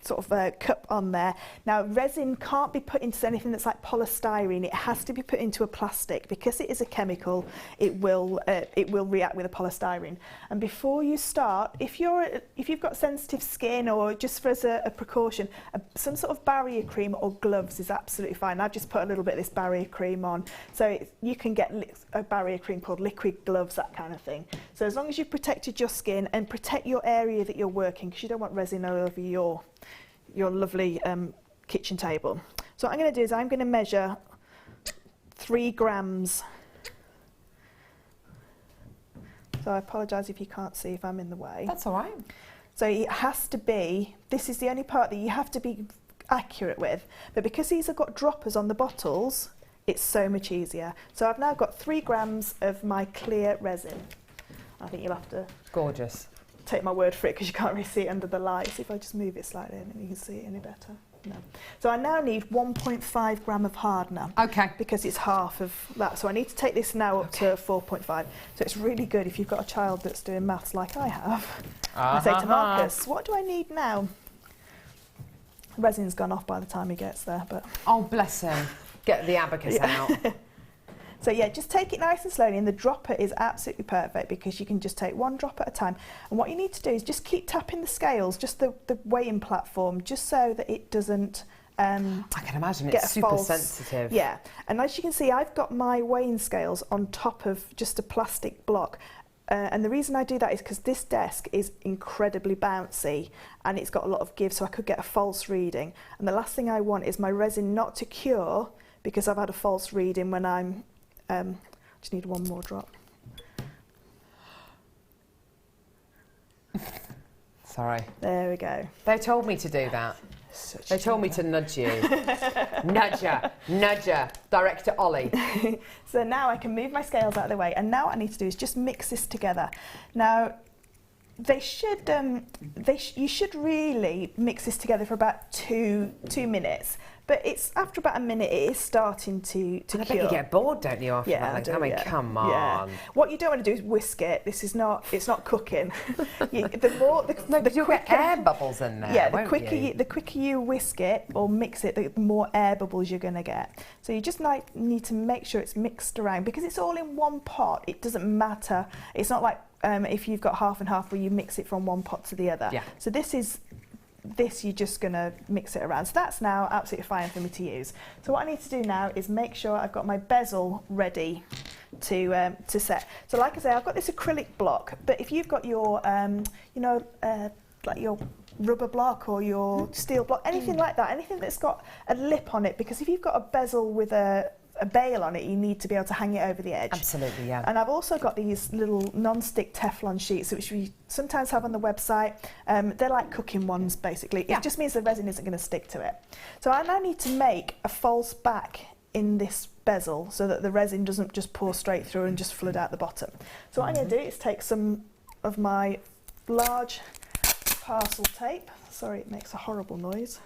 sort of cup on there. Now, resin can't be put into anything that's like polystyrene. It has to be put into a plastic, because it is a chemical. It will react with a polystyrene. And before you start, if you've got sensitive skin, or just as a precaution, some sort of barrier cream or gloves is absolutely fine. I've just put a little bit of this barrier cream on, so you can get a barrier cream called liquid gloves, that kind of thing. So as long as you've protected your skin and protect your area that you're working, because you don't want resin all over your lovely kitchen table. So what I'm going to do is I'm going to measure 3 grams. So I apologise if you can't see, if I'm in the way. That's all right. So it has to be, this is the only part that you have to be accurate with, but because these have got droppers on the bottles, it's so much easier. So I've now got 3 grams of my clear resin. I think you'll have to take my word for it, because you can't really see it under the lights. If I just move it slightly, and you can see it any better. No. So I now need 1.5 gram of hardener. Okay. Because it's half of that. So I need to take this now up to 4.5. So it's really good if you've got a child that's doing maths like I have. I say to Marcus, what do I need now? Resin's gone off by the time he gets there, but... Oh, bless him. Get the abacus out. So yeah, just take it nice and slowly, and the dropper is absolutely perfect because you can just take one drop at a time. And what you need to do is just keep tapping the scales, just the weighing platform, just so that it doesn't I can imagine it's super sensitive. Yeah, and as you can see, I've got my weighing scales on top of just a plastic block. And the reason I do that is because this desk is incredibly bouncy and it's got a lot of give, so I could get a false reading. And the last thing I want is my resin not to cure because I've had a false reading when I'm... just need one more drop. Sorry. There we go. They told me to do that. They told me to nudge you. Nudger, Director Ollie. So now I can move my scales out of the way, and now what I need to do is just mix this together. Now, you should really mix this together for about two minutes. But it's after about a minute, it is starting to cure. I bet you get board, don't you, after that? I mean, come on. Yeah. What you don't want to do is whisk it. It's not cooking. You'll get air bubbles in there. Yeah, the quicker you whisk it or mix it, the more air bubbles you're going to get. So you just need to make sure it's mixed around because it's all in one pot. It doesn't matter. It's not like if you've got half and half where you mix it from one pot to the other. Yeah. So this you're just going to mix it around. So that's now absolutely fine for me to use. So what I need to do now is make sure I've got my bezel ready to set. So like I say, I've got this acrylic block, but if you've got your, like your rubber block or your steel block, anything like that, anything that's got a lip on it, because if you've got a bezel with a bail on it, you need to be able to hang it over the edge. Absolutely, yeah. And I've also got these little non-stick Teflon sheets, which we sometimes have on the website. They're like cooking ones, basically. Yeah. It just means the resin isn't going to stick to it. So I now need to make a false back in this bezel so that the resin doesn't just pour straight through and just flood out the bottom. So what I'm going to do is take some of my large parcel tape. Sorry, it makes a horrible noise.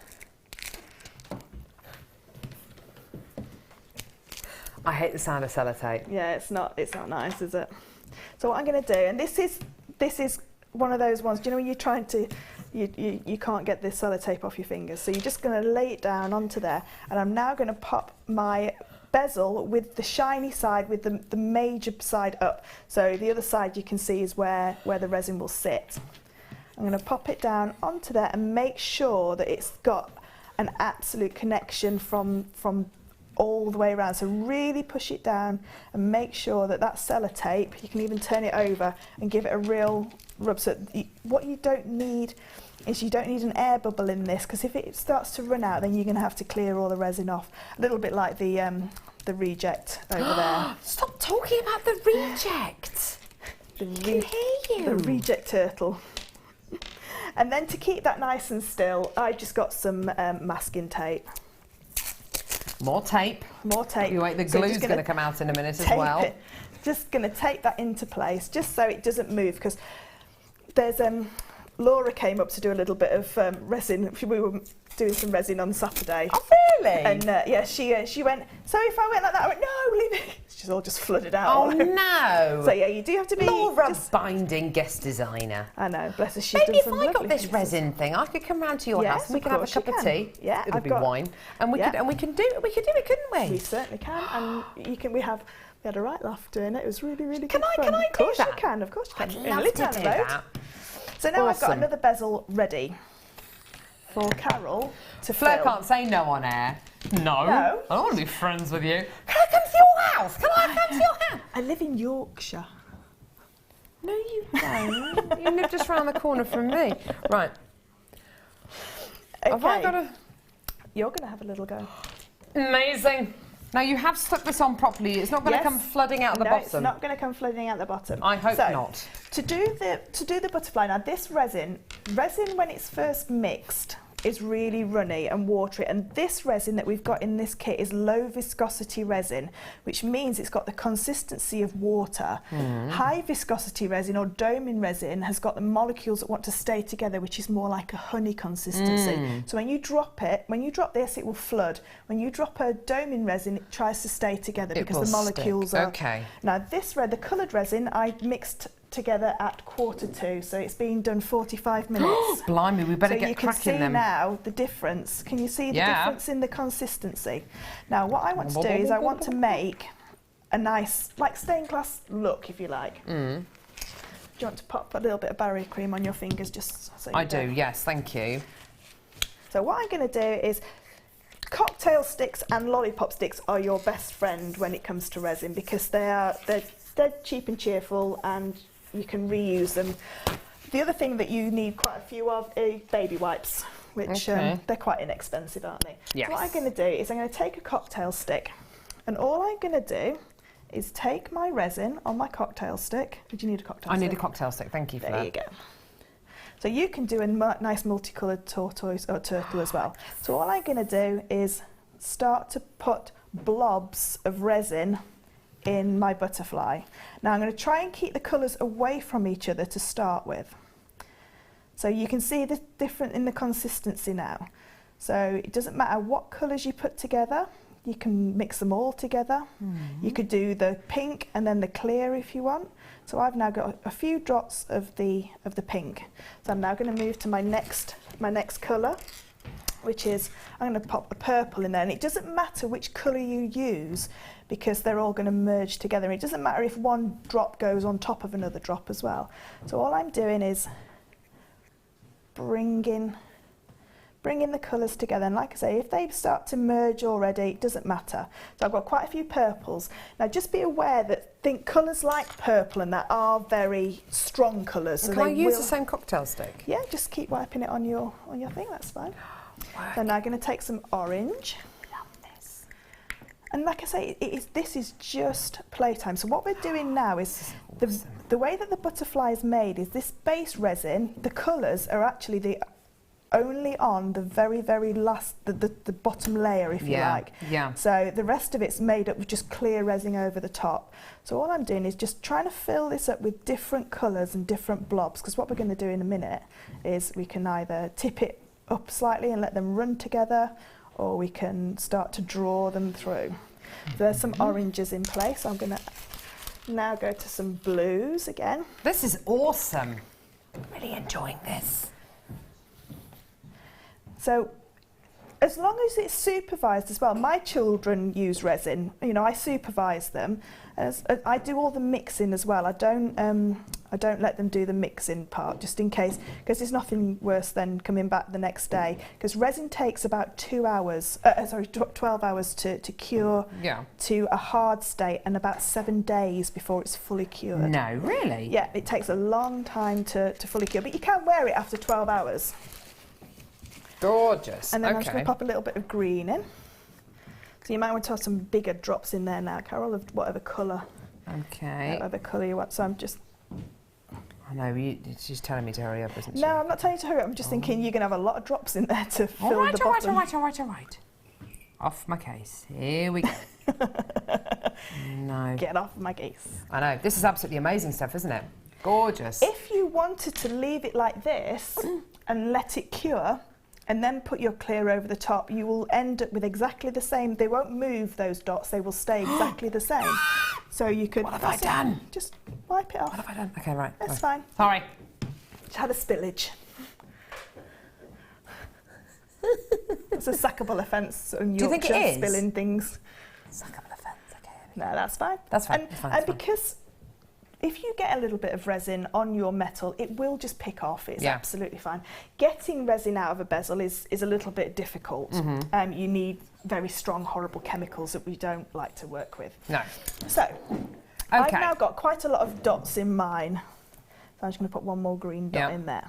I hate the sound of sellotape. Yeah, it's not nice, is it? So what I'm going to do, and this is one of those ones, do you know when you're trying to, you can't get this sellotape off your fingers, so you're just going to lay it down onto there, and I'm now going to pop my bezel with the shiny side, with the major side up, so the other side you can see is where the resin will sit. I'm going to pop it down onto there and make sure that it's got an absolute connection from all the way around. So really push it down and make sure that sellotape, you can even turn it over and give it a real rub. So what you don't need is you don't need an air bubble in this, because if it starts to run out, then you're going to have to clear all the resin off. A little bit like the reject over there. Stop talking about the reject. I can hear you. The reject turtle. And then to keep that nice and still, I just got some masking tape. More tape. More tape. You wait, the glue's going to come out in a minute as well. Just going to tape that into place, just so it doesn't move, because there's Laura came up to do a little bit of resin. We were doing some resin on Saturday. Oh, really? And yeah, she went, so if I went like that, I went, no, leave it. She's all just flooded out. Oh, no. So yeah, you do have to be... Laura Binding, guest designer. I know, bless her. She's maybe done if some I got lovely this pieces. resin thing, I could come round to your house and we could have a cup of tea. Yeah, it'll be wine, and we could do it, couldn't we? We certainly can, and we had a right laugh doing it. It was really, really good fun. Can I do that? Of course you can. I'd love to do that. So now I've got Awesome. another bezel ready for Carol to Fleur fill. can't say no on air. No. I don't want to be friends with you. Can I come to your house? Can I come to your house? I live in Yorkshire. No, you don't. You live just round the corner from me. Right. Okay. Have I got a... You're going to have a little go. Amazing. Now you have stuck this on properly. It's not going to come flooding out the bottom. It's not going to come flooding out the bottom. I hope not. To do the butterfly, now this resin when it's first mixed is really runny and watery, and this resin that we've got in this kit is low viscosity resin, which means it's got the consistency of water. High viscosity resin or doming resin has got the molecules that want to stay together, which is more like a honey consistency. So when you drop this, it will flood. When you drop a doming resin, it tries to stay together because the molecules are... Okay. Now the coloured resin I mixed together at 1:45, so it's been done 45 minutes. Blimey, we better get cracking them. So you can see now the difference. Can you see the difference in the consistency? Now what I want to do is I want to make a nice, like stained glass look, if you like. Do you want to pop a little bit of barrier cream on your fingers just so you I do, yes, thank you. So what I'm going to do is, cocktail sticks and lollipop sticks are your best friend when it comes to resin because they're cheap and cheerful and you can reuse them. The other thing that you need quite a few of is baby wipes, which they're quite inexpensive, aren't they? Yes. So what I'm going to do is I'm going to take a cocktail stick, and all I'm going to do is take my resin on my cocktail stick. Did you need a cocktail stick? I need a cocktail stick, thank you for that. There you go. So you can do a nice multicoloured tortoise or turtle as well. So all I'm going to do is start to put blobs of resin in my butterfly. Now I'm going to try and keep the colours away from each other to start with. So you can see the difference in the consistency now. So it doesn't matter what colours you put together, you can mix them all together. You could do the pink and then the clear if you want. So I've now got a few drops of the pink. So I'm now going to move to my next colour, which is, I'm going to pop the purple in there. And it doesn't matter which colour you use because they're all going to merge together. It doesn't matter if one drop goes on top of another drop as well. So all I'm doing is bringing the colours together, and like I say, if they start to merge already, it doesn't matter. So I've got quite a few purples. Now just be aware that colours like purple and that are very strong colours. So can I use the same cocktail stick? Yeah, just keep wiping it on your thing, that's fine. So now I'm going to take some orange. Love this. And like I say, this is just playtime. So what we're doing now is, the way that the butterfly is made is this base resin, the colours are actually only on the very, very last, the bottom layer, if you like. Yeah. So the rest of it's made up with just clear resin over the top. So all I'm doing is just trying to fill this up with different colours and different blobs, because what we're going to do in a minute is we can either tip it up slightly and let them run together, or we can start to draw them through. So there's some oranges in place. I'm going to now go to some blues again. This is awesome. I'm really enjoying this. So as long as it's supervised as well, my children use resin, you know, I supervise them. I do all the mixing as well. I don't let them do the mixing part, just in case, because there's nothing worse than coming back the next day, because resin takes about 12 hours to cure to a hard state, and about 7 days before it's fully cured. No, really? Yeah, it takes a long time to fully cure, but you can wear it after 12 hours. Gorgeous. And then I'm just going to pop a little bit of green in. So you might want to have some bigger drops in there now, Carol, of whatever colour. Okay. Whatever colour you want. So I'm just... I know, she's telling me to hurry up, isn't she? No, I'm not telling you to hurry up. I'm just thinking you're going to have a lot of drops in there to fill the bottom. All right. Off my case. Here we go. No. Get off my case. I know. This is absolutely amazing stuff, isn't it? Gorgeous. If you wanted to leave it like this and let it cure, and then put your clear over the top, you will end up with exactly the same. They won't move, those dots, they will stay exactly the same. So you could... What have I done? Just wipe it off. What have I done? Okay, right. That's fine. Sorry. Just had a spillage. It's a sackable offence in Do you think Yorkshire, it is? spilling things. Sackable offence, okay. No, that's fine. That's fine. And because if you get a little bit of resin on your metal, it will just pick off. It's absolutely fine. Getting resin out of a bezel is a little bit difficult. You need very strong, horrible chemicals that we don't like to work with. No. So, I've now got quite a lot of dots in mine. So I'm just going to put one more green dot in there.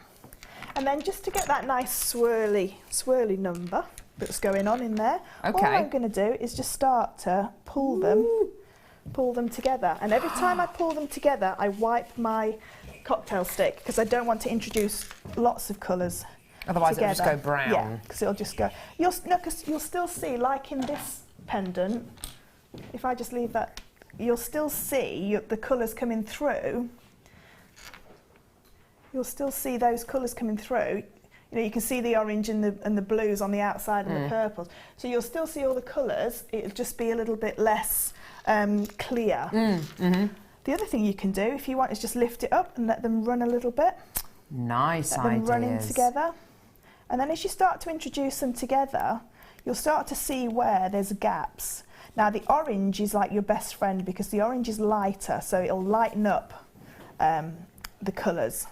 And then just to get that nice swirly number that's going on in there, all I'm going to do is just start to pull them together, and every time I pull them together I wipe my cocktail stick, because I don't want to introduce lots of colours. Otherwise together. It'll just go brown. Yeah, because it'll just go. Because you'll still see, like in this pendant, if I just leave that, you'll still see the colours coming through. You'll still see those colours coming through. You know, you can see the orange and the blues on the outside and the purples. So you'll still see all the colours. It'll just be a little bit less clear. The other thing you can do, if you want, is just lift it up and let them run a little bit. Nice let them run in together. And then as you start to introduce them together, you'll start to see where there's gaps. Now the orange is like your best friend because the orange is lighter, so it'll lighten up the colours.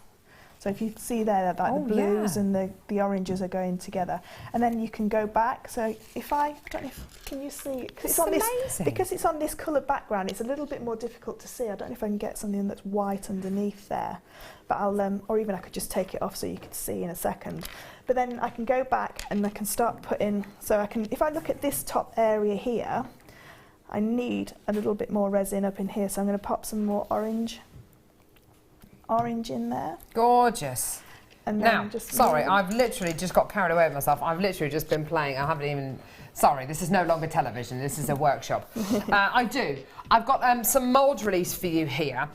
So if you see there that like the blues and the oranges are going together, and then you can go back. So if I don't know if can you see It's on this because it's on this colour background, it's a little bit more difficult to see. I don't know if I can get something that's white underneath there, but I'll or even I could just take it off so you could see in a second. But then I can go back and I can start putting. So I can, if I look at this top area here, I need a little bit more resin up in here. So I'm going to pop some more orange in there. Gorgeous. And now, just sorry, I've literally just got carried away with myself. I've literally just been playing. I haven't even... Sorry, this is no longer television. This is a workshop. I've got some mould release for you here,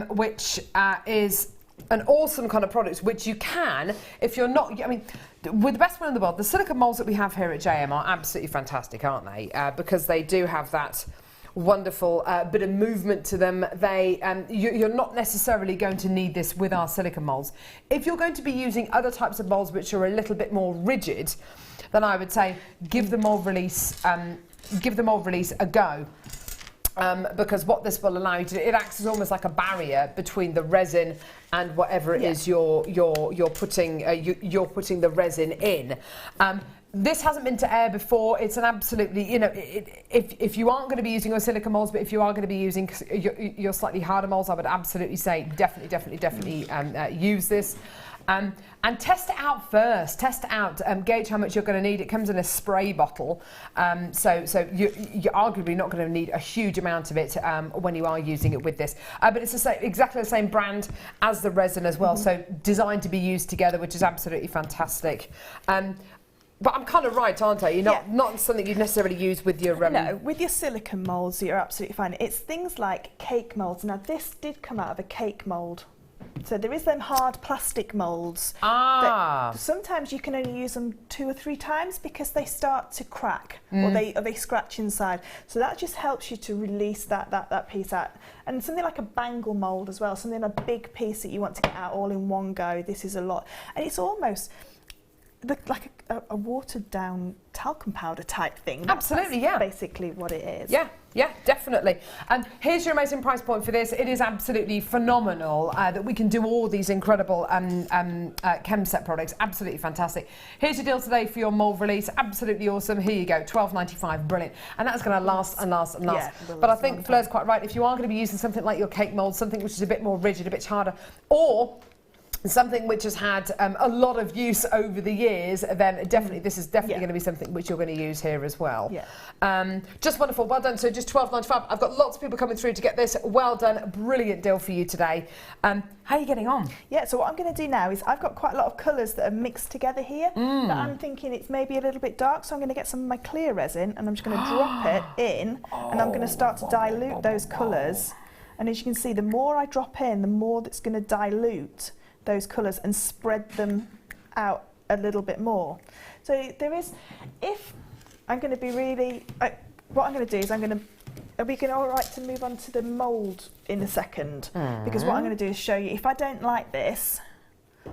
which is an awesome kind of product, which you can, if you're not... I mean, with the best one in the world, the silicone moulds that we have here at JM are absolutely fantastic, aren't they? Because they do have that wonderful bit of movement to them. They you're not necessarily going to need this with our silicone moulds. If you're going to be using other types of moulds which are a little bit more rigid, then I would say give the mould release a go. Because what this will allow you to do, it acts as almost like a barrier between the resin and whatever it is you're putting the resin in. This hasn't been to air before. It's an absolutely, you know, if you aren't going to be using your silicone moulds, but if you are going to be using your slightly harder moulds, I would absolutely say definitely use this. And test it out first. Test it out. Gauge how much you're going to need. It comes in a spray bottle, so you're arguably not going to need a huge amount of it when you are using it with this. But it's exactly the same brand as the resin as well, so designed to be used together, which is absolutely fantastic. But I'm kind of right, aren't I? You're not something you'd necessarily use with your... No, with your silicone moulds, you're absolutely fine. It's things like cake moulds. Now, this did come out of a cake mould. So there is them hard plastic moulds. That sometimes you can only use them 2 or 3 times because they start to crack or they scratch inside. So that just helps you to release that piece out. And something like a bangle mould as well, something a big piece that you want to get out all in one go. This is a lot. And it's almost... like a watered down talcum powder type thing. Absolutely, That's basically what it is. Yeah, definitely. And here's your amazing price point for this. It is absolutely phenomenal that we can do all these incredible chem set products. Absolutely fantastic. Here's your deal today for your mould release. Absolutely awesome. Here you go, $12.95. Brilliant. And that's going to last and last and last. Yeah, but I think Fleur's quite right. If you are going to be using something like your cake mould, something which is a bit more rigid, a bit harder, or something which has had a lot of use over the years, then definitely this is definitely going to be something which you're going to use here as well. Just wonderful, well done. So just $12.95. I've got lots of people coming through to get this. Well done, brilliant deal for you today. How are you getting on? Yeah, so what I'm going to do now is I've got quite a lot of colours that are mixed together here, but I'm thinking it's maybe a little bit dark, so I'm going to get some of my clear resin and I'm just going to drop it in and I'm going to start to dilute those colours. And as you can see, the more I drop in, the more that's going to dilute those colours and spread them out a little bit more. So there is, if I'm going to be really, what I'm going to do is are we going all right to move on to the mould in a second? Because what I'm going to do is show you, if I don't like this,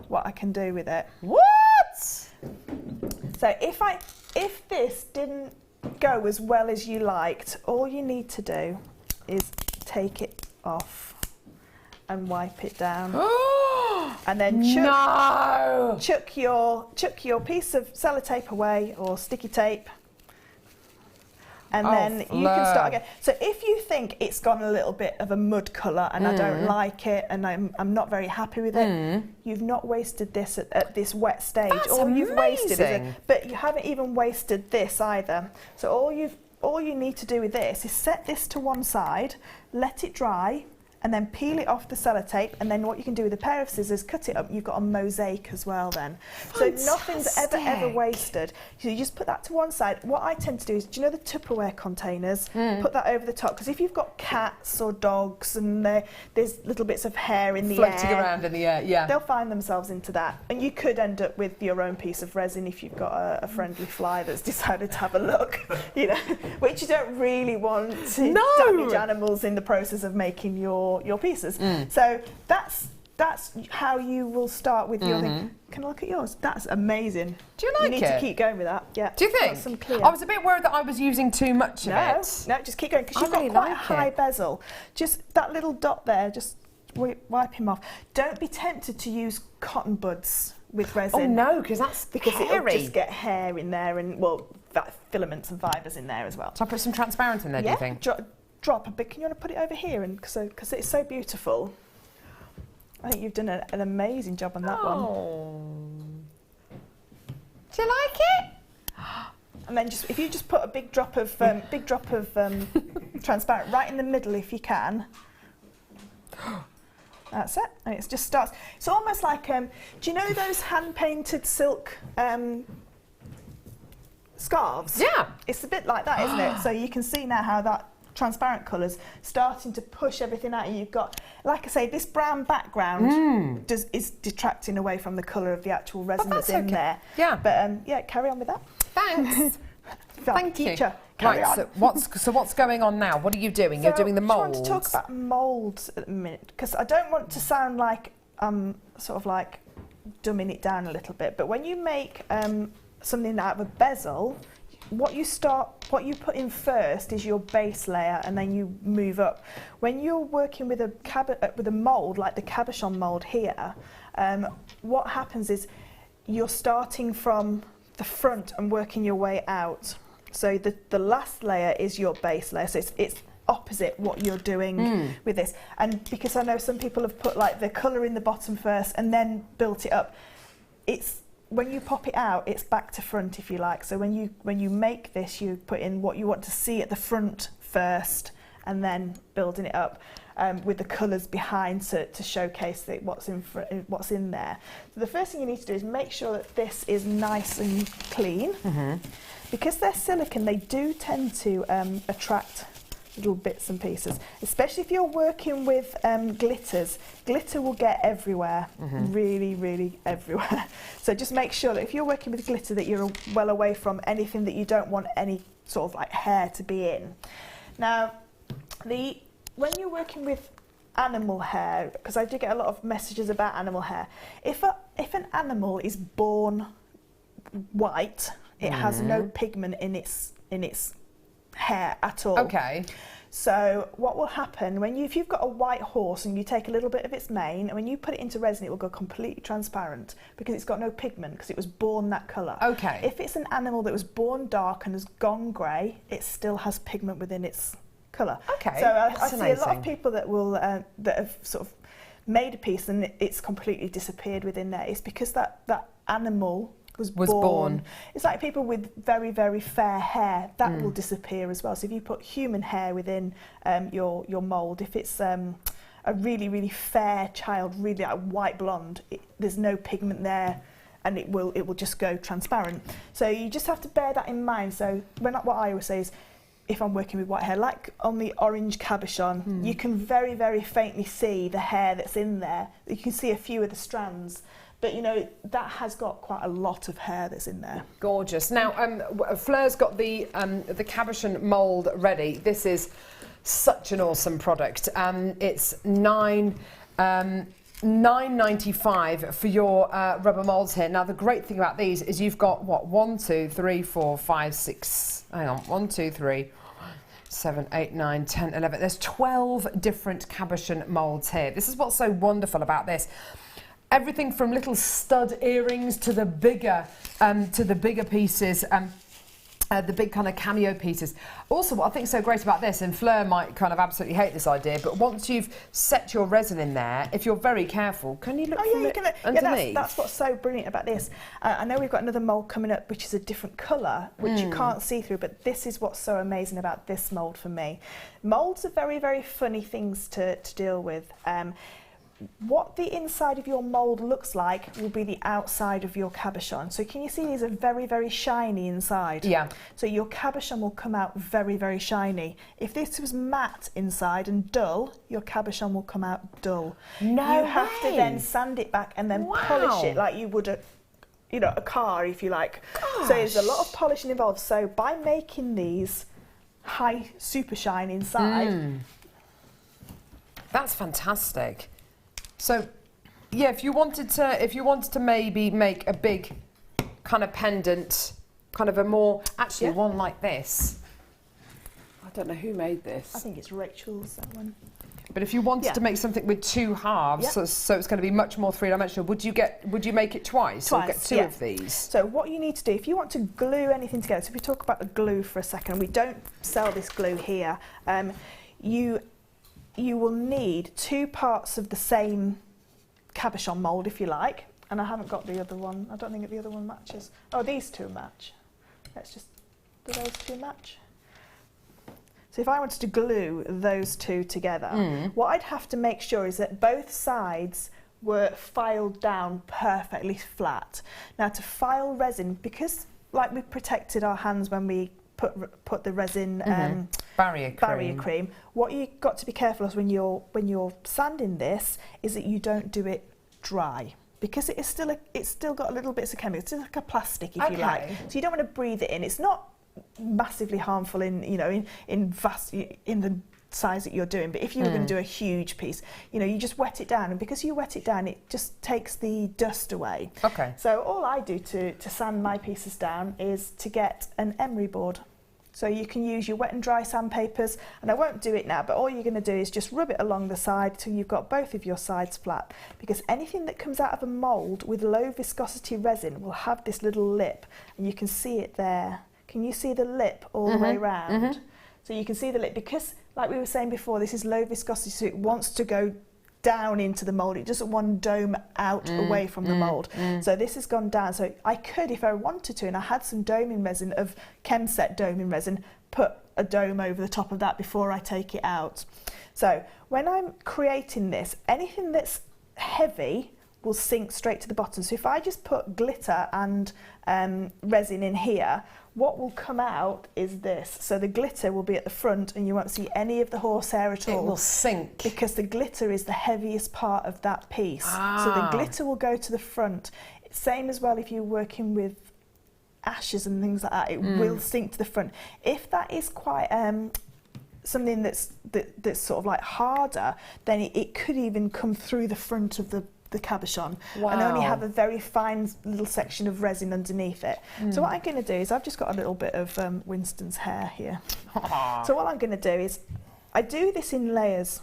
what I can do with it. What? So if this didn't go as well as you liked, all you need to do is take it off and wipe it down. And then chuck your piece of sellotape away or sticky tape, and then you can start again. So if you think it's gone a little bit of a mud colour and I don't like it and I'm not very happy with it, you've not wasted this at this wet stage. That's all you've wasted is amazing. but you haven't even wasted this either. So all you need to do with this is set this to one side, let it dry, and then peel it off the sellotape, and then what you can do with a pair of scissors, cut it up, you've got a mosaic as well then. Fantastic. So nothing's ever wasted. So you just put that to one side. What I tend to do is, do you know the Tupperware containers? Put that over the top, because if you've got cats or dogs and there's little bits of hair in the air. Floating around in the air, They'll find themselves into that. And you could end up with your own piece of resin if you've got a friendly fly that's decided to have a look, you know, which you don't really want to damage animals in the process of making your pieces. So that's that's how you will start with your thing. Can I look at yours? That's amazing. Do you like it? You need to keep going with that. Yeah. Do you think? Some clear. I was a bit worried that I was using too much of it. No, just keep going because you've I really got quite like a high it. bezel. Just that little dot there, just wipe him off. Don't be tempted to use cotton buds with resin. Oh no, because that's because hairy. it'll just get hair in there and, well, filaments and fibres in there as well. So I put some transparent in there, do you think? Drop a bit. Can you want to put it over here? And because it's so beautiful. I think you've done an amazing job on that one. Do you like it? And then if you just put a big drop of transparent right in the middle if you can. That's it. And it just starts. It's almost like do you know those hand painted silk scarves? Yeah. It's a bit like that, isn't it? So you can see now how that transparent colours starting to push everything out. You've got, like I say, this brown background is detracting away from the colour of the actual resin that's in there. Yeah. But yeah, carry on with that. Thanks. Thank you. Right, so what's going on now? What are you doing? You're doing the moulds. I want to talk about moulds at the minute because I don't want to sound like sort of like dumbing it down a little bit. But when you make something out of a bezel, what you put in first is your base layer, and then you move up. When you're working with a mould like the cabochon mould here, what happens is you're starting from the front and working your way out. So the last layer is your base layer. So it's opposite what you're doing with this. And because I know some people have put like the colour in the bottom first and then built it up, when you pop it out, it's back to front, if you like. So when you make this, you put in what you want to see at the front first, and then building it up with the colours behind to showcase what's in there. So the first thing you need to do is make sure that this is nice and clean. Because they're silicone, they do tend to attract little bits and pieces, especially if you're working with glitters. Glitter will get everywhere, really, really everywhere. So just make sure that if you're working with glitter that you're well away from anything that you don't want any sort of like hair to be in. Now, when you're working with animal hair, because I do get a lot of messages about animal hair, if an animal is born white, it has no pigment in its hair at all. Okay. So what will happen if you've got a white horse and you take a little bit of its mane, and when you put it into resin, it will go completely transparent because it's got no pigment because it was born that colour. Okay. If it's an animal that was born dark and has gone grey, it still has pigment within its colour. Okay. So I see a lot of people that will that have sort of made a piece and it's completely disappeared within there. It's because that animal was born. It's like people with very, very fair hair, that will disappear as well. So if you put human hair within your mould, if it's a really, really fair child, really like white blonde, there's no pigment there, and it will just go transparent. So you just have to bear that in mind. So what I always say is, if I'm working with white hair, like on the orange cabochon, you can very, very faintly see the hair that's in there. You can see a few of the strands. But, you know, that has got quite a lot of hair that's in there. Gorgeous. Now, Fleur's got the cabochon mould ready. This is such an awesome product. It's $9.95 for your rubber moulds here. Now, the great thing about these is you've got, 1, 2, 3, 4, 5, 6... Hang on. 1, 2, 3... 7, 8, 9, 10, 11. There's 12 different cabochon moulds here. This is what's so wonderful about this. Everything from little stud earrings to the bigger pieces, the big kind of cameo pieces. Also, what I think is so great about this, and Fleur might kind of absolutely hate this idea, but once you've set your resin in there, if you're very careful, can you look from underneath? Yeah, that's what's so brilliant about this. I know we've got another mould coming up, which is a different colour, which you can't see through, but this is what's so amazing about this mould for me. Moulds are very, very funny things to deal with. What the inside of your mould looks like will be the outside of your cabochon. So can you see these are very, very shiny inside? Yeah. So your cabochon will come out very, very shiny. If this was matte inside and dull, your cabochon will come out dull. No You have to then sand it back and then polish it like you would a car, if you like. Gosh. So there's a lot of polishing involved. So by making these high, super shine inside... That's fantastic. So Yeah, if you wanted to maybe make a big kind of pendant, kind of a more, actually one like this. I don't know who made this. I think it's Rachel's, that one. But if you wanted to make something with two halves, so it's going to be much more three-dimensional, would you make it twice or get two of these? So what you need to do, if you want to glue anything together, so if we talk about the glue for a second, we don't sell this glue here, you will need 2 parts of the same cabochon mould, if you like, and I haven't got the other one. I don't think the other one matches. Oh, these 2 match. Let's just, do those 2 match? So if I wanted to glue those 2 together, what I'd have to make sure is that both sides were filed down perfectly flat. Now to file resin, because like we protected our hands when we put the resin barrier cream, what you've got to be careful of when you're sanding this is that you don't do it dry. Because it's still got a little bits of chemical. It's like a plastic, if you like. So you don't want to breathe it in. It's not massively harmful in the size that you're doing, but if you were going to do a huge piece, you just wet it down, and because you wet it down, it just takes the dust away. Okay. So all I do to sand my pieces down is to get an emery board. So you can use your wet and dry sandpapers, and I won't do it now, but all you're going to do is just rub it along the side till you've got both of your sides flat, because anything that comes out of a mould with low viscosity resin will have this little lip, and you can see it there. Can you see the lip all the way round? So you can see the lip, because like we were saying before, this is low viscosity, so it wants to go down into the mould. It doesn't want to dome out away from the mould. So this has gone down. So I could, if I wanted to, and I had some doming resin of Chemset doming resin, put a dome over the top of that before I take it out. So when I'm creating this, anything that's heavy will sink straight to the bottom. So if I just put glitter and resin in here, what will come out is this. So the glitter will be at the front and you won't see any of the horsehair at all. It will sink. Because the glitter is the heaviest part of that piece. So the glitter will go to the front. Same as well if you're working with ashes and things like that, it will sink to the front. If that is quite something that's sort of like harder, then it could even come through the front of the cabochon and only have a very fine little section of resin underneath it. So what I'm going to do is I've just got a little bit of Winston's hair here. So what I'm going to do is I do this in layers.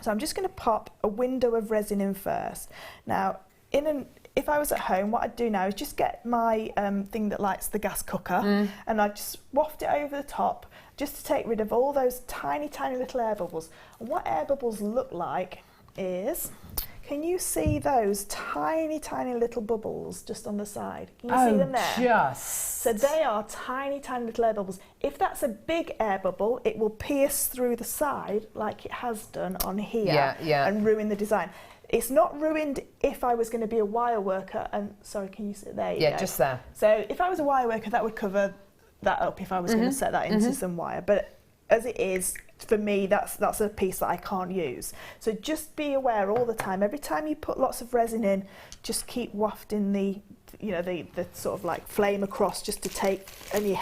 So I'm just going to pop a window of resin in first. Now if I was at home, what I'd do now is just get my thing that lights the gas cooker and I'd just waft it over the top just to take rid of all those tiny little air bubbles. And what air bubbles look like is, can you see those tiny little bubbles just on the side? Can you see them there? So they are tiny little air bubbles. If that's a big air bubble, it will pierce through the side like it has done on here and ruin the design. It's not ruined if I was going to be a wire worker, and sorry, can you see there? Yeah, just there. So if I was a wire worker, that would cover that up if I was going to set that into some wire. But as it is, for me, that's a piece that I can't use. So just be aware all the time. Every time you put lots of resin in, just keep wafting the sort of like flame across, just to take any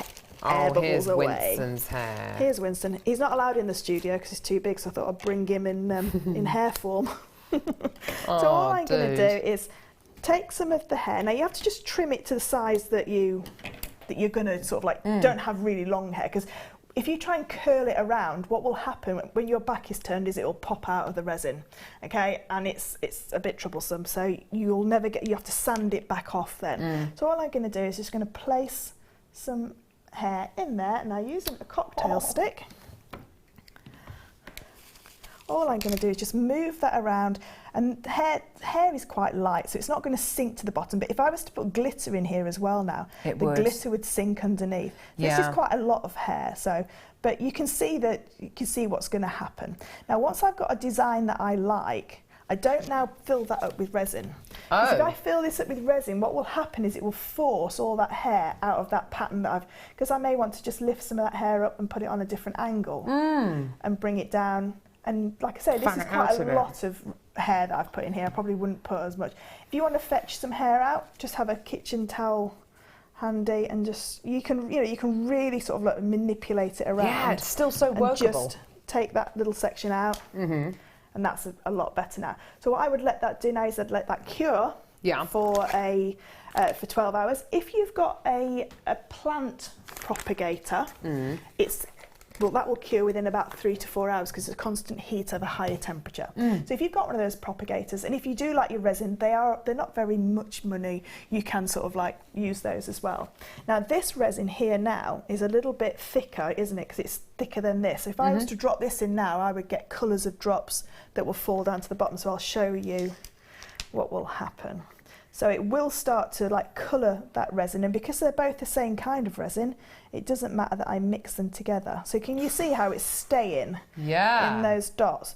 air bubbles away. Here's Winston's hair. Here's Winston. He's not allowed in the studio because he's too big, so I thought I'd bring him in in hair form. So all I'm going to do is take some of the hair. Now you have to just trim it to the size that you're going to sort of like don't have really long hair, because if you try and curl it around, what will happen when your back is turned is it will pop out of the resin, okay? And it's a bit troublesome, so you have to sand it back off then. So all I'm going to do is just going to place some hair in there. Now using a cocktail stick, all I'm going to do is just move that around, and hair is quite light, so it's not going to sink to the bottom. But if I was to put glitter in here as well now, the glitter would sink underneath. This is quite a lot of hair, but you can see what's going to happen. Now once I've got a design that I like, I don't now fill that up with resin. Because if I fill this up with resin, what will happen is it will force all that hair out of that pattern that because I may want to just lift some of that hair up and put it on a different angle and bring it down. And like I say, this is quite a lot of hair that I've put in here. I probably wouldn't put as much. If you want to fetch some hair out, just have a kitchen towel handy, and just you can really sort of like manipulate it around. Yeah, it's still so workable. Just take that little section out, and and that's a lot better now. So what I would let that do now is I'd let that cure for 12 hours. If you've got a plant propagator, that will cure within about 3 to 4 hours because it's a constant heat of a higher temperature. So if you've got one of those propagators, and if you do like your resin, they're not very much money, you can sort of like use those as well. Now this resin here now is a little bit thicker, isn't it? Because it's thicker than this. So if I was to drop this in now, I would get colours of drops that will fall down to the bottom. So I'll show you what will happen. So it will start to like colour that resin, and because they're both the same kind of resin, it doesn't matter that I mix them together. So can you see how it's staying in those dots?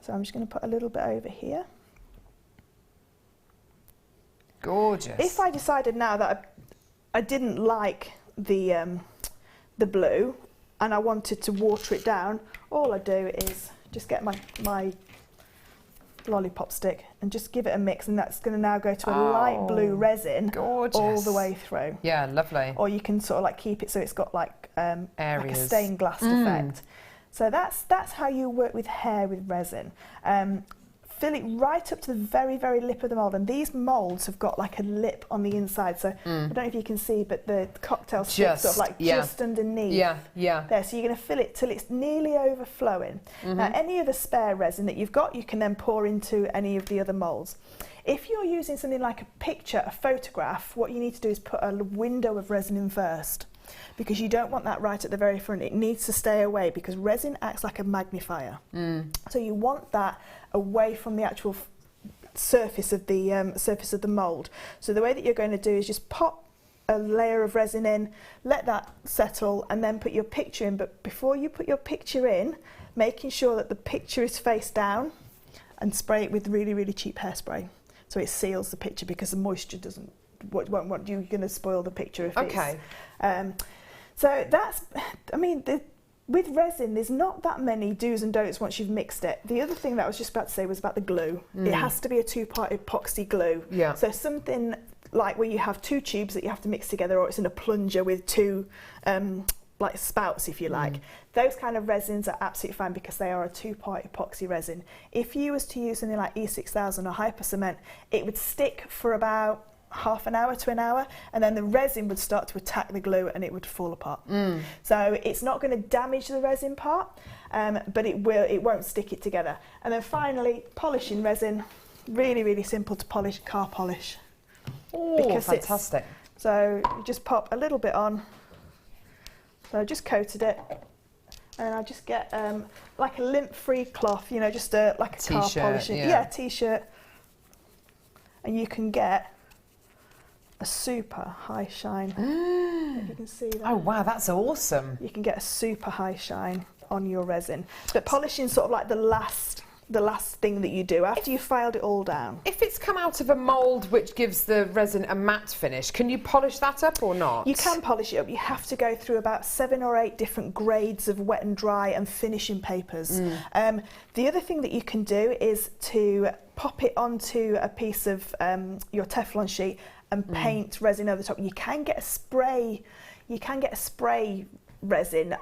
So I'm just going to put a little bit over here. Gorgeous. If I decided now that I didn't like the blue and I wanted to water it down, all I do is just get my lollipop stick and just give it a mix, and that's going to now go to a light blue resin all the way through. Yeah, lovely. Or you can sort of like keep it so it's got like a stained glass effect. So that's how you work with hair with resin. Fill it right up to the very, very lip of the mould, and these moulds have got like a lip on the inside, so I don't know if you can see, but the cocktail stick sort of like just underneath there, so you're going to fill it till it's nearly overflowing. Now any other spare resin that you've got, you can then pour into any of the other moulds. If you're using something like a picture, a photograph, what you need to do is put a window of resin in first, because you don't want that right at the very front. It needs to stay away because resin acts like a magnifier. So you want that away from the actual surface of the mould. So the way that you're going to do is just pop a layer of resin in, let that settle, and then put your picture in. But before you put your picture in, making sure that the picture is face down, and spray it with really, really cheap hairspray, so it seals the picture, because the moisture won't want you're going to spoil the picture if it's. So that's, I mean, with resin, there's not that many do's and don'ts once you've mixed it. The other thing that I was just about to say was about the glue. It has to be a 2-part epoxy glue. So something like where you have 2 tubes that you have to mix together, or it's in a plunger with 2 like spouts, if you like. Those kind of resins are absolutely fine because they are a 2-part epoxy resin. If you was to use something like E6000 or Hyper Cement, it would stick for about half an hour to an hour, and then the resin would start to attack the glue and it would fall apart. So it's not going to damage the resin part, but it won't stick it together. And then finally, polishing resin, really, really simple to polish, car polish. Oh, fantastic. So you just pop a little bit on. So I just coated it, and I'll just get like a lint-free cloth, you know, just like a car polishing, t-shirt, and you can get a super high shine. If you can see that. Oh wow, that's awesome. You can get a super high shine on your resin. But polishing is sort of like the last thing that you do after you've filed it all down. If it's come out of a mould which gives the resin a matte finish, can you polish that up or not? You can polish it up. You have to go through about 7 or 8 different grades of wet and dry and finishing papers. The other thing that you can do is to pop it onto a piece of your Teflon sheet and paint resin over the top. You can get a spray. You can get a spray resin.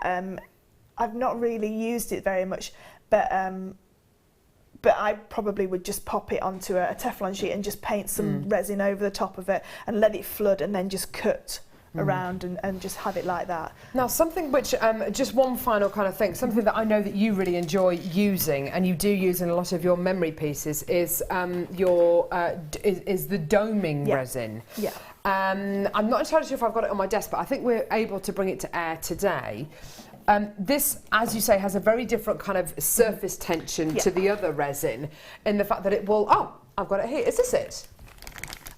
I've not really used it very much, but I probably would just pop it onto a Teflon sheet and just paint some resin over the top of it and let it flood, and then just cut around and just have it like that. Now, something which, just one final kind of thing, something that I know that you really enjoy using, and you do use in a lot of your memory pieces, is is the doming resin. I'm not entirely sure if I've got it on my desk, but I think we're able to bring it to air today. This, as you say, has a very different kind of surface tension to the other resin, in the fact that it will... Oh, I've got it here. Is this it?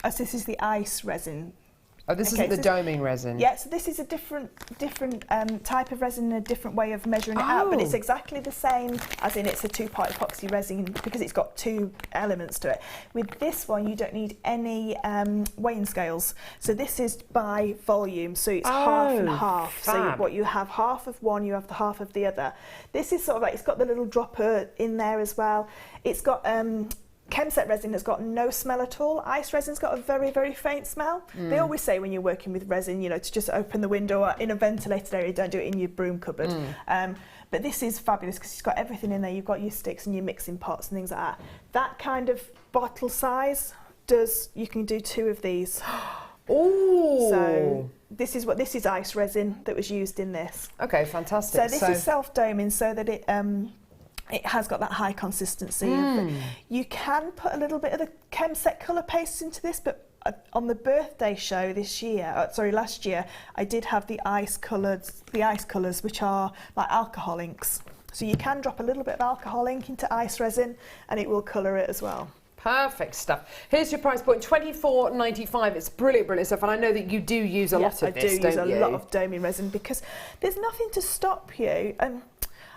So this is the ice resin. Oh, this isn't the doming resin. Yeah, so this is a different type of resin, a different way of measuring it out, but it's exactly the same, as in it's a 2-part epoxy resin, because it's got 2 elements to it. With this one, you don't need any weighing scales. So this is by volume, so it's half and half. Fab. So what you have half of one, you have the half of the other. This is sort of like, it's got the little dropper in there as well. It's got Chemset resin has got no smell at all. Ice resin's got a very, very faint smell. They always say when you're working with resin, you know, to just open the window or in a ventilated area, don't do it in your broom cupboard. But this is fabulous because it's got everything in there. You've got your sticks and your mixing pots and things like that. That kind of bottle size you can do 2 of these. Oh! So this is ice resin that was used in this. Okay, fantastic. So this is self-doming so that it has got that high consistency. You can put a little bit of the Chemset colour paste into this, but on the birthday show last year, I did have the ice colours, which are like alcohol inks. So you can drop a little bit of alcohol ink into ice resin, and it will colour it as well. Perfect stuff. Here's your price point, $24.95. It's brilliant, brilliant stuff. And I know that you do use a lot of this, don't you? I do use a lot of doming resin because there's nothing to stop you.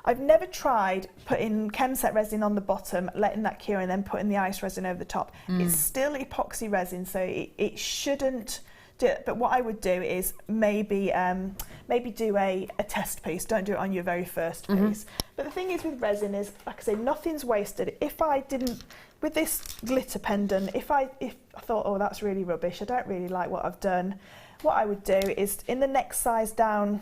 I've never tried putting Chemset resin on the bottom, letting that cure, and then putting the ice resin over the top. It's still epoxy resin, so it shouldn't do it. But what I would do is maybe do a test piece. Don't do it on your very first piece. But the thing is with resin is, like I say, nothing's wasted. If I didn't, with this glitter pendant, if I thought, oh, that's really rubbish, I don't really like what I've done, what I would do is in the next size down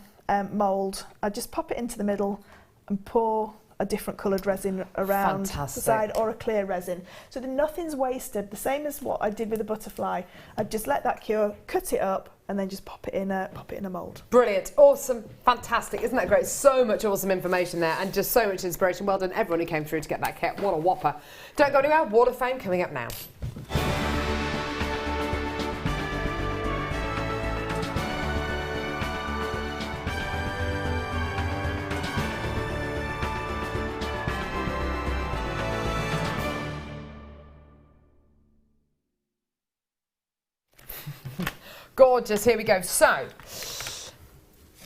mould, I'd just pop it into the middle and pour a different coloured resin around the side, or a clear resin, so that nothing's wasted. The same as what I did with the butterfly. I'd just let that cure, cut it up, and then just pop it in a mould. Brilliant, awesome, fantastic. Isn't that great? So much awesome information there, and just so much inspiration. Well done, everyone who came through to get that kit. What a whopper! Don't go anywhere. Wall of Fame coming up now. Gorgeous, here we go. So,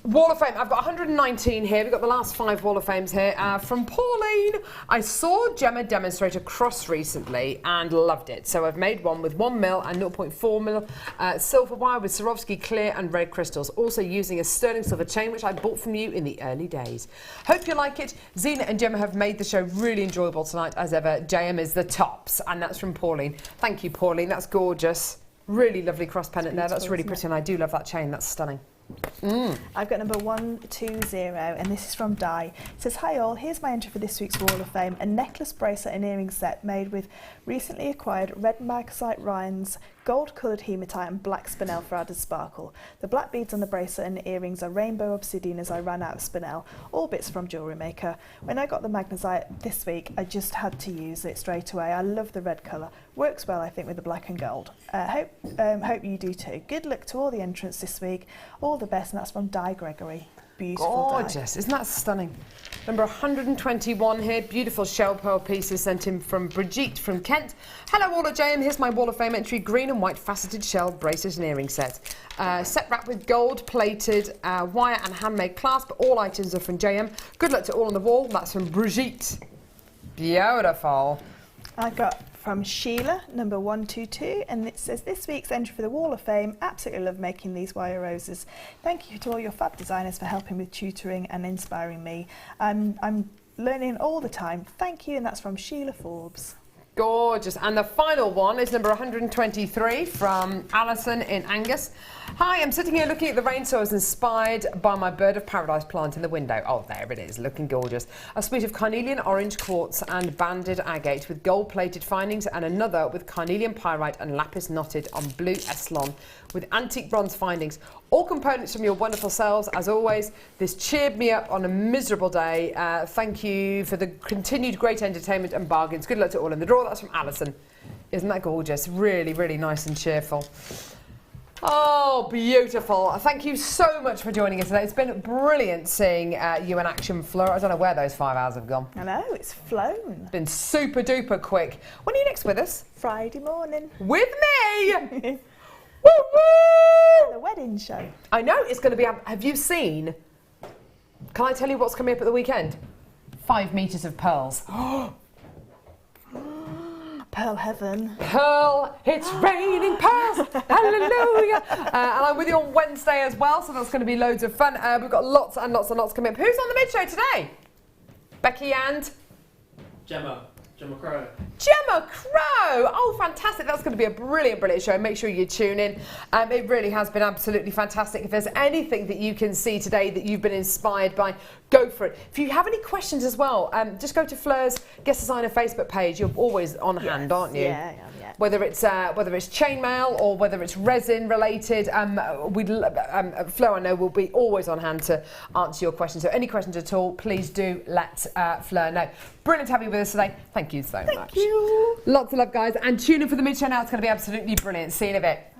Wall of Fame, I've got 119 here. We've got the last 5 Wall of Fames here. From Pauline, I saw Gemma demonstrate a cross recently and loved it. So I've made one with 1mm and 0.4mm silver wire with Swarovski clear and red crystals. Also using a sterling silver chain, which I bought from you in the early days. Hope you like it. Zena and Gemma have made the show really enjoyable tonight, as ever. JM is the tops. And that's from Pauline. Thank you, Pauline. That's gorgeous. Really lovely cross pendant there. That's really pretty, and I do love that chain. That's stunning. I've got number 120, and this is from Di. It says, hi all, here's my entry for this week's Wall of Fame, a necklace, bracelet and earring set made with recently acquired red marcasite rinds, gold coloured hematite and black spinel for added sparkle. The black beads on the bracelet and earrings are rainbow obsidian as I ran out of spinel, all bits from JewelleryMaker. When I got the magnesite this week, I just had to use it straight away. I love the red colour. Works well, I think, with the black and gold. Hope you do too. Good luck to all the entrants this week. All the best, and that's from Di Gregory. Beautiful. Gorgeous. Isn't that stunning? Number 121 here. Beautiful shell pearl pieces sent in from Brigitte from Kent. Hello all at JM. Here's my Wall of Fame entry. Green and white faceted shell bracelet and earring set. Set wrapped with gold plated wire and handmade clasp. All items are from JM. Good luck to all on the wall. That's from Brigitte. Beautiful. I got from Sheila, number 122, and it says, this week's entry for the Wall of Fame. Absolutely love making these wire roses. Thank you to all your fab designers for helping with tutoring and inspiring me. I'm learning all the time. Thank you, and that's from Sheila Forbes. Gorgeous. And the final one is number 123 from Alison in Angus. Hi, I'm sitting here looking at the rain, so I was inspired by my bird of paradise plant in the window. Oh, there it is, looking gorgeous. A suite of carnelian orange quartz and banded agate with gold-plated findings, and another with carnelian pyrite and lapis knotted on blue Eslon with antique bronze findings. All components from your wonderful selves, as always. This cheered me up on a miserable day. Thank you for the continued great entertainment and bargains. Good luck to all in the draw. That's from Alison. Isn't that gorgeous? Really, really nice and cheerful. Oh, beautiful. Thank you so much for joining us today. It's been brilliant seeing you in action, Fleur. I don't know where those 5 hours have gone. I know, it's flown. It's been super duper quick. When are you next with us? Friday morning. With me? Woo woo! The wedding show. I know, it's going to be... Have you seen... Can I tell you what's coming up at the weekend? 5 metres of pearls. Pearl heaven. Pearl, it's raining pearls. Hallelujah. And I'm with you on Wednesday as well, so that's going to be loads of fun. We've got lots and lots and lots coming up. Who's on the mid-show today? Becky and... Gemma. Gemma Crow. Gemma Crow! Oh, fantastic. That's going to be a brilliant, brilliant show. Make sure you tune in. It really has been absolutely fantastic. If there's anything that you can see today that you've been inspired by, go for it. If you have any questions as well, just go to Fleur's Guest Designer Facebook page. You're always on hand, aren't you? Yeah, yeah. Whether it's chainmail or whether it's resin related, Fleur, I know, will be always on hand to answer your questions. So any questions at all, please do let Fleur know. Brilliant to have you with us today. Thank you so much. Thank you. Lots of love, guys, and tune in for the mid-show now. It's going to be absolutely brilliant. See you in a bit.